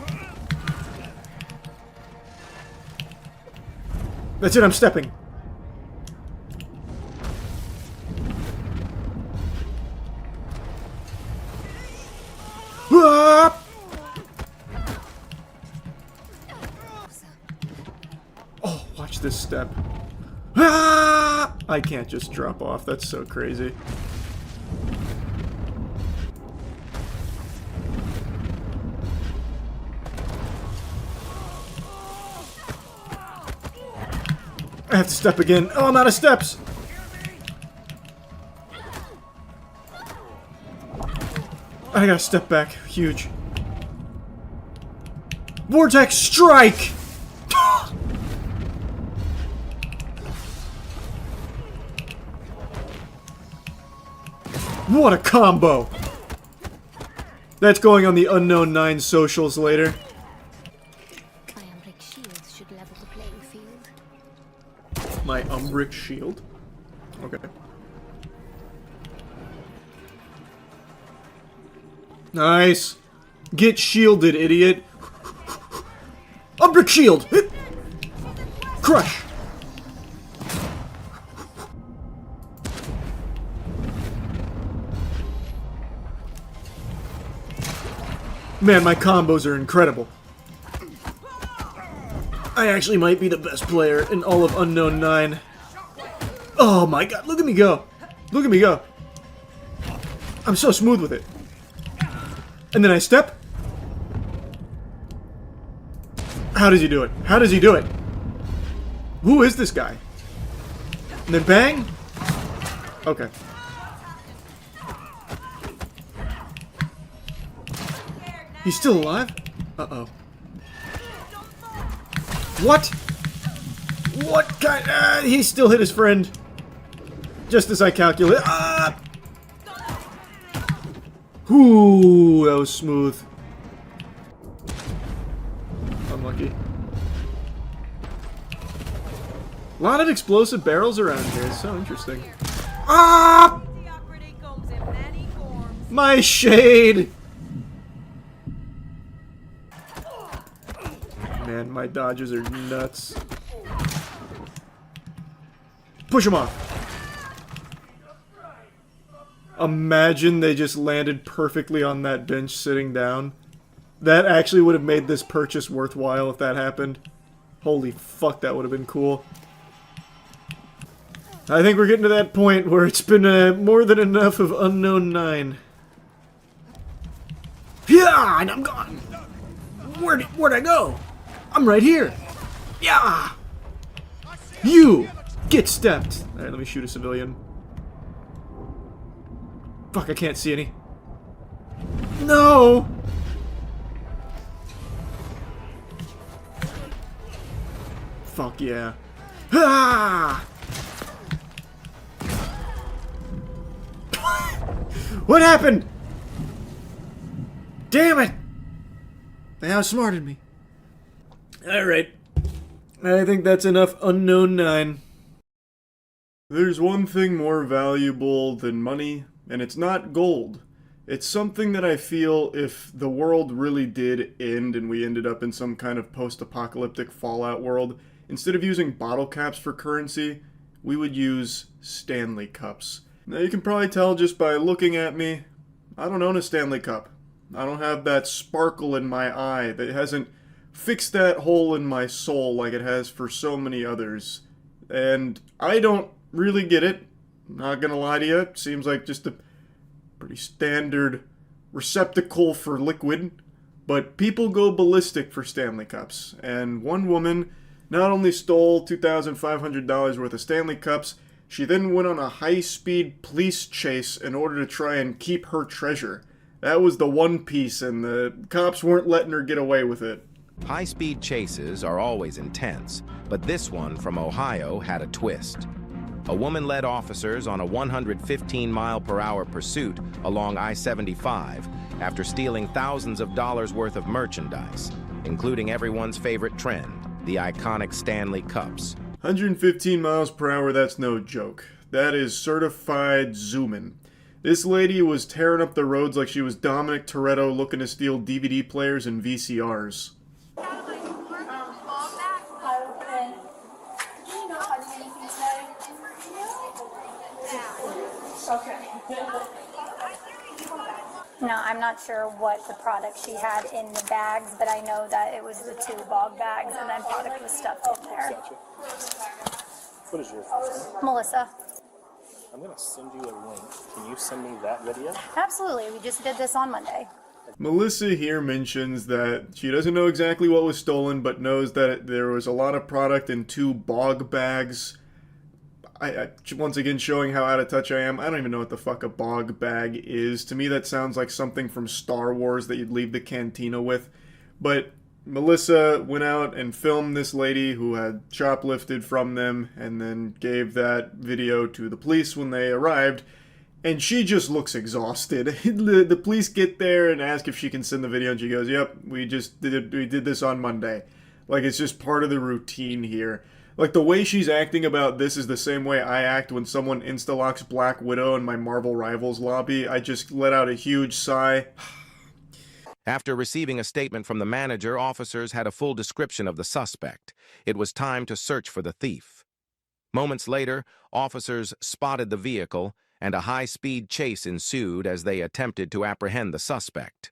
That's it, I'm stepping. Ah! Oh, watch this step. Ah! I can't just drop off. That's so crazy. I have to step again. Oh, I'm out of steps. I gotta step back. Huge. Vortex strike! What a combo! That's going on the Unknown 9 socials later. My Umbric shield? Okay. Nice! Get shielded, idiot! Umbric shield! Crush! Man, my combos are incredible. I actually might be the best player in all of Unknown 9. Oh my god, look at me go! Look at me go! I'm so smooth with it. And then I step. How does he do it? How does he do it? Who is this guy? And then bang? Okay. He's still alive? Uh-oh. What? What kind? He still hit his friend. Just as I calculate. Ah! Ooh, that was smooth. Unlucky. A lot of explosive barrels around here. It's so interesting. Ah! My shade! Man, my dodges are nuts. Push him off. Imagine they just landed perfectly on that bench sitting down. That actually would have made this purchase worthwhile if that happened. Holy fuck, that would have been cool. I think we're getting to that point where it's been more than enough of Unknown 9. Yeah, and I'm gone. Where'd I go? I'm right here. Yeah. You get stepped. All right, let me shoot a civilian. Fuck, I can't see any. No. Fuck yeah. Ah! What happened? Damn it! They outsmarted me. Alright. I think that's enough Unknown 9. There's one thing more valuable than money, and it's not gold. It's something that I feel if the world really did end and we ended up in some kind of post-apocalyptic Fallout world, instead of using bottle caps for currency, we would use Stanley cups. Now you can probably tell just by looking at me, I don't own a Stanley cup. I don't have that sparkle in my eye that hasn't fixed that hole in my soul like it has for so many others. And I don't really get it. Not gonna lie to you, it seems like just a pretty standard receptacle for liquid. But people go ballistic for Stanley cups. And one woman not only stole $2,500 worth of Stanley cups, she then went on a high-speed police chase in order to try and keep her treasure. That was the one piece, and the cops weren't letting her get away with it. High-speed chases are always intense, but this one from Ohio had a twist. A woman led officers on a 115-mile-per-hour pursuit along I-75 after stealing thousands of dollars worth of merchandise, including everyone's favorite trend, the iconic Stanley cups. 115 miles per hour, that's no joke. That is certified zooming. This lady was tearing up the roads like she was Dominic Toretto looking to steal DVD players and VCRs. No, I'm not sure what the product she had in the bags, but I know that it was the 2 bog bags and then product was stuffed in there. Gotcha. What is your first name? Melissa. I'm going to send you a link. Can you send me that video? Absolutely. We just did this on Monday. Melissa here mentions that she doesn't know exactly what was stolen, but knows that there was a lot of product in 2 bog bags. I once again showing how out of touch I am. I don't even know what the fuck a bog bag is. To me that sounds like something from Star Wars that you'd leave the cantina with. But Melissa went out and filmed this lady who had shoplifted from them and then gave that video to the police when they arrived. And she just looks exhausted. The police get there and ask if she can send the video and she goes, "Yep, we did this on Monday." Like it's just part of the routine here. Like, the way she's acting about this is the same way I act when someone insta-locks Black Widow in my Marvel Rivals lobby. I just let out a huge sigh. After receiving a statement from the manager, officers had a full description of the suspect. It was time to search for the thief. Moments later, officers spotted the vehicle, and a high-speed chase ensued as they attempted to apprehend the suspect.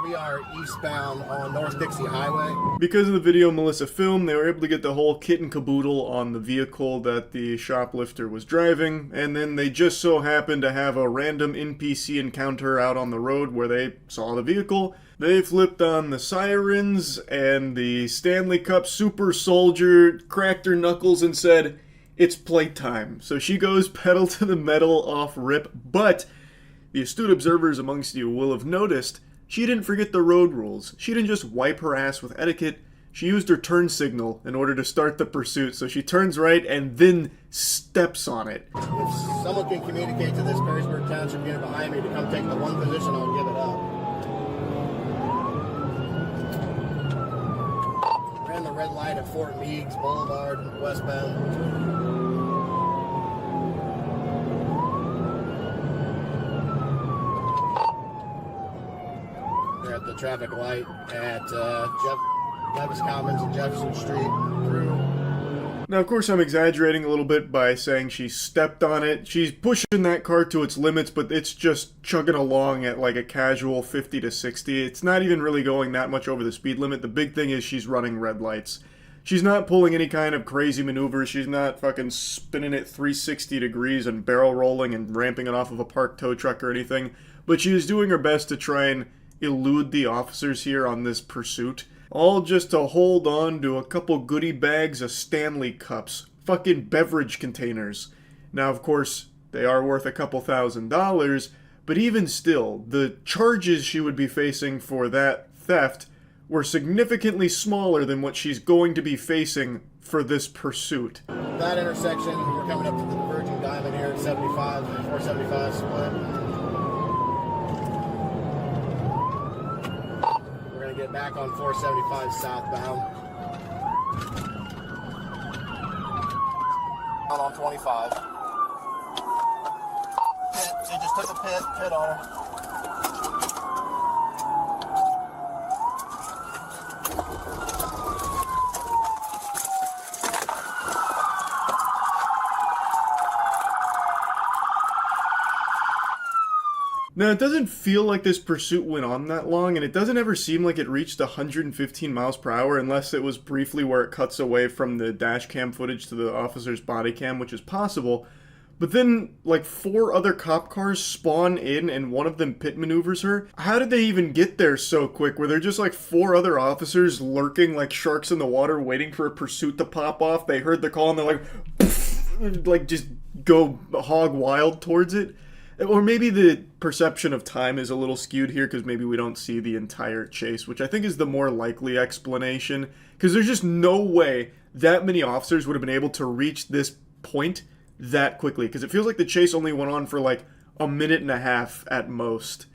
We are eastbound on North Dixie Highway. Because of the video Melissa filmed, they were able to get the whole kit and caboodle on the vehicle that the shoplifter was driving, and then they just so happened to have a random NPC encounter out on the road where they saw the vehicle. They flipped on the sirens, and the Stanley Cup super soldier cracked her knuckles and said, "It's playtime." So she goes pedal to the metal off rip, but the astute observers amongst you will have noticed she didn't forget the road rules. She didn't just wipe her ass with etiquette. She used her turn signal in order to start the pursuit. So she turns right and then steps on it. If someone can communicate to this Perrysburg Township unit behind me to come take the one position, I'll give it up. Ran the red light at Fort Meigs Boulevard, westbound. At the traffic light at Levis Commons and Jefferson Street through. Now, of course, I'm exaggerating a little bit by saying she stepped on it. She's pushing that car to its limits, but it's just chugging along at like a casual 50 to 60. It's not even really going that much over the speed limit. The big thing is she's running red lights. She's not pulling any kind of crazy maneuvers. She's not fucking spinning it 360 degrees and barrel rolling and ramping it off of a parked tow truck or anything. But she is doing her best to try and elude the officers here on this pursuit. All just to hold on to a couple goodie bags of Stanley cups. Fucking beverage containers. Now, of course, they are worth a couple $1,000s, but even still, the charges she would be facing for that theft were significantly smaller than what she's going to be facing for this pursuit. That intersection, we're coming up to the Virgin Diamond here at 75, 475 split. Get back on 475 southbound. Out on 25. Pit. She just took a pit on her. Now, it doesn't feel like this pursuit went on that long, and it doesn't ever seem like it reached 115 miles per hour unless it was briefly where it cuts away from the dash cam footage to the officer's body cam, which is possible. But then, like, 4 other cop cars spawn in and one of them pit maneuvers her. How did they even get there so quick? Were there just like 4 other officers lurking like sharks in the water waiting for a pursuit to pop off? They heard the call and they're like, poof, like just go hog wild towards it? Or maybe the perception of time is a little skewed here because maybe we don't see the entire chase, which I think is the more likely explanation. Because there's just no way that many officers would have been able to reach this point that quickly. Because it feels like the chase only went on for like a minute and a half at most.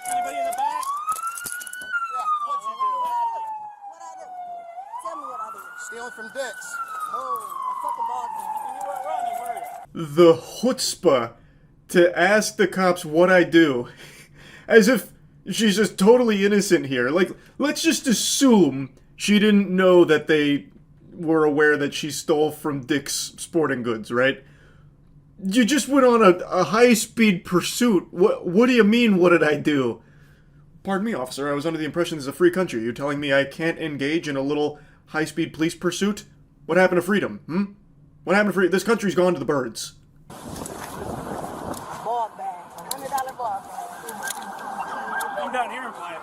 Anybody in the back? Yeah, what'd you do? What'd I do? Tell me what I did. Stealing from dicks. Oh, I fucking bogged you. You weren't running, were you? The chutzpah to ask the cops what I do. As if she's just totally innocent here. Like, let's just assume she didn't know that they were aware that she stole from Dick's Sporting Goods, right? You just went on a high-speed pursuit. What do you mean, what did I do? Pardon me, officer, I was under the impression this is a free country. You're telling me I can't engage in a little high-speed police pursuit? What happened to freedom, What happened to freedom? This country's gone to the birds. Ball bag. $100 ball bag. Come down here and play it.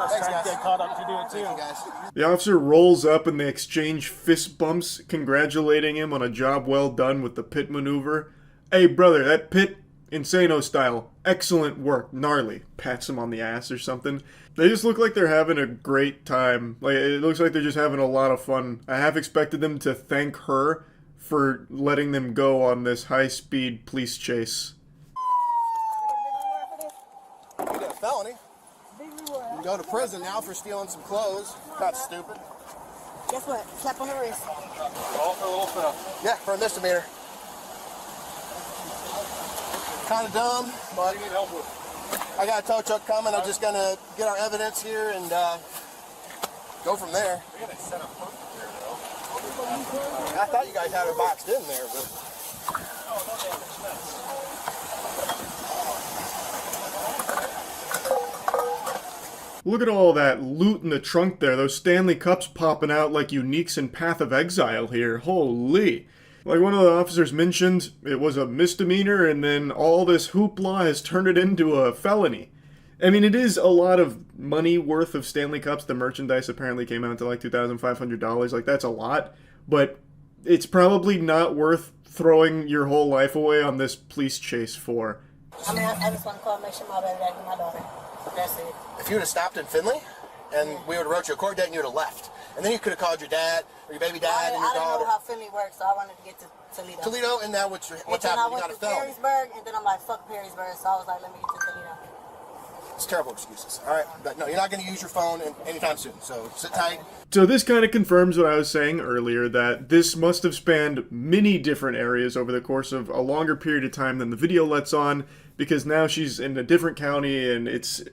Thanks, guys. Get caught up to do it too. Thank you, guys. The officer rolls up and they exchange fist bumps, congratulating him on a job well done with the pit maneuver. Hey, brother, that pit, Insano style, excellent work, gnarly. Pats him on the ass or something. They just look like they're having a great time. Like, it looks like they're just having a lot of fun. I half expected them to thank her for letting them go on this high-speed police chase. You did a felony. You go to prison now for stealing some clothes. That's stupid. Guess what? Slap on the wrist. All for a little stuff. Yeah, for a misdemeanor. Kind of dumb, but what do you need help with? I got a tow truck coming. I'm just gonna get our evidence here and go from there. We're gonna set up here, though. I thought you guys had it boxed in there, but. Look at all that loot in the trunk there. Those Stanley cups popping out like uniques in Path of Exile here. Holy. Like one of the officers mentioned, it was a misdemeanor and then all this hoopla has turned it into a felony. I mean, it is a lot of money worth of Stanley Cups. The merchandise apparently came out to like $2,500. Like, that's a lot. But it's probably not worth throwing your whole life away on this police chase for. I mean, I just want to call and make sure my baby back with my daughter. That's it. If you would have stopped in Finley, and we would have wrote you a court date and you would have left. And then you could have called your dad, or your baby dad, and your daughter. I didn't know how Finley works, so I wanted to get to Toledo. Toledo, and now what's happening? You got a felony. I went to Perrysburg, and then I'm like, fuck Perrysburg, so I was like, let me get to Toledo. It's terrible excuses. All right, but no, you're not going to use your phone anytime soon, so sit tight. So this kind of confirms what I was saying earlier, that this must have spanned many different areas over the course of a longer period of time than the video lets on, because now she's in a different county, and it's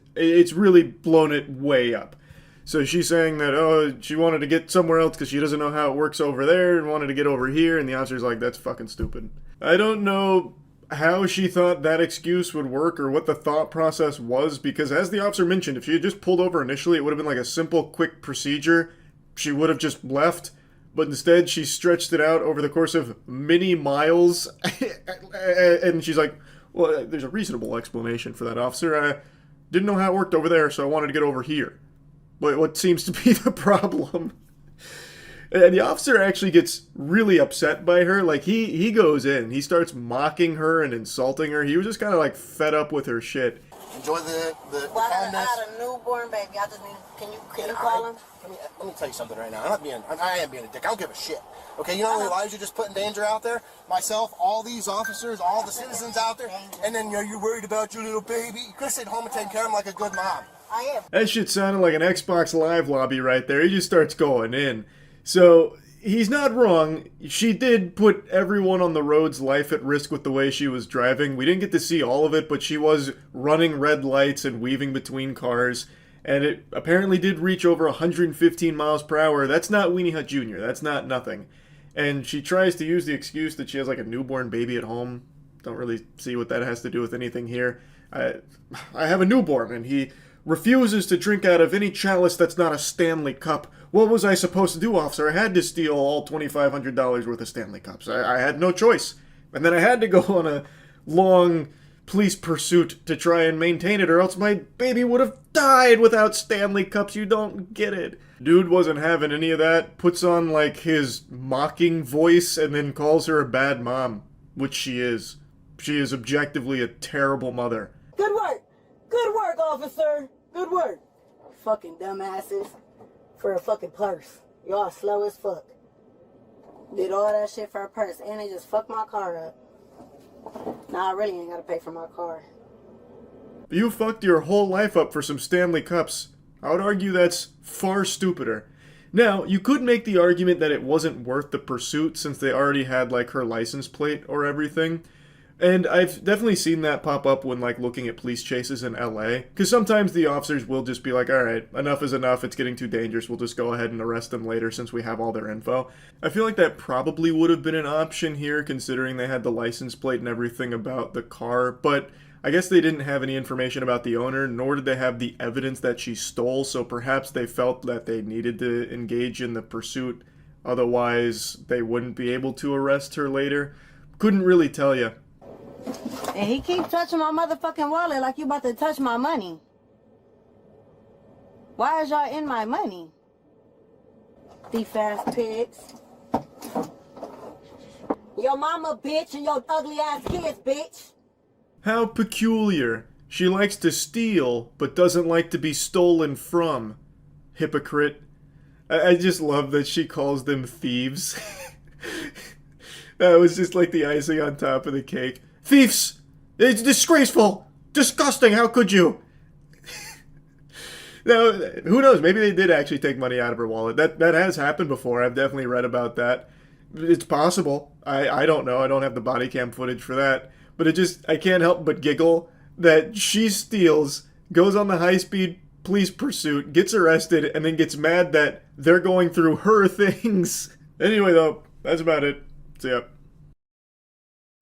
really blown it way up. So she's saying that, oh, she wanted to get somewhere else because she doesn't know how it works over there and wanted to get over here, and the officer's like, that's fucking stupid. I don't know how she thought that excuse would work or what the thought process was, because as the officer mentioned, if she had just pulled over initially, it would have been like a simple, quick procedure. She would have just left, but instead she stretched it out over the course of many miles, and she's like, well, there's a reasonable explanation for that, officer. I didn't know how it worked over there, so I wanted to get over here. But what seems to be the problem. And the officer actually gets really upset by her. Like, he goes in. He starts mocking her and insulting her. He was just kind of, like, fed up with her shit. Enjoy the kindness. I had a newborn baby. I just need, can you call him? Let me tell you something right now. I am being a dick. I don't give a shit. Okay, you know how many lives you're just putting in danger out there? Myself, all these officers, all the citizens out there. And then you're worried about your little baby. You could have stayed home and taken care of him like a good mom. I am. That shit sounded like an Xbox Live lobby right there. He just starts going in. So, he's not wrong. She did put everyone on the road's life at risk with the way she was driving. We didn't get to see all of it, but she was running red lights and weaving between cars. And it apparently did reach over 115 miles per hour. That's not Weenie Hut Jr. That's not nothing. And she tries to use the excuse that she has like a newborn baby at home. Don't really see what that has to do with anything here. I have a newborn, and he refuses to drink out of any chalice that's not a Stanley Cup. What was I supposed to do, officer? I had to steal all $2,500 worth of Stanley Cups. I had no choice. And then I had to go on a long police pursuit to try and maintain it, or else my baby would have died without Stanley cups. You don't get it. Dude wasn't having any of that. Puts on, like, his mocking voice and then calls her a bad mom, which she is. She is objectively a terrible mother. Good work. Good work, officer. Good work. Fucking dumbasses. For a fucking purse. Y'all slow as fuck. Did all that shit for a purse, and they just fucked my car up. Nah, I really ain't gotta pay for my car. You fucked your whole life up for some Stanley cups. I would argue that's far stupider. Now, you could make the argument that it wasn't worth the pursuit since they already had, like, her license plate or everything. And I've definitely seen that pop up when, like, looking at police chases in LA. Because sometimes the officers will just be like, alright, enough is enough, it's getting too dangerous, we'll just go ahead and arrest them later since we have all their info. I feel like that probably would have been an option here, considering they had the license plate and everything about the car, but I guess they didn't have any information about the owner, nor did they have the evidence that she stole, so perhaps they felt that they needed to engage in the pursuit, otherwise they wouldn't be able to arrest her later. Couldn't really tell you. And he keep touching my motherfucking wallet like you about to touch my money. Why is y'all in my money? Thief ass pigs. Your mama bitch and your ugly ass kids bitch. How peculiar. She likes to steal, but doesn't like to be stolen from. Hypocrite. I just love that she calls them thieves. That was just like the icing on top of the cake. Thieves! It's disgraceful! Disgusting, how could you? Now, who knows, maybe they did actually take money out of her wallet. That has happened before, I've definitely read about that. It's possible. I don't know, I don't have the body cam footage for that. But I can't help but giggle that she steals, goes on the high-speed police pursuit, gets arrested, and then gets mad that they're going through her things. Anyway, though, that's about it. See ya.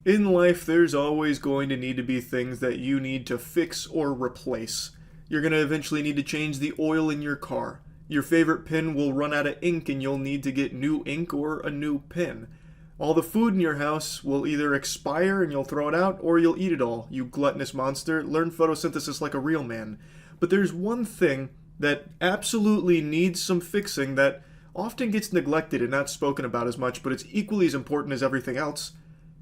In life, there's always going to need to be things that you need to fix or replace. You're going to eventually need to change the oil in your car. Your favorite pen will run out of ink and you'll need to get new ink or a new pen. All the food in your house will either expire and you'll throw it out, or you'll eat it all. You gluttonous monster, learn photosynthesis like a real man. But there's one thing that absolutely needs some fixing that often gets neglected and not spoken about as much, but it's equally as important as everything else.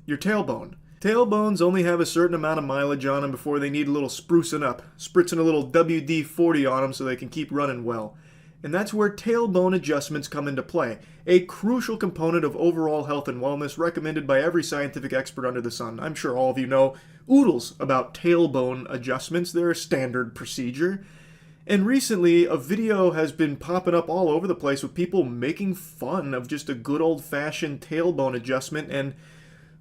Your tailbone. Tailbones only have a certain amount of mileage on them before they need a little sprucing up, spritzing a little WD-40 on them so they can keep running well. And that's where tailbone adjustments come into play, a crucial component of overall health and wellness recommended by every scientific expert under the sun. I'm sure all of you know oodles about tailbone adjustments. They're a standard procedure. And recently, a video has been popping up all over the place with people making fun of just a good old-fashioned tailbone adjustment, and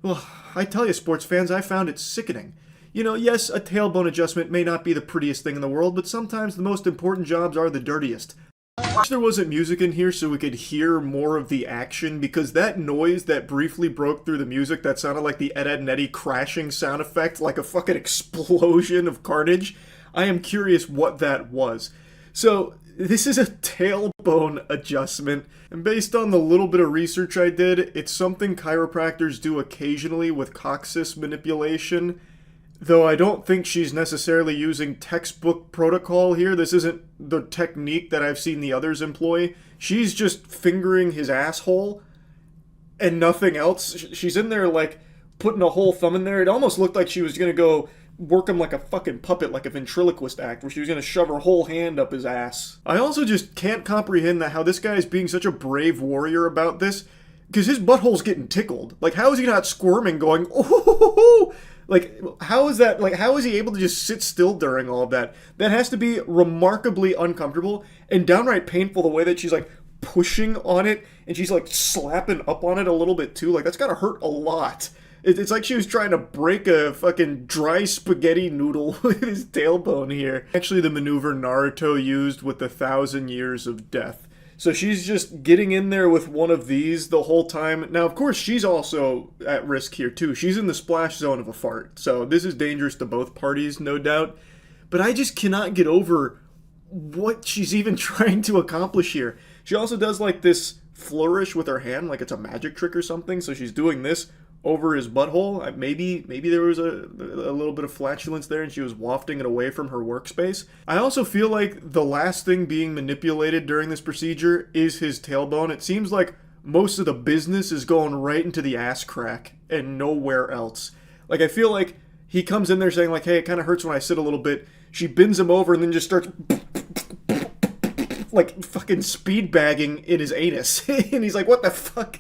well, I tell you, sports fans, I found it sickening. You know, yes, a tailbone adjustment may not be the prettiest thing in the world, but sometimes the most important jobs are the dirtiest. I wish there wasn't music in here so we could hear more of the action, because that noise that briefly broke through the music that sounded like the Ed, Edd n Eddy crashing sound effect, like a fucking explosion of carnage, I am curious what that was. So, this is a tailbone adjustment, and based on the little bit of research I did, it's something chiropractors do occasionally with coccyx manipulation, though I don't think she's necessarily using textbook protocol here. This isn't the technique that I've seen the others employ. She's just fingering his asshole and nothing else. She's in there, like, putting a whole thumb in there. It almost looked like she was gonna go work him like a fucking puppet, like a ventriloquist act, where she was going to shove her whole hand up his ass. I also just can't comprehend how this guy is being such a brave warrior about this, because his butthole's getting tickled. Like, how is he not squirming, going, oh, like, how is that, like, how is he able to just sit still during all of that? That has to be remarkably uncomfortable and downright painful, the way that she's, like, pushing on it, and she's, like, slapping up on it a little bit, too. Like, that's gotta hurt a lot. It's like she was trying to break a fucking dry spaghetti noodle with his tailbone here. Actually, the maneuver Naruto used with the 1,000 Years of Death. So she's just getting in there with one of these the whole time. Now, of course, she's also at risk here, too. She's in the splash zone of a fart. So this is dangerous to both parties, no doubt. But I just cannot get over what she's even trying to accomplish here. She also does, like, this flourish with her hand, like it's a magic trick or something. So she's doing this over his butthole. Maybe there was a little bit of flatulence there and she was wafting it away from her workspace. I also feel like the last thing being manipulated during this procedure is his tailbone. It seems like most of the business is going right into the ass crack and nowhere else. Like, I feel like he comes in there saying like, hey, it kind of hurts when I sit a little bit. She bends him over and then just starts like fucking speed bagging in his anus. And he's like, what the fuck?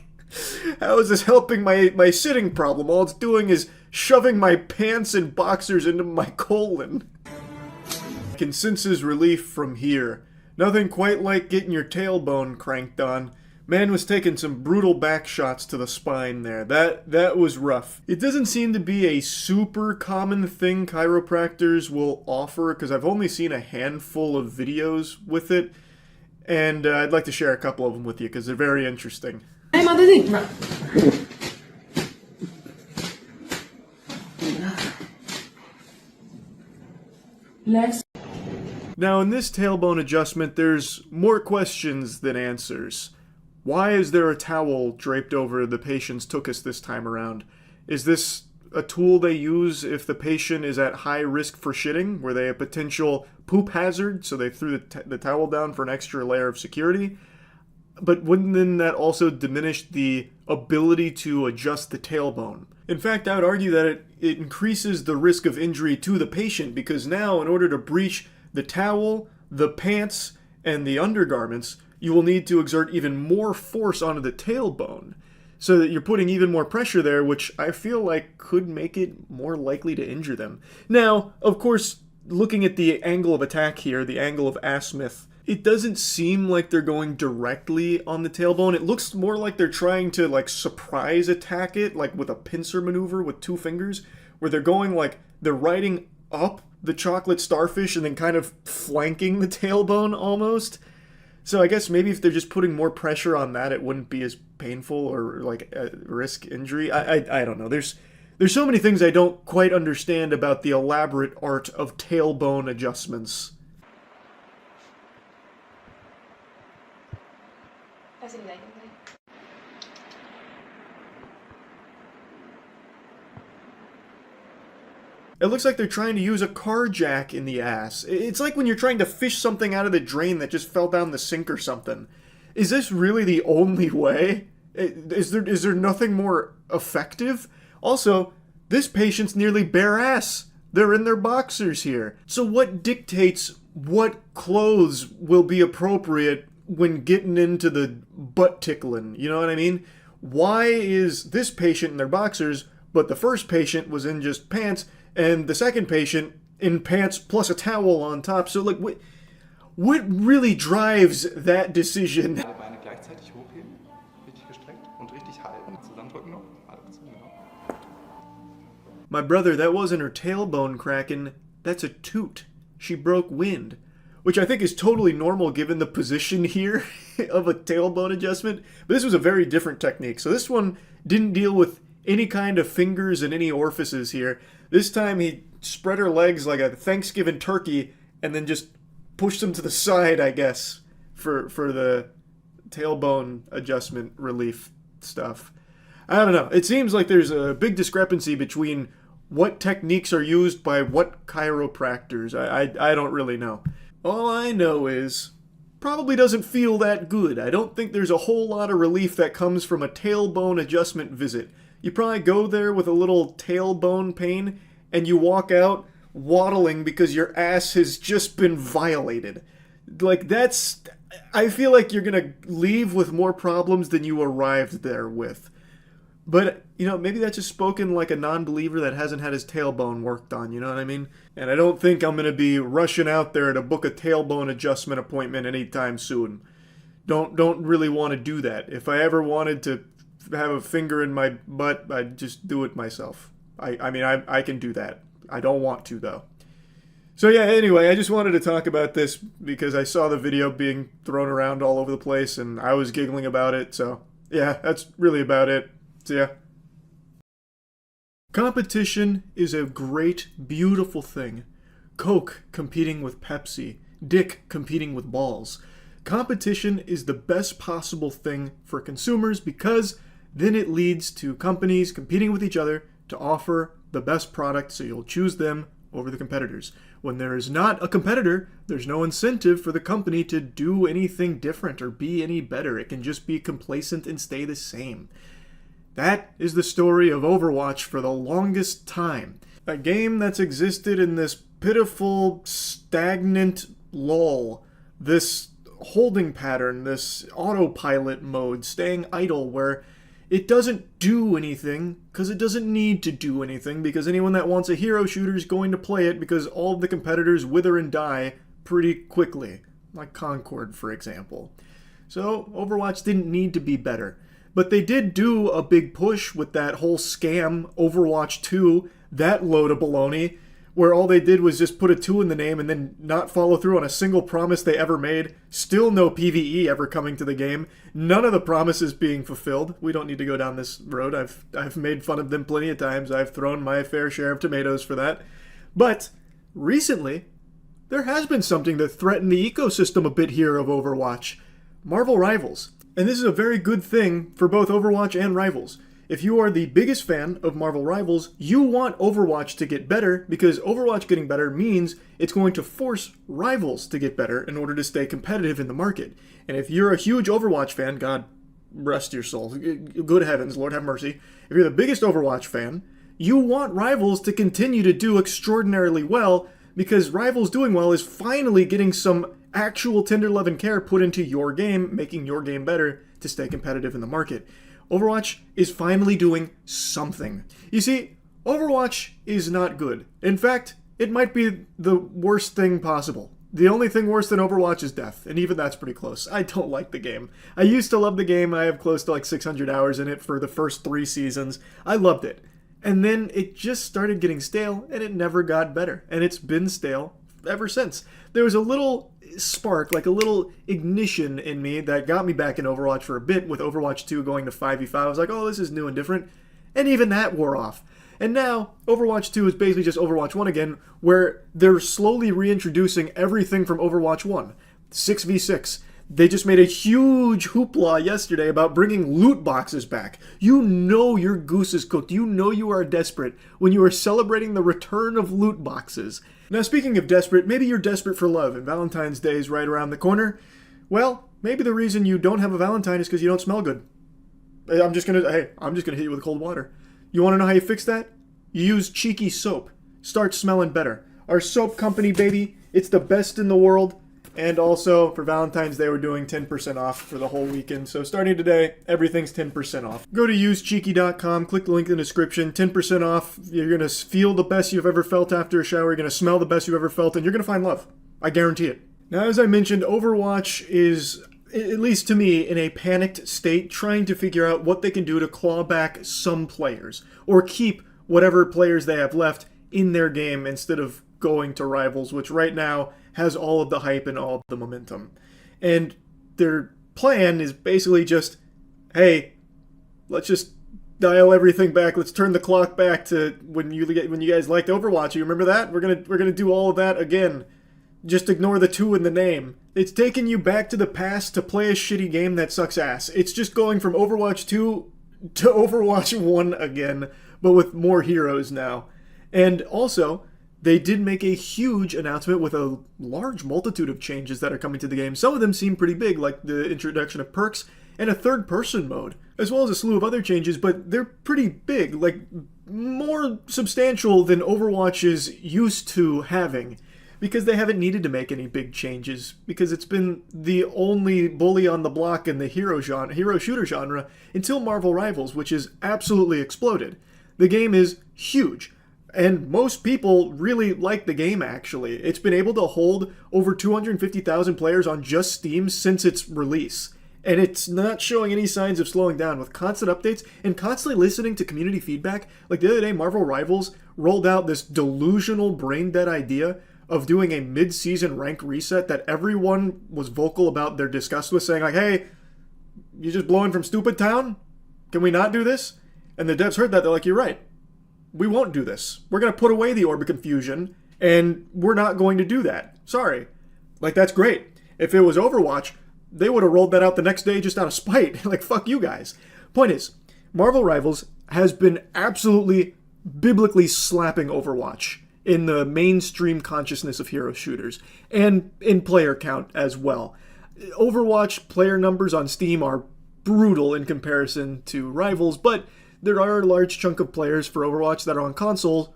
How is this helping my sitting problem? All it's doing is shoving my pants and boxers into my colon. I can sense his relief from here. Nothing quite like getting your tailbone cranked on. Man was taking some brutal back shots to the spine there. That was rough. It doesn't seem to be a super common thing chiropractors will offer, because I've only seen a handful of videos with it. And I'd like to share a couple of them with you because they're very interesting. Now, in this tailbone adjustment, there's more questions than answers. Why is there a towel draped over the patient's tuchus this time around? Is this a tool they use if the patient is at high risk for shitting? Were they a potential poop hazard, so they threw the towel down for an extra layer of security? But wouldn't then that also diminish the ability to adjust the tailbone? In fact, I would argue that it increases the risk of injury to the patient, because now, in order to breach the towel, the pants, and the undergarments, you will need to exert even more force onto the tailbone, so that you're putting even more pressure there, which I feel like could make it more likely to injure them. Now, of course, looking at the angle of attack here, the angle of azimuth, it doesn't seem like they're going directly on the tailbone. It looks more like they're trying to, like, surprise attack it, like with a pincer maneuver with two fingers, where they're going, like, they're riding up the chocolate starfish and then kind of flanking the tailbone almost. So I guess maybe if they're just putting more pressure on that, it wouldn't be as painful or, like, risk injury. I don't know. There's so many things I don't quite understand about the elaborate art of tailbone adjustments. It looks like they're trying to use a car jack in the ass. It's like when you're trying to fish something out of the drain that just fell down the sink or something. Is this really the only way? Is there nothing more effective? Also, this patient's nearly bare ass. They're in their boxers here. So what dictates what clothes will be appropriate when getting into the butt tickling? You know what I mean? Why is this patient in their boxers, but the first patient was in just pants, and the second patient in pants plus a towel on top? So, like, what really drives that decision? My brother, that wasn't her tailbone cracking, that's a toot. She broke wind. Which I think is totally normal given the position here of a tailbone adjustment. But this was a very different technique. So this one didn't deal with any kind of fingers and any orifices here. This time he spread her legs like a Thanksgiving turkey and then just pushed them to the side, I guess, for the tailbone adjustment relief stuff. I don't know. It seems like there's a big discrepancy between what techniques are used by what chiropractors. I don't really know. All I know is, probably doesn't feel that good. I don't think there's a whole lot of relief that comes from a tailbone adjustment visit. You probably go there with a little tailbone pain, and you walk out waddling because your ass has just been violated. Like, I feel like you're gonna leave with more problems than you arrived there with. But, you know, maybe that's just spoken like a non-believer that hasn't had his tailbone worked on, you know what I mean? And I don't think I'm going to be rushing out there to book a tailbone adjustment appointment anytime soon. Don't really want to do that. If I ever wanted to have a finger in my butt, I'd just do it myself. I mean, I can do that. I don't want to, though. So yeah, anyway, I just wanted to talk about this because I saw the video being thrown around all over the place and I was giggling about it, so yeah, that's really about it. So yeah. Competition is a great, beautiful thing. Coke competing with Pepsi. Dick competing with balls. Competition is the best possible thing for consumers because then it leads to companies competing with each other to offer the best product, so you'll choose them over the competitors. When there is not a competitor, there's no incentive for the company to do anything different or be any better. It can just be complacent and stay the same. That is the story of Overwatch for the longest time. A game that's existed in this pitiful, stagnant lull, this holding pattern, this autopilot mode, staying idle, where it doesn't do anything because it doesn't need to do anything, because anyone that wants a hero shooter is going to play it because all of the competitors wither and die pretty quickly, like Concord, for example. So Overwatch didn't need to be better. But they did do a big push with that whole scam, Overwatch 2, that load of baloney, where all they did was just put a 2 in the name and then not follow through on a single promise they ever made. Still no PvE ever coming to the game. None of the promises being fulfilled. We don't need to go down this road. I've made fun of them plenty of times. I've thrown my fair share of tomatoes for that. But recently, there has been something that threatened the ecosystem a bit here of Overwatch. Marvel Rivals. And this is a very good thing for both Overwatch and Rivals. If you are the biggest fan of Marvel Rivals, you want Overwatch to get better, because Overwatch getting better means it's going to force Rivals to get better in order to stay competitive in the market. And if you're a huge Overwatch fan, God rest your soul, good heavens, Lord have mercy, if you're the biggest Overwatch fan, you want Rivals to continue to do extraordinarily well, because Rivals doing well is finally getting some actual tender love and care put into your game, making your game better to stay competitive in the market. Overwatch is finally doing something. You see, Overwatch is not good. In fact, it might be the worst thing possible. The only thing worse than Overwatch is death, and even that's pretty close. I don't like the game. I used to love the game. I have close to like 600 hours in it for the first 3 seasons. I loved it. And then it just started getting stale, and it never got better. And it's been stale ever since. There was a little spark, like a little ignition in me that got me back in Overwatch for a bit with Overwatch 2 going to 5v5. I was like, oh, this is new and different. And even that wore off. And now, Overwatch 2 is basically just Overwatch 1 again, where they're slowly reintroducing everything from Overwatch 1. 6v6. They just made a huge hoopla yesterday about bringing loot boxes back. You know your goose is cooked. You know you are desperate when you are celebrating the return of loot boxes. Now, speaking of desperate, maybe you're desperate for love and Valentine's Day is right around the corner. Well, maybe the reason you don't have a Valentine is because you don't smell good. I'm just gonna hit you with cold water. You want to know how you fix that? You use Cheeky soap. Start smelling better. Our soap company, baby, it's the best in the world. And also, for Valentine's Day, we're doing 10% off for the whole weekend. So starting today, everything's 10% off. Go to usecheeky.com, click the link in the description, 10% off. You're going to feel the best you've ever felt after a shower. You're going to smell the best you've ever felt, and you're going to find love. I guarantee it. Now, as I mentioned, Overwatch is, at least to me, in a panicked state, trying to figure out what they can do to claw back some players, or keep whatever players they have left in their game instead of going to Rivals, which right now has all of the hype and all of the momentum. And their plan is basically just, hey, let's just dial everything back. Let's turn the clock back to when you guys liked Overwatch. You remember that? We're gonna do all of that again. Just ignore the 2 in the name. It's taking you back to the past to play a shitty game that sucks ass. It's just going from Overwatch 2 to Overwatch 1 again, but with more heroes now. And also, they did make a huge announcement with a large multitude of changes that are coming to the game. Some of them seem pretty big, like the introduction of perks and a third-person mode, as well as a slew of other changes, but they're pretty big, like more substantial than Overwatch is used to having, because they haven't needed to make any big changes, because it's been the only bully on the block in the hero shooter genre until Marvel Rivals, which has absolutely exploded. The game is huge. And most people really like the game, actually. It's been able to hold over 250,000 players on just Steam since its release. And it's not showing any signs of slowing down, with constant updates and constantly listening to community feedback. Like the other day, Marvel Rivals rolled out this delusional, brain-dead idea of doing a mid-season rank reset that everyone was vocal about their disgust with, saying like, hey, you just blowing from stupid town? Can we not do this? And the devs heard that, they're like, you're right. We won't do this. We're going to put away the Orb of Confusion, and we're not going to do that. Sorry. Like, that's great. If it was Overwatch, they would have rolled that out the next day just out of spite. Like, fuck you guys. Point is, Marvel Rivals has been absolutely biblically slapping Overwatch in the mainstream consciousness of hero shooters, and in player count as well. Overwatch player numbers on Steam are brutal in comparison to Rivals, but there are a large chunk of players for Overwatch that are on console,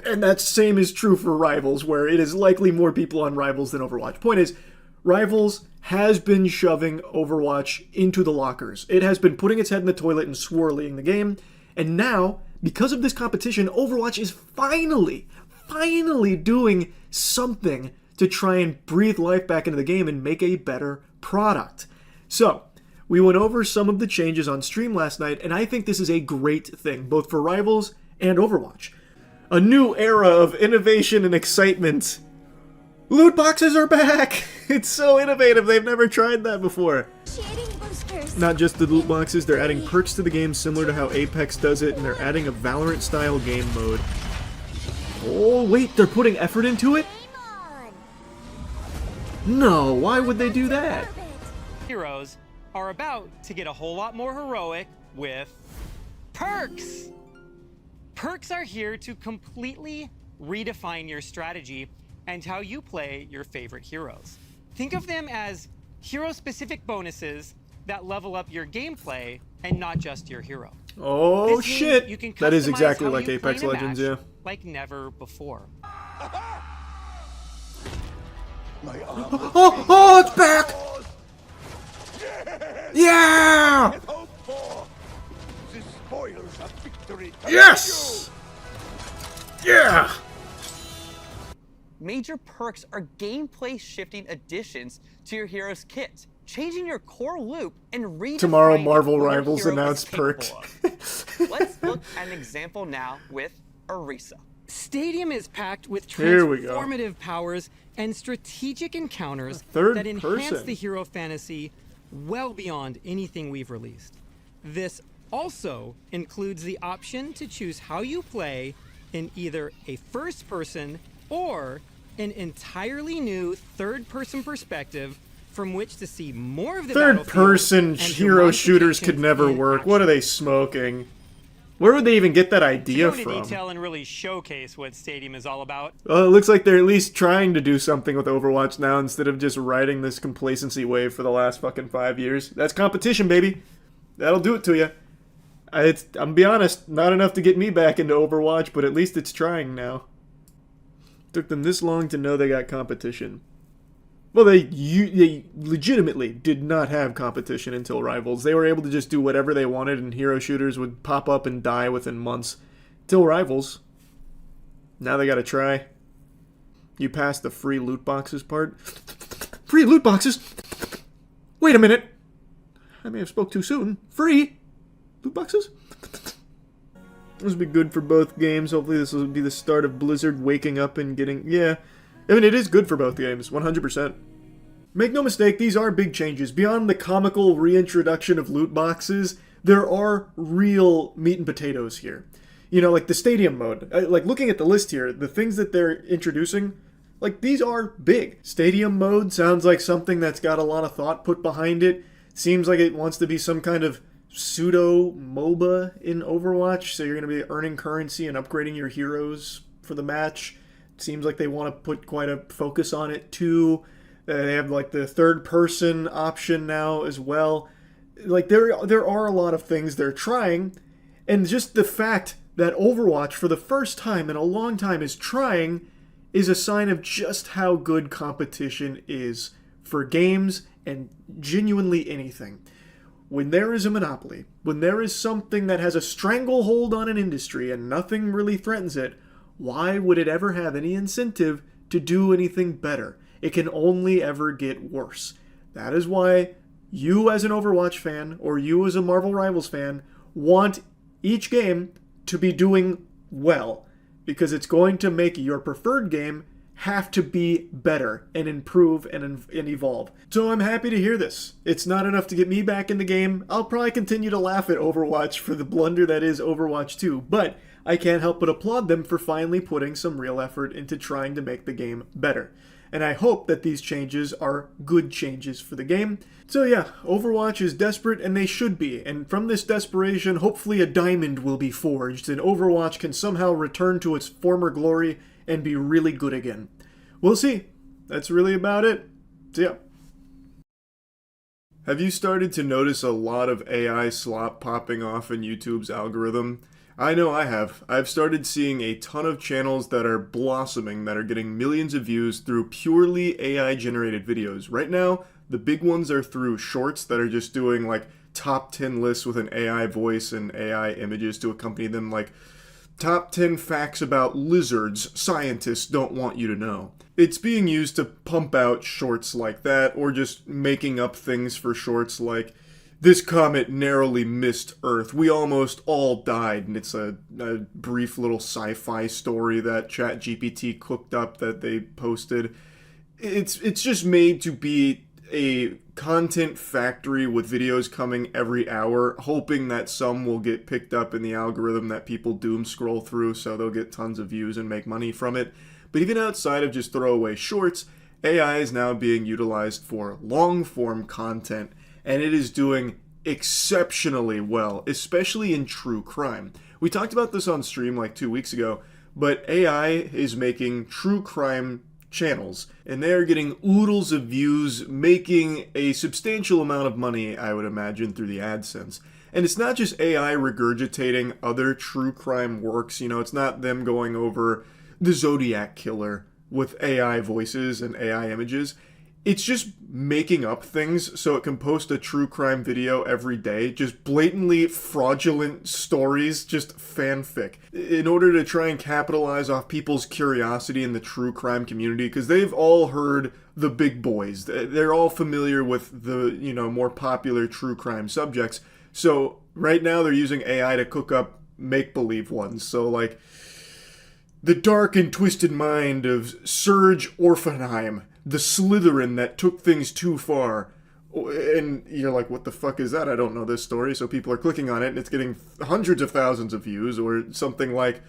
and that same is true for Rivals, where it is likely more people on Rivals than Overwatch. Point is, Rivals has been shoving Overwatch into the lockers. It has been putting its head in the toilet and swirling the game, and now, because of this competition, Overwatch is finally doing something to try and breathe life back into the game and make a better product. So, we went over some of the changes on stream last night, and I think this is a great thing, both for Rivals and Overwatch. A new era of innovation and excitement. Loot boxes are back! It's so innovative, they've never tried that before. Not just the loot boxes, they're adding perks to the game similar to how Apex does it, and they're adding a Valorant-style game mode. Oh, wait, they're putting effort into it? No, why would they do that? Heroes are about to get a whole lot more heroic with perks. Perks are here to completely redefine your strategy and how you play your favorite heroes. Think of them as hero-specific bonuses that level up your gameplay and not just your hero. Oh This means shit! you can That is customize exactly how like you play Apex in a Legends, match yeah. like never before. Oh, it's back! Yeah! Yes! Yeah! Major perks are gameplay shifting additions to your hero's kit, changing your core loop and redefining Tomorrow Marvel what your Rivals hero is announced capable perks. of. Let's look at an example now with Orisa. Stadium is packed with Here we go. transformative powers and strategic encounters Third that enhance person. the hero fantasy well beyond anything we've released. This also includes the option to choose how you play in either a first-person or an entirely new third-person perspective from which to see more of the battlefield Third-person and to hero launch shooters could locations never in work. What are they smoking? Where would they even get that idea Go into from? detail and really showcase what Stadium is all about. Well, it looks like they're at least trying to do something with Overwatch now instead of just riding this complacency wave for the last fucking 5 years. That's competition, baby. That'll do it to you. I'm gonna be honest, not enough to get me back into Overwatch, but at least it's trying now. Took them this long to know they got competition. Well, they legitimately did not have competition until Rivals. They were able to just do whatever they wanted, and hero shooters would pop up and die within months. Till Rivals. Now they gotta try. You passed the free loot boxes part. Free loot boxes? Wait a minute. I may have spoke too soon. Free loot boxes? This will be good for both games. Hopefully this will be the start of Blizzard waking up and getting... Yeah. I mean, it is good for both games, 100%. Make no mistake, these are big changes. Beyond the comical reintroduction of loot boxes, there are real meat and potatoes here. You know, like the Stadium mode. Like, looking at the list here, the things that they're introducing, like, these are big. Stadium mode sounds like something that's got a lot of thought put behind it. Seems like it wants to be some kind of pseudo MOBA in Overwatch, so you're going to be earning currency and upgrading your heroes for the match. Seems like they want to put quite a focus on it too. They have like the third person option now as well. Like there are a lot of things they're trying, and just the fact that Overwatch for the first time in a long time is trying is a sign of just how good competition is for games and genuinely anything. When there is a monopoly, when there is something that has a stranglehold on an industry and nothing really threatens it, why would it ever have any incentive to do anything better? It can only ever get worse. That is why you as an Overwatch fan, or you as a Marvel Rivals fan, want each game to be doing well. Because it's going to make your preferred game have to be better and improve and evolve. So I'm happy to hear this. It's not enough to get me back in the game. I'll probably continue to laugh at Overwatch for the blunder that is Overwatch 2, but I can't help but applaud them for finally putting some real effort into trying to make the game better. and I hope that these changes are good changes for the game. So yeah, Overwatch is desperate, and they should be, and from this desperation, hopefully a diamond will be forged, and Overwatch can somehow return to its former glory and be really good again. We'll see. That's really about it. So yeah. Have you started to notice a lot of AI slop popping off in YouTube's algorithm? I know I have. I've started seeing a ton of channels that are blossoming, that are getting millions of views through purely AI-generated videos. Right now, the big ones are through shorts that are just doing like top 10 lists with an AI voice and AI images to accompany them, like top 10 facts about lizards scientists don't want you to know. It's being used to pump out shorts like that, or just making up things for shorts like, this comet narrowly missed Earth, we almost all died, and it's a brief little sci-fi story that ChatGPT cooked up that they posted. It's just made to be a content factory with videos coming every hour, hoping that some will get picked up in the algorithm that people doom scroll through so they'll get tons of views and make money from it. But even outside of just throwaway shorts, AI is now being utilized for long-form content, and it is doing exceptionally well, especially in true crime. We talked about this on stream like 2 weeks ago, but AI is making true crime channels, and they are getting oodles of views, making a substantial amount of money, I would imagine, through the AdSense. And it's not just AI regurgitating other true crime works, you know, it's not them going over the Zodiac Killer with AI voices and AI images. It's just making up things so it can post a true crime video every day, just blatantly fraudulent stories, just fanfic, in order to try and capitalize off people's curiosity in the true crime community, because they've all heard the big boys. They're all familiar with the, you know, more popular true crime subjects. So right now they're using AI to cook up make-believe ones. So like, the dark and twisted mind of Serge Orphanheim, the Slytherin that took things too far. And you're like, what the fuck is that? I don't know this story. So people are clicking on it and it's getting hundreds of thousands of views. Or something like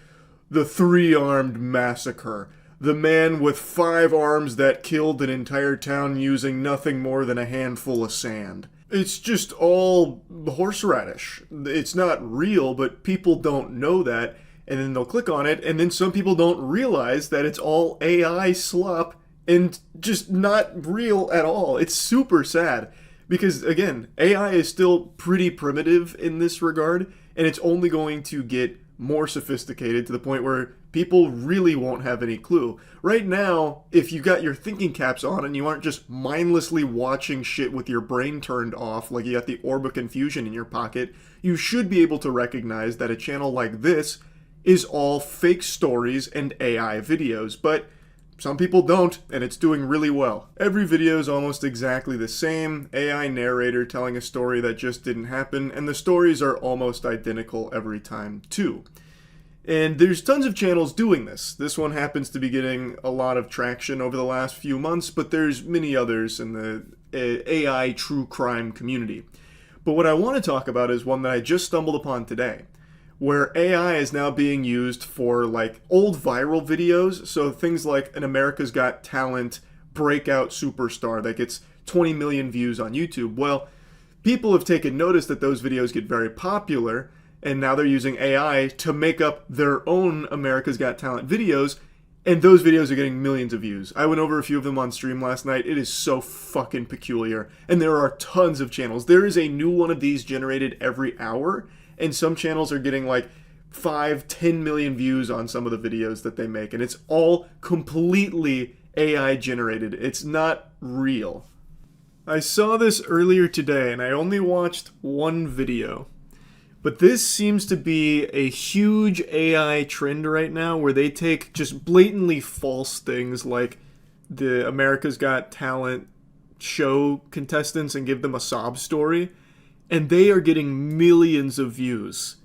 the Three-Armed Massacre, the man with 5 arms that killed an entire town using nothing more than a handful of sand. It's just all horseradish. It's not real, but people don't know that. And then they'll click on it, and then some people don't realize that it's all AI slop and just not real at all. It's super sad. Because, again, AI is still pretty primitive in this regard, and it's only going to get more sophisticated to the point where people really won't have any clue. Right now, if you got your thinking caps on and you aren't just mindlessly watching shit with your brain turned off, like you got the orb of confusion in your pocket, you should be able to recognize that a channel like this is all fake stories and AI videos, but some people don't, and it's doing really well. Every video is almost exactly the same, AI narrator telling a story that just didn't happen, and the stories are almost identical every time, too. And there's tons of channels doing this. This one happens to be getting a lot of traction over the last few months, but there's many others in the AI true crime community. But what I want to talk about is one that I just stumbled upon today, where AI is now being used for like old viral videos. So things like an America's Got Talent breakout superstar that gets 20 million views on YouTube. Well, people have taken notice that those videos get very popular, and now they're using AI to make up their own America's Got Talent videos, and those videos are getting millions of views. I went over a few of them on stream last night. It is so fucking peculiar. And there are tons of channels. There is a new one of these generated every hour, and some channels are getting like 5-10 million views on some of the videos that they make, and it's all completely AI generated. It's not real. I saw this earlier today, and I only watched one video. But this seems to be a huge AI trend right now, where they take just blatantly false things like the America's Got Talent show contestants and give them a sob story, and they are getting millions of views.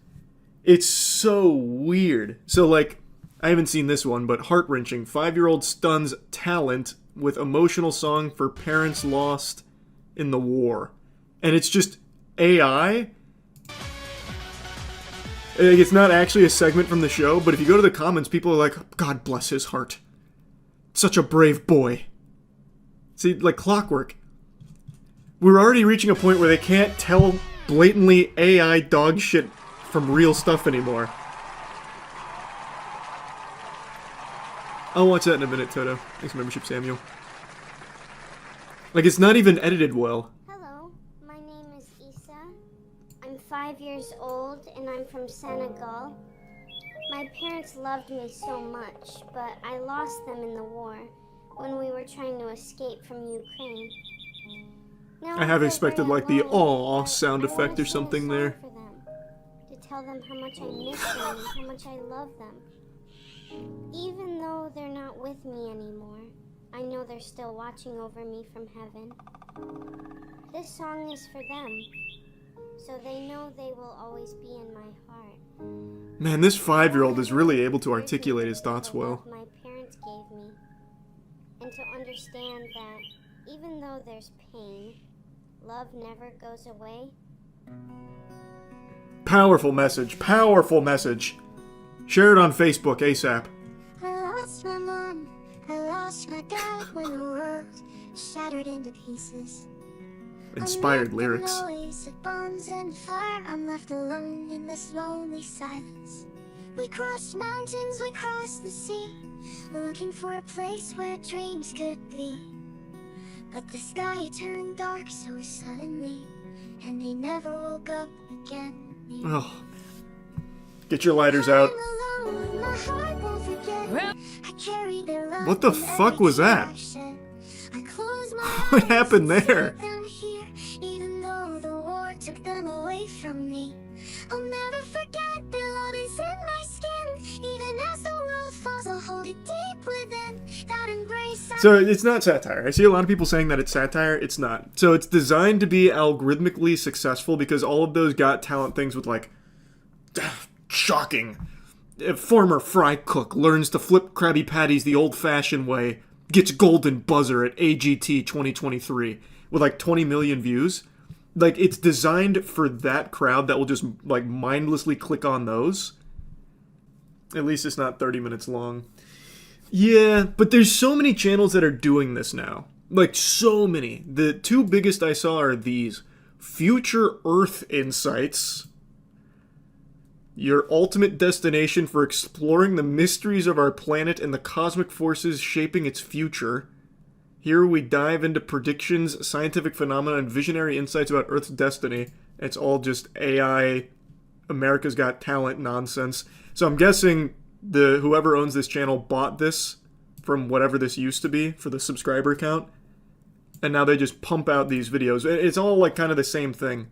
It's so weird. So like, I haven't seen this one, but heart-wrenching. 5-year-old stuns talent with emotional song for parents lost in the war. And it's just AI. It's not actually a segment from the show, but if you go to the comments, people are like, God bless his heart. Such a brave boy. See, like clockwork. We're already reaching a point where they can't tell blatantly AI dog shit from real stuff anymore. I'll watch that in a minute, Toto. Thanks for membership, Samuel. Like, it's not even edited well. Hello, my name is Issa. I'm 5 years old and I'm from Senegal. My parents loved me so much, but I lost them in the war when we were trying to escape from Ukraine. Now I have expected like the lonely, "aw" sound effect or something there. for them, to tell them how much I miss them and how much I love them. Even though they're not with me anymore, I know they're still watching over me from heaven. This song is for them, so they know they will always be in my heart. Man, this 5-year-old is really able to articulate his thoughts well. My parents gave me, and to understand that even though there's pain, love never goes away. Powerful message, powerful message. Share it on Facebook ASAP. I lost my mom, I lost my dad when the world shattered into pieces. Inspired lyrics. Noise of bombs and fire, I'm left alone in this lonely silence. We crossed mountains, we crossed the sea, looking for a place where dreams could be. But the sky turned dark so suddenly, and they never woke up again. Oh. Get your lighters out. What the fuck was that? What happened there? Even though the war took them away from me, I'll never forget the love is in my skin. Even as the world falls, I'll hold it deep within. That embrace. So it's not satire. I see a lot of people saying that it's satire. It's not. So it's designed to be algorithmically successful because all of those Got Talent things with like, shocking. A former fry cook learns to flip Krabby Patties the old-fashioned way, gets golden buzzer at AGT 2023 with like 20 million views. Like, it's designed for that crowd that will just like mindlessly click on those. At least it's not 30 minutes long. Yeah, but there's so many channels that are doing this now. Like, so many. The two biggest I saw are these. Future Earth Insights. Your ultimate destination for exploring the mysteries of our planet and the cosmic forces shaping its future. Here we dive into predictions, scientific phenomena, and visionary insights about Earth's destiny. It's all just AI, America's Got Talent nonsense. So I'm guessing whoever owns this channel bought this from whatever this used to be for the subscriber count. And now they just pump out these videos. It's all like kind of the same thing.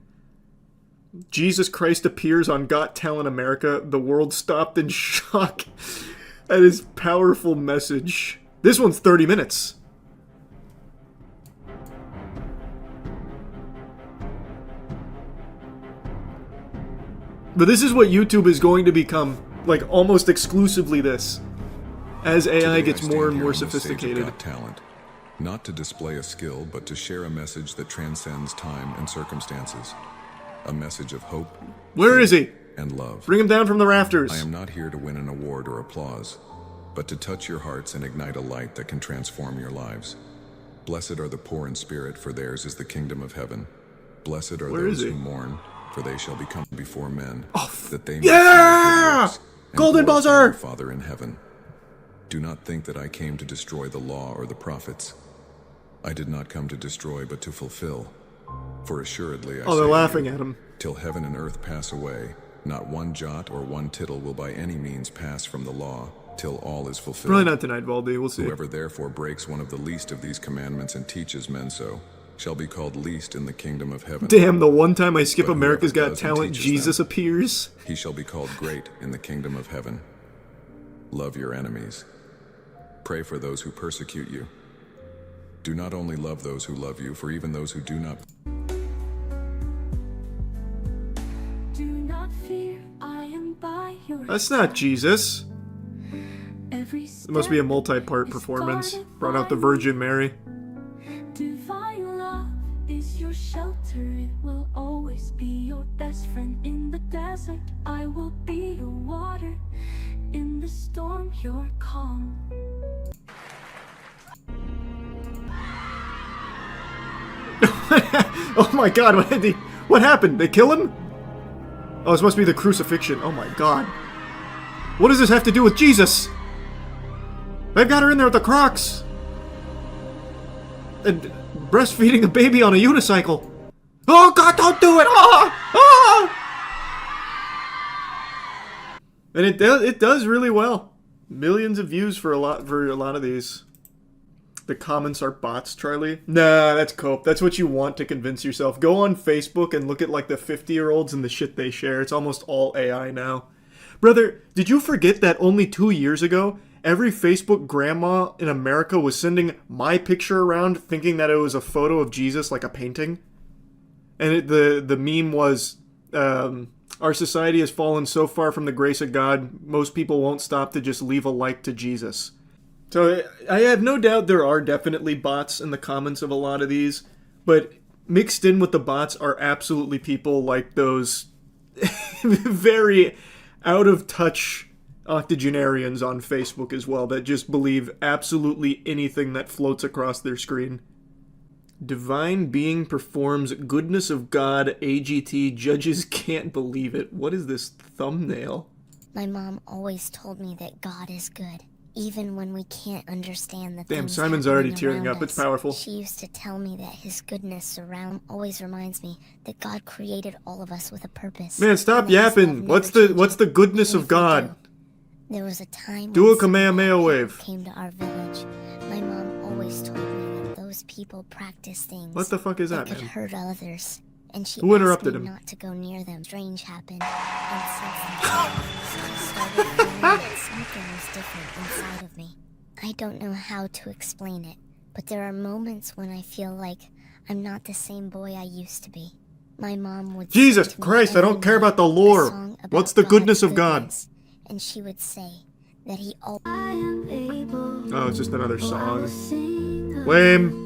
Jesus Christ appears on Got Talent America. The world stopped in shock at his powerful message. This one's 30 minutes. But this is what YouTube is going to become. Like, almost exclusively this. As AI gets more and more sophisticated. Got Talent. Not to display a skill, but to share a message that transcends time and circumstances. A message of hope. Where is he? And love. Bring him down from the rafters. I am not here to win an award or applause, but to touch your hearts and ignite a light that can transform your lives. Blessed are the poor in spirit, for theirs is the kingdom of heaven. Blessed are those who mourn, for they shall become before men, that they may see your works and Golden glorify buzzer! your Father in heaven. Do not think that I came to destroy the law or the prophets. I did not come to destroy, but to fulfill. For assuredly I say they're to laughing you, at him. Till heaven and earth pass away, not one jot or one tittle will by any means pass from the law, till all is fulfilled. Probably not tonight, Valdi. We'll see. Whoever therefore breaks one of the least of these commandments and teaches men so, shall be called least in the kingdom of heaven. Damn, the one time I skip But America's whoever Got does and Talent, teaches Jesus them, appears. He shall be called great in the kingdom of heaven. Love your enemies. Pray for those who persecute you. Do not only love those who love you, for even those who do not. Do not fear, I am by your That's not Jesus. Every It must be a multi-part performance. Brought out the Virgin Mary. divine love is your shelter. It will always be your best friend in the desert. I will be your water. In the storm, your calm. Oh my god, what happened? They kill him? Oh, this must be the crucifixion. Oh my god. What does this have to do with Jesus? They've got her in there with the Crocs! And breastfeeding a baby on a unicycle. Oh god, don't do it! Ah! Ah! And it does really well. Millions of views for a lot of these. The comments are bots, Charlie. Nah, that's cope. That's what you want to convince yourself. Go on Facebook and look at like the 50-year-olds and the shit they share. It's almost all AI now. Brother, did you forget that only 2 years ago, every Facebook grandma in America was sending my picture around thinking that it was a photo of Jesus, like a painting? And the meme was, our society has fallen so far from the grace of God, most people won't stop to just leave a like to Jesus. So I have no doubt there are definitely bots in the comments of a lot of these, but mixed in with the bots are absolutely people like those very out-of-touch octogenarians on Facebook as well that just believe absolutely anything that floats across their screen. Divine being performs goodness of God, AGT, judges can't believe it. What is this thumbnail? My mom always told me that God is good, even when we can't understand the Damn, things Simon's already happening tearing around up. It's us. powerful. She used to tell me that his goodness around always reminds me that God created all of us with a purpose. Man, stop yapping. What's the goodness of God? There was a time Do when a Kamehameha wave. came to our village. My mom always told me that those people practice things What the fuck is that, could man? hurt others, and she Who asked interrupted me him? not to go near them. Strange happened, and since then, I started feeling that something was different inside of me. I don't know how to explain it, but there are moments when I feel like I'm not the same boy I used to be. My mom would Jesus sing to me Christ, I every don't care night about the a lore. song about What's the God's goodness of God? goodness, and she would say that he always Oh, it's just another song. Lame.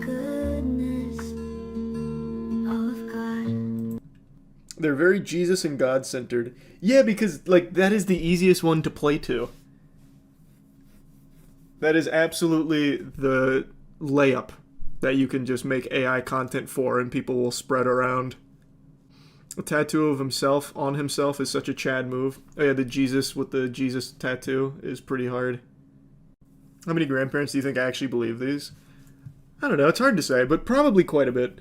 They're very Jesus and God centered. Yeah, because like that is the easiest one to play to. That is absolutely the layup that you can just make AI content for and people will spread around. A tattoo of himself on himself is such a Chad move. Oh yeah, the Jesus with the Jesus tattoo is pretty hard. How many grandparents do you think actually believe these? I don't know, it's hard to say, but probably quite a bit.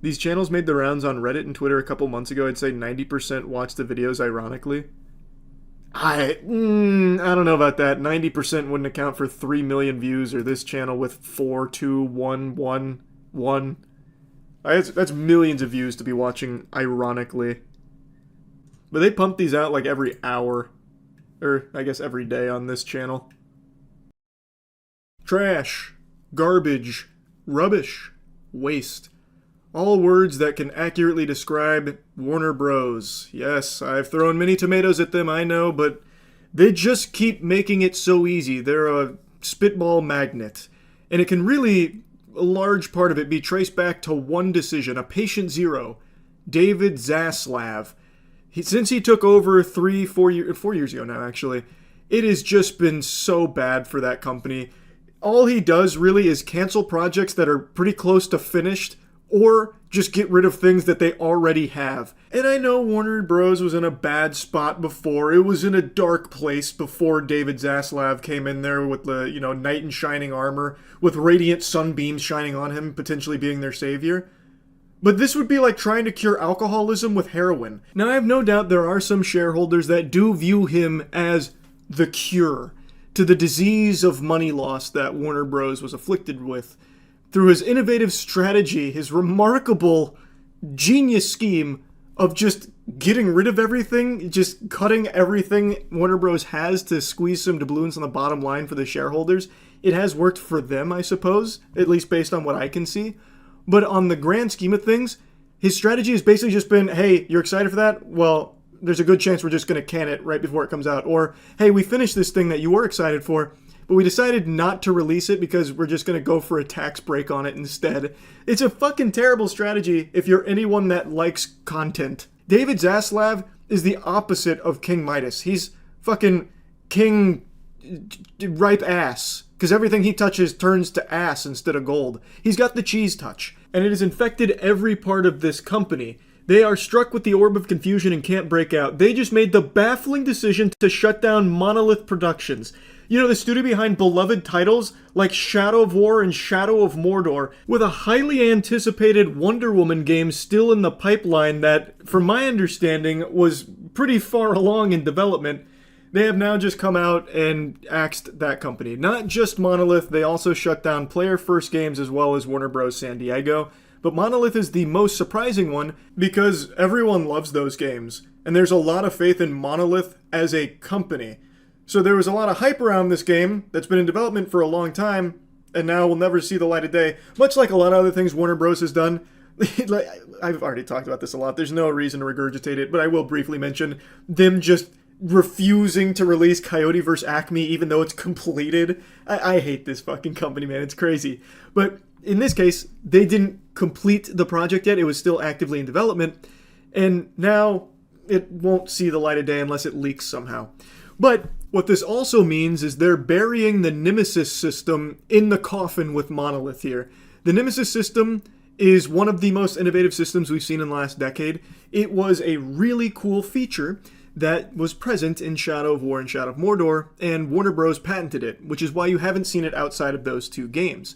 These channels made the rounds on Reddit and Twitter a couple months ago. I'd say 90% watched the videos ironically. I don't know about that. 90% wouldn't account for 3 million views, or this channel with 4, 2, 1, 1, 1. That's millions of views to be watching ironically. But they pump these out like every hour. Or, I guess every day on this channel. Trash. Garbage. Rubbish. Waste. All words that can accurately describe Warner Bros. Yes, I've thrown many tomatoes at them, I know, but they just keep making it so easy. They're a spitball magnet. And it can really, a large part of it, be traced back to one decision, a patient zero, David Zaslav. Since he took over 4 years ago now, actually, it has just been so bad for that company. All he does really is cancel projects that are pretty close to finished, or just get rid of things that they already have. And I know Warner Bros. Was in a bad spot before. It was in a dark place before David Zaslav came in there with the, knight in shining armor, with radiant sunbeams shining on him, potentially being their savior. But this would be like trying to cure alcoholism with heroin. Now, I have no doubt there are some shareholders that do view him as the cure to the disease of money loss that Warner Bros. Was afflicted with. Through his innovative strategy, his remarkable genius scheme of just getting rid of everything, just cutting everything Warner Bros. Has to squeeze some doubloons on the bottom line for the shareholders, it has worked for them, I suppose, at least based on what I can see. But on the grand scheme of things, his strategy has basically just been, hey, you're excited for that? Well, there's a good chance we're just going to can it right before it comes out. Or, hey, we finished this thing that you were excited for, but we decided not to release it because we're just going to go for a tax break on it instead. It's a fucking terrible strategy if you're anyone that likes content. David Zaslav is the opposite of King Midas. He's fucking King ripe ass, because everything he touches turns to ass instead of gold. He's got the cheese touch. and it has infected every part of this company. They are struck with the orb of confusion and can't break out. They just made the baffling decision to shut down Monolith Productions. You know, the studio behind beloved titles like Shadow of War and Shadow of Mordor, with a highly anticipated Wonder Woman game still in the pipeline that, from my understanding, was pretty far along in development. They have now just come out and axed that company. Not just Monolith, they also shut down Player First Games as well as Warner Bros. San Diego. But Monolith is the most surprising one because everyone loves those games. And there's a lot of faith in Monolith as a company. So there was a lot of hype around this game that's been in development for a long time, and now will never see the light of day. Much like a lot of other things Warner Bros. Has done. I've already talked about this a lot. There's no reason to regurgitate it, but I will briefly mention them just refusing to release Coyote vs. Acme even though it's completed. I hate this fucking company, man. It's crazy. But in this case, they didn't complete the project yet. It was still actively in development, and now it won't see the light of day unless it leaks somehow. But what this also means is they're burying the Nemesis system in the coffin with Monolith here. The Nemesis system is one of the most innovative systems we've seen in the last decade. It was a really cool feature that was present in Shadow of War and Shadow of Mordor, and Warner Bros. Patented it, which is why you haven't seen it outside of those two games.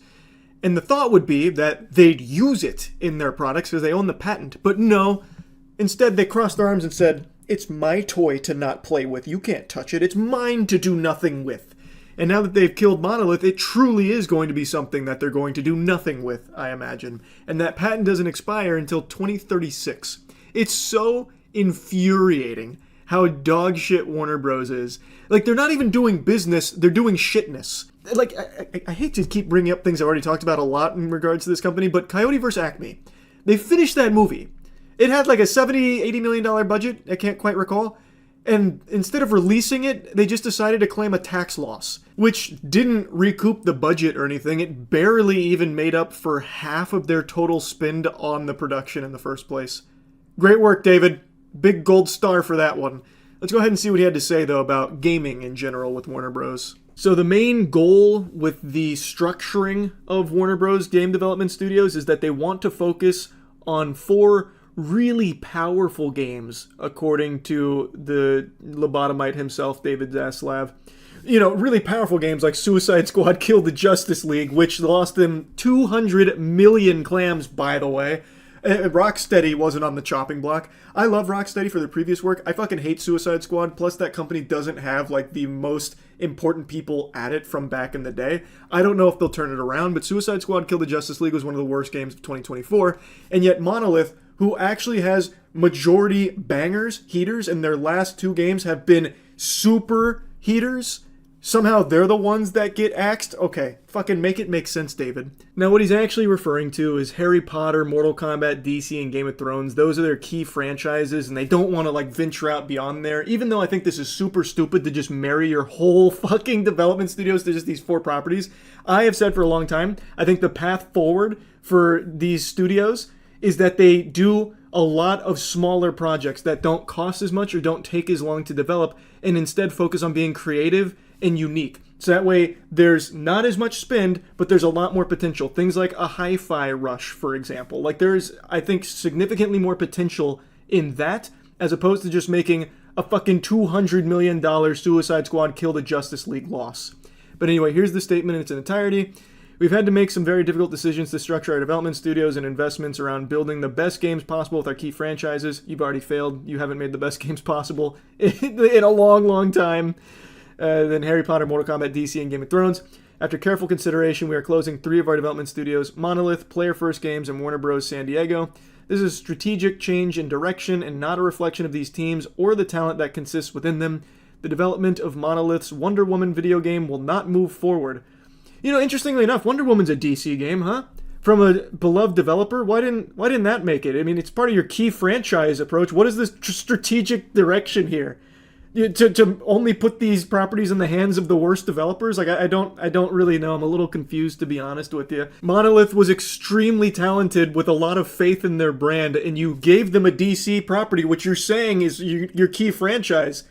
And the thought would be that they'd use it in their products because they own the patent, but no. Instead, they crossed their arms and said, "It's my toy to not play with. You can't touch it. It's mine to do nothing with." And now that they've killed Monolith, it truly is going to be something that they're going to do nothing with, I imagine. And that patent doesn't expire until 2036. It's so infuriating how dog shit Warner Bros. Is. Like, they're not even doing business, they're doing shitness. Like, I hate to keep bringing up things I've already talked about a lot in regards to this company, but Coyote vs. Acme. They finished that movie. It had like a $70, $80 million budget, I can't quite recall. And instead of releasing it, they just decided to claim a tax loss, which didn't recoup the budget or anything. It barely even made up for half of their total spend on the production in the first place. Great work, David. Big gold star for that one. Let's go ahead and see what he had to say, though, about gaming in general with Warner Bros. So the main goal with the structuring of Warner Bros. Game development studios is that they want to focus on 4 really powerful games, according to the lobotomite himself, David Zaslav. You know, really powerful games like Suicide Squad Kill the Justice League, which lost them 200 million clams, by the way. Rocksteady wasn't on the chopping block. I love Rocksteady for their previous work. I fucking hate Suicide Squad, plus that company doesn't have, like, the most important people at it from back in the day. I don't know if they'll turn it around, but Suicide Squad Kill the Justice League was one of the worst games of 2024, and yet Monolith, who actually has majority bangers, heaters, and their last 2 games have been super heaters, somehow they're the ones that get axed? Okay, fucking make it make sense, David. Now, what he's actually referring to is Harry Potter, Mortal Kombat, DC, and Game of Thrones. Those are their key franchises, and they don't want to, like, venture out beyond there, even though I think this is super stupid to just marry your whole fucking development studios to just these 4 properties. I have said for a long time, I think the path forward for these studios is that they do a lot of smaller projects that don't cost as much or don't take as long to develop, and instead focus on being creative and unique. So that way, there's not as much spend, but there's a lot more potential. Things like a Hi-Fi Rush, for example. Like, there's, I think, significantly more potential in that, as opposed to just making a fucking $200 million Suicide Squad Kill the Justice League loss. But anyway, here's the statement in its entirety. We've had to make some very difficult decisions to structure our development studios and investments around building the best games possible with our key franchises. You've already failed. You haven't made the best games possible in a long, long time. Than Harry Potter, Mortal Kombat, DC, and Game of Thrones. After careful consideration, we are closing 3 of our development studios, Monolith, Player First Games, and Warner Bros. San Diego. This is a strategic change in direction and not a reflection of these teams or the talent that consists within them. The development of Monolith's Wonder Woman video game will not move forward. You know, interestingly enough, Wonder Woman's a DC game, huh? From a beloved developer? Why didn't that make it? I mean, it's part of your key franchise approach. What is this strategic direction here? To only put these properties in the hands of the worst developers? Like, I don't really know. I'm a little confused, to be honest with you. Monolith was extremely talented with a lot of faith in their brand, and you gave them a DC property, which you're saying is your key franchise.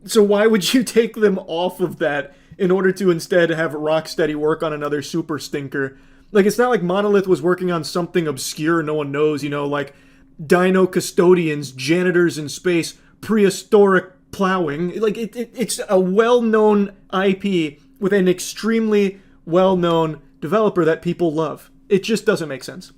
So why would you take them off of that in order to instead have Rocksteady work on another super stinker? Like, it's not like Monolith was working on something obscure no one knows, you know, like Dino Custodians, Janitors in Space, Prehistoric Plowing. Like, it's a well-known IP with an extremely well-known developer that people love. It just doesn't make sense.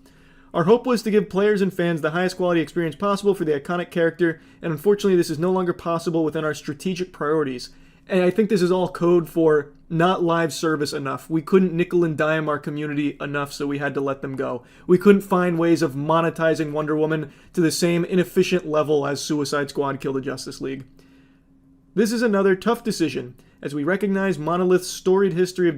Our hope was to give players and fans the highest quality experience possible for the iconic character, and unfortunately this is no longer possible within our strategic priorities. And I think this is all code for not live service enough. We couldn't nickel and dime our community enough, so we had to let them go. We couldn't find ways of monetizing Wonder Woman to the same inefficient level as Suicide Squad Kill the Justice League. This is another tough decision, as we recognize Monolith's storied history of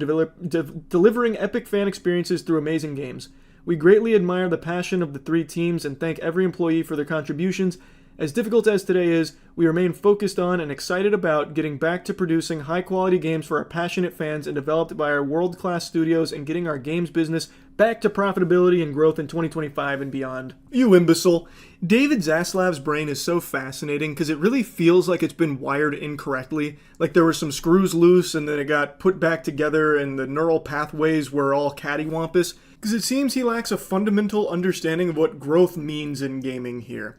delivering epic fan experiences through amazing games. We greatly admire the passion of the three teams and thank every employee for their contributions. As difficult as today is, we remain focused on and excited about getting back to producing high-quality games for our passionate fans and developed by our world-class studios and getting our games business back to profitability and growth in 2025 and beyond. You imbecile. David Zaslav's brain is so fascinating because it really feels like it's been wired incorrectly. Like there were some screws loose and then it got put back together and the neural pathways were all cattywampus. Because it seems he lacks a fundamental understanding of what growth means in gaming here.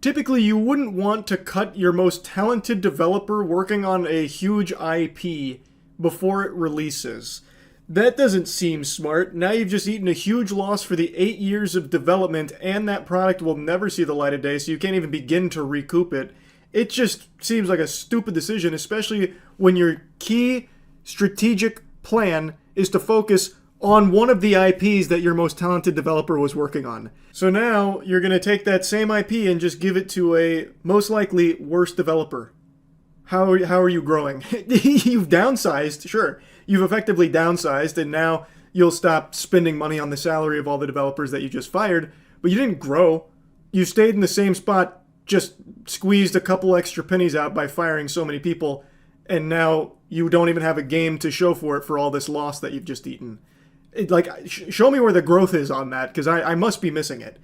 Typically, you wouldn't want to cut your most talented developer working on a huge IP before it releases. That doesn't seem smart. Now you've just eaten a huge loss for the 8 years of development, and that product will never see the light of day, so you can't even begin to recoup it. It just seems like a stupid decision, especially when your key strategic plan is to focus on one of the IPs that your most talented developer was working on. So now you're going to take that same IP and just give it to a most likely worse developer. How are you growing? You've downsized, sure. You've effectively downsized, and now you'll stop spending money on the salary of all the developers that you just fired, but you didn't grow. You stayed in the same spot, just squeezed a couple extra pennies out by firing so many people, and now you don't even have a game to show for it for all this loss that you've just eaten. Show me where the growth is on that, because I must be missing it.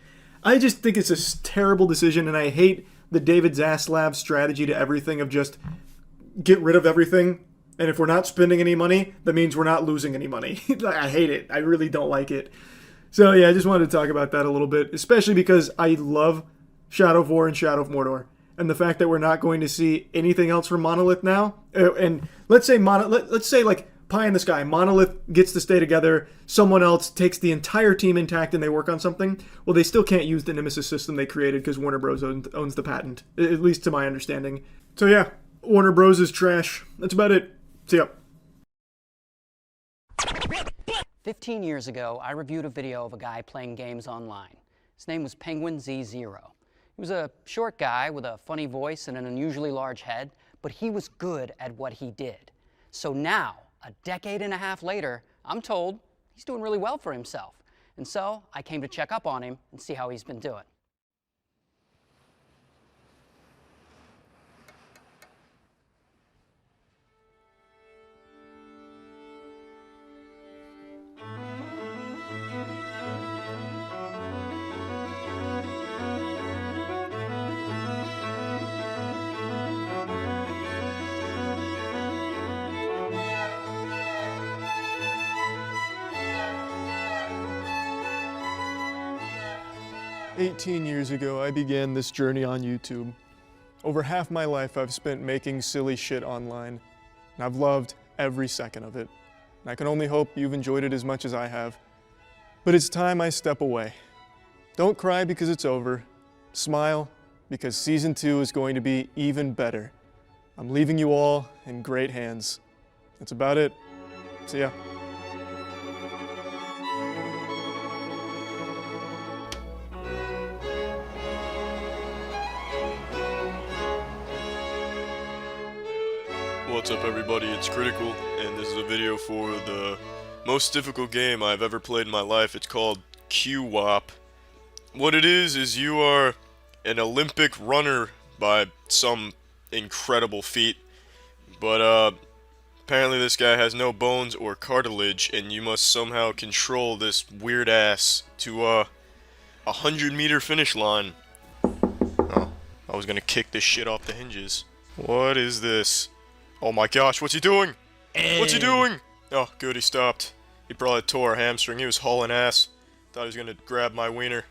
I just think it's a terrible decision, and I hate the David Zaslav strategy to everything of just get rid of everything, and if we're not spending any money, that means we're not losing any money. I hate it. I really don't like it. So yeah, I just wanted to talk about that a little bit, especially because I love Shadow of War and Shadow of Mordor, and the fact that we're not going to see anything else from Monolith now, and let's say like pie in the sky, Monolith gets to stay together, someone else takes the entire team intact and they work on something, well, they still can't use the Nemesis system they created because Warner Bros. owns the patent, at least to my understanding. So yeah, Warner Bros. Is trash. That's about it. See ya. 15 years ago, I reviewed a video of a guy playing games online. His name was Penguinz0. He was a short guy with a funny voice and an unusually large head, but he was good at what he did. So now, a decade and a half later, I'm told he's doing really well for himself. And so I came to check up on him and see how he's been doing. "18 years ago, I began this journey on YouTube. Over half my life I've spent making silly shit online, and I've loved every second of it. And I can only hope you've enjoyed it as much as I have. But it's time I step away. Don't cry because it's over. Smile, because Season 2 is going to be even better. I'm leaving you all in great hands." That's about it. See ya. What's up everybody, it's Critikal, and this is a video for the most difficult game I've ever played in my life. It's called Q-Wop. What it is you are an Olympic runner by some incredible feat, but apparently this guy has no bones or cartilage, and you must somehow control this weird ass to a 100-meter finish line. Oh, I was gonna kick this shit off the hinges. What is this? Oh my gosh, what's he doing? What's he doing? Oh, good, he stopped. He probably tore a hamstring. He was hauling ass. Thought he was gonna grab my wiener.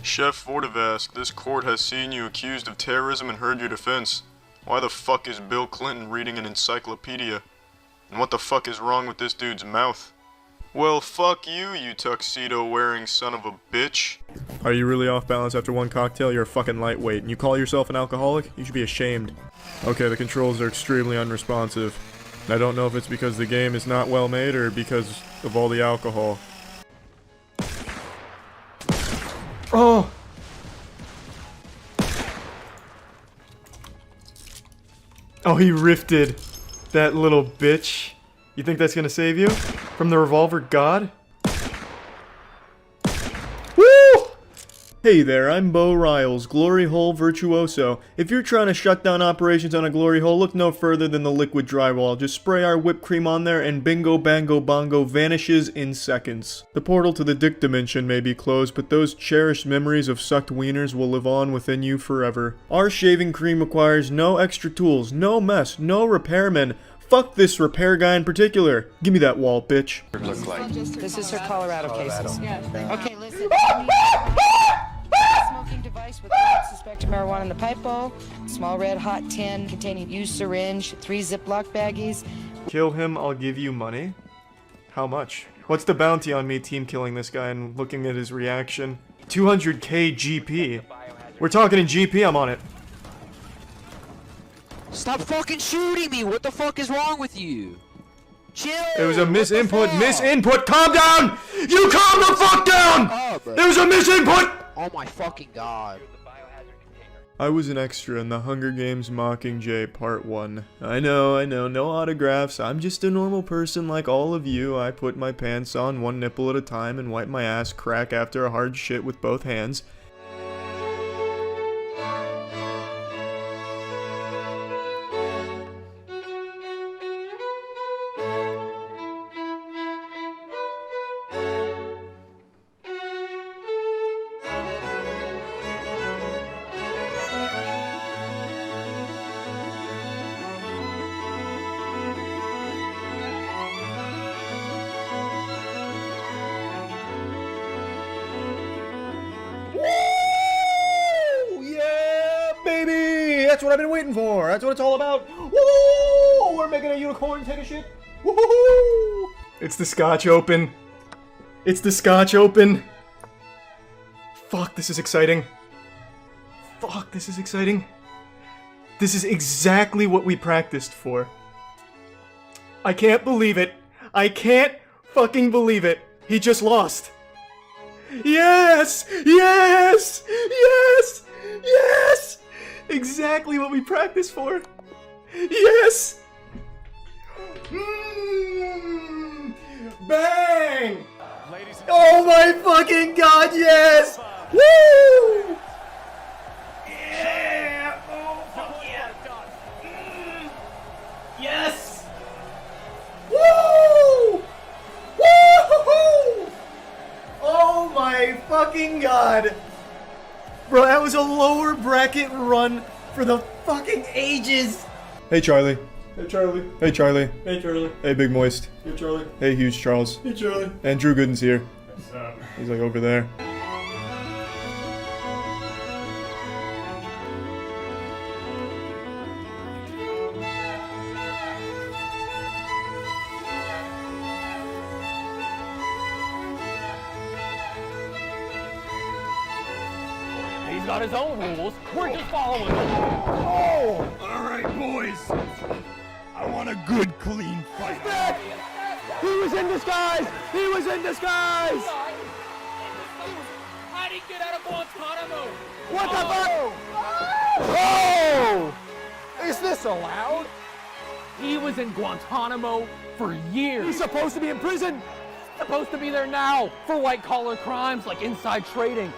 Chef Vortivask, this court has seen you accused of terrorism and heard your defense. Why the fuck is Bill Clinton reading an encyclopedia? And what the fuck is wrong with this dude's mouth? Well, fuck you, you tuxedo-wearing son of a bitch. Are you really off balance after one cocktail? You're a fucking lightweight. And you call yourself an alcoholic? You should be ashamed. Okay, the controls are extremely unresponsive. And I don't know if it's because the game is not well made or because of all the alcohol. Oh! Oh, he rifted. That little bitch. You think that's gonna save you? From the revolver god? Woo! Hey there, I'm Bo Riles, Glory Hole Virtuoso. If you're trying to shut down operations on a glory hole, look no further than the liquid drywall. Just spray our whipped cream on there and bingo bango bongo vanishes in seconds. The portal to the dick dimension may be closed, but those cherished memories of sucked wieners will live on within you forever. Our shaving cream requires no extra tools, no mess, no repairmen. Fuck this repair guy in particular. Give me that wall, bitch. This is her Colorado cases. Okay, listen. Smoking device with suspected marijuana in the pipe bowl, small red hot tin containing used syringe, 3 Ziploc baggies. Kill him, I'll give you money. How much? What's the bounty on me team killing this guy and looking at his reaction? 200k GP. We're talking in GP, I'm on it. Stop fucking shooting me! What the fuck is wrong with you? Chill! It was a misinput, calm down! You calm the fuck down! There was a misinput! Oh my fucking god. I was an extra in the Hunger Games Mockingjay Part 1. I know, no autographs. I'm just a normal person like all of you. I put my pants on one nipple at a time and wipe my ass crack after a hard shit with both hands. That's what I've been waiting for. That's what it's all about. Woo! We're making a unicorn take a shit. Woo! It's the Scotch Open. It's the Scotch Open. Fuck, this is exciting. Fuck, this is exciting. This is exactly what we practiced for. I can't believe it. I can't fucking believe it. He just lost. Yes! Yes! Yes! Yes! Exactly what we practiced for. Yes! Bang! Oh my fucking god, yes! Woo! Yeah! Oh, fuck yeah! Yes! Woo! Woo! Oh my fucking god! Bro, that was a lower bracket run for the fucking ages! Hey Charlie. Hey Charlie. Hey Charlie. Hey Charlie. Hey Big Moist. Hey Charlie. Hey Huge Charles. Hey Charlie. And Drew Gooden's here. What's up? He's like over there. He's got his own rules. We're just following them. Oh! All right, boys. I want a good, clean fight. He was in disguise! He was in disguise! How did he get out of Guantanamo? What the fuck? Oh! Is this allowed? He was in Guantanamo for years. He's supposed to be in prison? Supposed to be there now for white-collar crimes like inside trading.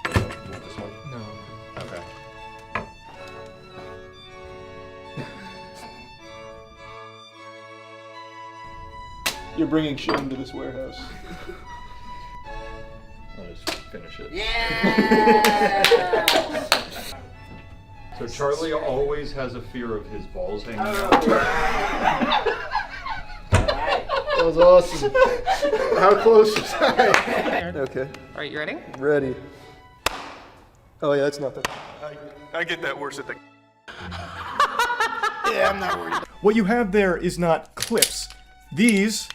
No. Okay. You're bringing shame to this warehouse. I'll just finish it. Yeah! So Charlie always has a fear of his balls hanging out. was awesome. How close was I? Okay. All right, you ready? Ready. Oh yeah, that's nothing. I get that worse at the... Yeah, I'm not worried. What you have there is not clips. These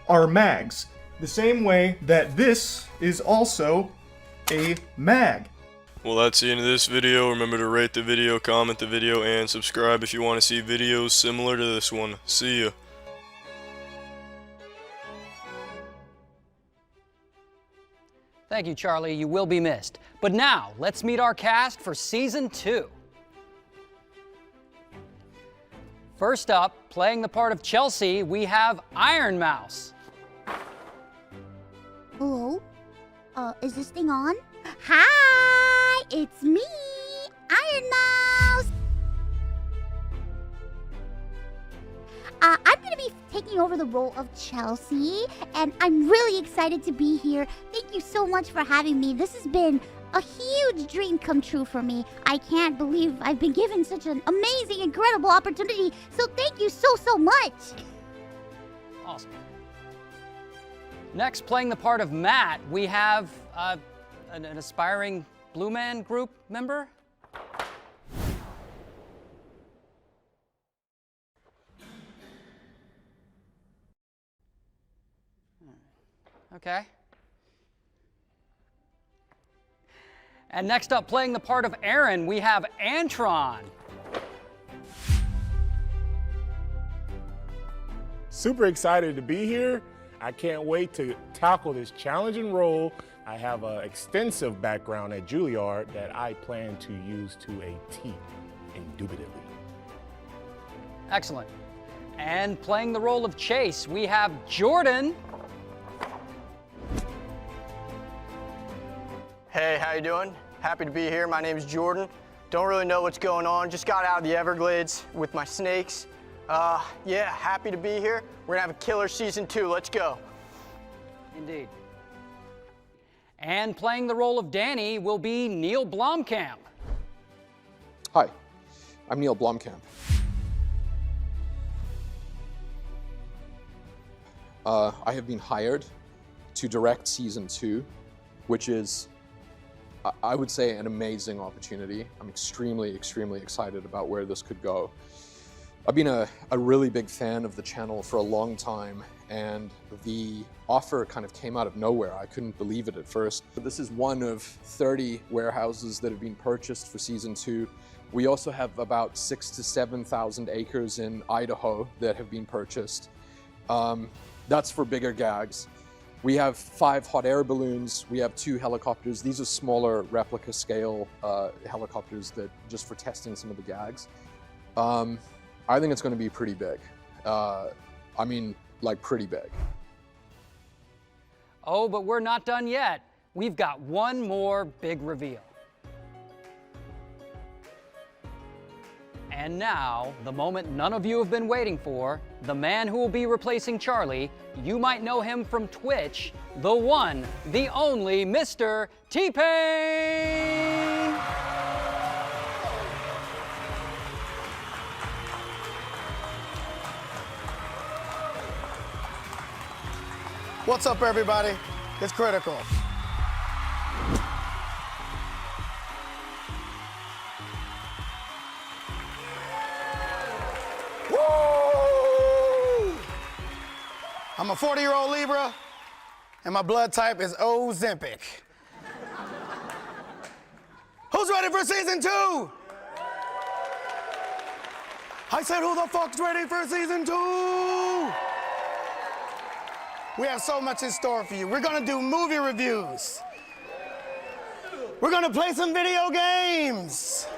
are mags. The same way that this is also a mag. Well, that's the end of this video. Remember to rate the video, comment the video, and subscribe if you want to see videos similar to this one. See ya. Thank you, Charlie. You will be missed. But now, let's meet our cast for Season 2. First up, playing the part of Chelsea, we have Iron Mouse. Hello? Is this thing on? Hi! It's me, Iron Mouse! I'm gonna be taking over the role of Chelsea, and I'm really excited to be here. Thank you so much for having me. This has been a huge dream come true for me. I can't believe I've been given such an amazing, incredible opportunity, so thank you so much! Awesome. Next, playing the part of Matt, we have an aspiring Blue Man Group member. Okay. And next up, playing the part of Aaron, we have Antron. Super excited to be here. I can't wait to tackle this challenging role. I have an extensive background at Juilliard that I plan to use to a T, indubitably. Excellent. And playing the role of Chase, we have Jordan. Hey, how you doing? Happy to be here. My name is Jordan. Don't really know what's going on. Just got out of the Everglades with my snakes. Yeah, happy to be here. We're gonna have a killer Season 2. Let's go. Indeed. And playing the role of Danny will be Neil Blomkamp. Hi, I'm Neil Blomkamp. I have been hired to direct Season 2, which is, I would say, an amazing opportunity. I'm extremely excited about where this could go. I've been a really big fan of the channel for a long time, and the offer kind of came out of nowhere. I couldn't believe it at first. But this is one of 30 warehouses that have been purchased for Season 2. We also have about 6,000 to 7,000 acres in Idaho that have been purchased. That's for bigger gags. We have 5 hot air balloons. We have 2 helicopters. These are smaller replica scale helicopters that just for testing some of the gags. I think it's going to be pretty big. I mean, like pretty big. Oh, but we're not done yet. We've got one more big reveal. And now, the moment none of you have been waiting for, the man who will be replacing Charlie. You might know him from Twitch, the one, the only Mr. T-Pain! What's up, everybody? It's Critikal. Woo! I'm a 40-year-old Libra, and my blood type is Ozempic. Who's ready for Season 2? I said, who the fuck's ready for Season 2? We have so much in store for you. We're gonna do movie reviews. We're gonna play some video games.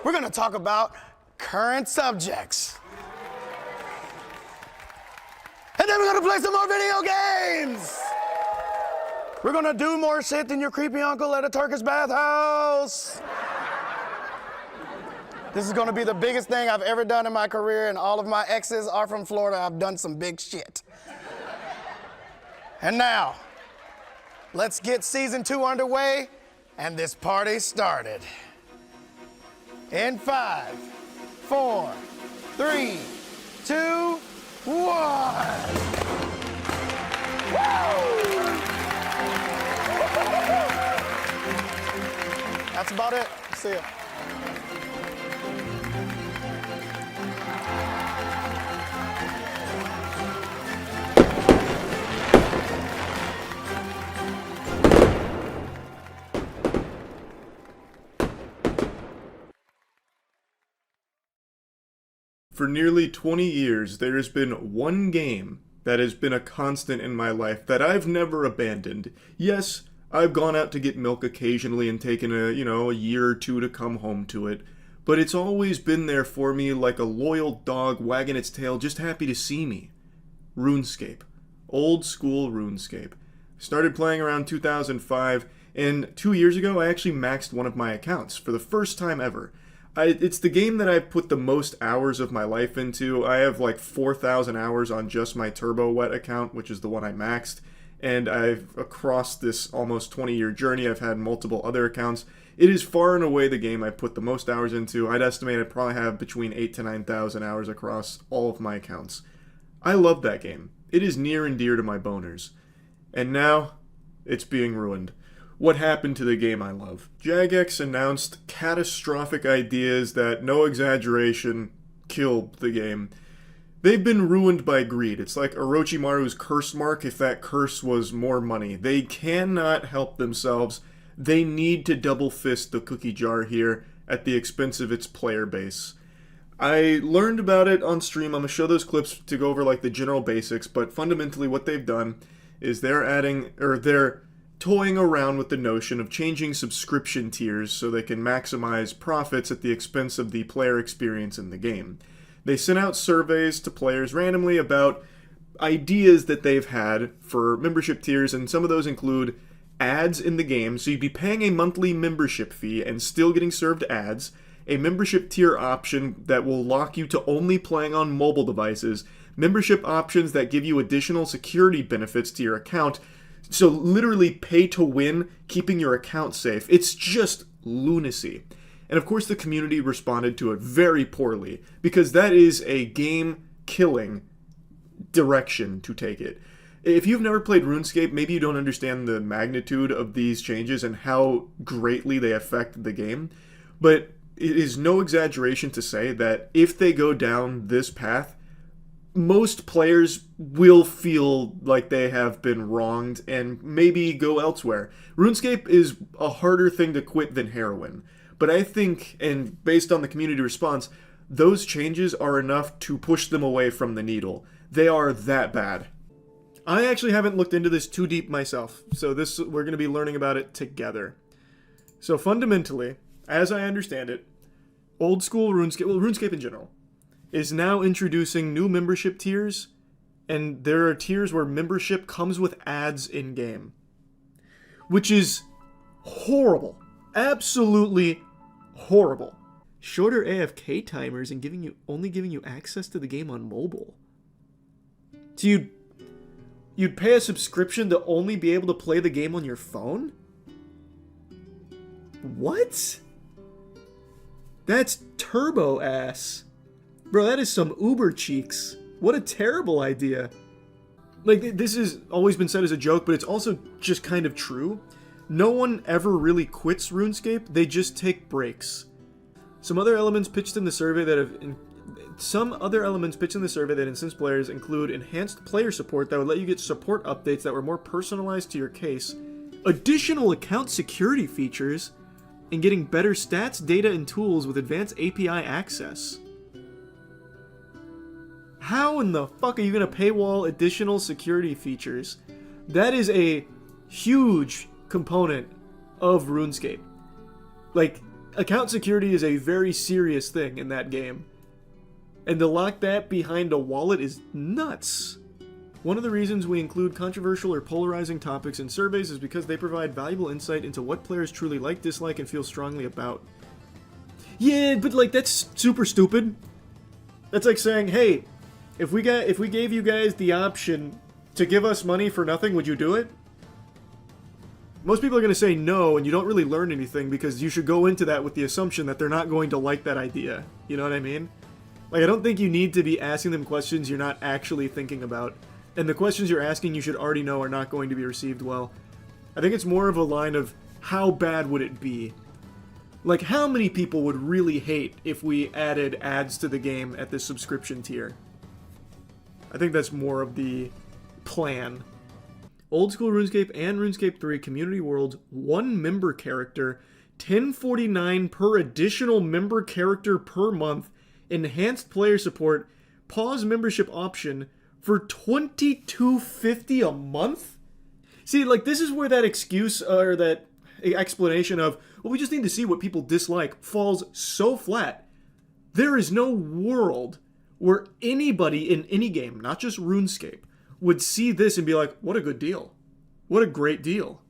We're gonna talk about current subjects. And then we're gonna play some more video games. We're gonna do more shit than your creepy uncle at a Turkish bathhouse. This is gonna be the biggest thing I've ever done in my career, and all of my exes are from Florida. I've done some big shit. And now, let's get Season 2 underway and this party started. In 5, 4, 3, 2, 1. That's about it. See ya. For nearly 20 years, there has been one game that has been a constant in my life that I've never abandoned. Yes, I've gone out to get milk occasionally and taken a year or two to come home to it, but it's always been there for me like a loyal dog wagging its tail, just happy to see me. RuneScape. Old school RuneScape. Started playing around 2005, and 2 years ago I actually maxed one of my accounts for the first time ever. It's the game that I've put the most hours of my life into. I have like 4,000 hours on just my Turbo Wet account, which is the one I maxed. And across this almost 20-year journey, I've had multiple other accounts. It is far and away the game I've put the most hours into. I'd estimate I probably have between 8,000 to 9,000 hours across all of my accounts. I love that game. It is near and dear to my boners. And now, it's being ruined. What happened to the game I love? Jagex announced catastrophic ideas that, no exaggeration, killed the game. They've been ruined by greed. It's like Orochimaru's curse mark if that curse was more money. They cannot help themselves. They need to double fist the cookie jar here at the expense of its player base. I learned about it on stream. I'm going to show those clips to go over like the general basics, but fundamentally what they've done is they're toying around with the notion of changing subscription tiers so they can maximize profits at the expense of the player experience in the game. They sent out surveys to players randomly about ideas that they've had for membership tiers, and some of those include ads in the game, so you'd be paying a monthly membership fee and still getting served ads, a membership tier option that will lock you to only playing on mobile devices, membership options that give you additional security benefits to your account. So literally pay to win, keeping your account safe. It's just lunacy. And of course the community responded to it very poorly, because that is a game-killing direction to take it. If you've never played RuneScape, maybe you don't understand the magnitude of these changes and how greatly they affect the game. But it is no exaggeration to say that if they go down this path, most players will feel like they have been wronged and maybe go elsewhere. RuneScape is a harder thing to quit than heroin. But I think, and based on the community response, those changes are enough to push them away from the needle. They are that bad. I actually haven't looked into this too deep myself, so we're going to be learning about it together. So fundamentally, as I understand it, old school RuneScape, well, RuneScape in general, is now introducing new membership tiers, and there are tiers where membership comes with ads in-game. Which is horrible. Absolutely horrible. Shorter AFK timers and only giving you access to the game on mobile. So you'd pay a subscription to only be able to play the game on your phone? What? That's turbo ass. Bro, that is some Uber cheeks. What a terrible idea. Like, this has always been said as a joke, but it's also just kind of true. No one ever really quits RuneScape, they just take breaks. Some other elements pitched in the survey that incent players include enhanced player support that would let you get support updates that were more personalized to your case, additional account security features, and getting better stats, data, and tools with advanced API access. How in the fuck are you going to paywall additional security features? That is a huge component of RuneScape. Like, account security is a very serious thing in that game. And to lock that behind a wallet is nuts. One of the reasons we include controversial or polarizing topics in surveys is because they provide valuable insight into what players truly like, dislike, and feel strongly about. Yeah, but like, that's super stupid. That's like saying, hey, if we gave you guys the option to give us money for nothing, would you do it? Most people are going to say no, and you don't really learn anything because you should go into that with the assumption that they're not going to like that idea. You know what I mean? Like, I don't think you need to be asking them questions you're not actually thinking about. and the questions you're asking you should already know are not going to be received well. I think it's more of a line of, how bad would it be? Like, how many people would really hate if we added ads to the game at this subscription tier? I think that's more of the plan. Old School RuneScape and RuneScape 3 Community Worlds, 1 member character, $10.49 per additional member character per month, enhanced player support, pause membership option for $22.50 a month? See, like, this is where that excuse, or that explanation of, well, we just need to see what people dislike, falls so flat. There is no world where anybody in any game, not just RuneScape, would see this and be like, what a good deal. What a great deal.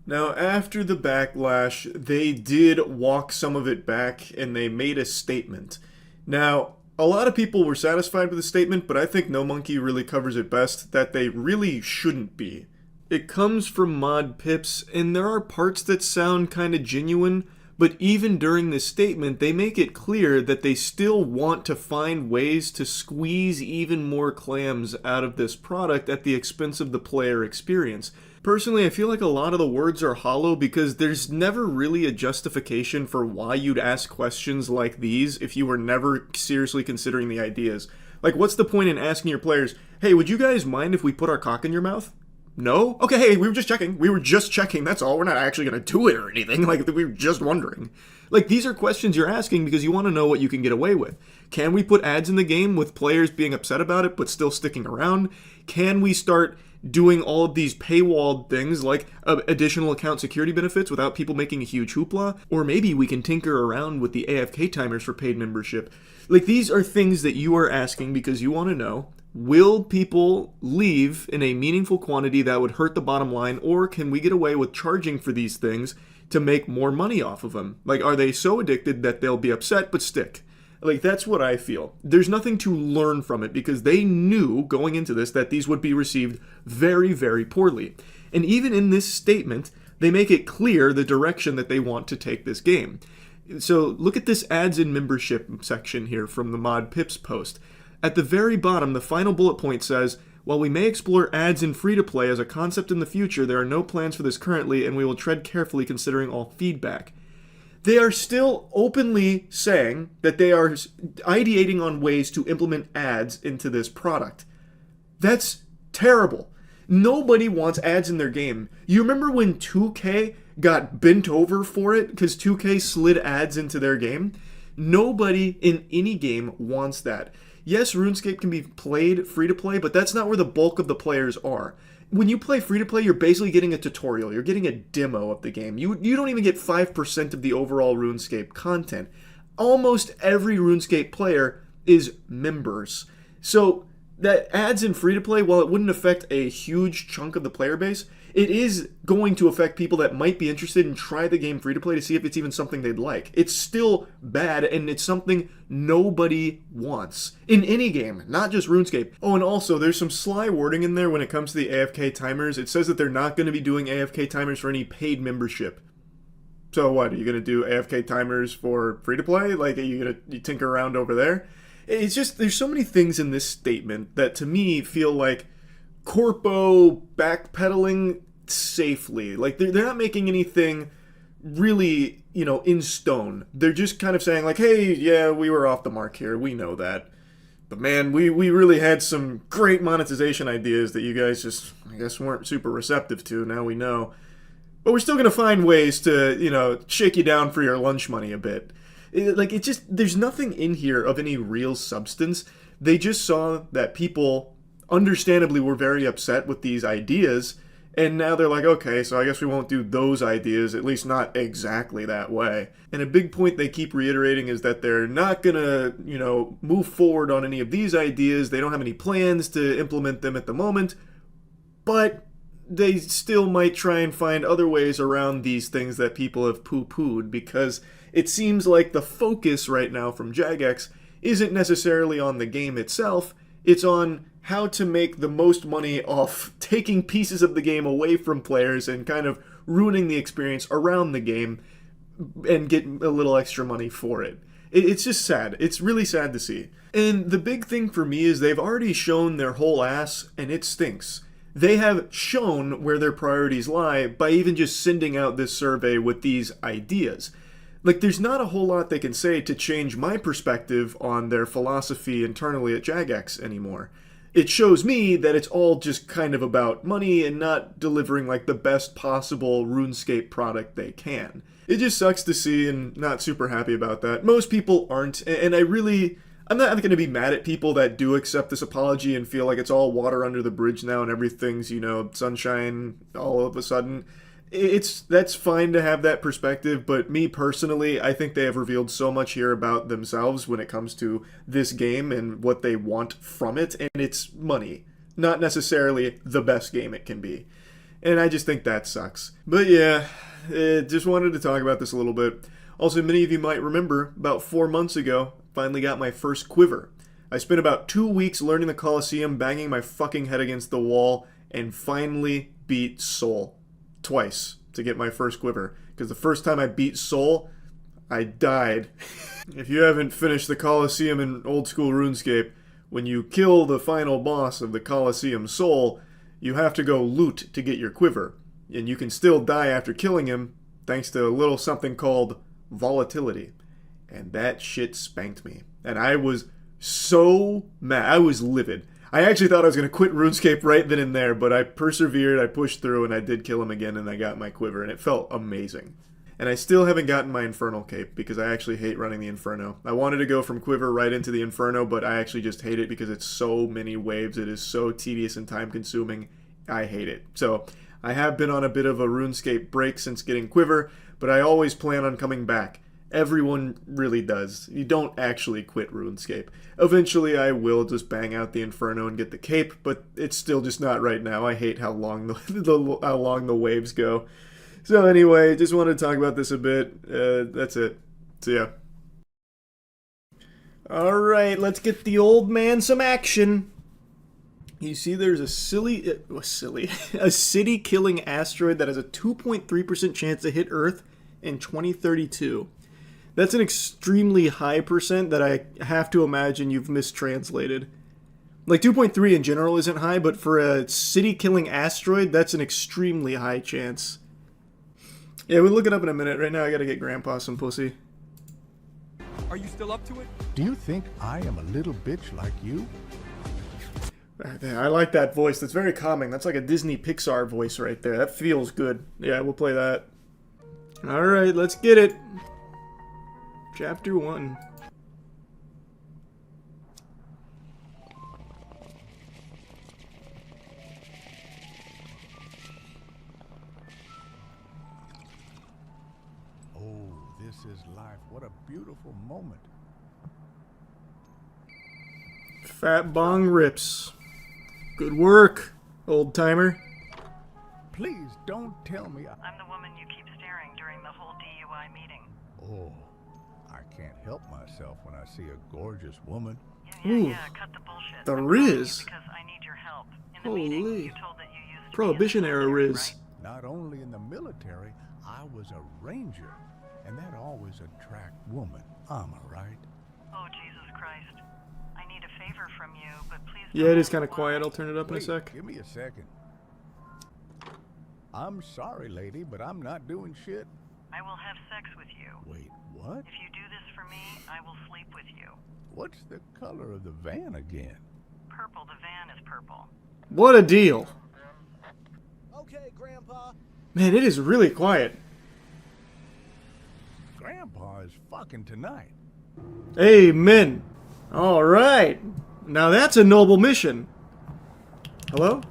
Now, after the backlash, they did walk some of it back, and they made a statement. Now, a lot of people were satisfied with the statement, but I think No Monkey really covers it best, that they really shouldn't be. It comes from Mod Pips, and there are parts that sound kinda genuine, but even during this statement, they make it clear that they still want to find ways to squeeze even more clams out of this product at the expense of the player experience. Personally, I feel like a lot of the words are hollow because there's never really a justification for why you'd ask questions like these if you were never seriously considering the ideas. Like, what's the point in asking your players, hey, would you guys mind if we put our cock in your mouth? No? Okay, hey, we were just checking. We were just checking, that's all. We're not actually gonna do it or anything. Like, we were just wondering. Like, these are questions you're asking because you want to know what you can get away with. Can we put ads in the game with players being upset about it but still sticking around? Can we start doing all of these paywalled things like additional account security benefits without people making a huge hoopla? Or maybe we can tinker around with the AFK timers for paid membership. Like, these are things that you are asking because you want to know, will people leave in a meaningful quantity that would hurt the bottom line, or can we get away with charging for these things to make more money off of them? Like, are they so addicted that they'll be upset but stick? Like, that's what I feel. There's nothing to learn from it because they knew going into this that these would be received very, very poorly. And even in this statement, they make it clear the direction that they want to take this game. So look at this ads in membership section here from the Mod Pips post. At the very bottom, the final bullet point says, while we may explore ads in free-to-play as a concept in the future, there are no plans for this currently, and we will tread carefully considering all feedback. They are still openly saying that they are ideating on ways to implement ads into this product. That's terrible. Nobody wants ads in their game. You remember when 2K got bent over for it because 2K slid ads into their game? Nobody in any game wants that. Yes, RuneScape can be played free-to-play, but that's not where the bulk of the players are. When you play free-to-play, you're basically getting a tutorial. You're getting a demo of the game. You don't even get 5% of the overall RuneScape content. Almost every RuneScape player is members. So that ads in free-to-play, while it wouldn't affect a huge chunk of the player base, it is going to affect people that might be interested in try the game free-to-play to see if it's even something they'd like. It's still bad, and it's something nobody wants. In any game, not just RuneScape. Oh, and also, there's some sly wording in there when it comes to the AFK timers. It says that they're not going to be doing AFK timers for any paid membership. So what, are you going to do AFK timers for free-to-play? Like, are you going to tinker around over there? It's just, there's so many things in this statement that to me feel like corpo backpedaling safely. Like, they're not making anything really, in stone. They're just kind of saying like, hey, yeah, we were off the mark here. We know that. But man, we really had some great monetization ideas that you guys just, I guess, weren't super receptive to. Now we know. But we're still going to find ways to, shake you down for your lunch money a bit. There's nothing in here of any real substance. They just saw that people understandably were very upset with these ideas, and now they're like, okay, so I guess we won't do those ideas, at least not exactly that way. And a big point they keep reiterating is that they're not gonna, move forward on any of these ideas. They don't have any plans to implement them at the moment, but they still might try and find other ways around these things that people have poo-pooed, because it seems like the focus right now from Jagex isn't necessarily on the game itself, it's on how to make the most money off taking pieces of the game away from players and kind of ruining the experience around the game and get a little extra money for it. It's just sad. It's really sad to see. And the big thing for me is they've already shown their whole ass, and it stinks. They have shown where their priorities lie by even just sending out this survey with these ideas. Like, there's not a whole lot they can say to change my perspective on their philosophy internally at Jagex anymore. It shows me that it's all just kind of about money and not delivering like the best possible RuneScape product they can. It just sucks to see, and not super happy about that. Most people aren't, and I'm not going to be mad at people that do accept this apology and feel like it's all water under the bridge now and everything's, you know, sunshine all of a sudden. That's fine to have that perspective, but me personally, I think they have revealed so much here about themselves when it comes to this game and what they want from it, and it's money, not necessarily the best game it can be. And I just think that sucks. But yeah, just wanted to talk about this a little bit. Also, many of you might remember, about 4 months ago, finally got my first quiver. I spent about 2 weeks learning the Coliseum, banging my fucking head against the wall, and finally beat Soul. Twice to get my first quiver, because the first time I beat Soul, I died. If you haven't finished the Coliseum in old school RuneScape, when you kill the final boss of the Coliseum, Soul, you have to go loot to get your quiver, and you can still die after killing him thanks to a little something called volatility, and that shit spanked me, and I was so mad. I was livid. I actually thought I was going to quit RuneScape right then and there, but I persevered, I pushed through, and I did kill him again, and I got my quiver, and it felt amazing. And I still haven't gotten my Infernal Cape, because I actually hate running the Inferno. I wanted to go from quiver right into the Inferno, but I actually just hate it because it's so many waves, it is so tedious and time-consuming. I hate it. So, I have been on a bit of a RuneScape break since getting quiver, but I always plan on coming back. Everyone really does. You don't actually quit RuneScape. Eventually I will just bang out the Inferno and get the cape, but it's still just not right now. I hate how long how long the waves go. So anyway, just wanted to talk about this a bit. That's it. So yeah. Alright, let's get the old man some action. You see there's a city-killing asteroid that has a 2.3% chance to hit Earth in 2032. That's an extremely high percent that I have to imagine you've mistranslated. Like, 2.3 in general isn't high, but for a city-killing asteroid, that's an extremely high chance. Yeah, we'll look it up in a minute. Right now, I gotta get Grandpa some pussy. Are you still up to it? Do you think I am a little bitch like you? I like that voice. That's very calming. That's like a Disney Pixar voice right there. That feels good. Yeah, we'll play that. Alright, let's get it. Chapter 1. Oh, this is life. What a beautiful moment. Fat bong rips. Good work, old timer. Please don't tell me I'm the woman you keep staring during the whole DUI meeting. Oh, I can't help myself when I see a gorgeous woman. Yeah, cut the bullshit. The Riz. Because I need your help. In the meeting, Holy. you told that you used to Prohibition era Riz. Not only in the military, I was a ranger, and that always attract women. Am I right? Oh, Jesus Christ. I need a favor from you, but please Yeah, it is kind of quiet. I'll turn it up in a Wait, sec. Give me a second. I'm sorry, lady, but I'm not doing shit. I will have sex with you. Wait, what? If you do this for me, I will sleep with you. What's the color of the van again? Purple. The van is purple. What a deal. Okay, Grandpa. Man, it is really quiet. Grandpa is fucking tonight. Amen. Alright. Now that's a noble mission. Hello?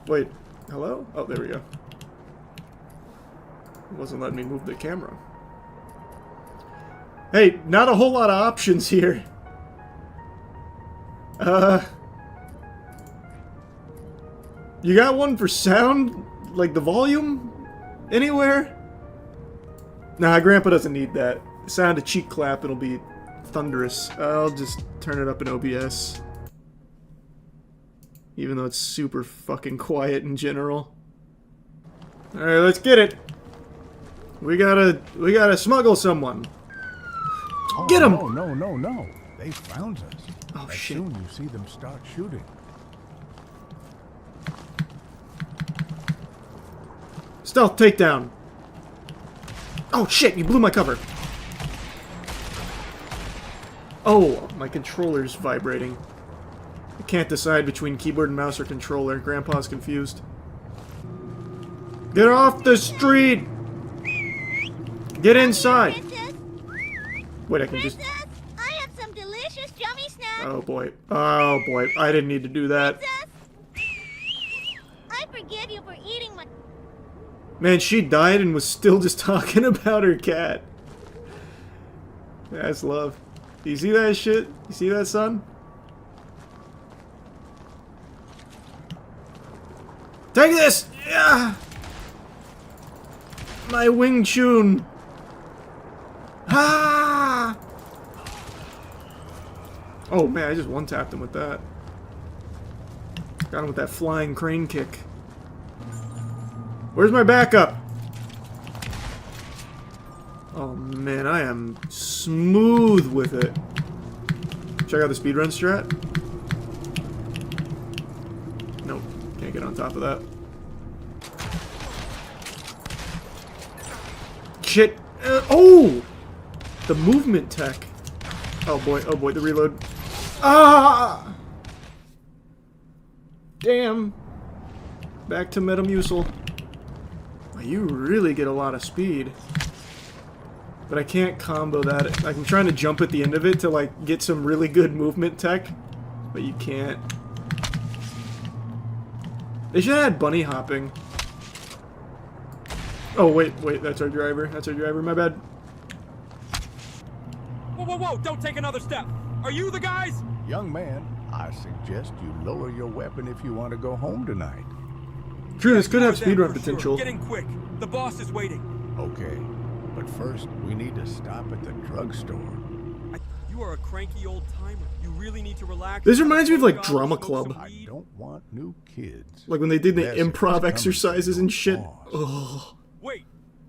Wait. Hello? Oh, there we go. It wasn't letting me move the camera. Hey, not a whole lot of options here. You got one for sound? Like the volume? Anywhere? Nah, Grandpa doesn't need that. Sound a cheek clap, it'll be thunderous. I'll just turn it up in OBS. Even though it's super fucking quiet in general. Alright, let's get it. We gotta smuggle someone. Oh, Get him! No. They found us. Oh, as shit. soon you see them start shooting. Stealth takedown. Oh shit, you blew my cover. Oh, my controller's vibrating. I can't decide between keyboard and mouse or controller. Grandpa's confused. Get off the street! Get inside! Wait, I can just... I have some delicious yummy snacks. Oh boy. Oh boy. I didn't need to do that. I forgive you for eating my... Man, she died and was still just talking about her cat. That's love. You see that shit? You see that, son? Take this! Yeah! My Wing Chun! Ah! Oh man, I just one-tapped him with that. Got him with that flying crane kick. Where's my backup? Oh man, I am smooth with it. Check out the speedrun strat. Nope, can't get on top of that. Shit. Oh! The movement tech. Oh boy, the reload. Ah! Damn. Back to Metamucil. You really get a lot of speed. But I can't combo that. Like, I'm trying to jump at the end of it to, like, get some really good movement tech. But you can't. They should have had bunny hopping. Oh, wait, that's our driver. That's our driver, my bad. Whoa, don't take another step. Are you the guys? Young man, I suggest you lower your weapon if you want to go home tonight. True, this could have speedrun potential. Get in quick. The boss is waiting. Okay, but first we need to stop at the drugstore. You are a cranky old timer. You really need to relax. This reminds me of, like, Drama Club. I don't want new kids. Like when they did the improv exercises and shit. Ugh. Wait,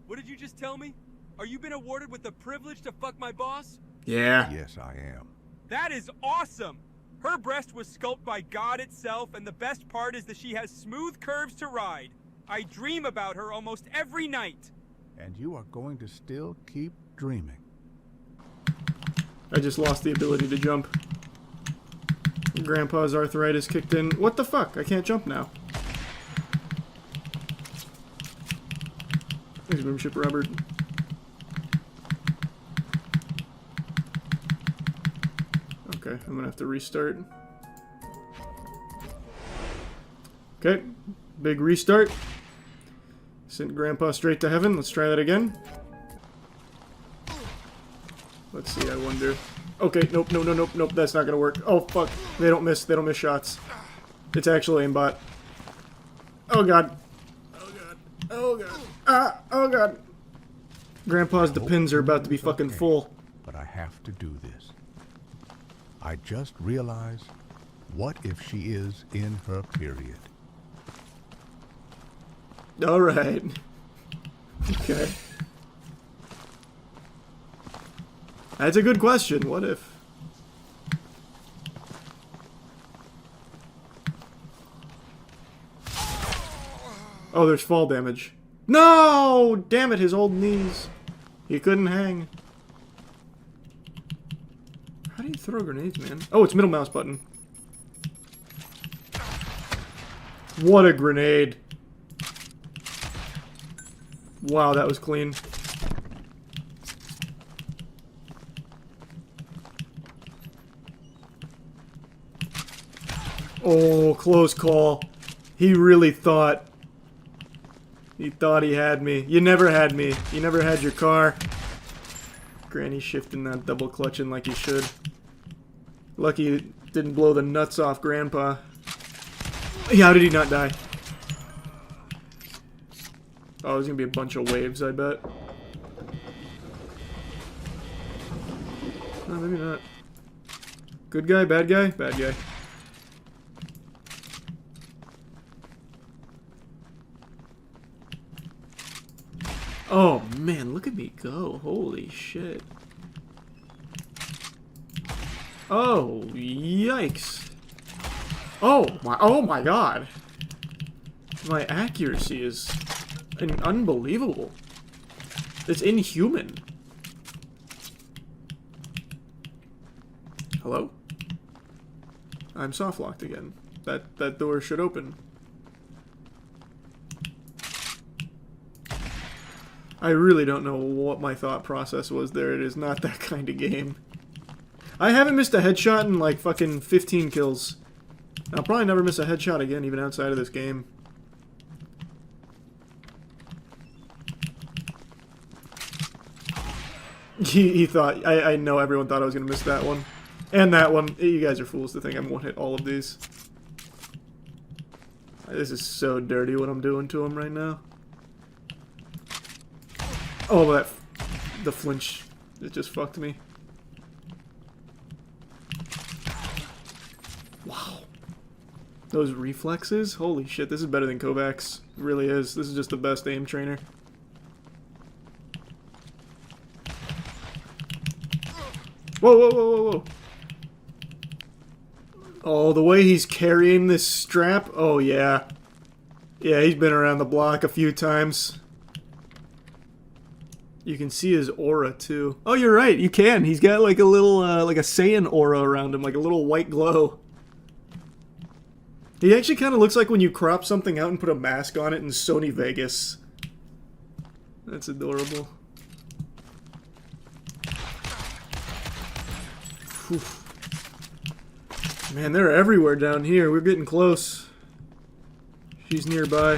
what did you just tell me? Are you been awarded with the privilege to fuck my boss? Yeah. Yes, I am. That is awesome. Her breast was sculpted by God itself, and the best part is that she has smooth curves to ride. I dream about her almost every night. And you are going to still keep dreaming. I just lost the ability to jump. Grandpa's arthritis kicked in. What the fuck? I can't jump now. Thanks, Boomship Robert. Okay, I'm gonna have to restart. Okay, big restart. Sent Grandpa straight to heaven. Let's try that again. Let's see, I wonder. Okay, nope, nope, that's not gonna work. Oh, fuck. They don't miss shots. It's actually aimbot. Oh, God. Oh, God. Ah, oh, God. Grandpa's depends are about to be fucking full. But I have to do this. I just realized, what if she is in her period? Alright. Okay. That's a good question. What if? Oh, there's fall damage. No! Damn it, his old knees. He couldn't hang. How do you throw grenades, man? Oh, it's middle mouse button. What a grenade. Wow, that was clean. Oh, close call. He really thought. He thought he had me. You never had me. You never had your car. Granny shifting that double clutching like he should. Lucky it didn't blow the nuts off Grandpa. How did he not die? Oh, there's gonna be a bunch of waves, I bet. No, maybe not. Good guy, bad guy? Bad guy. Oh man, look at me go. Holy shit. Oh, yikes. Oh my god. My accuracy is unbelievable. It's inhuman. Hello? I'm soft locked again. That door should open. I really don't know what my thought process was there. It is not that kind of game. I haven't missed a headshot in like fucking 15 kills. I'll probably never miss a headshot again, even outside of this game. He thought... I know everyone thought I was going to miss that one. And that one. You guys are fools to think I'm going to hit all of these. This is so dirty what I'm doing to him right now. Oh, the flinch. It just fucked me. Wow. Those reflexes? Holy shit, this is better than Kovacs. It really is. This is just the best aim trainer. Whoa, whoa, whoa, whoa, whoa. Oh, the way he's carrying this strap. Oh, yeah. Yeah, he's been around the block a few times. You can see his aura, too. Oh, you're right. You can. He's got like a little, like a Saiyan aura around him. Like a little white glow. He actually kind of looks like when you crop something out and put a mask on it in Sony Vegas. That's adorable. Whew. Man, they're everywhere down here. We're getting close. She's nearby.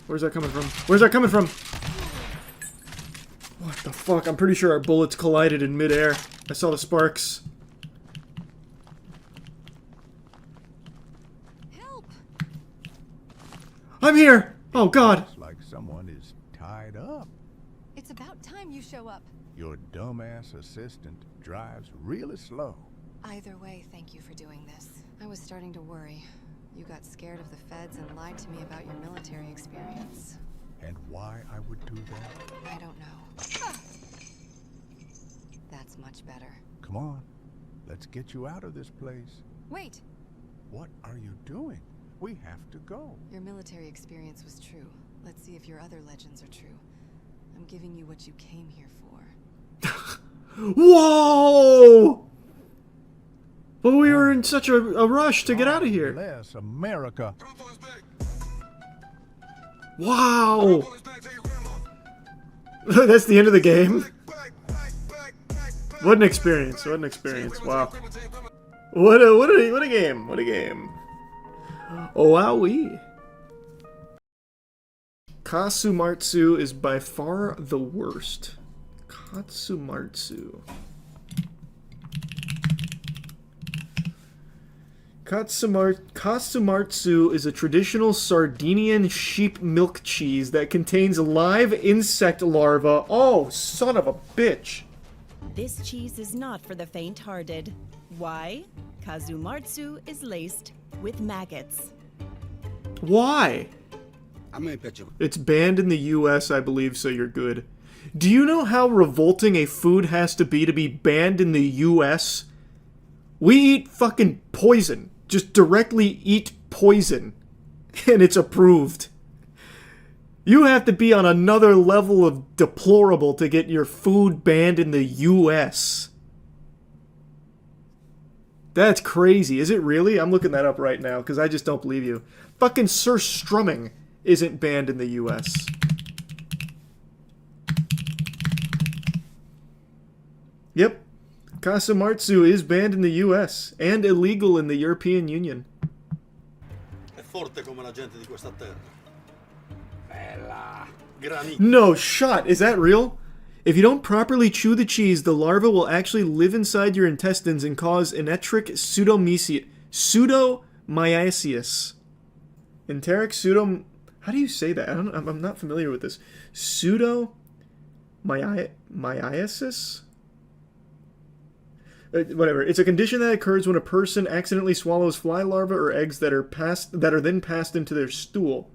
Where's that coming from? Where's that coming from? What the fuck? I'm pretty sure our bullets collided in midair. I saw the sparks. Help! I'm here! Oh god! Looks like someone is tied up. It's about time you show up. Your dumbass assistant drives really slow. Either way, thank you for doing this. I was starting to worry. You got scared of the feds and lied to me about your military experience. And why I would do that? I don't know. That's much better. Come on. Let's get you out of this place. Wait! What are you doing? We have to go. Your military experience was true. Let's see if your other legends are true. I'm giving you what you came here for. Whoa! But we were in such a rush to get out of here. Bless America. Wow! That's the end of the game? What an experience. What an experience. Wow. What a game. What a game. Oh, wowee. Katsumatsu is by far the worst. Katsumatsu. Katsumatsu is a traditional Sardinian sheep milk cheese that contains live insect larvae. Oh, son of a bitch. This cheese is not for the faint-hearted. Why? Kazumatsu is laced with maggots. Why? It's banned in the US, I believe, so you're good. Do you know how revolting a food has to be banned in the US? We eat fucking poison. Just directly eat poison. And it's approved. You have to be on another level of deplorable to get your food banned in the US. That's crazy. Is it really? I'm looking that up right now, because I just don't believe you. Fucking Sir Strumming isn't banned in the US. Yep. Katsumatsu is banned in the US and illegal in the European Union. È forte come la gente di questa terra. Bella. Granito. No shot. Is that real? If you don't properly chew the cheese, the larva will actually live inside your intestines and cause enteric pseudomyositis. Enteric pseudo... How do you say that? I'm not familiar with this. Pseudomyositis? Whatever. It's a condition that occurs when a person accidentally swallows fly larvae or eggs that are then passed into their stool.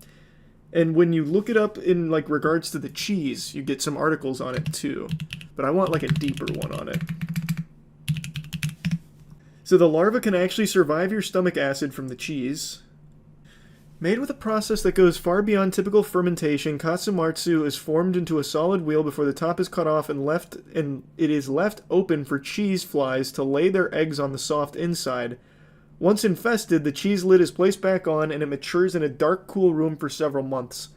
And when you look it up in like regards to the cheese, you get some articles on it too. But I want like a deeper one on it. So the larva can actually survive your stomach acid from the cheese. Made with a process that goes far beyond typical fermentation, katsumatsu is formed into a solid wheel before the top is cut off and it is left open for cheese flies to lay their eggs on the soft inside. Once infested, the cheese lid is placed back on and it matures in a dark, cool room for several months.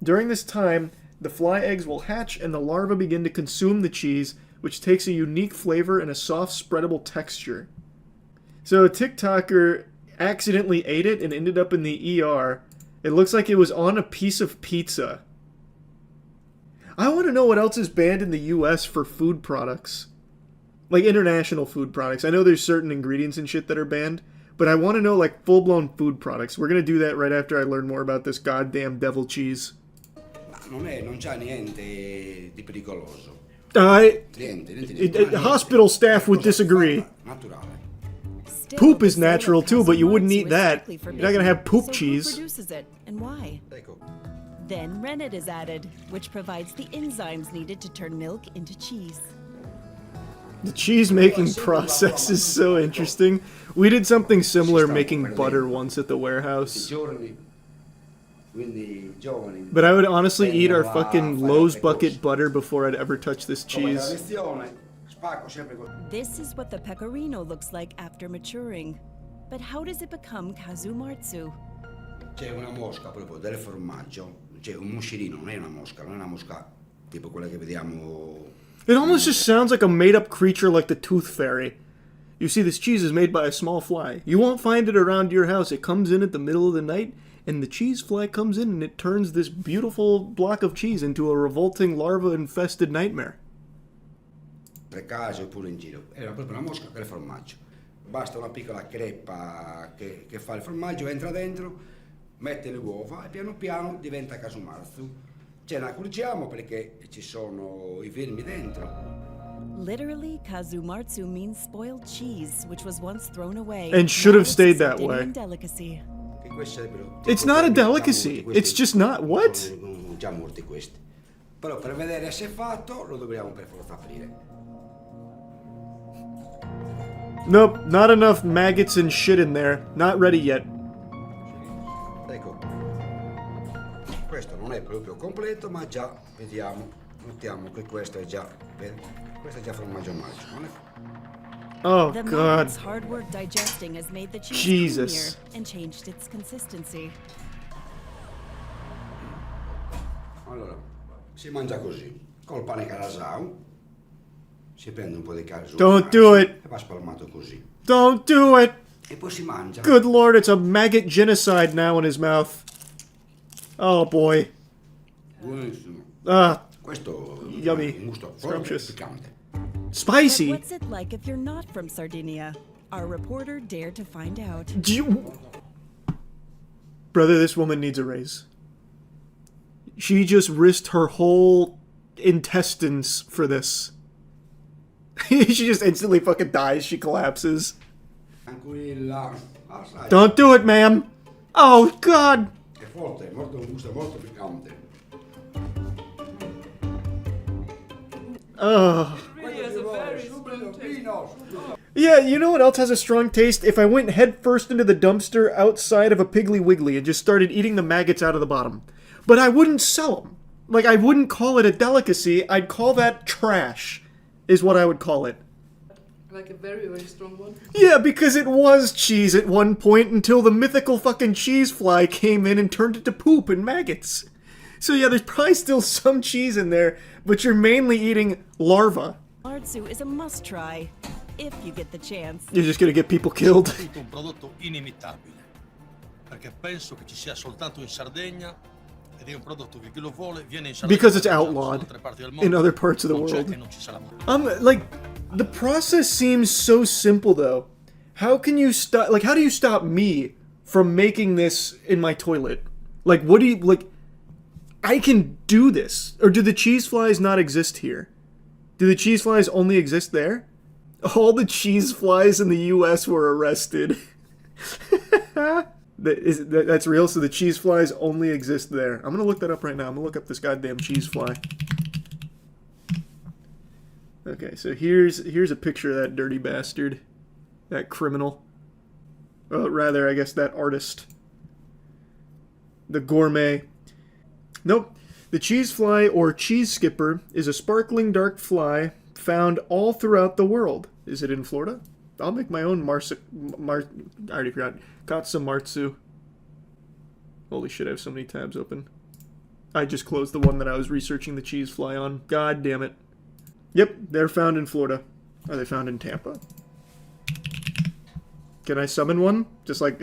During this time, the fly eggs will hatch and the larvae begin to consume the cheese, which takes a unique flavor and a soft, spreadable texture. So a TikToker accidentally ate it and ended up in the ER. It looks like it was on a piece of pizza. I want to know what else is banned in the US for food products. Like international food products. I know there's certain ingredients and shit that are banned, but I want to know like full-blown food products. We're going to do that right after I learn more about this goddamn devil cheese. Non c'ha niente di pericoloso. Hospital staff would disagree. Poop is natural too, but you wouldn't eat that. You're not gonna have poop cheese. Who produces it and why? Then rennet is added, which provides the enzymes needed to turn milk into cheese. The cheese making process is so interesting. We did something similar making butter once at the warehouse. But I would honestly eat our fucking Lowe's bucket butter before I'd ever touch this cheese. This is what the pecorino looks like after maturing. But how does it become kazumatsu? C'è una mosca proprio del formaggio, c'è un moscerino, non è una mosca tipo quella che vediamo. It almost just sounds like a made-up creature like the Tooth Fairy. You see, this cheese is made by a small fly. You won't find it around your house. It comes in at the middle of the night, and the cheese fly comes in and it turns this beautiful block of cheese into a revolting larva-infested nightmare. Per caso oppure in giro, era proprio una mosca del formaggio. Basta una piccola creppa che fa il formaggio, entra dentro, mette le uova e piano piano diventa kazumatsu. Ce ne accorgiamo perché ci sono I vermi dentro. Literally, kazumatsu means spoiled cheese, which was once thrown away. And should have stayed that way. Delicacy. It's not a delicacy. It's just not. What? Già morti questi. Però per vedere se è fatto lo dobbiamo per forza aprire. Nope, not enough maggots and shit in there. Not ready yet. Ecco. Questo non è proprio completo, ma già vediamo. Notiamo che questo è già. Questo è già formaggio maggio, non è? Oh the God. Hard work digesting has made the cheese Jesus. creamier and changed its consistency. Allora, si mangia così, col pane carasau. Si prende un po' di casu. Don't do it. E va spalmato così. Don't do it. E poi si mangia. Good Lord, it's a maggot genocide now in his mouth. Oh boy. Buonissimo. Questo yummy. Un gusto Scrumptious. piccante. Spicy. But what's it like if you're not from Sardinia? Our reporter dared to find out. Brother, this woman needs a raise. She just risked her whole intestines for this. She just instantly fucking dies. She collapses. Tranquilla. Don't do it, ma'am. Oh, God. È forte, molto, un gusto molto piccante. Ugh. Yeah, you know what else has a strong taste? If I went head first into the dumpster outside of a Piggly Wiggly and just started eating the maggots out of the bottom. But I wouldn't sell them. Like, I wouldn't call it a delicacy. I'd call that trash, is what I would call it. Like a very, very strong one? Yeah, because it was cheese at one point until the mythical fucking cheese fly came in and turned it to poop and maggots. So yeah, there's probably still some cheese in there, but you're mainly eating larva. Marzu is a must-try, if you get the chance. You're just gonna get people killed. Un prodotto inimitabile, perché penso che ci sia soltanto in Sardegna ed è un prodotto che chi lo vuole viene in Sardegna. Because it's outlawed in other parts of the world. Like, the process seems so simple though. How can you stop, like, how do you stop me from making this in my toilet? Like, what do you, like, I can do this. Or do the cheese flies not exist here? Do the cheese flies only exist there? All the cheese flies in the US were arrested. That's real, so the cheese flies only exist there. I'm gonna look that up right now. I'm gonna look up this goddamn cheese fly. Okay, so here's a picture of that dirty bastard. That criminal. Rather, I guess that artist. The gourmet. Nope. The cheese fly, or cheese skipper, is a sparkling dark fly found all throughout the world. Is it in Florida? I'll make my own I already forgot. Katsumartsu. Holy shit, I have so many tabs open. I just closed the one that I was researching the cheese fly on. God damn it. Yep, they're found in Florida. Are they found in Tampa? Can I summon one? Just like,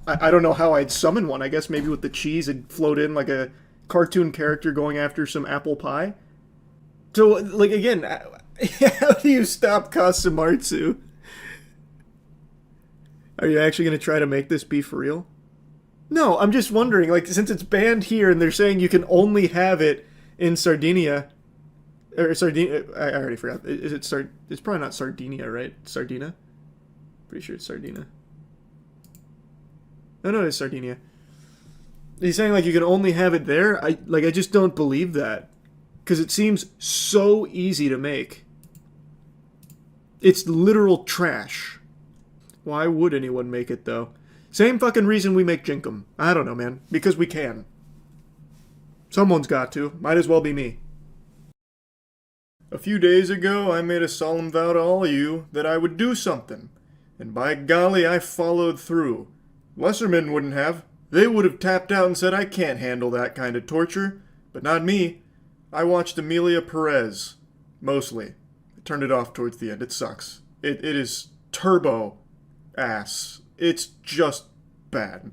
I don't know how I'd summon one. I guess maybe with the cheese it'd float in like a cartoon character going after some apple pie. So, like, again, how do you stop Katsumartsu? Are you actually going to try to make this be for real? No, I'm just wondering, like, since it's banned here and they're saying you can only have it in Sardinia, or Sardinia, I already forgot. Is it it's probably not Sardinia, right? Sardina? Pretty sure it's Sardinia. No, it's Sardinia. He's saying, like, you can only have it there? I just don't believe that. Because it seems so easy to make. It's literal trash. Why would anyone make it, though? Same fucking reason we make Jinkum. I don't know, man. Because we can. Someone's got to. Might as well be me. A few days ago, I made a solemn vow to all of you that I would do something. And by golly, I followed through. Lessermen wouldn't have. They would have tapped out and said, I can't handle that kind of torture. But not me. I watched Emilia Perez. Mostly. I turned it off towards the end. It sucks. It is turbo ass. It's just bad.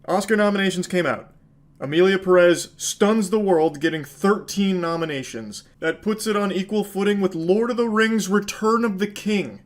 Oscar nominations came out. Emilia Perez stuns the world, getting 13 nominations. That puts it on equal footing with Lord of the Rings: Return of the King.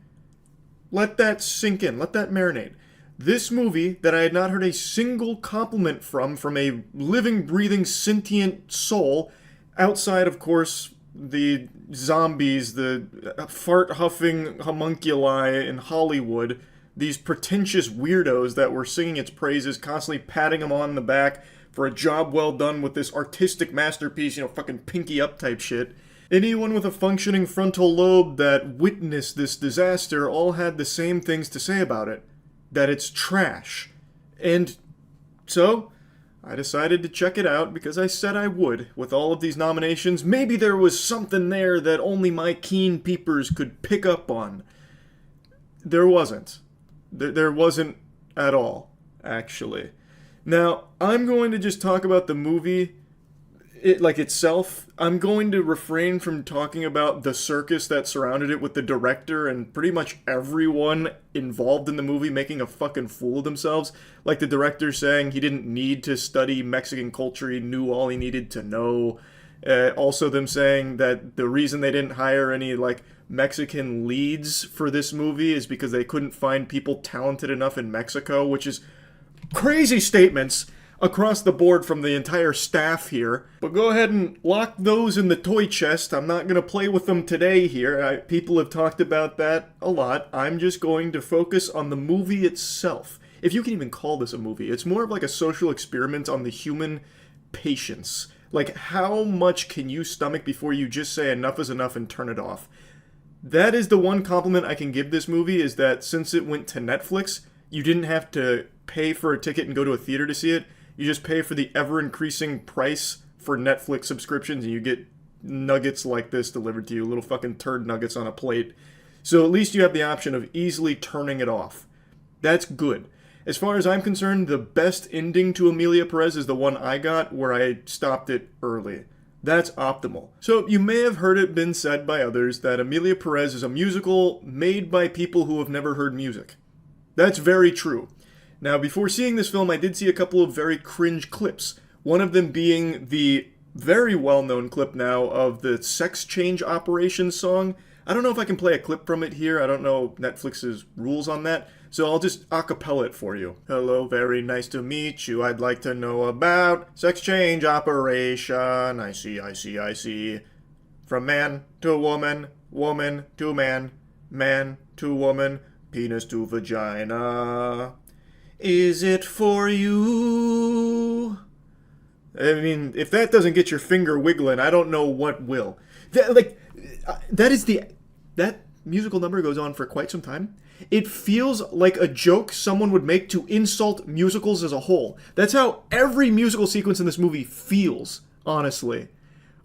Let that sink in. Let that marinate. This movie, that I had not heard a single compliment from a living, breathing, sentient soul, outside, of course, the zombies, the fart-huffing homunculi in Hollywood, these pretentious weirdos that were singing its praises, constantly patting him on the back for a job well done with this artistic masterpiece, fucking pinky up type shit. Anyone with a functioning frontal lobe that witnessed this disaster all had the same things to say about it. That it's trash. And so, I decided to check it out because I said I would. With all of these nominations, maybe there was something there that only my keen peepers could pick up on. There wasn't. There wasn't at all, actually. Now, I'm going to just talk about the movie, itself. I'm going to refrain from talking about the circus that surrounded it with the director and pretty much everyone involved in the movie making a fucking fool of themselves. Like the director saying he didn't need to study Mexican culture, he knew all he needed to know. Also them saying that the reason they didn't hire any, Mexican leads for this movie is because they couldn't find people talented enough in Mexico, which is crazy statements across the board from the entire staff here. But go ahead and lock those in the toy chest. I'm not going to play with them today here. People have talked about that a lot. I'm just going to focus on the movie itself. If you can even call this a movie. It's more of like a social experiment on the human patience. Like, how much can you stomach before you just say enough is enough and turn it off? That is the one compliment I can give this movie, is that since it went to Netflix, you didn't have to pay for a ticket and go to a theater to see it. You just pay for the ever-increasing price for Netflix subscriptions, and you get nuggets like this delivered to you, little fucking turd nuggets on a plate. So at least you have the option of easily turning it off. That's good. As far as I'm concerned, the best ending to Emilia Perez is the one I got, where I stopped it early. That's optimal. So you may have heard it been said by others that Emilia Perez is a musical made by people who have never heard music. That's very true. Now, before seeing this film, I did see a couple of very cringe clips. One of them being the very well-known clip now of the Sex Change Operation song. I don't know if I can play a clip from it here. I don't know Netflix's rules on that. So I'll just acapella it for you. Hello, very nice to meet you. I'd like to know about sex change operation. I see. From man to woman, woman to man, man to woman, penis to vagina. Is it for you? I mean, if that doesn't get your finger wiggling, I don't know what will. That musical number goes on for quite some time. It feels like a joke someone would make to insult musicals as a whole. That's how every musical sequence in this movie feels, honestly.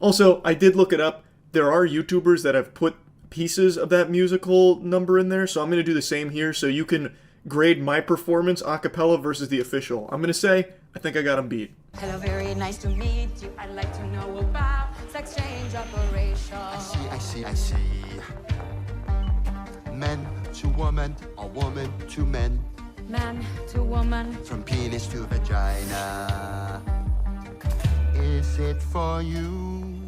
Also, I did look it up. There are YouTubers that have put pieces of that musical number in there, so I'm going to do the same here so you can grade my performance a cappella versus the official. I'm going to say, I think I got him beat. Hello, very nice to meet you. I'd like to know about sex change operation. I see. Men to woman, or woman to men. Man to woman. From penis to vagina. Is it for you?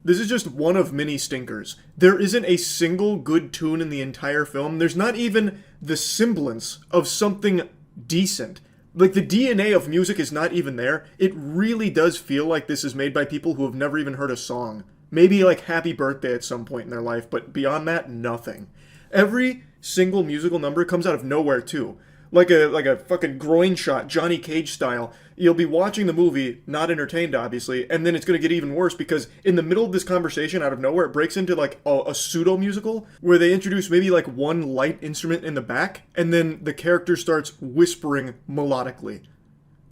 This is just one of many stinkers. There isn't a single good tune in the entire film. There's not even the semblance of something decent. Like, the DNA of music is not even there. It really does feel like this is made by people who have never even heard a song. Maybe, like, Happy Birthday at some point in their life, but beyond that, nothing. Every single musical number comes out of nowhere, too. Like a fucking groin shot, Johnny Cage style. You'll be watching the movie, not entertained, obviously, and then it's going to get even worse because in the middle of this conversation, out of nowhere, it breaks into, like, a pseudo-musical where they introduce maybe, like, one light instrument in the back, and then the character starts whispering melodically.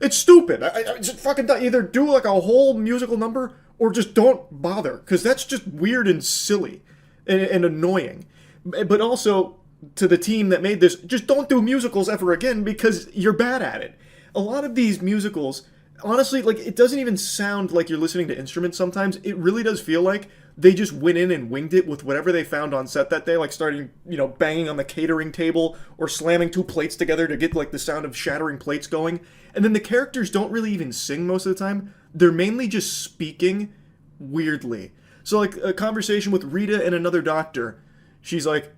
It's stupid. I just fucking either do, like, a whole musical number or just don't bother, because that's just weird and silly and annoying. But also, to the team that made this, just don't do musicals ever again because you're bad at it. A lot of these musicals, honestly, like, it doesn't even sound like you're listening to instruments sometimes. It really does feel like they just went in and winged it with whatever they found on set that day, like starting, banging on the catering table or slamming two plates together to get, like, the sound of shattering plates going. And then the characters don't really even sing most of the time. They're mainly just speaking weirdly. So, like, a conversation with Rita and another doctor. She's like,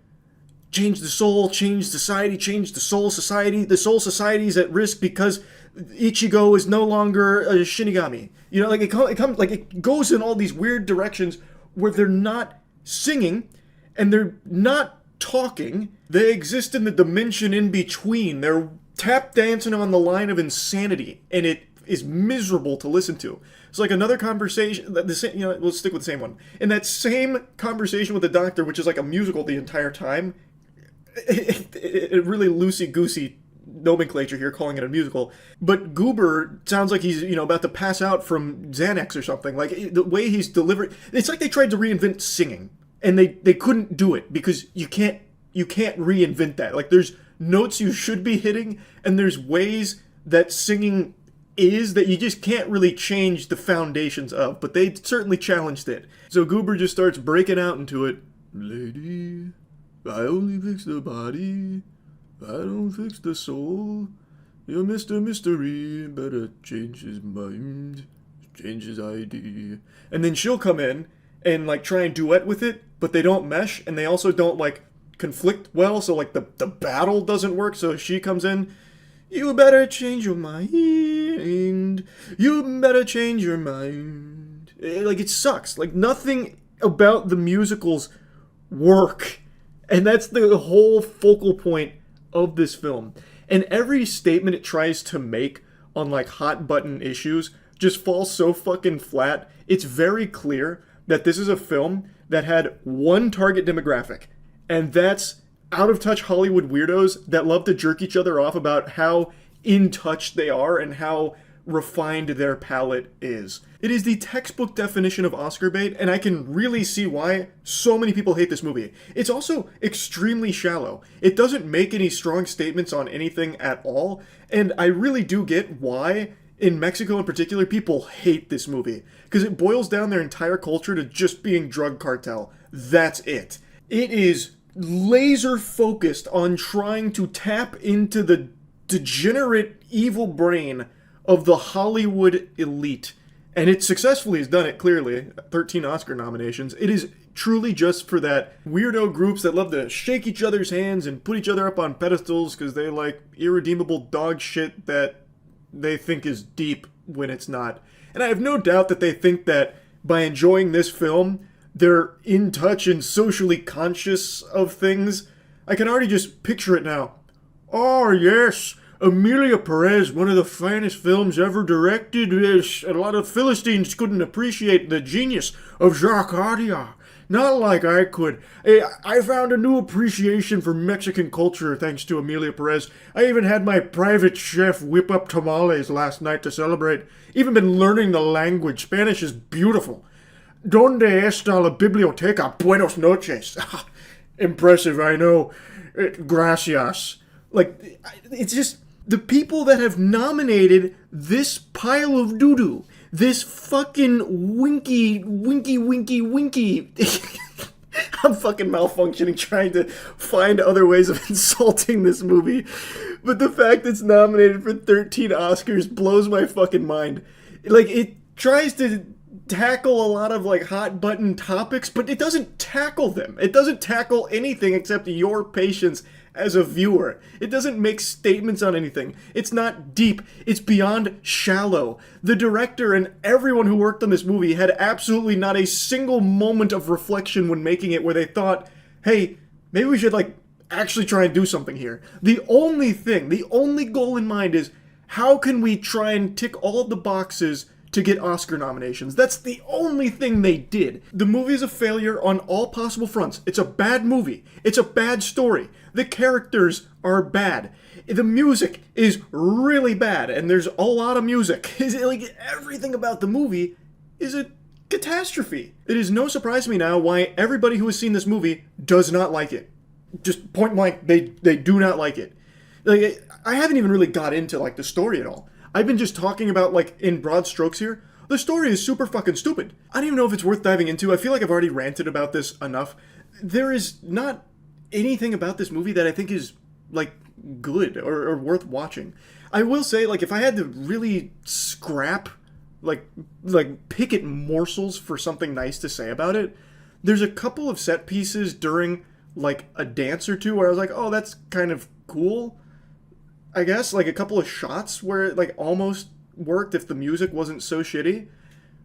change the soul, change society, change the soul society. The soul society is at risk because Ichigo is no longer a Shinigami. It goes in all these weird directions where they're not singing and they're not talking. They exist in the dimension in between. They're tap dancing on the line of insanity, and it is miserable to listen to. It's like another conversation, we'll stick with the same one. In that same conversation with the doctor, which is like a musical the entire time, it really loosey-goosey nomenclature here, calling it a musical. But Goober sounds like he's, about to pass out from Xanax or something. Like, the way he's delivered, it's like they tried to reinvent singing, and they couldn't do it because you can't reinvent that. Like, there's notes you should be hitting, and there's ways that singing is that you just can't really change the foundations of, but they certainly challenged it. So Goober just starts breaking out into it. Lady, I only fix the body, I don't fix the soul. You're Mr. Mystery, better change his mind, change his ID. And then she'll come in and, like, try and duet with it, but they don't mesh, and they also don't, like, conflict well, so, like, the battle doesn't work, so she comes in, you better change your mind, you better change your mind. It sucks. Like, nothing about the musicals work. And that's the whole focal point of this film. And every statement it tries to make on, like, hot button issues just falls so fucking flat. It's very clear that this is a film that had one target demographic, and that's out-of-touch Hollywood weirdos that love to jerk each other off about how in touch they are and how refined their palate is. It is the textbook definition of Oscar bait, and I can really see why so many people hate this movie. It's also extremely shallow. It doesn't make any strong statements on anything at all, and I really do get why, in Mexico in particular, people hate this movie. Because it boils down their entire culture to just being drug cartel. That's it. It is laser focused on trying to tap into the degenerate evil brain of the Hollywood elite. And it successfully has done it, clearly. 13 Oscar nominations. It is truly just for that weirdo groups that love to shake each other's hands and put each other up on pedestals because they like irredeemable dog shit that they think is deep when it's not. And I have no doubt that they think that by enjoying this film, they're in touch and socially conscious of things. I can already just picture it now. Oh, yes, Amelia Perez, one of the finest films ever directed. A lot of Philistines couldn't appreciate the genius of Jacques Audiard. Not like I could. I found a new appreciation for Mexican culture thanks to Amelia Perez. I even had my private chef whip up tamales last night to celebrate. Even been learning the language. Spanish is beautiful. ¿Dónde está la biblioteca? Buenos noches. Impressive, I know. Gracias. Like, it's just the people that have nominated this pile of doo-doo, this fucking winky. I'm fucking malfunctioning trying to find other ways of insulting this movie. But the fact it's nominated for 13 Oscars blows my fucking mind. Like, it tries to tackle a lot of, like, hot button topics, but it doesn't tackle them. It doesn't tackle anything except your patience as a viewer. It doesn't make statements on anything. It's not deep. It's beyond shallow. The director and everyone who worked on this movie had absolutely not a single moment of reflection when making it where they thought, hey, maybe we should, like, actually try and do something here. The only goal in mind is, how can we try and tick all of the boxes to get Oscar nominations? That's the only thing they did. The movie is a failure on all possible fronts. It's a bad movie. It's a bad story. The characters are bad. The music is really bad, and there's a lot of music. Like, everything about the movie is a catastrophe. It is no surprise to me now why everybody who has seen this movie does not like it. Just point blank, they do not like it. Like, I haven't even really got into, like, the story at all. I've been just talking about, like, in broad strokes here. The story is super fucking stupid. I don't even know if it's worth diving into. I feel like I've already ranted about this enough. There is not anything about this movie that I think is, like, good or worth watching. I will say, like, if I had to really scrap, like pick at morsels for something nice to say about it, there's a couple of set pieces during, like, a dance or two where I was like, oh, that's kind of cool, I guess. Like, a couple of shots where it, like, almost worked if the music wasn't so shitty.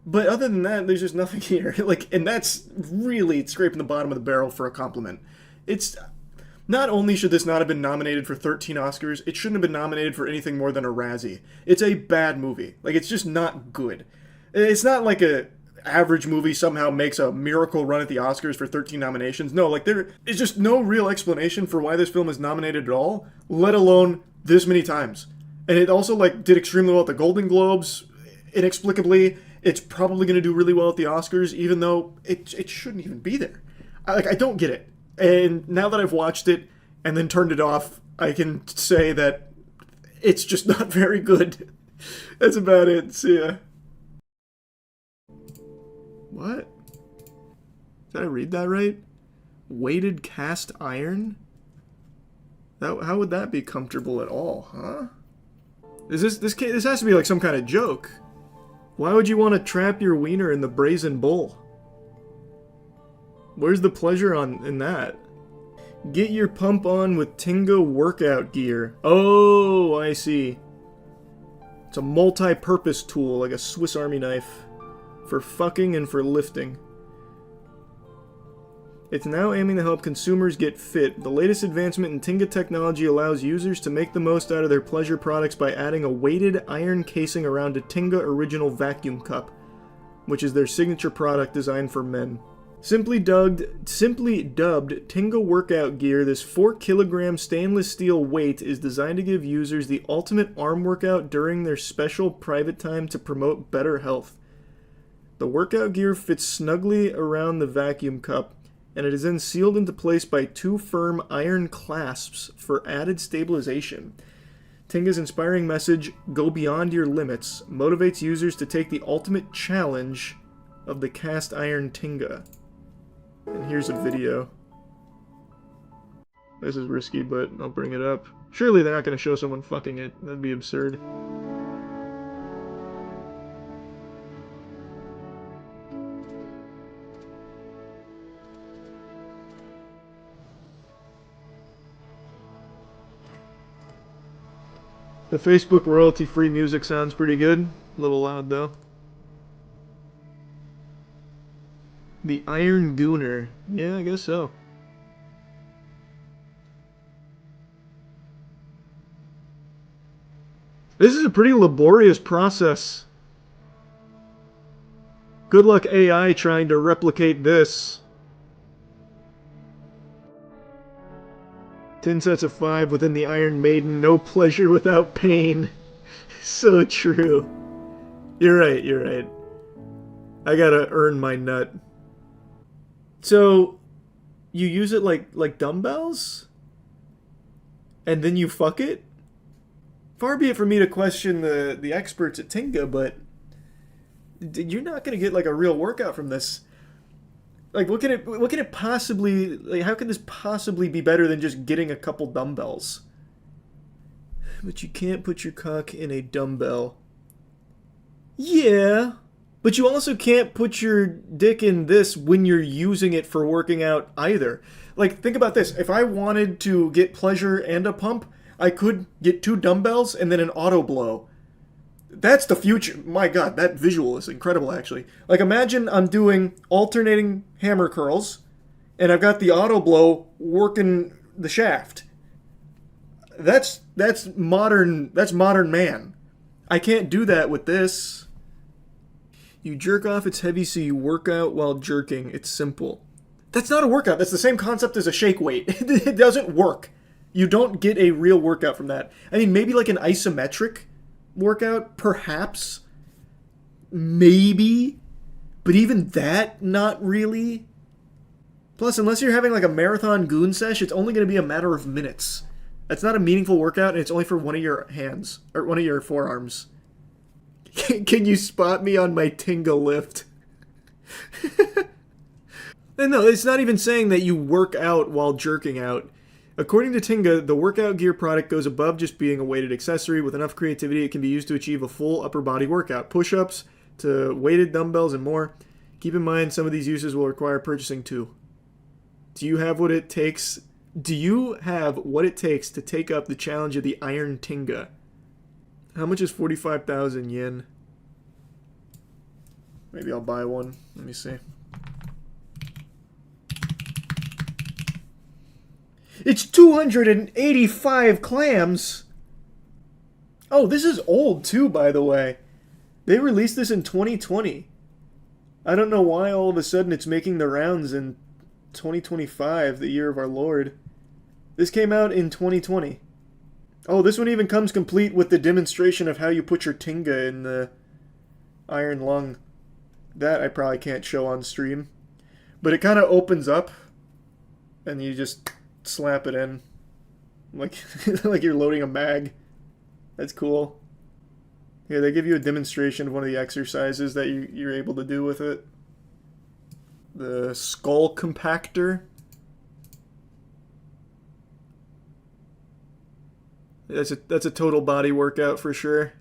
But other than that, there's just nothing here. Like, and that's really scraping the bottom of the barrel for a compliment. It's, not only should this not have been nominated for 13 Oscars, it shouldn't have been nominated for anything more than a Razzie. It's a bad movie. Like, it's just not good. It's not like a average movie somehow makes a miracle run at the Oscars for 13 nominations. No, like, there is just no real explanation for why this film is nominated at all, let alone this many times. And it also, like, did extremely well at the Golden Globes, inexplicably. It's probably going to do really well at the Oscars, even though it shouldn't even be there. I don't get it. And now that I've watched it and then turned it off, I can say that it's just not very good. That's about it. See ya. What? Did I read that right? Weighted cast iron? How would that be comfortable at all, huh? Is this has to be like some kind of joke. Why would you want to trap your wiener in the brazen bull? Where's the pleasure in that? Get your pump on with Tinga workout gear. Oh, I see. It's a multi-purpose tool, like a Swiss Army knife. For fucking and for lifting. It's now aiming to help consumers get fit. The latest advancement in Tinga technology allows users to make the most out of their pleasure products by adding a weighted iron casing around a Tinga original vacuum cup, which is their signature product designed for men. Simply dubbed Tinga workout gear, this 4-kilogram stainless steel weight is designed to give users the ultimate arm workout during their special private time to promote better health. The workout gear fits snugly around the vacuum cup, and it is then sealed into place by 2 firm iron clasps for added stabilization. Tinga's inspiring message, "Go beyond your limits," motivates users to take the ultimate challenge of the cast iron Tinga. And here's a video. This is risky, but I'll bring it up. Surely they're not going to show someone fucking it. That'd be absurd. The Facebook royalty-free music sounds pretty good. A little loud, though. The Iron Gooner. Yeah, I guess so. This is a pretty laborious process. Good luck AI trying to replicate this. 10 sets of 5 within the Iron Maiden, no pleasure without pain. So true. You're right, you're right. I gotta earn my nut. So, you use it like dumbbells? And then you fuck it? Far be it for me to question the experts at Tinga, but you're not gonna get like a real workout from this. Like, what can it possibly, like, how can this possibly be better than just getting a couple dumbbells? But you can't put your cock in a dumbbell. Yeah, but you also can't put your dick in this when you're using it for working out either. Like, think about this. If I wanted to get pleasure and a pump, I could get 2 dumbbells and then an auto blow. That's the future. My god, that visual is incredible, actually. Like, imagine I'm doing alternating hammer curls, and I've got the auto blow working the shaft. That's modern man. I can't do that with this. You jerk off, it's heavy, so you work out while jerking. It's simple. That's not a workout. That's the same concept as a shake weight. It doesn't work. You don't get a real workout from that. I mean, maybe like an isometric workout, perhaps. Maybe. But even that, not really. Plus, unless you're having like a marathon goon sesh, it's only going to be a matter of minutes. That's not a meaningful workout, and it's only for one of your hands. Or one of your forearms. Can you spot me on my Tinga lift? And no, it's not even saying that you work out while jerking out. According to Tinga, the workout gear product goes above just being a weighted accessory. With enough creativity, it can be used to achieve a full upper body workout. Push-ups to weighted dumbbells and more. Keep in mind, some of these uses will require purchasing too. Do you have what it takes to take up the challenge of the Iron Tinga? How much is 45,000 yen? Maybe I'll buy one. Let me see. It's 285 clams! Oh, this is old too, by the way. They released this in 2020. I don't know why all of a sudden it's making the rounds in 2025, the year of our Lord. This came out in 2020. Oh, this one even comes complete with the demonstration of how you put your Tinga in the iron lung. That I probably can't show on stream. But it kind of opens up, and you just slap it in. Like, like you're loading a mag. That's cool. Yeah, they give you a demonstration of one of the exercises that you're able to do with it. The skull compactor. That's a total body workout for sure.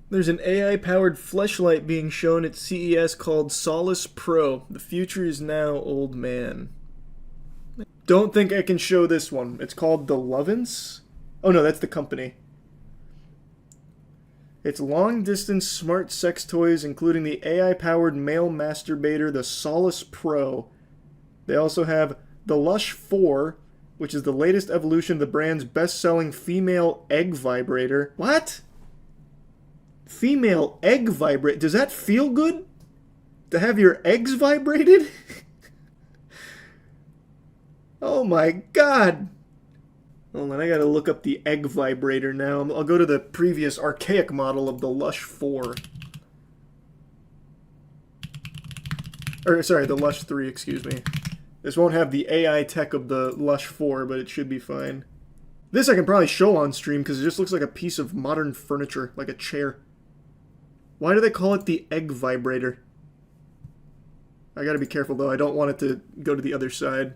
There's an AI-powered fleshlight being shown at CES called Solace Pro. The future is now, old man. Don't think I can show this one. It's called the Lovins? Oh no, that's the company. It's long-distance smart sex toys, including the AI-powered male masturbator, the Solace Pro. They also have the Lush 4, which is the latest evolution of the brand's best-selling female egg vibrator. What? Female egg vibrator? Does that feel good? To have your eggs vibrated? Oh my god! Hold on, I gotta look up the egg vibrator now. I'll go to the previous archaic model of the Lush 4. Or, sorry, the Lush 3, excuse me. This won't have the AI tech of the Lush 4, but it should be fine. This I can probably show on stream because it just looks like a piece of modern furniture, like a chair. Why do they call it the egg vibrator? I gotta be careful though, I don't want it to go to the other side.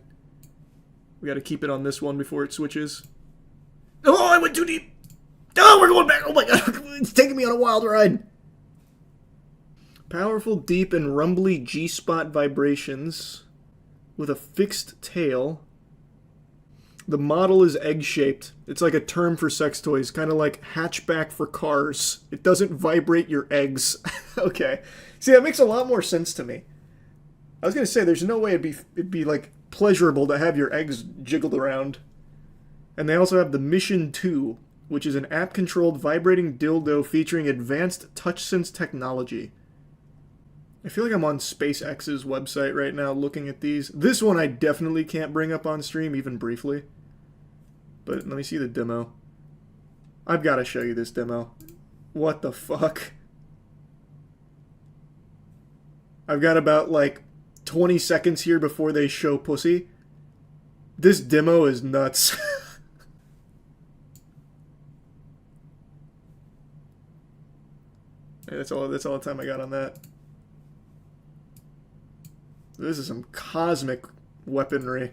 We gotta keep it on this one before it switches. Oh, I went too deep! Oh, we're going back! Oh my god, it's taking me on a wild ride! Powerful, deep, and rumbly G-spot vibrations with a fixed tail. The model is egg-shaped. It's like a term for sex toys, kind of like hatchback for cars. It doesn't vibrate your eggs. Okay. See, that makes a lot more sense to me. I was gonna say, there's no way it'd be like pleasurable to have your eggs jiggled around. And they also have the Mission 2, which is an app-controlled vibrating dildo featuring advanced TouchSense technology. I feel like I'm on SpaceX's website right now looking at these. This one I definitely can't bring up on stream, even briefly. But let me see the demo. I've got to show you this demo. What the fuck? I've got about, like, 20 seconds here before they show pussy. This demo is nuts. That's all the time I got on that. This is some cosmic weaponry.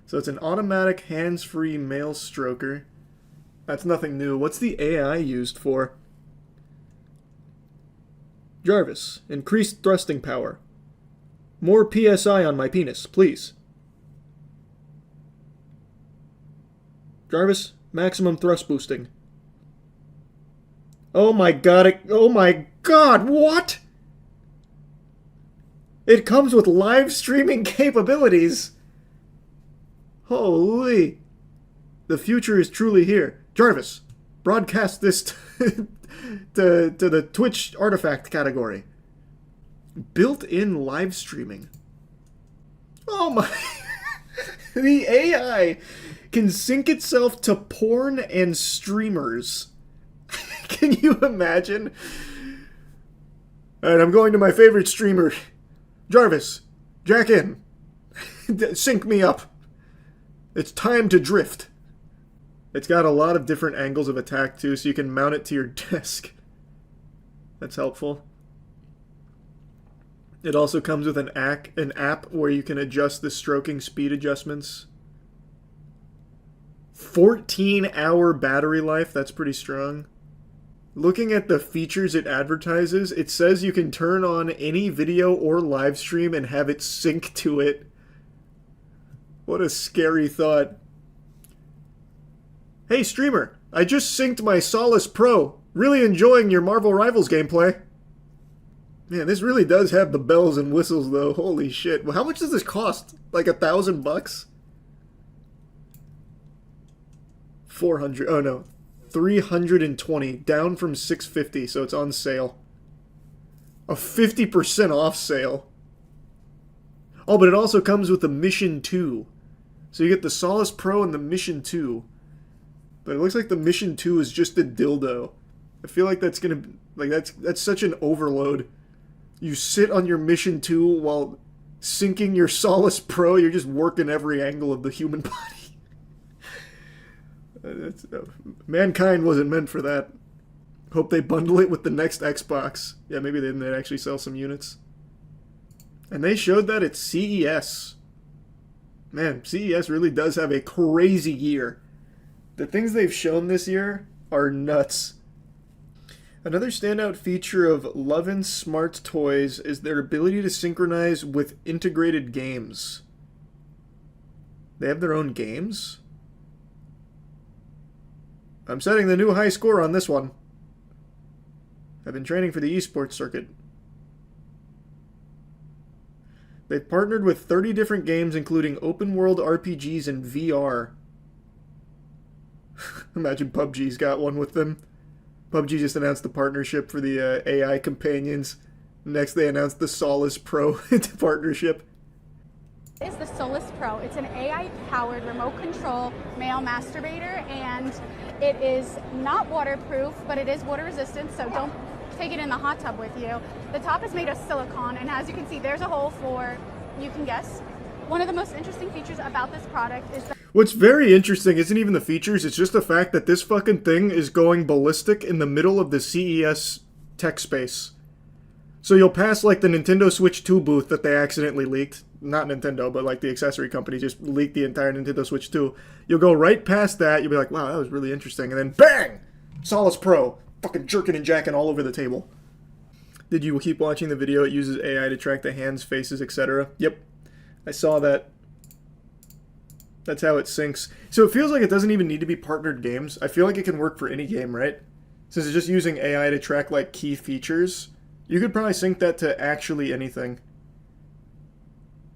So it's an automatic hands-free male stroker. That's nothing new. What's the AI used for? Jarvis, increased thrusting power. More PSI on my penis, please. Jarvis, maximum thrust boosting. Oh my god, oh my god, what? It comes with live streaming capabilities. Holy. The future is truly here. Jarvis, broadcast this to the Twitch artifact category. Built-in live streaming. Oh my. The AI can sync itself to porn and streamers. Can you imagine? Alright, I'm going to my favorite streamer. Jarvis, jack in. Sync me up. It's time to drift. It's got a lot of different angles of attack too, so you can mount it to your desk. That's helpful. It also comes with an app where you can adjust the stroking speed adjustments. 14-hour battery life, that's pretty strong. Looking at the features it advertises, it says you can turn on any video or live stream and have it sync to it. What a scary thought. Hey streamer, I just synced my Solace Pro. Really enjoying your Marvel Rivals gameplay. Man, this really does have the bells and whistles though. Holy shit. Well, how much does this cost? Like $1,000? 400. Oh no. 320. Down from 650, so it's on sale. A 50% off sale. Oh, but it also comes with the Mission 2. So you get the Solace Pro and the Mission 2. But it looks like the Mission 2 is just a dildo. I feel like that's gonna... Like, that's such an overload. You sit on your Mission 2 while syncing your Solace Pro. You're just working every angle of the human body. Mankind wasn't meant for that. Hope they bundle it with the next Xbox. Yeah, maybe they'd actually sell some units. And they showed that at CES. Man, CES really does have a crazy year. The things they've shown this year are nuts. Another standout feature of Lovin' Smart Toys is their ability to synchronize with integrated games. They have their own games? I'm setting the new high score on this one. I've been training for the esports circuit. They've partnered with 30 different games, including open-world RPGs and VR. Imagine PUBG's got one with them. PUBG just announced the partnership for the AI companions. Next, they announced the Solace Pro partnership. Is the Solace Pro. It's an AI-powered remote control male masturbator, and it is not waterproof, but it is water resistant, so don't take it in the hot tub with you. The top is made of silicone, and as you can see, there's a hole for, you can guess. One of the most interesting features about this product is that... What's very interesting isn't even the features, it's just the fact that this fucking thing is going ballistic in the middle of the CES tech space. So you'll pass like the Nintendo Switch 2 booth that they accidentally leaked. Not Nintendo, but like the accessory company just leaked the entire Nintendo Switch 2. You'll go right past that, you'll be like, wow, that was really interesting. And then bang! Solace Pro. Fucking jerking and jacking all over the table. Did you keep watching the video? It uses AI to track the hands, faces, etc. Yep. I saw that. That's how it syncs. So it feels like it doesn't even need to be partnered games. I feel like it can work for any game, right? Since it's just using AI to track like key features, you could probably sync that to actually anything.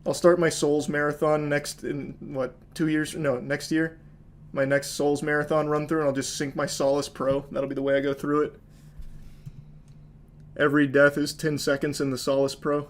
I'll start my Souls marathon next in, what, 2 years? No, next year. my next Souls Marathon run through, and I'll just sync my Solace Pro. That'll be the way I go through it. Every death is 10 seconds in the Solace Pro.